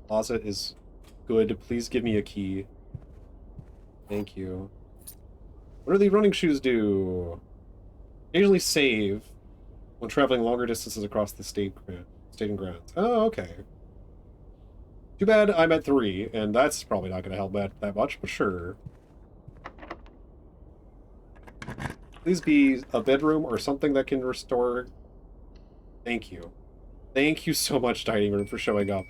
Closet is good. Please give me a key. Thank you. What do the running shoes do? Occasionally save when traveling longer distances across the state and grounds. Oh, okay. Too bad I'm at 3, and that's probably not going to help that much, but sure. Please be a bedroom or something that can restore... Thank you. Thank you so much, dining room, for showing up.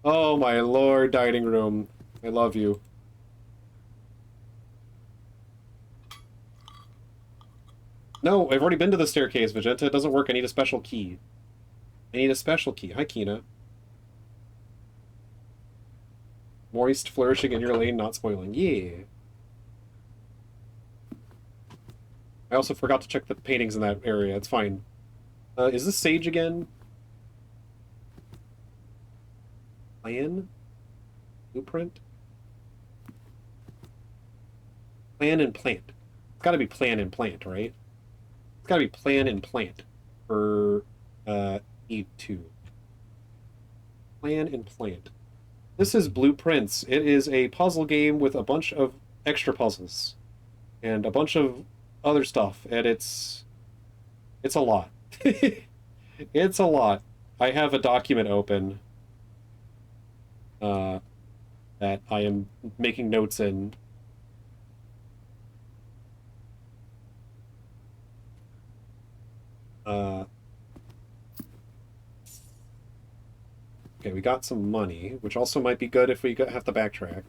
Oh my lord, dining room. I love you. No, I've already been to the staircase, Vegeta. It doesn't work. I need a special key. I need a special key. Hi, Kina. Moist, flourishing in your lane, not spoiling. Yeah. I also forgot to check the paintings in that area. It's fine. Is this Sage again? Plan? Blueprint? Plan and plant. It's gotta be plan and plant, right? It's gotta be plan and plant for E2. Plan and plant. This is Blueprints. It is a puzzle game with a bunch of extra puzzles. And a bunch of other stuff. And it's a lot. It's a lot. I have a document open. that I am making notes in. Okay, we got some money, which also might be good if we have to backtrack.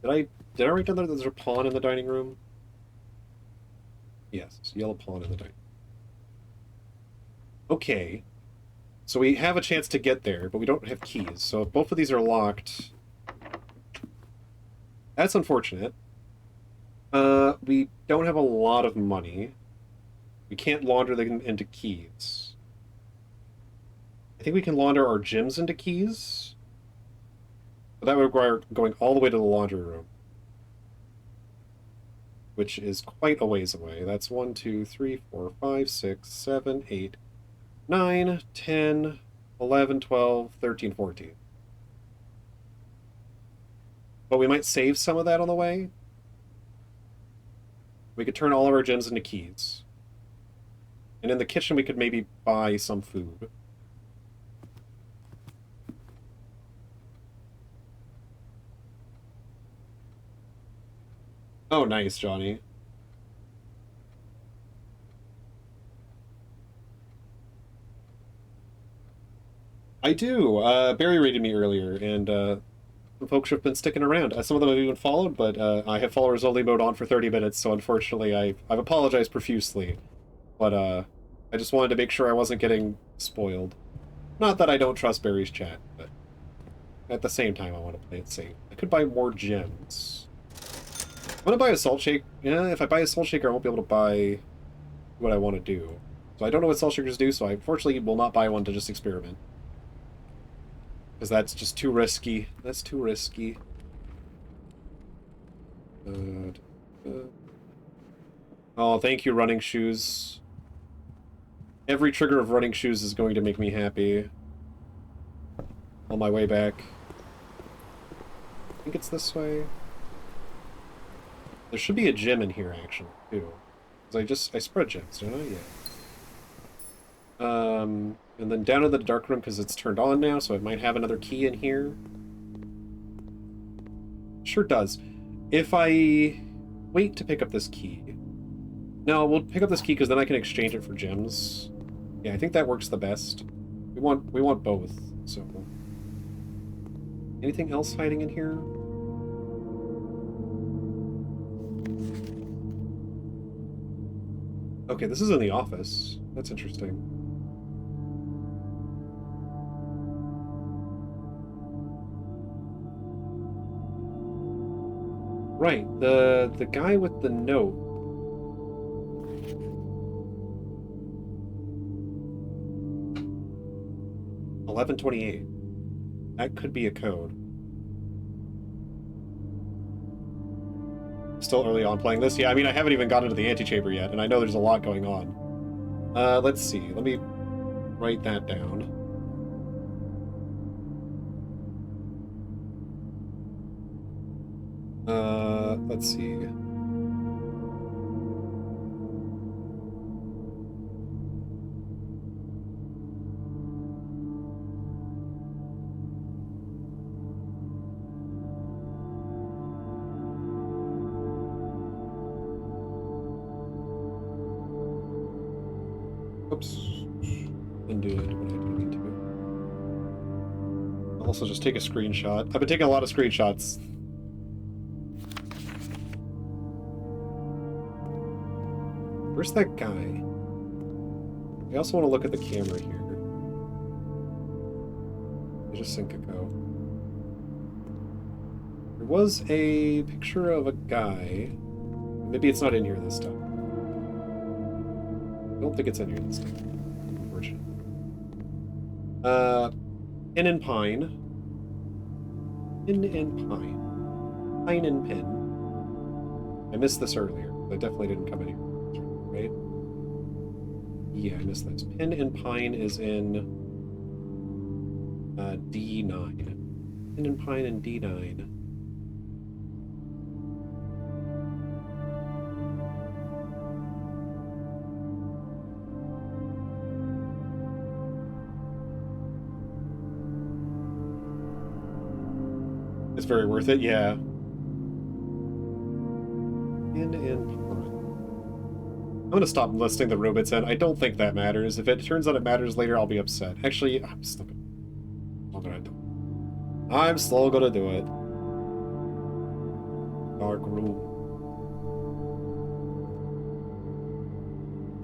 Did I write down that there's a pawn in the dining room? Yes, yellow pawn in the dining room. Okay. So we have a chance to get there, but we don't have keys. So if both of these are locked, that's unfortunate. We don't have a lot of money. We can't launder them into keys. I think we can launder our gems into keys. But that would require going all the way to the laundry room, which is quite a ways away. That's 1, 2, 3, 4, 5, 6, 7, 8, 9, 10, 11, 12, 13, 14. But we might save some of that on the way. We could turn all of our gems into keys. And in the kitchen, we could maybe buy some food. Oh, nice, Johnny. I do. Barry rated me earlier, and some folks have been sticking around. Some of them have even followed, but I have followers only mode on for 30 minutes, so unfortunately I've apologized profusely. But I just wanted to make sure I wasn't getting spoiled. Not that I don't trust Barry's chat, but at the same time I want to play it safe. I could buy more gems. I'm gonna buy a salt shake. Yeah, if I buy a salt shaker, I won't be able to buy what I want to do. So I don't know what salt shakers do, so I unfortunately will not buy one to just experiment. Because that's just too risky. That's too risky. Oh, thank you, running shoes. Every trigger of running shoes is going to make me happy. On my way back. I think it's this way. There should be a gem in here, actually, too. Because I spread gems, don't I? Yeah. And then down in the dark room, because it's turned on now, so it might have another key in here. Sure does. If I wait to pick up this key... No, we'll pick up this key because then I can exchange it for gems. Yeah, I think that works the best. We want both, so... Anything else hiding in here? Okay, this is in the office. That's interesting. Right, the guy with the note. $11.28. That could be a code. Still early on playing this. Yeah, I mean, I haven't even gotten into the antechamber yet, and I know there's a lot going on. Let's see. Let me write that down. Let's see. Oops. Didn't do it when I didn't mean to. I'll also just take a screenshot. I've been taking a lot of screenshots. Where's that guy? I also want to look at the camera here. There's a Syncco. There was a picture of a guy. Maybe it's not in here this time. I don't think it's in here this time. Unfortunately. Pin and Pine. Pin and Pine. Pine and Pin. I missed this earlier. I definitely didn't come in here. Right? Yeah, I missed this. Pin and Pine is in D9. Pin and Pine in D9. It's very worth it, yeah. I'm gonna stop listing the robots in. I don't think that matters. If it turns out it matters later, I'll be upset. Actually, I'm still gonna do it. I'm still gonna do it. Dark room.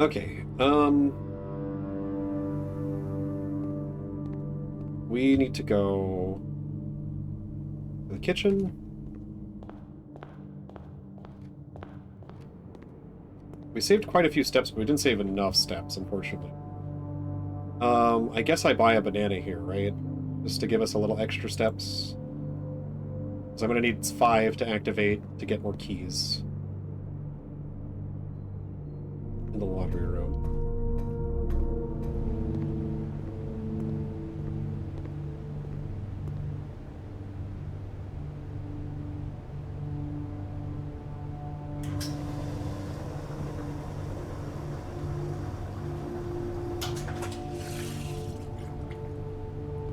Okay, we need to go to the kitchen. We saved quite a few steps, but we didn't save enough steps, unfortunately. I guess I buy a banana here, right? Just to give us a little extra steps. So I'm gonna need 5 to activate to get more keys. In the laundry room.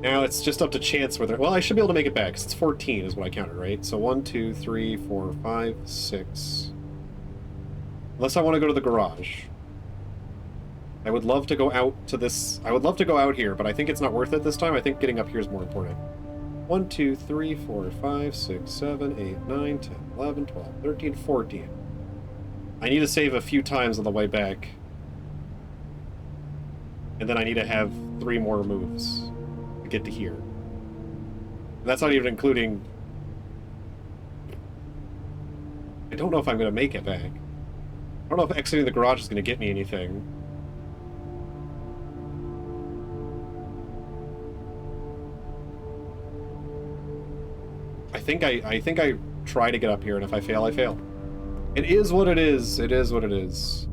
Now it's just up to chance whether... Well, I should be able to make it back, because it's 14 is what I counted, right? So 1, 2, 3, 4, 5, 6... Unless I want to go to the garage. I would love to go out to this... I would love to go out here, but I think it's not worth it this time. I think getting up here is more important. 1, 2, 3, 4, 5, 6, 7, 8, 9, 10, 11, 12, 13, 14. I need to save a few times on the way back. And then I need to have 3 more moves to get to here. And that's not even including... I don't know if I'm going to make it back. I don't know if exiting the garage is going to get me anything. I think I try to get up here, and if I fail, I fail. It is what it is. It is what it is.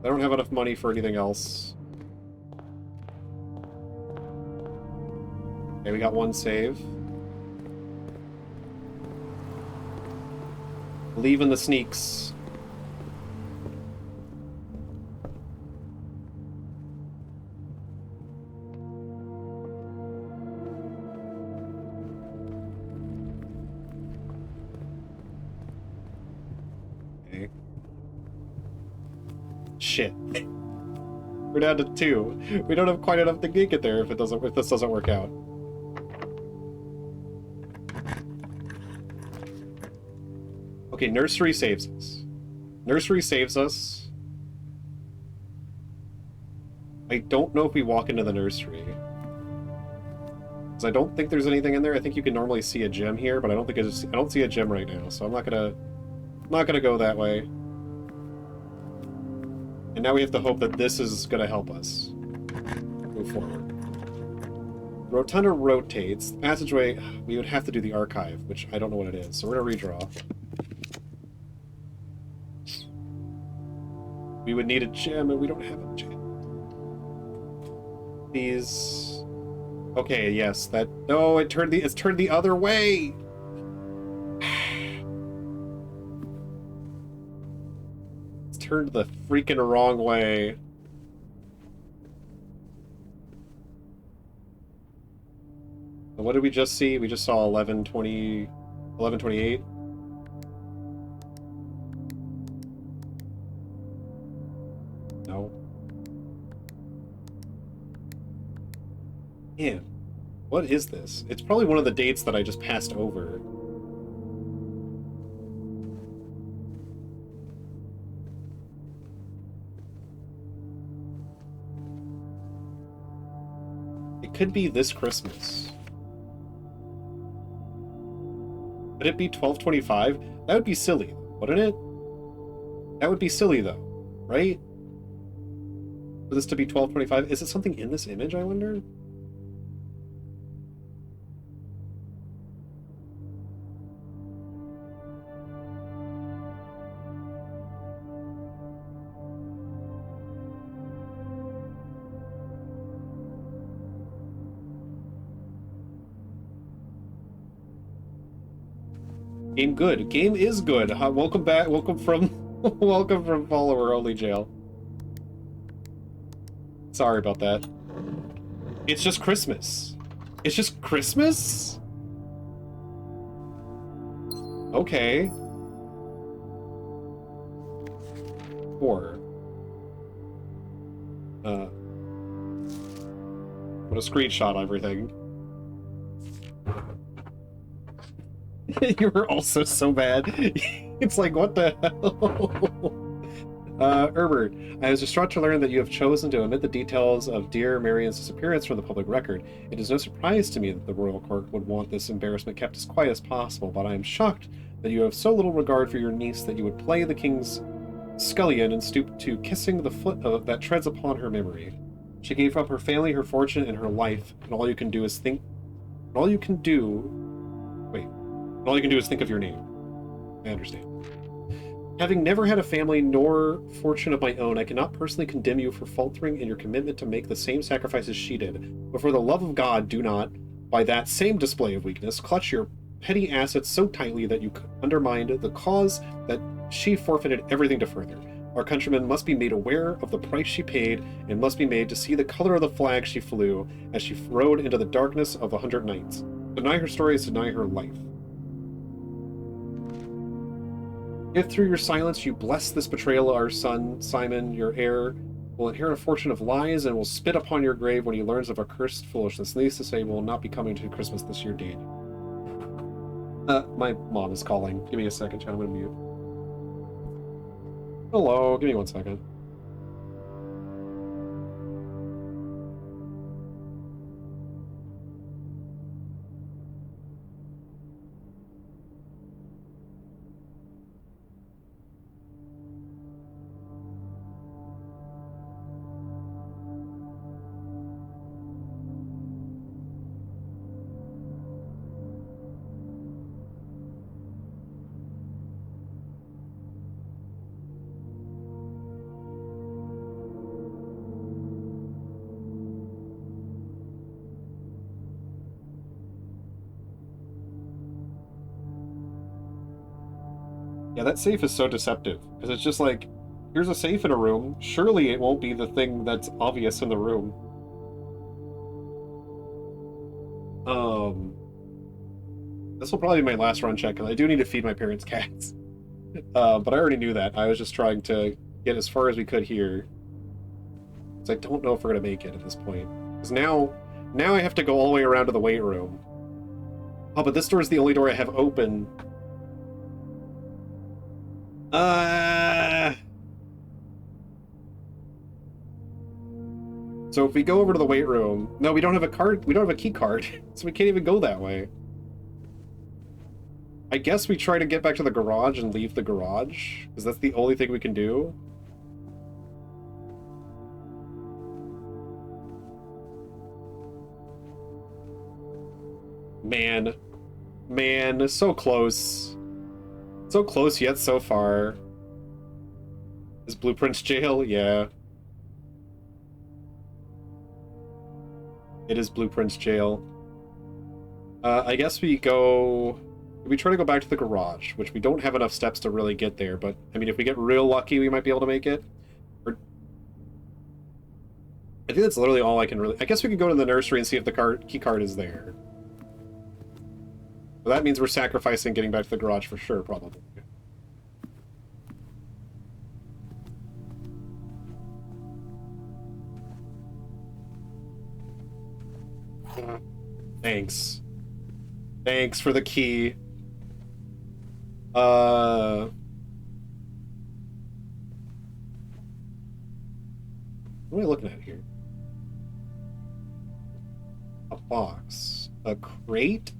I don't have enough money for anything else. Okay, we got 1 save. Leaving the sneaks. Shit. We're down to 2. We don't have quite enough to get there if this doesn't work out. Okay, nursery saves us. Nursery saves us. I don't know if we walk into the nursery. Because I don't think there's anything in there. I think you can normally see a gym here, but I don't see a gym right now, so I'm not gonna go that way. And now we have to hope that this is going to help us move forward. The rotunda rotates. The passageway, we would have to do the archive, which I don't know what it is. So we're going to redraw. We would need a gem, and we don't have a gem. These... Okay, yes, that... No, it's turned the other way! Turned the freaking wrong way. So what did we just see? We just saw 1128. No. Man, what is this? It's probably one of the dates that I just passed over. Could be this Christmas. Could it be 12/25? That would be silly, wouldn't it? That would be silly, though, right? For this to be 12/25, is it something in this image, I wonder? Game good. Game is good. Welcome back. Welcome from follower only jail. Sorry about that. It's just Christmas. It's just Christmas? Okay. 4. I'm gonna screenshot everything. You were also so bad. It's like, what the hell? Herbert, I was distraught to learn that you have chosen to omit the details of dear Marion's disappearance from the public record. It is no surprise to me that the royal court would want this embarrassment kept as quiet as possible, but I am shocked that you have so little regard for your niece that you would play the king's scullion and stoop to kissing the foot that treads upon her memory. She gave up her family, her fortune, and her life, and all you can do is think. All you can do. Wait. All you can do is think of your name. I understand. Having never had a family nor fortune of my own, I cannot personally condemn you for faltering in your commitment to make the same sacrifices she did. But for the love of God, do not, by that same display of weakness, clutch your petty assets so tightly that you undermine the cause that she forfeited everything to further. Our countrymen must be made aware of the price she paid, and must be made to see the color of the flag she flew as she rode into the darkness of 100 nights. Deny her story is deny her life. If through your silence you bless this betrayal, our son, Simon, your heir, will inherit a fortune of lies and will spit upon your grave when he learns of our cursed foolishness. Needless to say, will not be coming to Christmas this year, Daniel. My mom is calling. Give me a second, chat. I'm gonna mute. Hello, give me 1 second. Yeah, that safe is so deceptive, because it's just like, here's a safe in a room. Surely it won't be the thing that's obvious in the room. This will probably be my last run check, because I do need to feed my parents' cats. But I already knew that. I was just trying to get as far as we could here. Because I don't know if we're going to make it at this point. Because now I have to go all the way around to the weight room. Oh, but this door is the only door I have open. So if we go over to the weight room... No, we don't have a card. We don't have a key card. So we can't even go that way. I guess we try to get back to the garage and leave the garage, because that's the only thing we can do. Man, so close. So close yet so far. Is Blueprint's jail? Yeah. It is Blueprint's jail. I guess we go... We try to go back to the garage, which we don't have enough steps to really get there, but, I mean, if we get real lucky, we might be able to make it. Or... I think that's literally all I can really... I guess we could go to the nursery and see if the key card is there. Well, that means we're sacrificing getting back to the garage for sure, probably. Thanks. Thanks for the key. What am I looking at here? A box. A crate?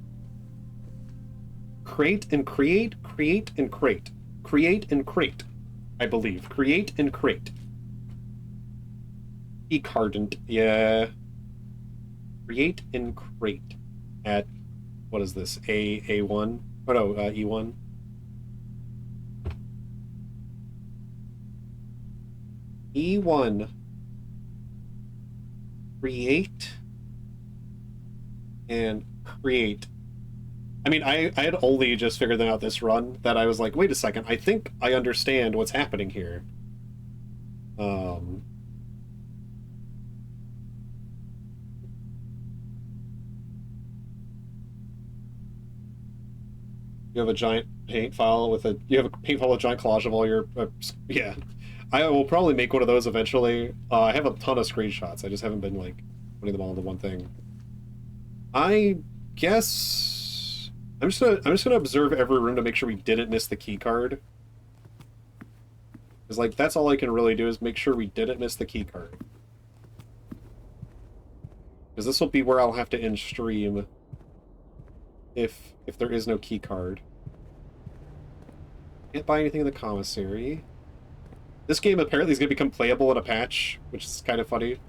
Crate and create? Create and crate. Create and crate, I believe. Create and crate. E-cardant, yeah. Create and crate. At, what is this? A1? Oh no, E1. E1. Create and create. I mean, I had only just figured out this run that I was like, wait a second, I think I understand what's happening here. You have a giant paint file with a... You have a paint file with a giant collage of all your... yeah. I will probably make one of those eventually. I have a ton of screenshots. I just haven't been, like, putting them all into one thing. I guess... I'm just gonna observe every room to make sure we didn't miss the key card. Because, like, that's all I can really do is make sure we didn't miss the key card. Because this will be where I'll have to end stream if there is no key card. Can't buy anything in the commissary. This game apparently is going to become playable in a patch, which is kind of funny.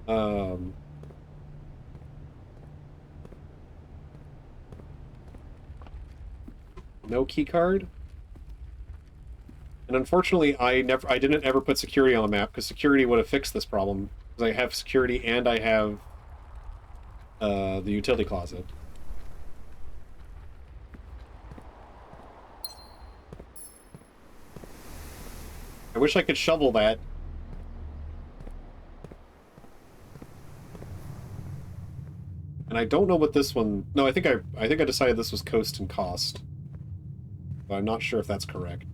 No key card. And unfortunately, I didn't ever put security on the map because security would have fixed this problem. Because I have security and I have the utility closet. I wish I could shovel that. And I don't know what this one... No, I think I decided this was coast and cost. But I'm not sure if that's correct.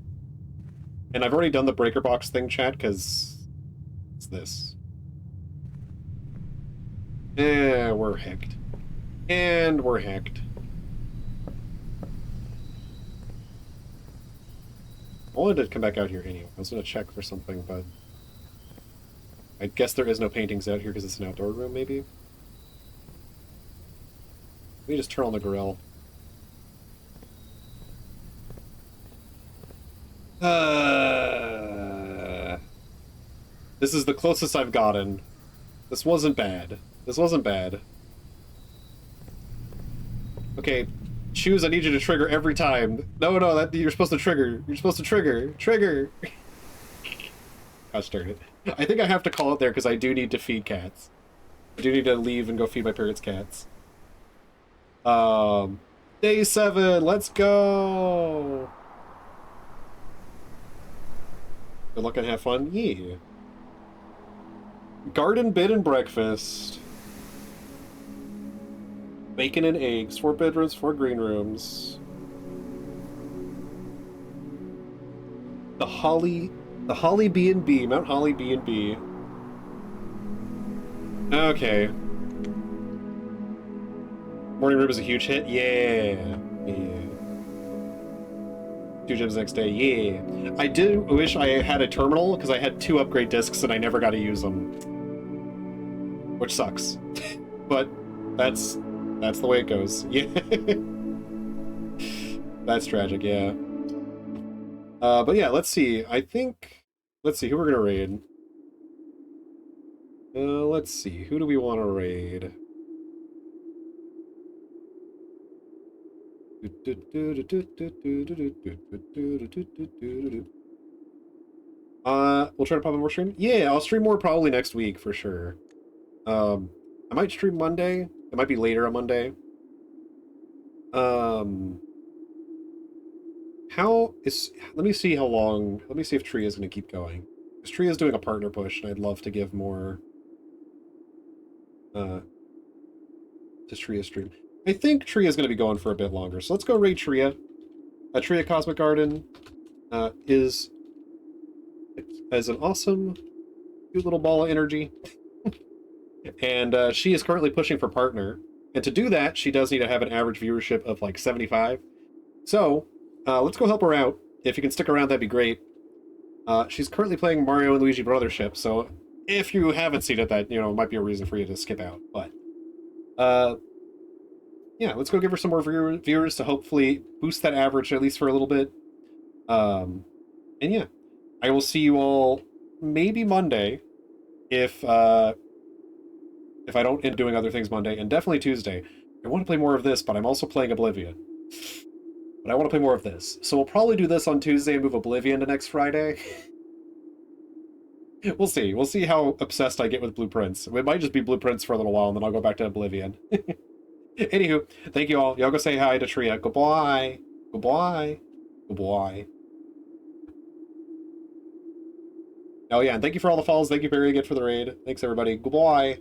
And I've already done the breaker box thing, chat, because it's this. We're hacked. And we're hacked. I wanted to come back out here anyway. I was going to check for something, but... I guess there is no paintings out here because it's an outdoor room, maybe? Let me just turn on the grill. This is the closest I've gotten. This wasn't bad. This wasn't bad. Okay, Choose, I need you to trigger every time. No, that you're supposed to trigger. You're supposed to trigger. Trigger! Gosh darn it. I think I have to call it there because I do need to feed cats. I do need to leave and go feed my parents' cats. Day 7, let's go! Good luck and have fun. Yeah. Garden bed and breakfast. Bacon and eggs. 4 bedrooms, 4 green rooms. The Holly B&B. Mount Holly B&B. Okay. Morning room is a huge hit. Yeah. 2 gems next day. Yeah. I did wish I had a terminal because I had 2 upgrade discs and I never got to use them. Which sucks. But that's the way it goes. Yeah. That's tragic, yeah. But yeah, let's see. Let's see who we're gonna raid. Let's see. Who do we want to raid? We'll try to pop in more stream. Yeah, I'll stream more probably next week for sure. I might stream Monday. It might be later on Monday. Let me see how long. Let me see if Tree is going to keep going. Because Tree is doing a partner push, and I'd love to give more. To Tria stream. I think Tria is going to be going for a bit longer, so let's go raid Tria. Tria Cosmic Garden is an awesome, cute little ball of energy. And she is currently pushing for partner. And to do that, she does need to have an average viewership of like 75. So, let's go help her out. If you can stick around, that'd be great. She's currently playing Mario and Luigi Brothership, so if you haven't seen it, that, might be a reason for you to skip out. But, yeah, let's go give her some more viewers to hopefully boost that average, at least for a little bit. And yeah, I will see you all maybe Monday, if I don't end doing other things Monday, and definitely Tuesday. I want to play more of this, but I'm also playing Oblivion. But I want to play more of this. So we'll probably do this on Tuesday and move Oblivion to next Friday. We'll see. We'll see how obsessed I get with Blueprints. It might just be Blueprints for a little while, and then I'll go back to Oblivion. Anywho, thank you all. Y'all go say hi to Tria. Goodbye. Goodbye. Goodbye. Oh yeah, and thank you for all the follows. Thank you, Barry, again for the raid. Thanks, everybody. Goodbye.